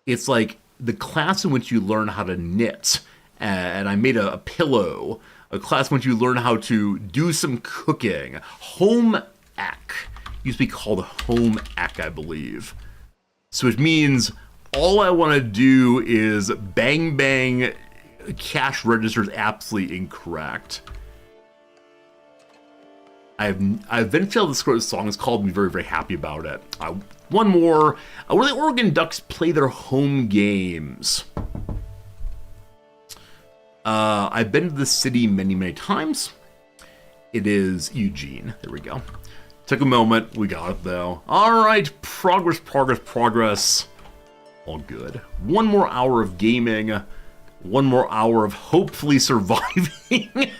It's like the class in which you learn how to knit, and I made a pillow. A class in which you learn how to do some cooking. Home ec. Used to be called home ec, I believe. So it means all I want to do is bang bang cash registers absolutely incorrect. I've been failed to score this song. It's called me very, very happy about it. One more. Where the Oregon Ducks play their home games. I've been to the city many, many times. It is Eugene. There we go. Took a moment. We got it, though. All right. Progress. All good. One more hour of gaming. One more hour of hopefully surviving.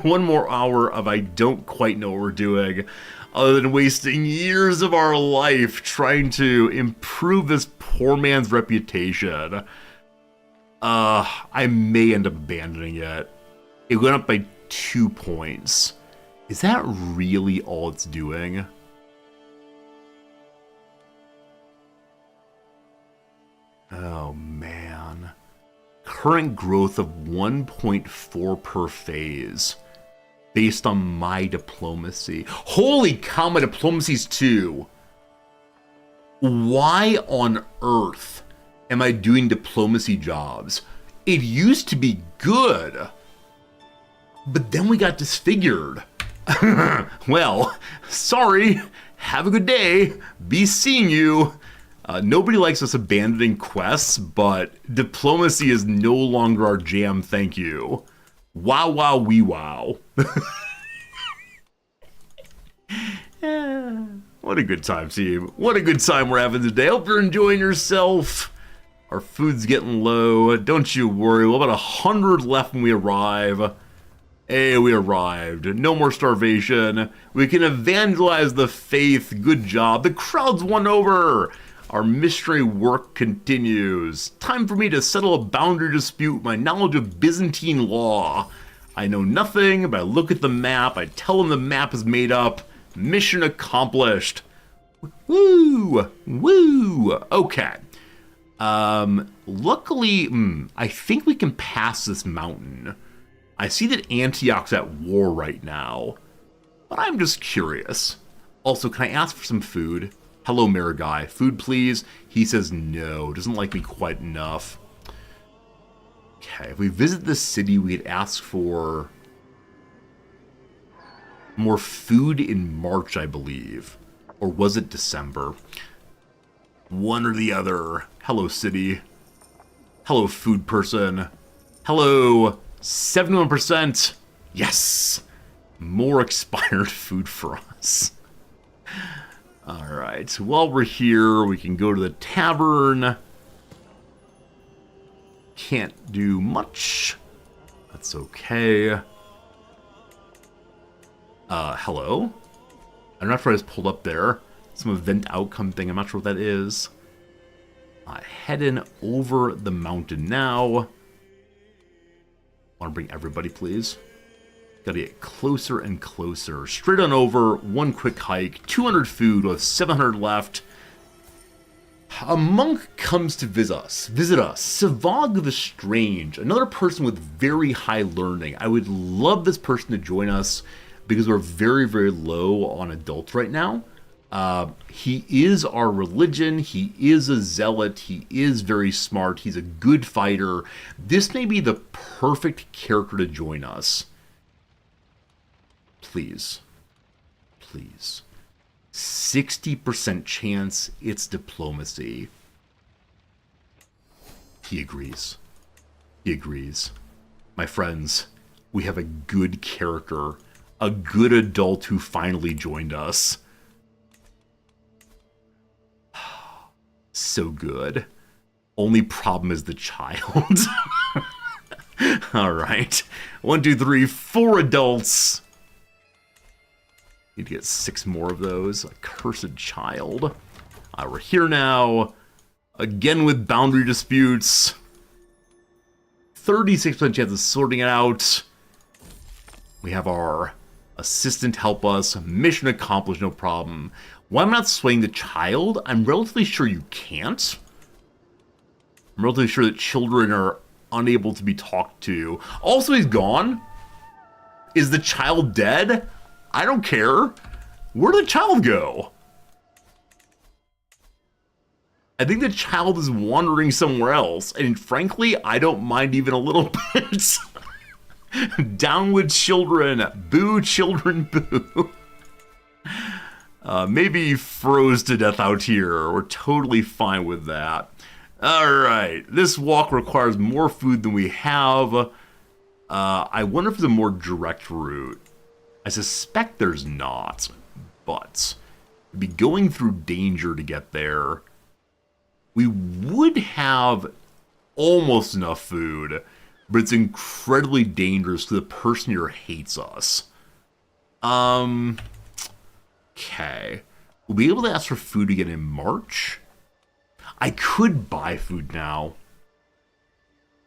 One more hour of I don't quite know what we're doing, other than wasting years of our life trying to improve this poor man's reputation. I may end up abandoning it. It went up by 2 points. Is that really all it's doing? Oh, man. Current growth of 1.4 per phase. Based on my diplomacy. Holy cow, my diplomacy's 2. Why on earth am I doing diplomacy jobs? It used to be good. But then we got disfigured. Well, sorry. Have a good day. Be seeing you. Nobody likes us abandoning quests, but diplomacy is no longer our jam, thank you. Wow, wow, wee wow. What a good time, team. What a good time we're having today. Hope you're enjoying yourself. Our food's getting low. Don't you worry. We'll have about 100 left when we arrive. Hey, we arrived. No more starvation. We can evangelize the faith. Good job. The crowd's won over. Our mystery work continues. Time for me to settle a boundary dispute with my knowledge of Byzantine law. I know nothing, but I look at the map. I tell them the map is made up. Mission accomplished. Woo! Woo! Okay. Luckily, I think we can pass this mountain. I see that Antioch's at war right now, but I'm just curious. Also, can I ask for some food? Hello, Mayor Guy. Food, please? He says no. Doesn't like me quite enough. Okay, if we visit the city, we'd ask for more food in March, I believe. Or was it December? One or the other. Hello, city. Hello, food person. Hello, 71%. Yes! More expired food for us. Alright, so while we're here, we can go to the tavern. Can't do much. That's okay. Hello? I'm not sure I just pulled up there. Some event outcome thing, I'm not sure what that is. Heading over the mountain now. Want to bring everybody, please? Gotta get closer and closer. Straight on over, one quick hike, 200 food with 700 left. A monk comes to visit us. Savag the Strange, another person with very high learning. I would love this person to join us because we're very, very low on adults right now. He is our religion. He is a zealot. He is very smart. He's a good fighter. This may be the perfect character to join us. Please. Please. 60% chance it's diplomacy. He agrees. He agrees. My friends, we have a good character. A good adult who finally joined us. So good. Only problem is the child. Alright. 1, 2, 3, 4 adults. Need to get 6 more of those. A cursed child. We're here now. Again with boundary disputes. 36% chance of sorting it out. We have our assistant help us. Mission accomplished, no problem. Why I'm not swaying the child? I'm relatively sure you can't. I'm relatively sure that children are unable to be talked to. Also, he's gone. Is the child dead? I don't care. Where'd the child go? I think the child is wandering somewhere else. And frankly, I don't mind even a little bit. Down with children. Boo, children, boo. Maybe froze to death out here. We're totally fine with that. Alright, this walk requires more food than we have. I wonder if there's a more direct route. I suspect there's not, but we'd be going through danger to get there. We would have almost enough food, but it's incredibly dangerous because the person here hates us. Okay. We'll be able to ask for food again in March. I could buy food now.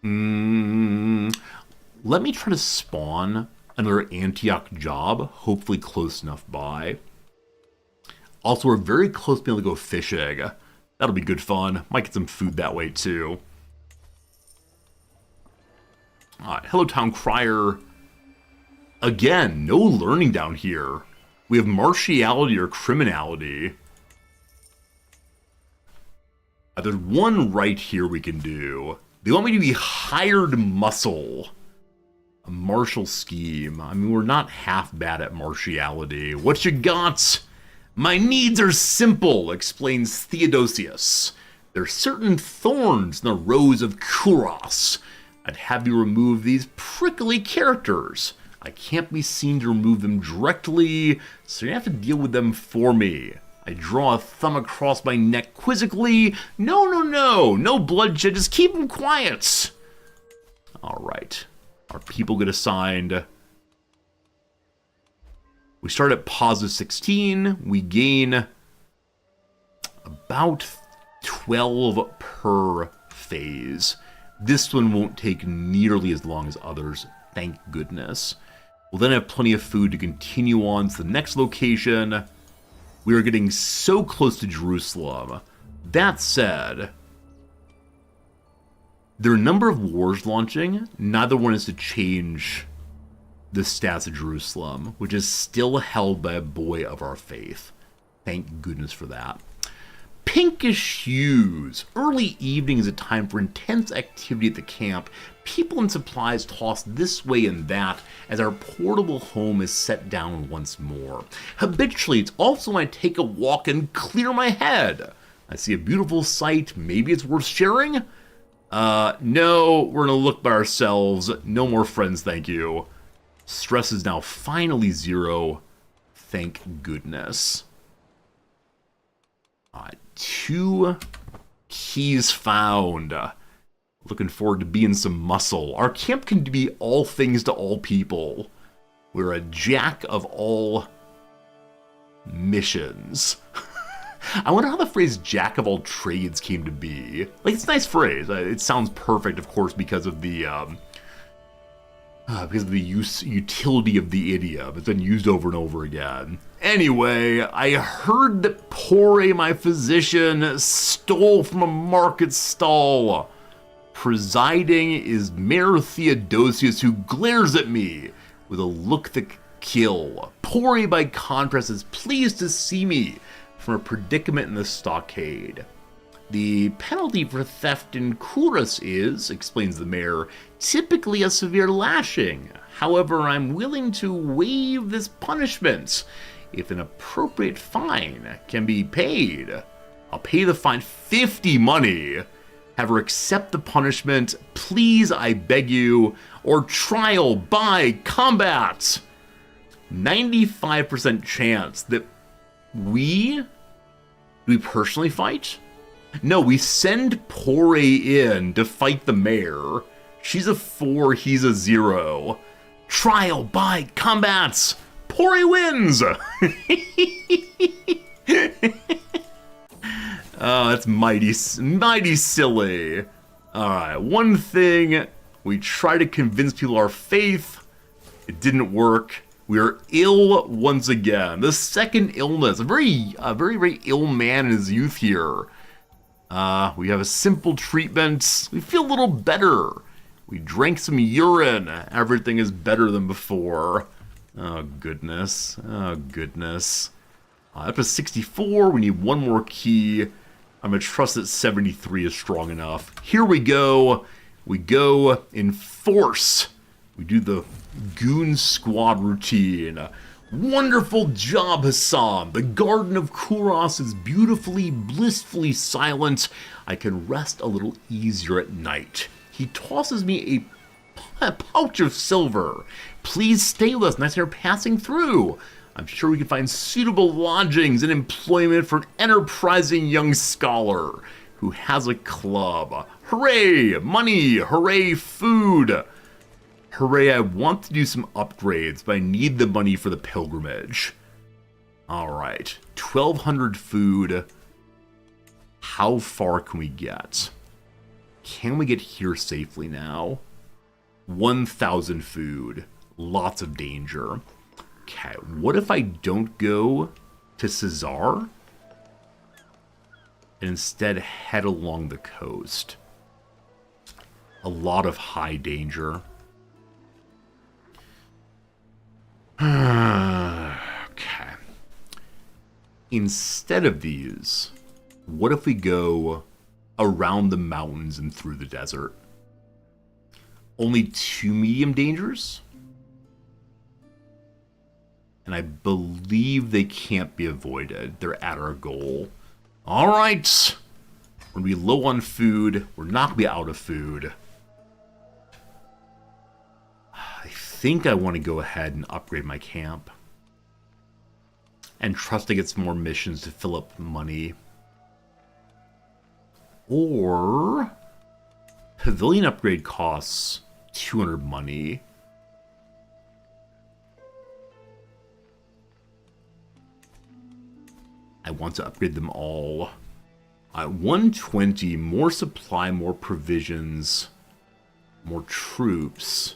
Let me try to spawn another Antioch job, hopefully close enough by. Also, we're very close to being able to go fishing. That'll be good fun. Might get some food that way, too. Hello, Town Crier. Again, no learning down here. We have martiality or criminality. There's one right here we can do. They want me to be hired muscle. A martial scheme. I mean, we're not half bad at martiality. What you got? My needs are simple, explains Theodosius. There's certain thorns in the rose of Kuros. I'd have you remove these prickly characters. I can't be seen to remove them directly, so you have to deal with them for me. I draw a thumb across my neck quizzically. No bloodshed, just keep them quiet. Alright, our people get assigned. We start at positive 16, we gain about 12 per phase. This one won't take nearly as long as others, thank goodness. We'll then have plenty of food to continue on to the next location. We are getting so close to Jerusalem. That said, there are a number of wars launching. Neither one is to change the stats of Jerusalem, which is still held by a boy of our faith. Thank goodness for that. Pinkish hues. Early evening is a time for intense activity at the camp. People and supplies tossed this way and that as our portable home is set down once more. Habitually, it's also when I take a walk and clear my head. I see a beautiful sight. Maybe it's worth sharing? No, we're gonna look by ourselves. No more friends, thank you. Stress is now finally 0. Thank goodness. 2 keys found. Looking forward to being some muscle. Our camp can be all things to all people. We're a jack of all missions. I wonder how the phrase jack of all trades came to be. Like, it's a nice phrase. It sounds perfect, of course, because of the utility of the idiom. It's been used over and over again. Anyway, I heard that Pore, my physician, stole from a market stall. Presiding is Mayor Theodosius, who glares at me with a look that could kill. Pore, by contrast, is pleased to see me from a predicament in the stockade. The penalty for theft in Kuros is, explains the mayor, typically a severe lashing. However, I'm willing to waive this punishment if an appropriate fine can be paid. I'll pay the fine 50 money. Have her accept the punishment, please, I beg you, or trial by combat. 95% chance that we personally fight? No, we send Pore in to fight the mayor. She's a 4, he's a 0. Trial by combats. Pore wins. Oh, that's mighty silly. Alright, one thing. We try to convince people our faith. It didn't work. We are ill once again. The second illness. A very ill man in his youth here. We have a simple treatment. We feel a little better. We drank some urine. Everything is better than before. Oh, goodness. Oh, goodness. Up to 64. We need one more key. I'm going to trust that 73 is strong enough. Here we go. We go in force. We do the goon squad routine. Wonderful job, Hassan. The Garden of Kuros is beautifully, blissfully silent. I can rest a little easier at night. He tosses me a pouch of silver. Please stay with us next time you're passing through. I'm sure we can find suitable lodgings and employment for an enterprising young scholar who has a club. Hooray! Money! Hooray! Food! Hooray, I want to do some upgrades, but I need the money for the pilgrimage. Alright, 1,200 food. How far can we get? Can we get here safely now? 1,000 food. Lots of danger. Okay, what if I don't go to Caesar? And instead head along the coast? A lot of high danger. Okay. Instead of these, what if we go around the mountains and through the desert? Only 2 medium dangers? And I believe they can't be avoided. They're at our goal. Alright! We're going to be low on food. We're not going to be out of food. I think I want to go ahead and upgrade my camp. And trust to get some more missions to fill up money. Or pavilion upgrade costs 200 money. I want to upgrade them all. 120, more supply, more provisions, more troops.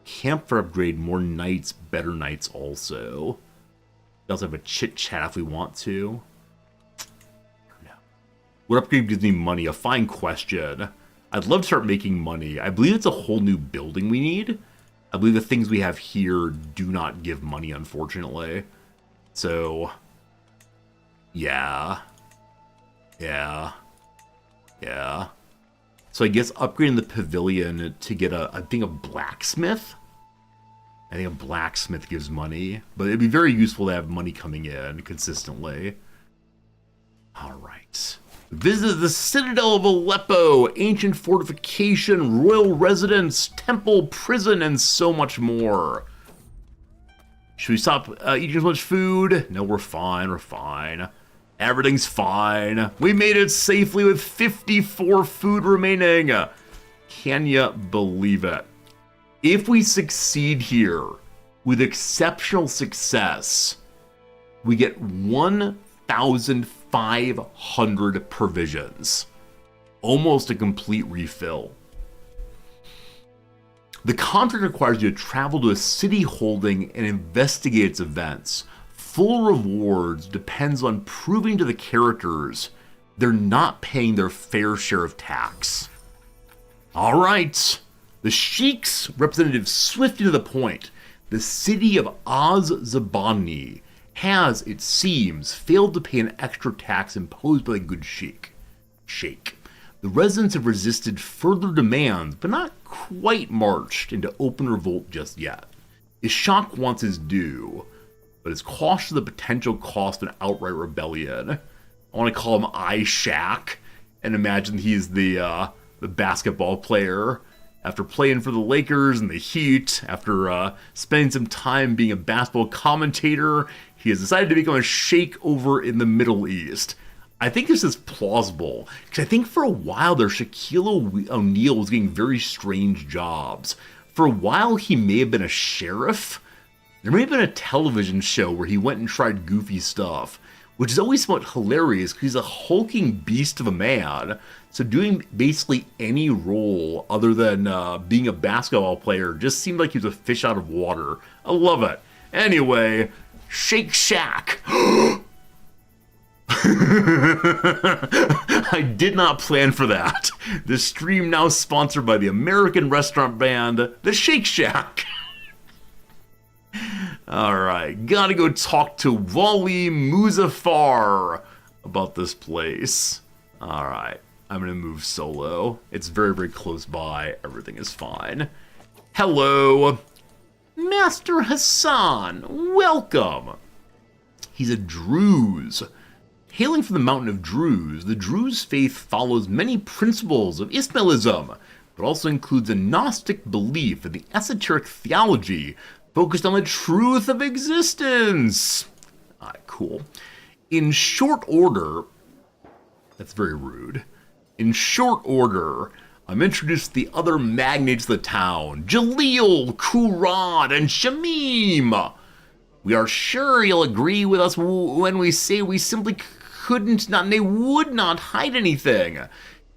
Campfire upgrade, more knights, better knights also. We also have a chit chat if we want to. No. What upgrade gives me money? A fine question. I'd love to start making money. I believe it's a whole new building we need. I believe the things we have here do not give money, unfortunately. So, yeah. So I guess upgrading the pavilion to get I think a blacksmith. I think a blacksmith gives money, but it'd be very useful to have money coming in consistently. Alright. Visit the Citadel of Aleppo, ancient fortification, royal residence, temple, prison, and so much more. Should we stop eating so much food? No, we're fine. Everything's fine. We made it safely with 54 food remaining. Can you believe it? If we succeed here with exceptional success, we get 1,500 provisions. Almost a complete refill. The contract requires you to travel to a city holding and investigate its events. Full rewards depends on proving to the characters they're not paying their fair share of tax. Alright. The Sheik's representative swiftly to the point. The city of Az-Zabani has, it seems, failed to pay an extra tax imposed by the good Sheik. The residents have resisted further demands, but not quite marched into open revolt just yet. Ishak wants his due, but is cautious of the potential cost of an outright rebellion. I want to call him Ishak and imagine he's the basketball player. After playing for the Lakers and the Heat, after spending some time being a basketball commentator, he has decided to become a sheikh over in the Middle East. I think this is plausible, because I think for a while there, Shaquille O'Neal was getting very strange jobs. For a while, he may have been a sheriff. There may have been a television show where he went and tried goofy stuff, which is always somewhat hilarious because he's a hulking beast of a man. So doing basically any role other than being a basketball player just seemed like he was a fish out of water. I love it. Anyway, Shake Shack. I did not plan for that. This stream now sponsored by the American restaurant band, the Shake Shack. Alright, gotta go talk to Wally Muzaffar about this place. Alright, I'm gonna move solo. It's very, very close by. Everything is fine. Hello, Master Hassan. Welcome. He's a Druze. Hailing from the mountain of Druze, the Druze faith follows many principles of Ismailism, but also includes a Gnostic belief in the esoteric theology focused on the truth of existence. Alright, cool. In short order, that's very rude. In short order, I'm introduced to the other magnates of the town, Jaleel, Kurad, and Shamim. We are sure you'll agree with us when we say we simply couldn't not, and they would not hide anything.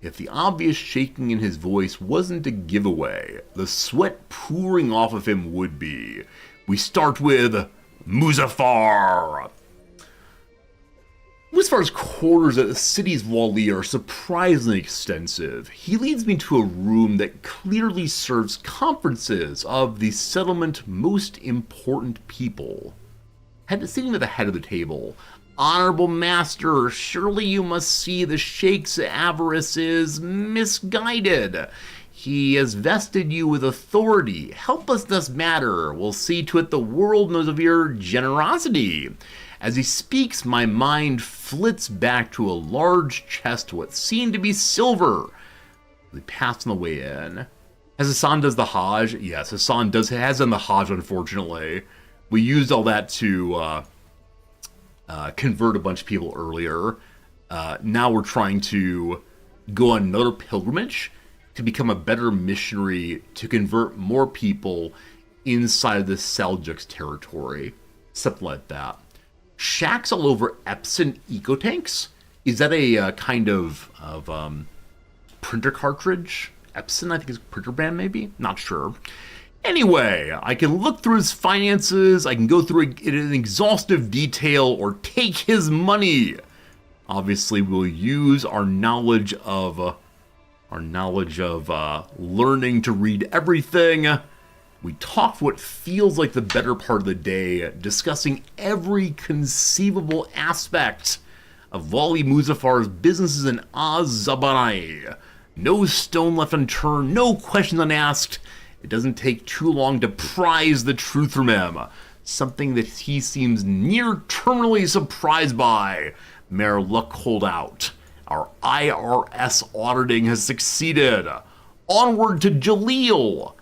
If the obvious shaking in his voice wasn't a giveaway, the sweat pouring off of him would be. We start with Muzaffar. Muzaffar's quarters at the city's Wali are surprisingly extensive. He leads me to a room that clearly serves conferences of the settlement's most important people. Sitting at the head of the table, Honorable Master, surely you must see the Sheikh's avarice is misguided. He has vested you with authority. Help us this matter. We'll see to it the world knows of your generosity. As he speaks, my mind flits back to a large chest, what seemed to be silver. We pass on the way in. As Hassan does the Hajj, yes, Hassan has done the Hajj, unfortunately. We used all that to convert a bunch of people earlier. Now we're trying to go on another pilgrimage to become a better missionary to convert more people inside of the Seljuks territory. Something like that. Shacks all over Epson eco-tanks? Is that a kind of printer cartridge? Epson, I think, is a printer brand, maybe? Not sure. Anyway, I can look through his finances, I can go through it in exhaustive detail, or take his money. Obviously, we'll use our knowledge of learning to read everything. We talk what feels like the better part of the day, discussing every conceivable aspect of Wali Muzaffar's businesses in Az-Zabanai. No stone left unturned, no questions unasked. It doesn't take too long to prise the truth from him, something that he seems near terminally surprised by. Mayor luck hold out. Our IRS auditing has succeeded. Onward to Jaleel.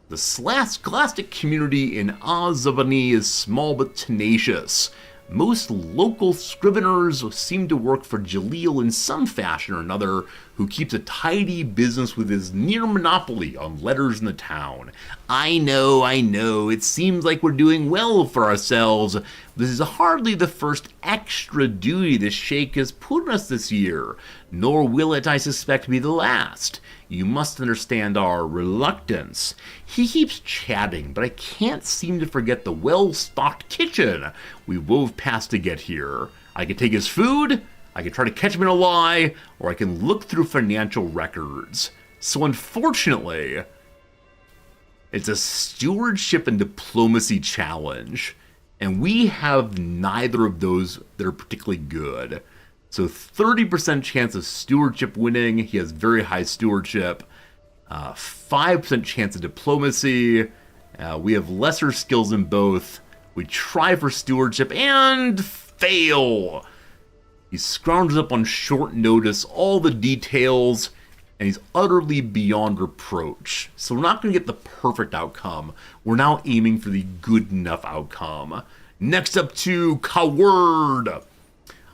The scholastic community in Az-Zabani is small but tenacious. Most local scriveners seem to work for Jaleel in some fashion or another, who keeps a tidy business with his near monopoly on letters in the town. I know, it seems like we're doing well for ourselves. This is hardly the first extra duty the Sheikh has put on us this year, nor will it, I suspect, be the last. You must understand our reluctance. He keeps chatting, but I can't seem to forget the well-stocked kitchen we wove past to get here. I can take his food, I can try to catch him in a lie, or I can look through financial records. So unfortunately, it's a stewardship and diplomacy challenge, and we have neither of those that are particularly good. So 30% chance of stewardship winning. He has very high stewardship. 5% chance of diplomacy. We have lesser skills in both. We try for stewardship and fail. He scrounges up on short notice all the details, and he's utterly beyond reproach. So we're not going to get the perfect outcome. We're now aiming for the good enough outcome. Next up to Coward.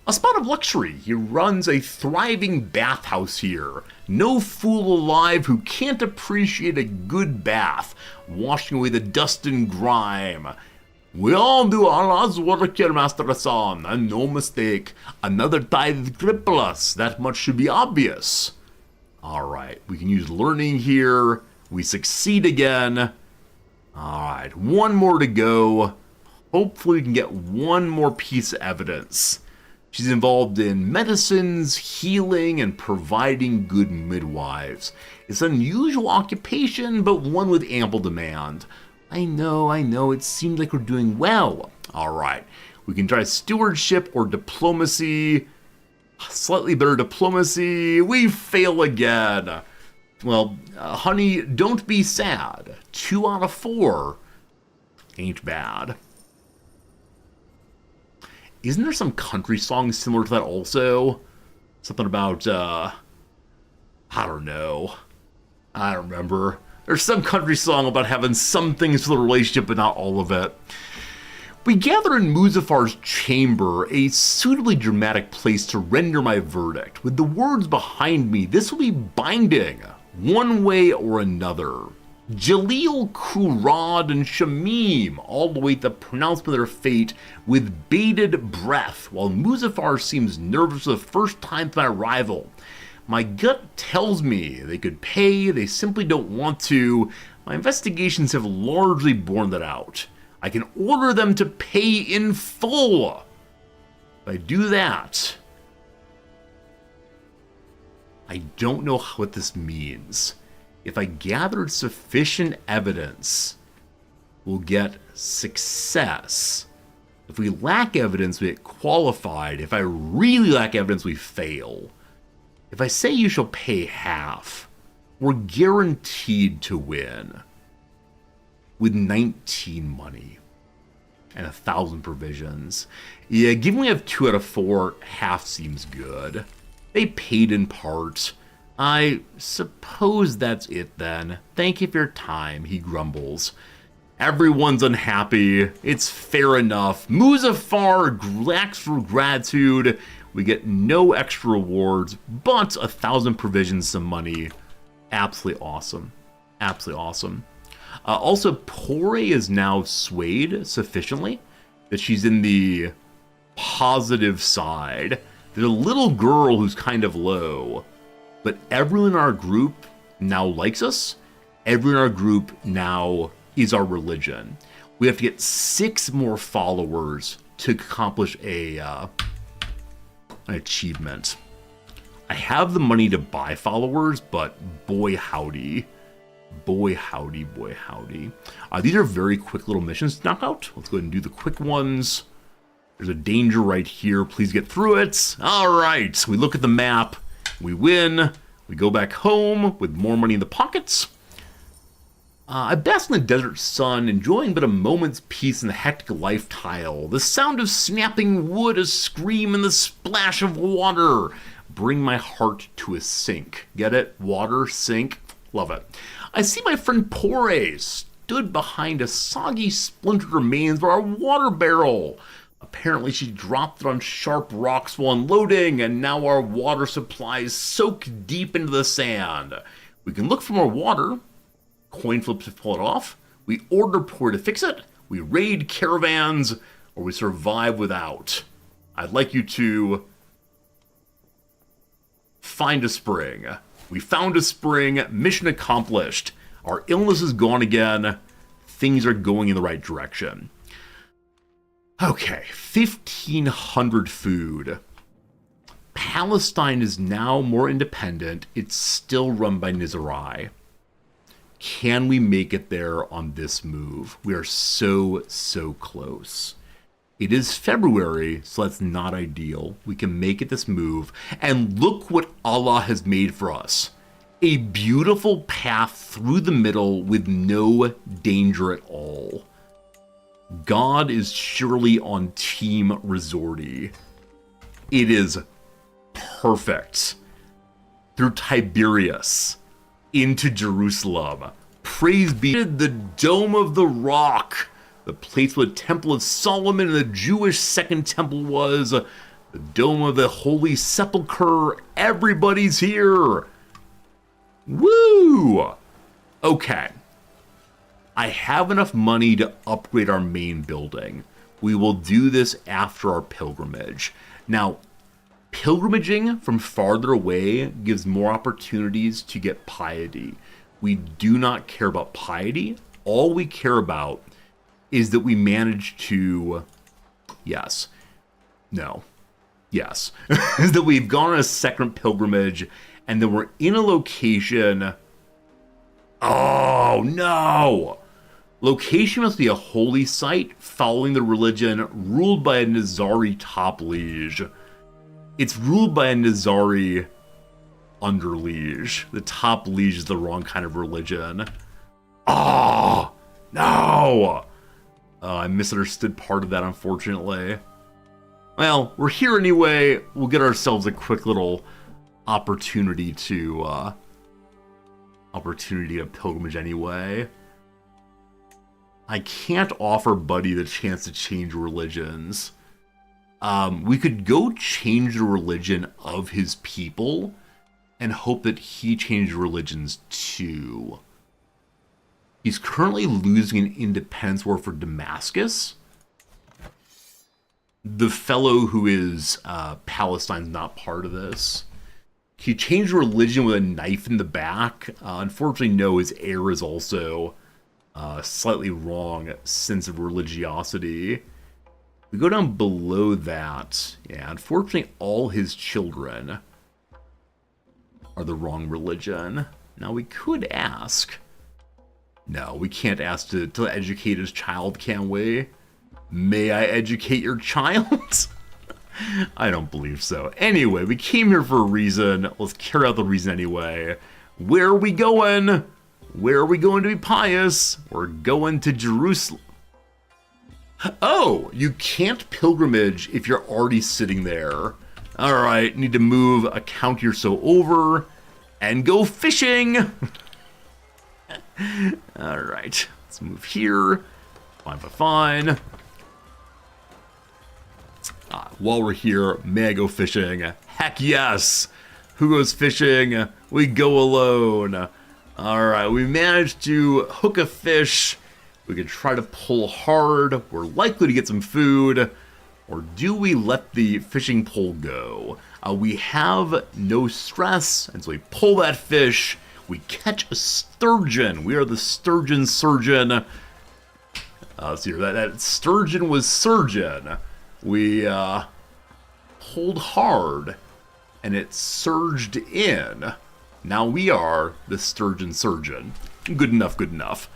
A spot of luxury. He runs a thriving bathhouse here. No fool alive who can't appreciate a good bath, washing away the dust and grime. We all do Allah's work here, Master Hassan, and no mistake. Another tithe cripple us. That much should be obvious. Alright, we can use learning here. We succeed again. Alright, one more to go. Hopefully we can get one more piece of evidence. She's involved in medicines, healing, and providing good midwives. It's an unusual occupation, but one with ample demand. I know, it seems like we're doing well. Alright, we can try stewardship or diplomacy. Slightly better diplomacy. We fail again. Well, honey, don't be sad. 2 out of 4 ain't bad. Isn't there some country song similar to that also? Something about, I don't know. I don't remember. There's some country song about having some things for the relationship, but not all of it. We gather in Muzaffar's chamber, a suitably dramatic place to render my verdict. With the words behind me, this will be binding, one way or another. Jalil, Kurad, and Shamim all await the pronouncement of their fate with bated breath, while Muzaffar seems nervous for the first time to my arrival. My gut tells me they could pay, they simply don't want to. My investigations have largely borne that out. I can order them to pay in full. If I do that, I don't know what this means. If I gathered sufficient evidence, we'll get success. If we lack evidence, we get qualified. If I really lack evidence, we fail. If I say you shall pay half, we're guaranteed to win. With 19 money and 1,000 provisions. Yeah, given we have 2 out of 4, half seems good. They paid in part. I suppose that's it then. Thank you for your time, he grumbles. Everyone's unhappy. It's fair enough. Muzaffar lacks for gratitude. We get no extra rewards, but 1,000 provisions, some money. Absolutely awesome. Absolutely awesome. Also, Pore is now swayed sufficiently that she's in the positive side. There's a little girl who's kind of low, but everyone in our group now likes us. Everyone in our group now is our religion. We have to get 6 more followers to accomplish an achievement. I have the money to buy followers, but boy howdy. Boy howdy, boy howdy. These are very quick little missions to knock out. Let's go ahead and do the quick ones. There's a danger right here. Please get through it. All right. We look at the map. We win. We go back home with more money in the pockets. I bask in the desert sun, enjoying but a moment's peace in the hectic lifestyle. The sound of snapping wood, a scream, and the splash of water bring my heart to a sink. Get it? Water, sink. Love it. I see my friend Pore stood behind a soggy splintered remains of our water barrel. Apparently she dropped it on sharp rocks while unloading, and now our water supply is soaked deep into the sand. We can look for more water. Coin flips to pull it off. We order Pore to fix it. We raid caravans, or we survive without. I'd like you to find a spring. We found a spring. Mission accomplished. Our illness is gone again. Things are going in the right direction. Okay, 1,500 food. Palestine is now more independent. It's still run by Nizarai. Can we make it there on this move? We are so close. It is February, so that's not ideal. We can make it this move. And look what Allah has made for us. A beautiful path through the middle with no danger at all. God is surely on Team Resorty. It is perfect. Through Tiberias, into Jerusalem. Praise be the Dome of the Rock, the place where the Temple of Solomon and the Jewish Second Temple was, the Dome of the Holy Sepulchre. Everybody's here. Woo! Okay. I have enough money to upgrade our main building. We will do this after our pilgrimage. Now, pilgrimaging from farther away gives more opportunities to get piety. We do not care about piety. All we care about is that we manage to... Yes. No. Yes. Is that we've gone on a second pilgrimage and then we're in a location... Oh, no! Location must be a holy site following the religion ruled by a Nizari top liege. It's ruled by a Nizari under liege. The top liege is the wrong kind of religion. Oh, no! I misunderstood part of that, unfortunately. Well, we're here anyway. We'll get ourselves a quick little opportunity to pilgrimage anyway. I can't offer Buddy the chance to change religions. We could go change the religion of his people and hope that he changed religions too. He's currently losing an independence war for Damascus. The fellow who is Palestine's not part of this. He changed religion with a knife in the back. Unfortunately, no, his heir is also slightly wrong sense of religiosity. We go down below that. Yeah, unfortunately, all his children are the wrong religion. Now, we could ask. No, we can't ask to educate his child, can we? May I educate your child? I don't believe so. Anyway, we came here for a reason. Let's carry out the reason anyway. Where are we going? Where are we going to be pious? We're going to Jerusalem. Oh, you can't pilgrimage if you're already sitting there. Alright, need to move a county or so over and go fishing. Alright, let's move here. Fine. While we're here, may I go fishing? Heck yes! Who goes fishing? We go alone. Alright, we managed to hook a fish. We could try to pull hard. We're likely to get some food. Or do we let the fishing pole go? We have no stress, and so we pull that fish. We catch a sturgeon. We are the sturgeon surgeon. Let's see here. That sturgeon was surgeon. We pulled hard, and it surged in. Now we are the sturgeon surgeon. Good enough.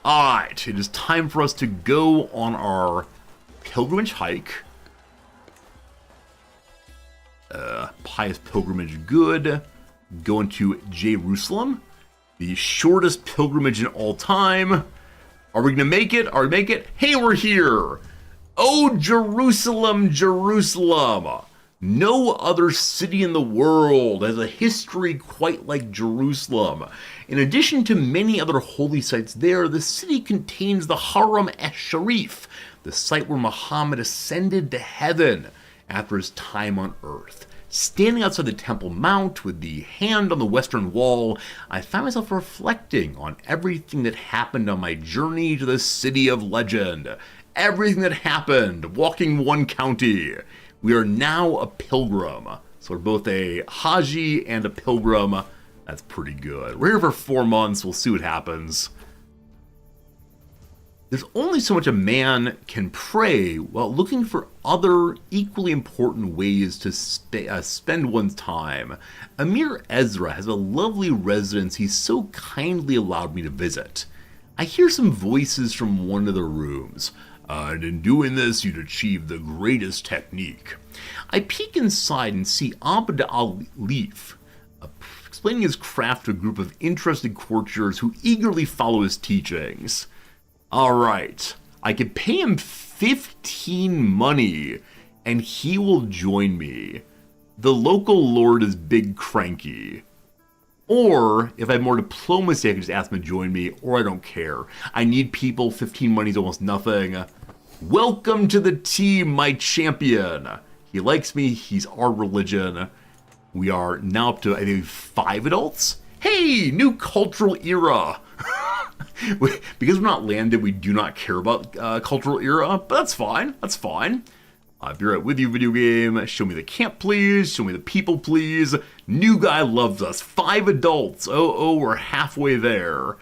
Alright, it is time for us to go on our pilgrimage hike. Pious pilgrimage, good. Going to Jerusalem, the shortest pilgrimage in all time. Are we gonna make it? Hey, we're here! Oh, Jerusalem! No other city in the world has a history quite like Jerusalem. In addition to many other holy sites there, the city contains the Haram esh-Sharif, the site where Muhammad ascended to heaven after his time on earth. Standing outside the Temple Mount with the hand on the western wall, I find myself reflecting on everything that happened on my journey to the city of legend. Everything that happened, walking one county. We are now a pilgrim. So we're both a Haji and a pilgrim. That's pretty good. We're here for 4 months. We'll see what happens. There's only so much a man can pray while looking for other equally important ways to spend one's time. Amir Ezra has a lovely residence he's so kindly allowed me to visit. I hear some voices from one of the rooms. And in doing this, you'd achieve the greatest technique. I peek inside and see Abd al-Leaf explaining his craft to a group of interested courtiers who eagerly follow his teachings. Alright, I could pay him 15 money, and he will join me. The local lord is big cranky. Or, if I have more diplomacy, I can just ask him to join me, or I don't care. I need people, 15 money is almost nothing. Welcome to the team, my champion. He likes me, he's our religion. We are now up to, I think, 5 adults? Hey, new cultural era. Because we're not landed, we do not care about cultural era, but that's fine, I'll be right with you, video game. Show me the camp, please. Show me the people, please. New guy loves us. 5 adults. Oh, we're halfway there.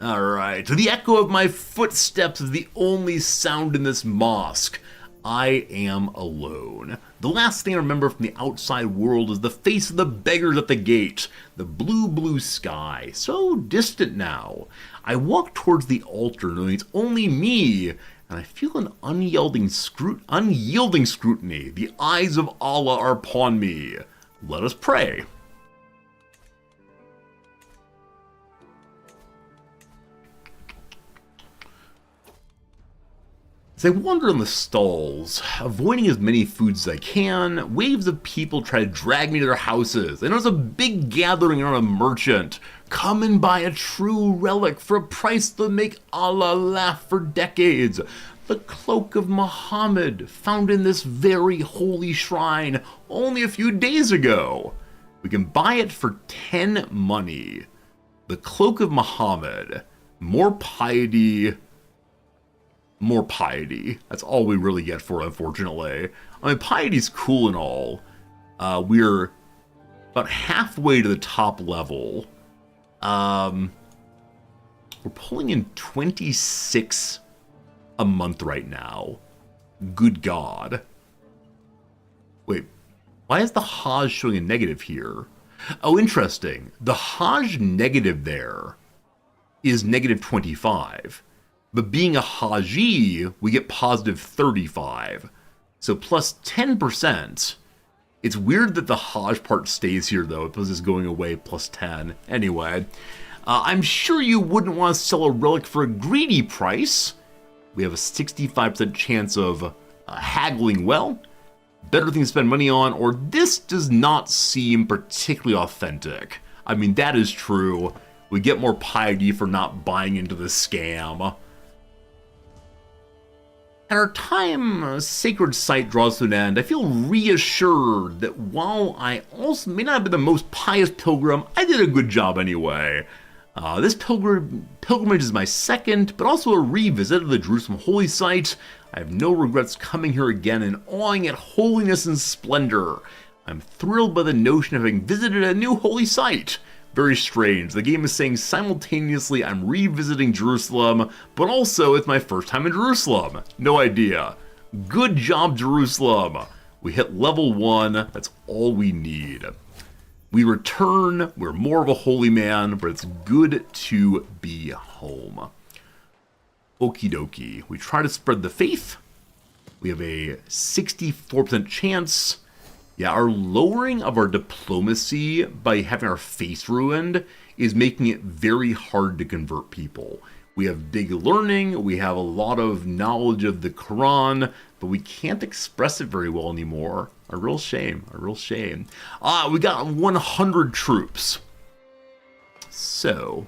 Alright. The echo of my footsteps is the only sound in this mosque. I am alone. The last thing I remember from the outside world is the face of the beggars at the gate. The blue sky. So distant now. I walk towards the altar knowing it's only me, and I feel an unyielding scrutiny. The eyes of Allah are upon me. Let us pray. As I wander in the stalls, avoiding as many foods as I can, waves of people try to drag me to their houses. I notice a big gathering around a merchant. Come and buy a true relic for a price that'll make Allah laugh for decades. The cloak of Muhammad, found in this very holy shrine only a few days ago. We can buy it for 10 money. The cloak of Muhammad. More piety. More piety. That's all we really get for it, unfortunately. I mean, piety's cool and all. We're about halfway to the top level. We're pulling in 26 a month right now. Good God. Wait, why is the Hajj showing a negative here? Oh, interesting. The Hajj negative there is negative 25. But being a Haji, we get positive 35. So plus 10%. It's weird that the Hajj part stays here, though. It was going away plus 10. Anyway, I'm sure you wouldn't want to sell a relic for a greedy price. We have a 65% chance of haggling well. Better thing to spend money on, or this does not seem particularly authentic. I mean, that is true. We get more piety for not buying into the scam. At our time, sacred site draws to an end, I feel reassured that while I also may not have been the most pious pilgrim, I did a good job anyway. This pilgrimage is my second, but also a revisit of the Jerusalem holy site. I have no regrets coming here again and awing at holiness and splendor. I'm thrilled by the notion of having visited a new holy site. Very strange. The game is saying simultaneously I'm revisiting Jerusalem, but also it's my first time in Jerusalem. No idea. Good job, Jerusalem. We hit level 1. That's all we need. We return. We're more of a holy man, but it's good to be home. Okie dokie. We try to spread the faith. We have a 64% chance. Yeah, our lowering of our diplomacy by having our face ruined is making it very hard to convert people. We have big learning, we have a lot of knowledge of the Quran, but we can't express it very well anymore. A real shame, a real shame. We got 100 troops. So,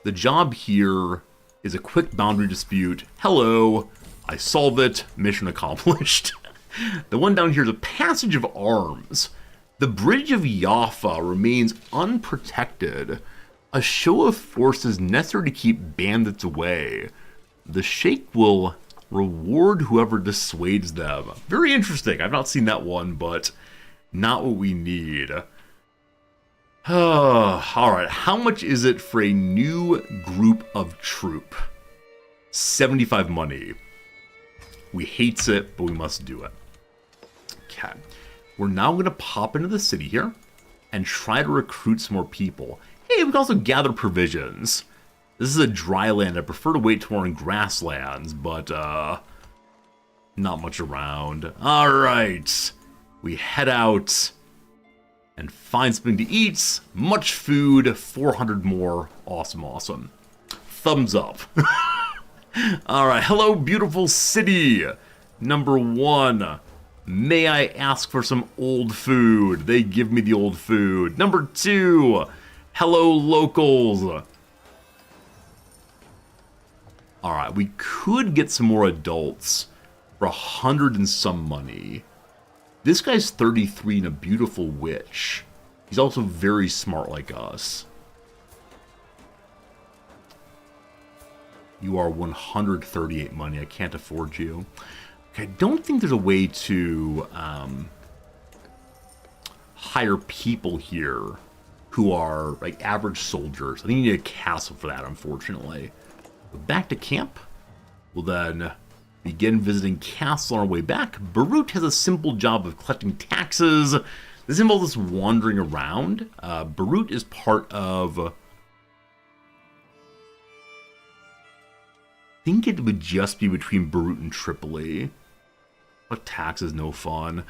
the job here is a quick boundary dispute. Hello, I solved it, mission accomplished. The one down here is a passage of arms. The bridge of Jaffa remains unprotected. A show of force is necessary to keep bandits away. The Sheikh will reward whoever dissuades them. Very interesting. I've not seen that one, but not what we need. Alright, how much is it for a new group of troop? 75 money. We hates it, but we must do it. Okay, we're now going to pop into the city here and try to recruit some more people. Hey, we can also gather provisions. This is a dry land. I prefer to wait till we're in grasslands, but not much around. All right, we head out and find something to eat. Much food, 400 more. Awesome, awesome. Thumbs up. All right, hello, beautiful city. Number 1. May I ask for some old food? They give me the old food. Number 2, hello locals. Alright, we could get some more adults for 100 and some money. This guy's 33 and a beautiful witch. He's also very smart like us. You are 138 money. I can't afford you. I don't think there's a way to hire people here who are like average soldiers. I think you need a castle for that, unfortunately. But back to camp. We'll then begin visiting castle on our way back. Beirut has a simple job of collecting taxes. This involves us wandering around. Beirut is part of... I think it would just be between Beirut and Tripoli. But tax is no fun.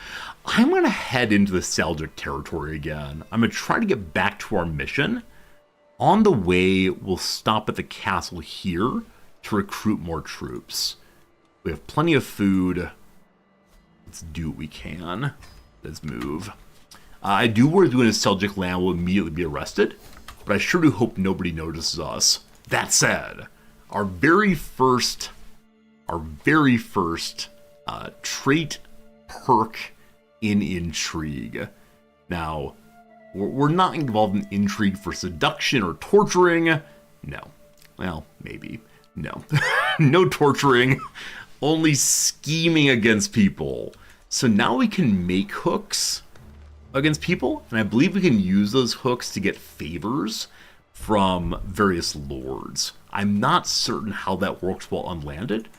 I'm going to head into the Seljuk territory again. I'm going to try to get back to our mission. On the way, we'll stop at the castle here to recruit more troops. We have plenty of food. Let's do what we can. Let's move. I do worry doing a Seljuk land will immediately be arrested, but I sure do hope nobody notices us. That said, our very first trait perk in intrigue. Now, we're not involved in intrigue for seduction or torturing. No. Well, maybe. No. No torturing. Only scheming against people. So now we can make hooks against people, and I believe we can use those hooks to get favors from various lords. I'm not certain how that works while unlanded.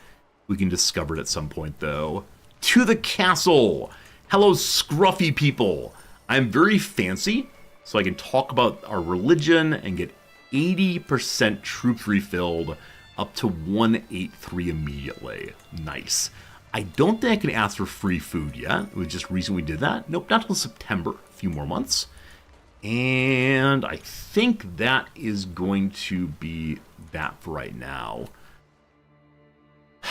We can discover it at some point, though. To the castle! Hello, scruffy people! I'm very fancy, so I can talk about our religion and get 80% troops refilled up to 183 immediately. Nice. I don't think I can ask for free food yet. It was just recently we did that. Nope, not until September. A few more months. And I think that is going to be that for right now.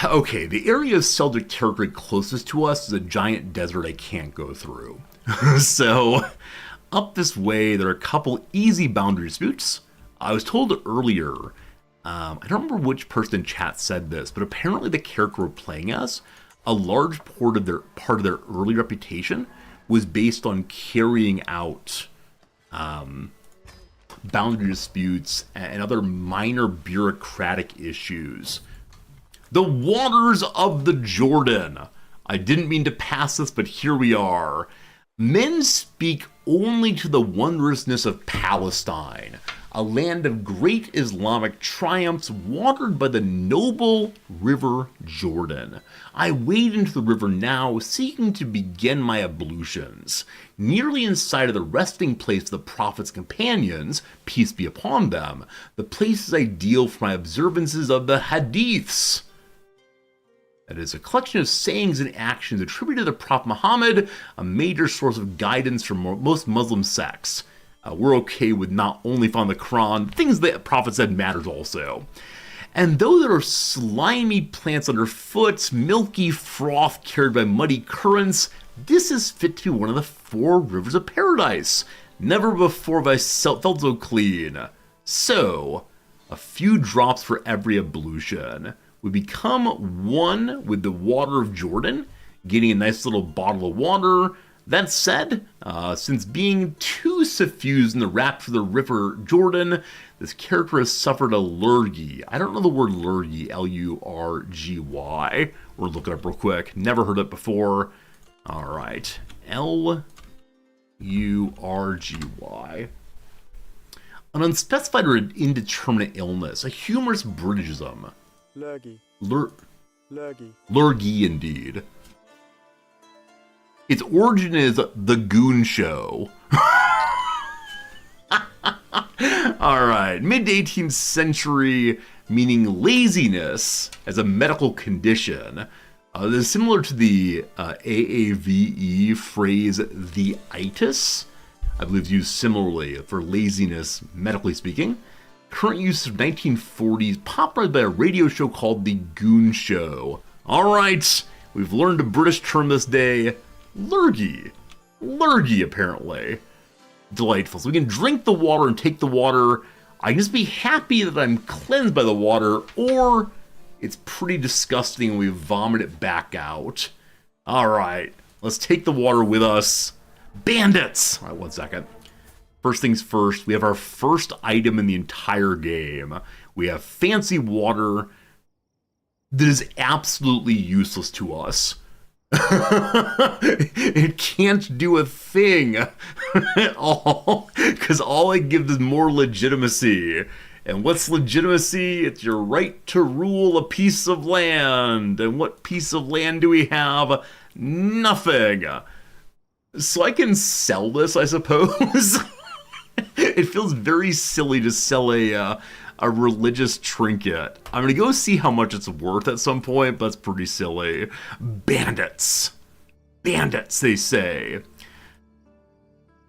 Okay, the area of Seljuk territory closest to us is a giant desert I can't go through. So, up this way, there are a couple easy boundary disputes. I was told earlier, I don't remember which person in chat said this, but apparently the character we're playing as, a large part of their early reputation was based on carrying out boundary disputes and other minor bureaucratic issues. The waters of the Jordan. I didn't mean to pass this, but here we are. Men speak only to the wondrousness of Palestine, a land of great Islamic triumphs watered by the noble river Jordan. I wade into the river now, seeking to begin my ablutions. Nearly inside of the resting place of the Prophet's companions, peace be upon them, the place is ideal for my observances of the Hadiths. That is a collection of sayings and actions attributed to the Prophet Muhammad, a major source of guidance for most Muslim sects. We're okay with not only following the Quran, things that the Prophet said matters also. And though there are slimy plants underfoot, milky froth carried by muddy currents, this is fit to be one of the 4 rivers of paradise. Never before have I felt so clean. So, a few drops for every ablution. We become one with the water of Jordan, getting a nice little bottle of water. That said, since being too suffused in the rapt of the river Jordan, this character has suffered a lurgy. I don't know the word lurgy, L-U-R-G-Y. We're looking up real quick. Never heard it before. All right, L-U-R-G-Y. An unspecified or indeterminate illness, a humorous Britishism. Lurgy. Lurgy, indeed. Its origin is the Goon Show. Alright, mid-18th century, meaning laziness as a medical condition. This is similar to the AAVE phrase, the itis. I believe it's used similarly for laziness, medically speaking. Current use of 1940s, popularized by a radio show called The Goon Show. Alright, we've learned a British term this day. Lurgy. Lurgy, apparently. Delightful. So we can drink the water and take the water. I can just be happy that I'm cleansed by the water, or it's pretty disgusting and we vomit it back out. Alright, let's take the water with us. Bandits! Alright, 1 second. First things first, we have our first item in the entire game. We have fancy water that is absolutely useless to us. It can't do a thing at all, because all it gives is more legitimacy. And what's legitimacy? It's your right to rule a piece of land. And what piece of land do we have? Nothing. So I can sell this, I suppose. It feels very silly to sell a religious trinket. I'm gonna go see how much it's worth at some point, but that's pretty silly. Bandits. Bandits, they say.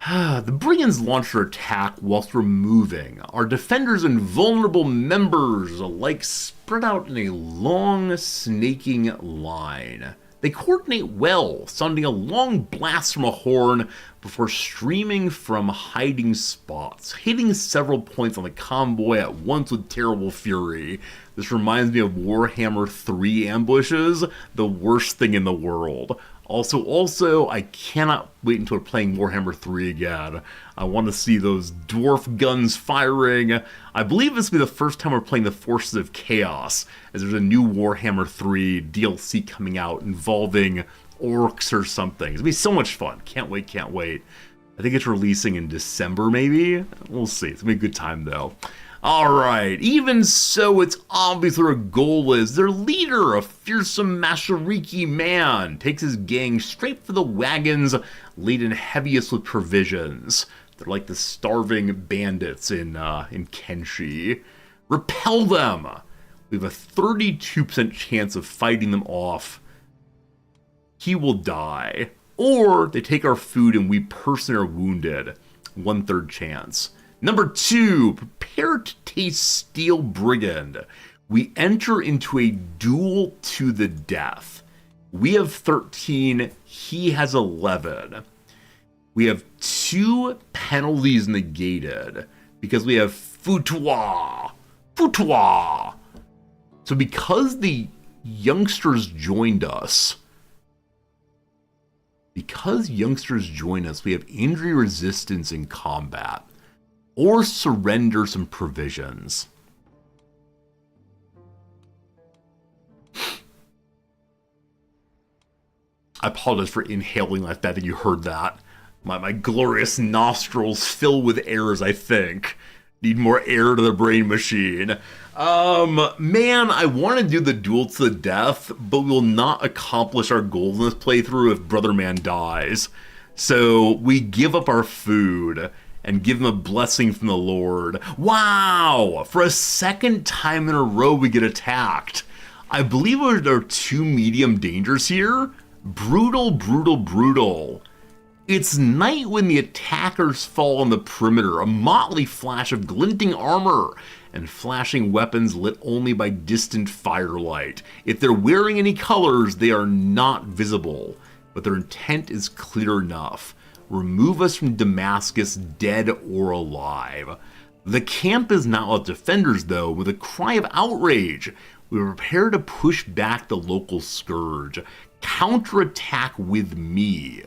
The brigands launch their attack whilst we're moving. Our defenders and vulnerable members alike spread out in a long, snaking line. They coordinate well, sounding a long blast from a horn before streaming from hiding spots, hitting several points on the convoy at once with terrible fury. This reminds me of Warhammer 3 ambushes, the worst thing in the world. Also, I cannot wait until we're playing Warhammer 3 again. I want to see those dwarf guns firing. I believe this will be the first time we're playing the Forces of Chaos, as there's a new Warhammer 3 DLC coming out involving orcs or something. It's going to be so much fun. Can't wait. I think it's releasing in December, maybe? We'll see. It's going to be a good time, though. Alright, even so, it's obvious what their goal is. Their leader, a fearsome Mashariki man, takes his gang straight for the wagons laden heaviest with provisions. They're like the starving bandits in Kenshi. Repel them! We have a 32% chance of fighting them off. He will die. Or they take our food and we personally are wounded. 1/3 chance. Number 2, prepare to taste Steel Brigand. We enter into a duel to the death. We have 13, he has 11. We have 2 penalties negated because we have Foutoir. So because the youngsters joined us, we have injury resistance in combat. Or surrender some provisions. I apologize for inhaling like that. I think you heard that. My glorious nostrils fill with airs, I think. Need more air to the brain machine. Man, I want to do the duel to the death, but we will not accomplish our goals in this playthrough if Brother Man dies. So we give up our food and give him a blessing from the Lord. Wow! For a second time in a row we get attacked. I believe there are 2 medium dangers here. Brutal. It's night when the attackers fall on the perimeter, a motley flash of glinting armor and flashing weapons lit only by distant firelight. If they're wearing any colors, they are not visible, but their intent is clear enough. Remove us from Damascus, dead or alive. The camp is not without defenders, though. With a cry of outrage, we prepare to push back the local scourge. Counterattack with me.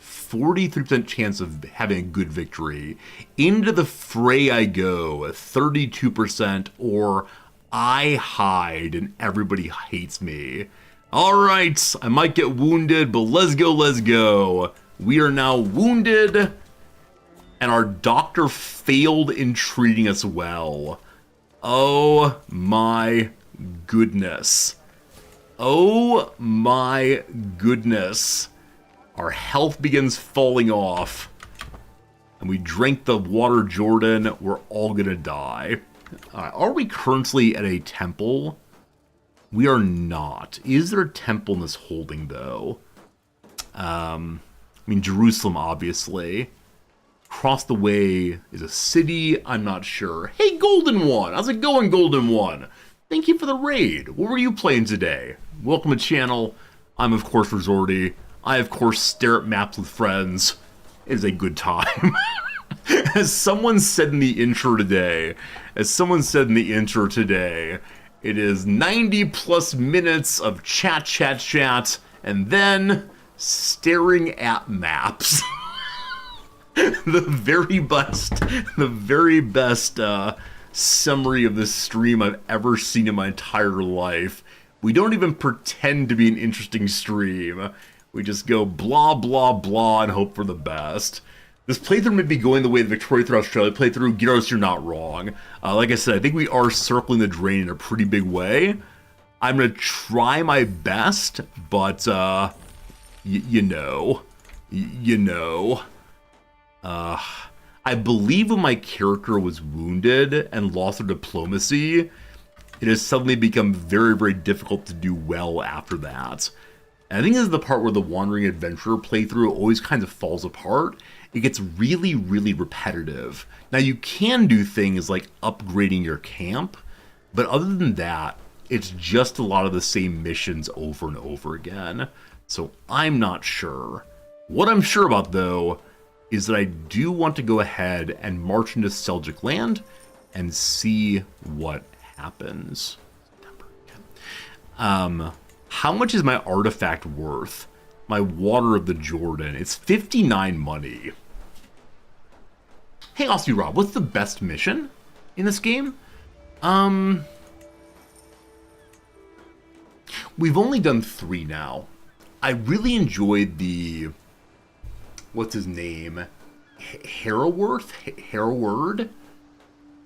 43% chance of having a good victory. Into the fray I go, 32%, or I hide and everybody hates me. Alright, I might get wounded, but let's go. We are now wounded, and our doctor failed in treating us well. Oh my goodness. Our health begins falling off, and we drink the water Jordan. We're all gonna die. Are we currently at a temple? We are not. Is there a temple in this holding, though? I mean, Jerusalem, obviously. Across the way is a city. I'm not sure. Hey, Golden One! How's it going, Golden One? Thank you for the raid. What were you playing today? Welcome to the channel. I'm, of course, Resorty. I, of course, stare at maps with friends. It is a good time. As someone said in the intro today, it is 90+ minutes of chat, and then staring at maps. the very best summary of this stream I've ever seen in my entire life. We don't even pretend to be an interesting stream. We just go blah, blah, blah and hope for the best. This playthrough may be going the way of the Victoria through Australia playthrough. Gyros, you're not wrong. Like I said, I think we are circling the drain in a pretty big way. I'm going to try my best, but, you know. I believe when my character was wounded and lost their diplomacy, it has suddenly become very, very difficult to do well after that. And I think this is the part where the Wandering Adventurer playthrough always kind of falls apart, it gets really, really repetitive. Now, you can do things like upgrading your camp, but other than that, it's just a lot of the same missions over and over again. So I'm not sure. What I'm sure about, though, is that I do want to go ahead and march into Seljuk land and see what happens. How much is my artifact worth? My Water of the Jordan. It's 59 money. Hey, Aussie Rob, what's the best mission in this game? We've only done 3 now. I really enjoyed the... What's his name? Hereward?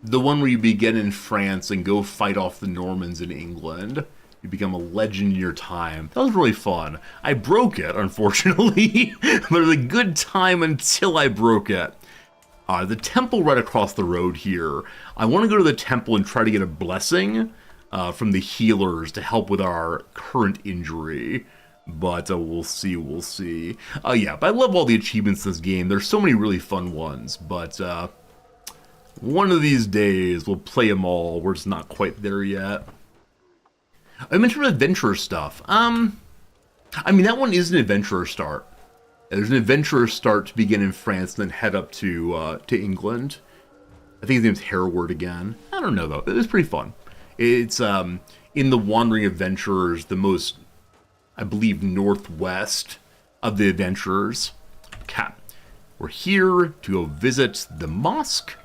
The one where you begin in France and go fight off the Normans in England. You become a legend in your time. That was really fun. I broke it, unfortunately, but it was a good time until I broke it. The temple right across the road here. I want to go to the temple and try to get a blessing from the healers to help with our current injury. But we'll see, we'll see. Yeah, but I love all the achievements in this game. There's so many really fun ones, but one of these days we'll play them all. We're just not quite there yet. I mentioned adventurer stuff. I mean, that one is an adventurer start. There's an adventurer start to begin in France and then head up to England. I think his name's Hereward again. I don't know, though. It was pretty fun. It's in the Wandering Adventurers, the most, I believe, northwest of the adventurers. Okay. We're here to go visit the mosque.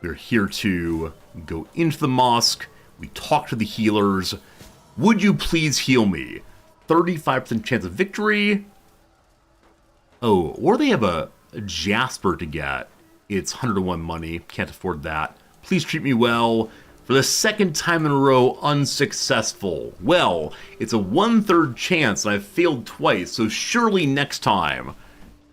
We're here to go into the mosque. We talk to the healers. Would you please heal me? 35% chance of victory. Oh, or they have a Jasper to get. It's 101 money. Can't afford that. Please treat me well. For the second time in a row, unsuccessful. Well, it's a 1/3 chance and I've failed twice, so surely next time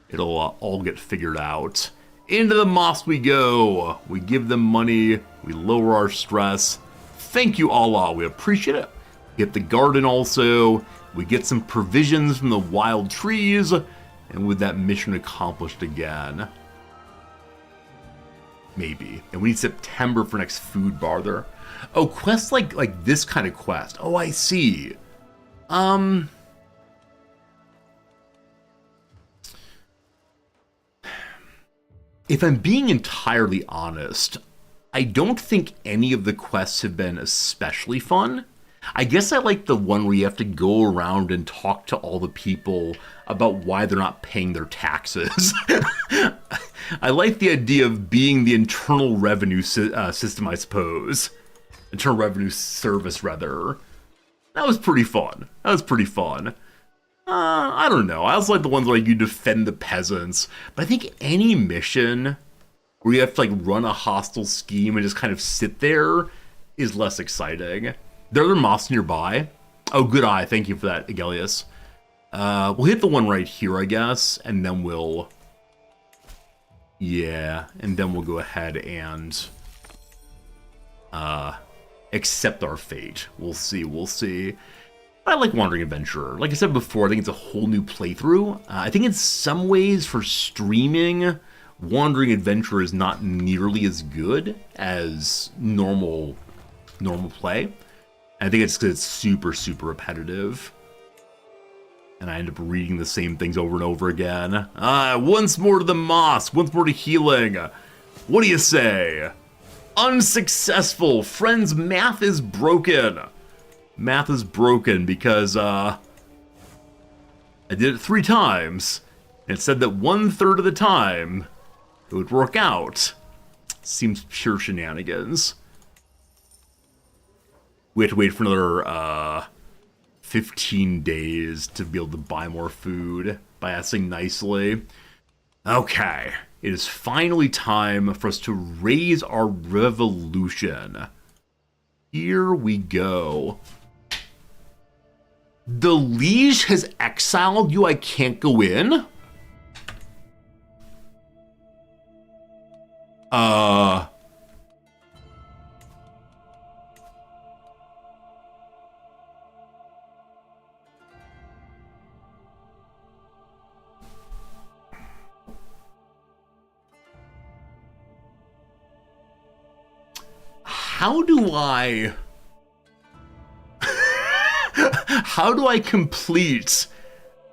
it'll all get figured out. Into the mosque we go. We give them money. We lower our stress. Thank you, Allah. We appreciate it. Get the garden also. We get some provisions from the wild trees. And with that mission accomplished again. Maybe. And we need September for next food bar there. Oh, quests like this kind of quest. Oh, I see. If I'm being entirely honest, I don't think any of the quests have been especially fun. I guess I like the one where you have to go around and talk to all the people about why they're not paying their taxes. I like the idea of being the Internal Revenue System, I suppose. Internal Revenue Service, rather. That was pretty fun. I don't know. I also like the ones where you defend the peasants. But I think any mission where you have to run a hostile scheme and just kind of sit there is less exciting. There are mosques nearby. Oh, good eye. Thank you for that, Agelius. We'll hit the one right here, I guess, and then we'll... Yeah, and then we'll go ahead and accept our fate. We'll see. I like Wandering Adventurer. Like I said before, I think it's a whole new playthrough. I think in some ways for streaming, Wandering Adventurer is not nearly as good as normal play. I think it's because it's super, super repetitive. And I end up reading the same things over and over again. Once more to the mosque, once more to healing. What do you say? Unsuccessful. Friends, math is broken. Math is broken because I did it 3 times. And it said that 1/3 of the time it would work out. Seems pure shenanigans. We have to wait for another 15 days to be able to buy more food by asking nicely. Okay, it is finally time for us to raise our revolution. Here we go. The liege has exiled you. I can't go in? How do I... How do I complete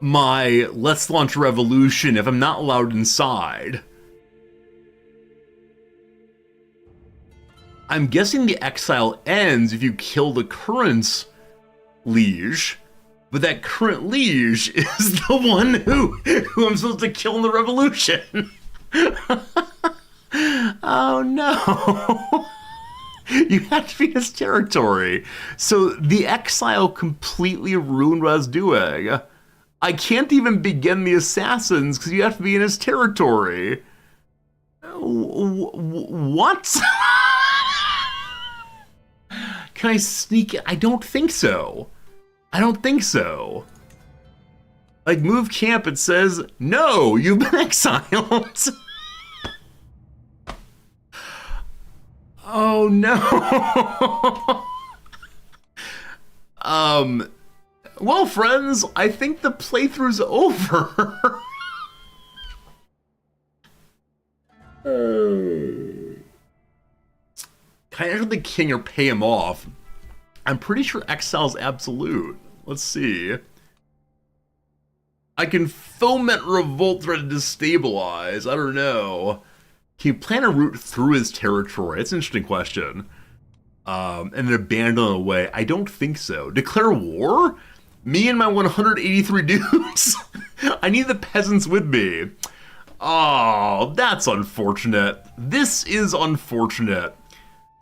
my Let's Launch a Revolution if I'm not allowed inside? I'm guessing the exile ends if you kill the current liege, but that current liege is the one who I'm supposed to kill in the revolution. Oh no. You have to be in his territory. So the exile completely ruined what I was doing. I can't even begin the assassins because you have to be in his territory. What? Can I sneak it? I don't think so. I don't think so. Like, move camp, it says, no, you've been exiled. Oh no. Well, friends, I think the playthrough's over. Can I enter the king or pay him off? I'm pretty sure exile's absolute. Let's see. I can foment revolt threat to destabilize. I don't know. Can you plan a route through his territory? It's an interesting question. And then abandon the way? I don't think so. Declare war? Me and my 183 dudes? I need the peasants with me. Oh, that's unfortunate. This is unfortunate.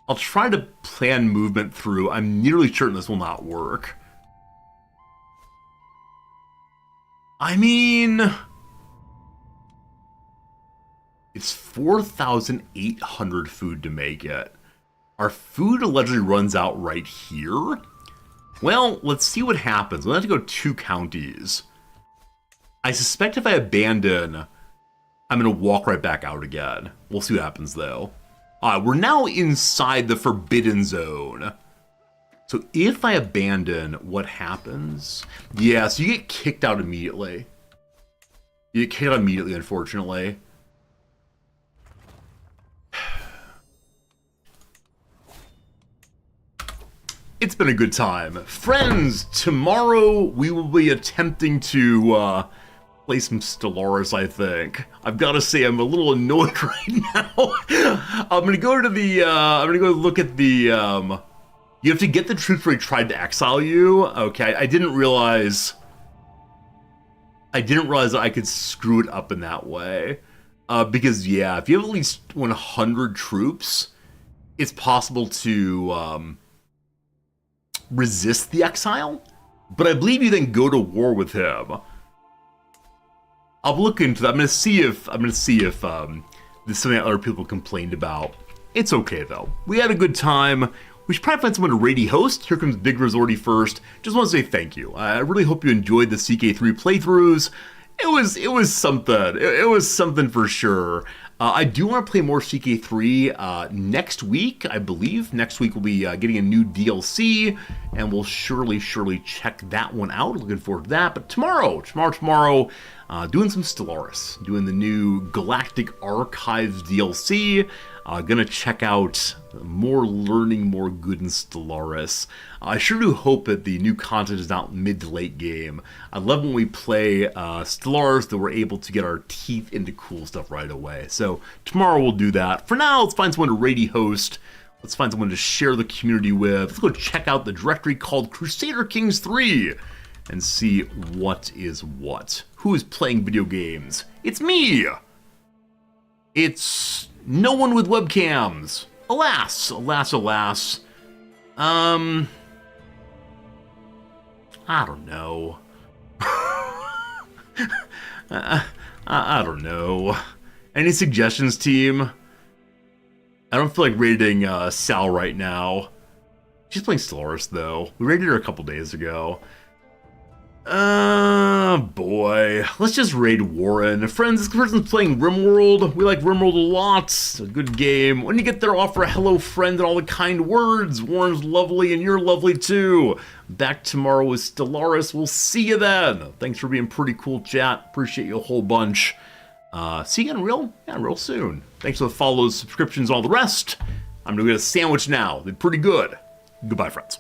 I'll try to plan movement through. I'm nearly certain this will not work. I mean... It's 4,800 food to make it. Our food allegedly runs out right here. Well, let's see what happens. We'll have to go 2 counties. I suspect if I abandon, I'm going to walk right back out again. We'll see what happens, though. We're now inside the forbidden zone. So if I abandon, what happens? Yeah, so you get kicked out immediately. You get kicked out immediately, unfortunately. It's been a good time. Friends, tomorrow we will be attempting to play some Stellaris, I think. I've got to say, I'm a little annoyed right now. I'm going to go to the, I'm going to go look at the, you have to get the troops where he tried to exile you. Okay, I didn't realize that I could screw it up in that way. Because, yeah, if you have at least 100 troops, it's possible to, resist the exile, but I believe you then go to war with him. I'll look into that. I'm gonna see if this is something that other people complained about. It's okay though. We had a good time. We should probably find someone to raid host. Here comes Big Resorty first. Just want to say thank you. I really hope you enjoyed the CK3 playthroughs. It was something. It was something for sure. I do want to play more CK3 next week, I believe. Next week we'll be getting a new DLC, and we'll surely check that one out. Looking forward to that. But tomorrow, doing some Stellaris, doing the new Galactic Archives DLC. Gonna check out more learning, more good in Stellaris. I sure do hope that the new content is not mid to late game. I love when we play Stellaris that we're able to get our teeth into cool stuff right away. So tomorrow we'll do that. For now, let's find someone to raid host. Let's find someone to share the community with. Let's go check out the directory called Crusader Kings 3 and see what is what. Who is playing video games? It's me! It's no one with webcams. Alas, alas, alas. I don't know. I don't know. Any suggestions, team? I don't feel like raiding Sal right now. She's playing Stellaris, though. We raided her a couple days ago. Boy. Let's just raid Warren. Friends, this person's playing RimWorld. We like RimWorld a lot. It's a good game. When you get there, offer a hello friend and all the kind words. Warren's lovely and you're lovely too. Back tomorrow with Stellaris. We'll see you then. Thanks for being pretty cool, chat. Appreciate you a whole bunch. See you again real soon. Thanks for the follows, subscriptions, all the rest. I'm gonna get a sandwich now. They're pretty good. Goodbye, friends.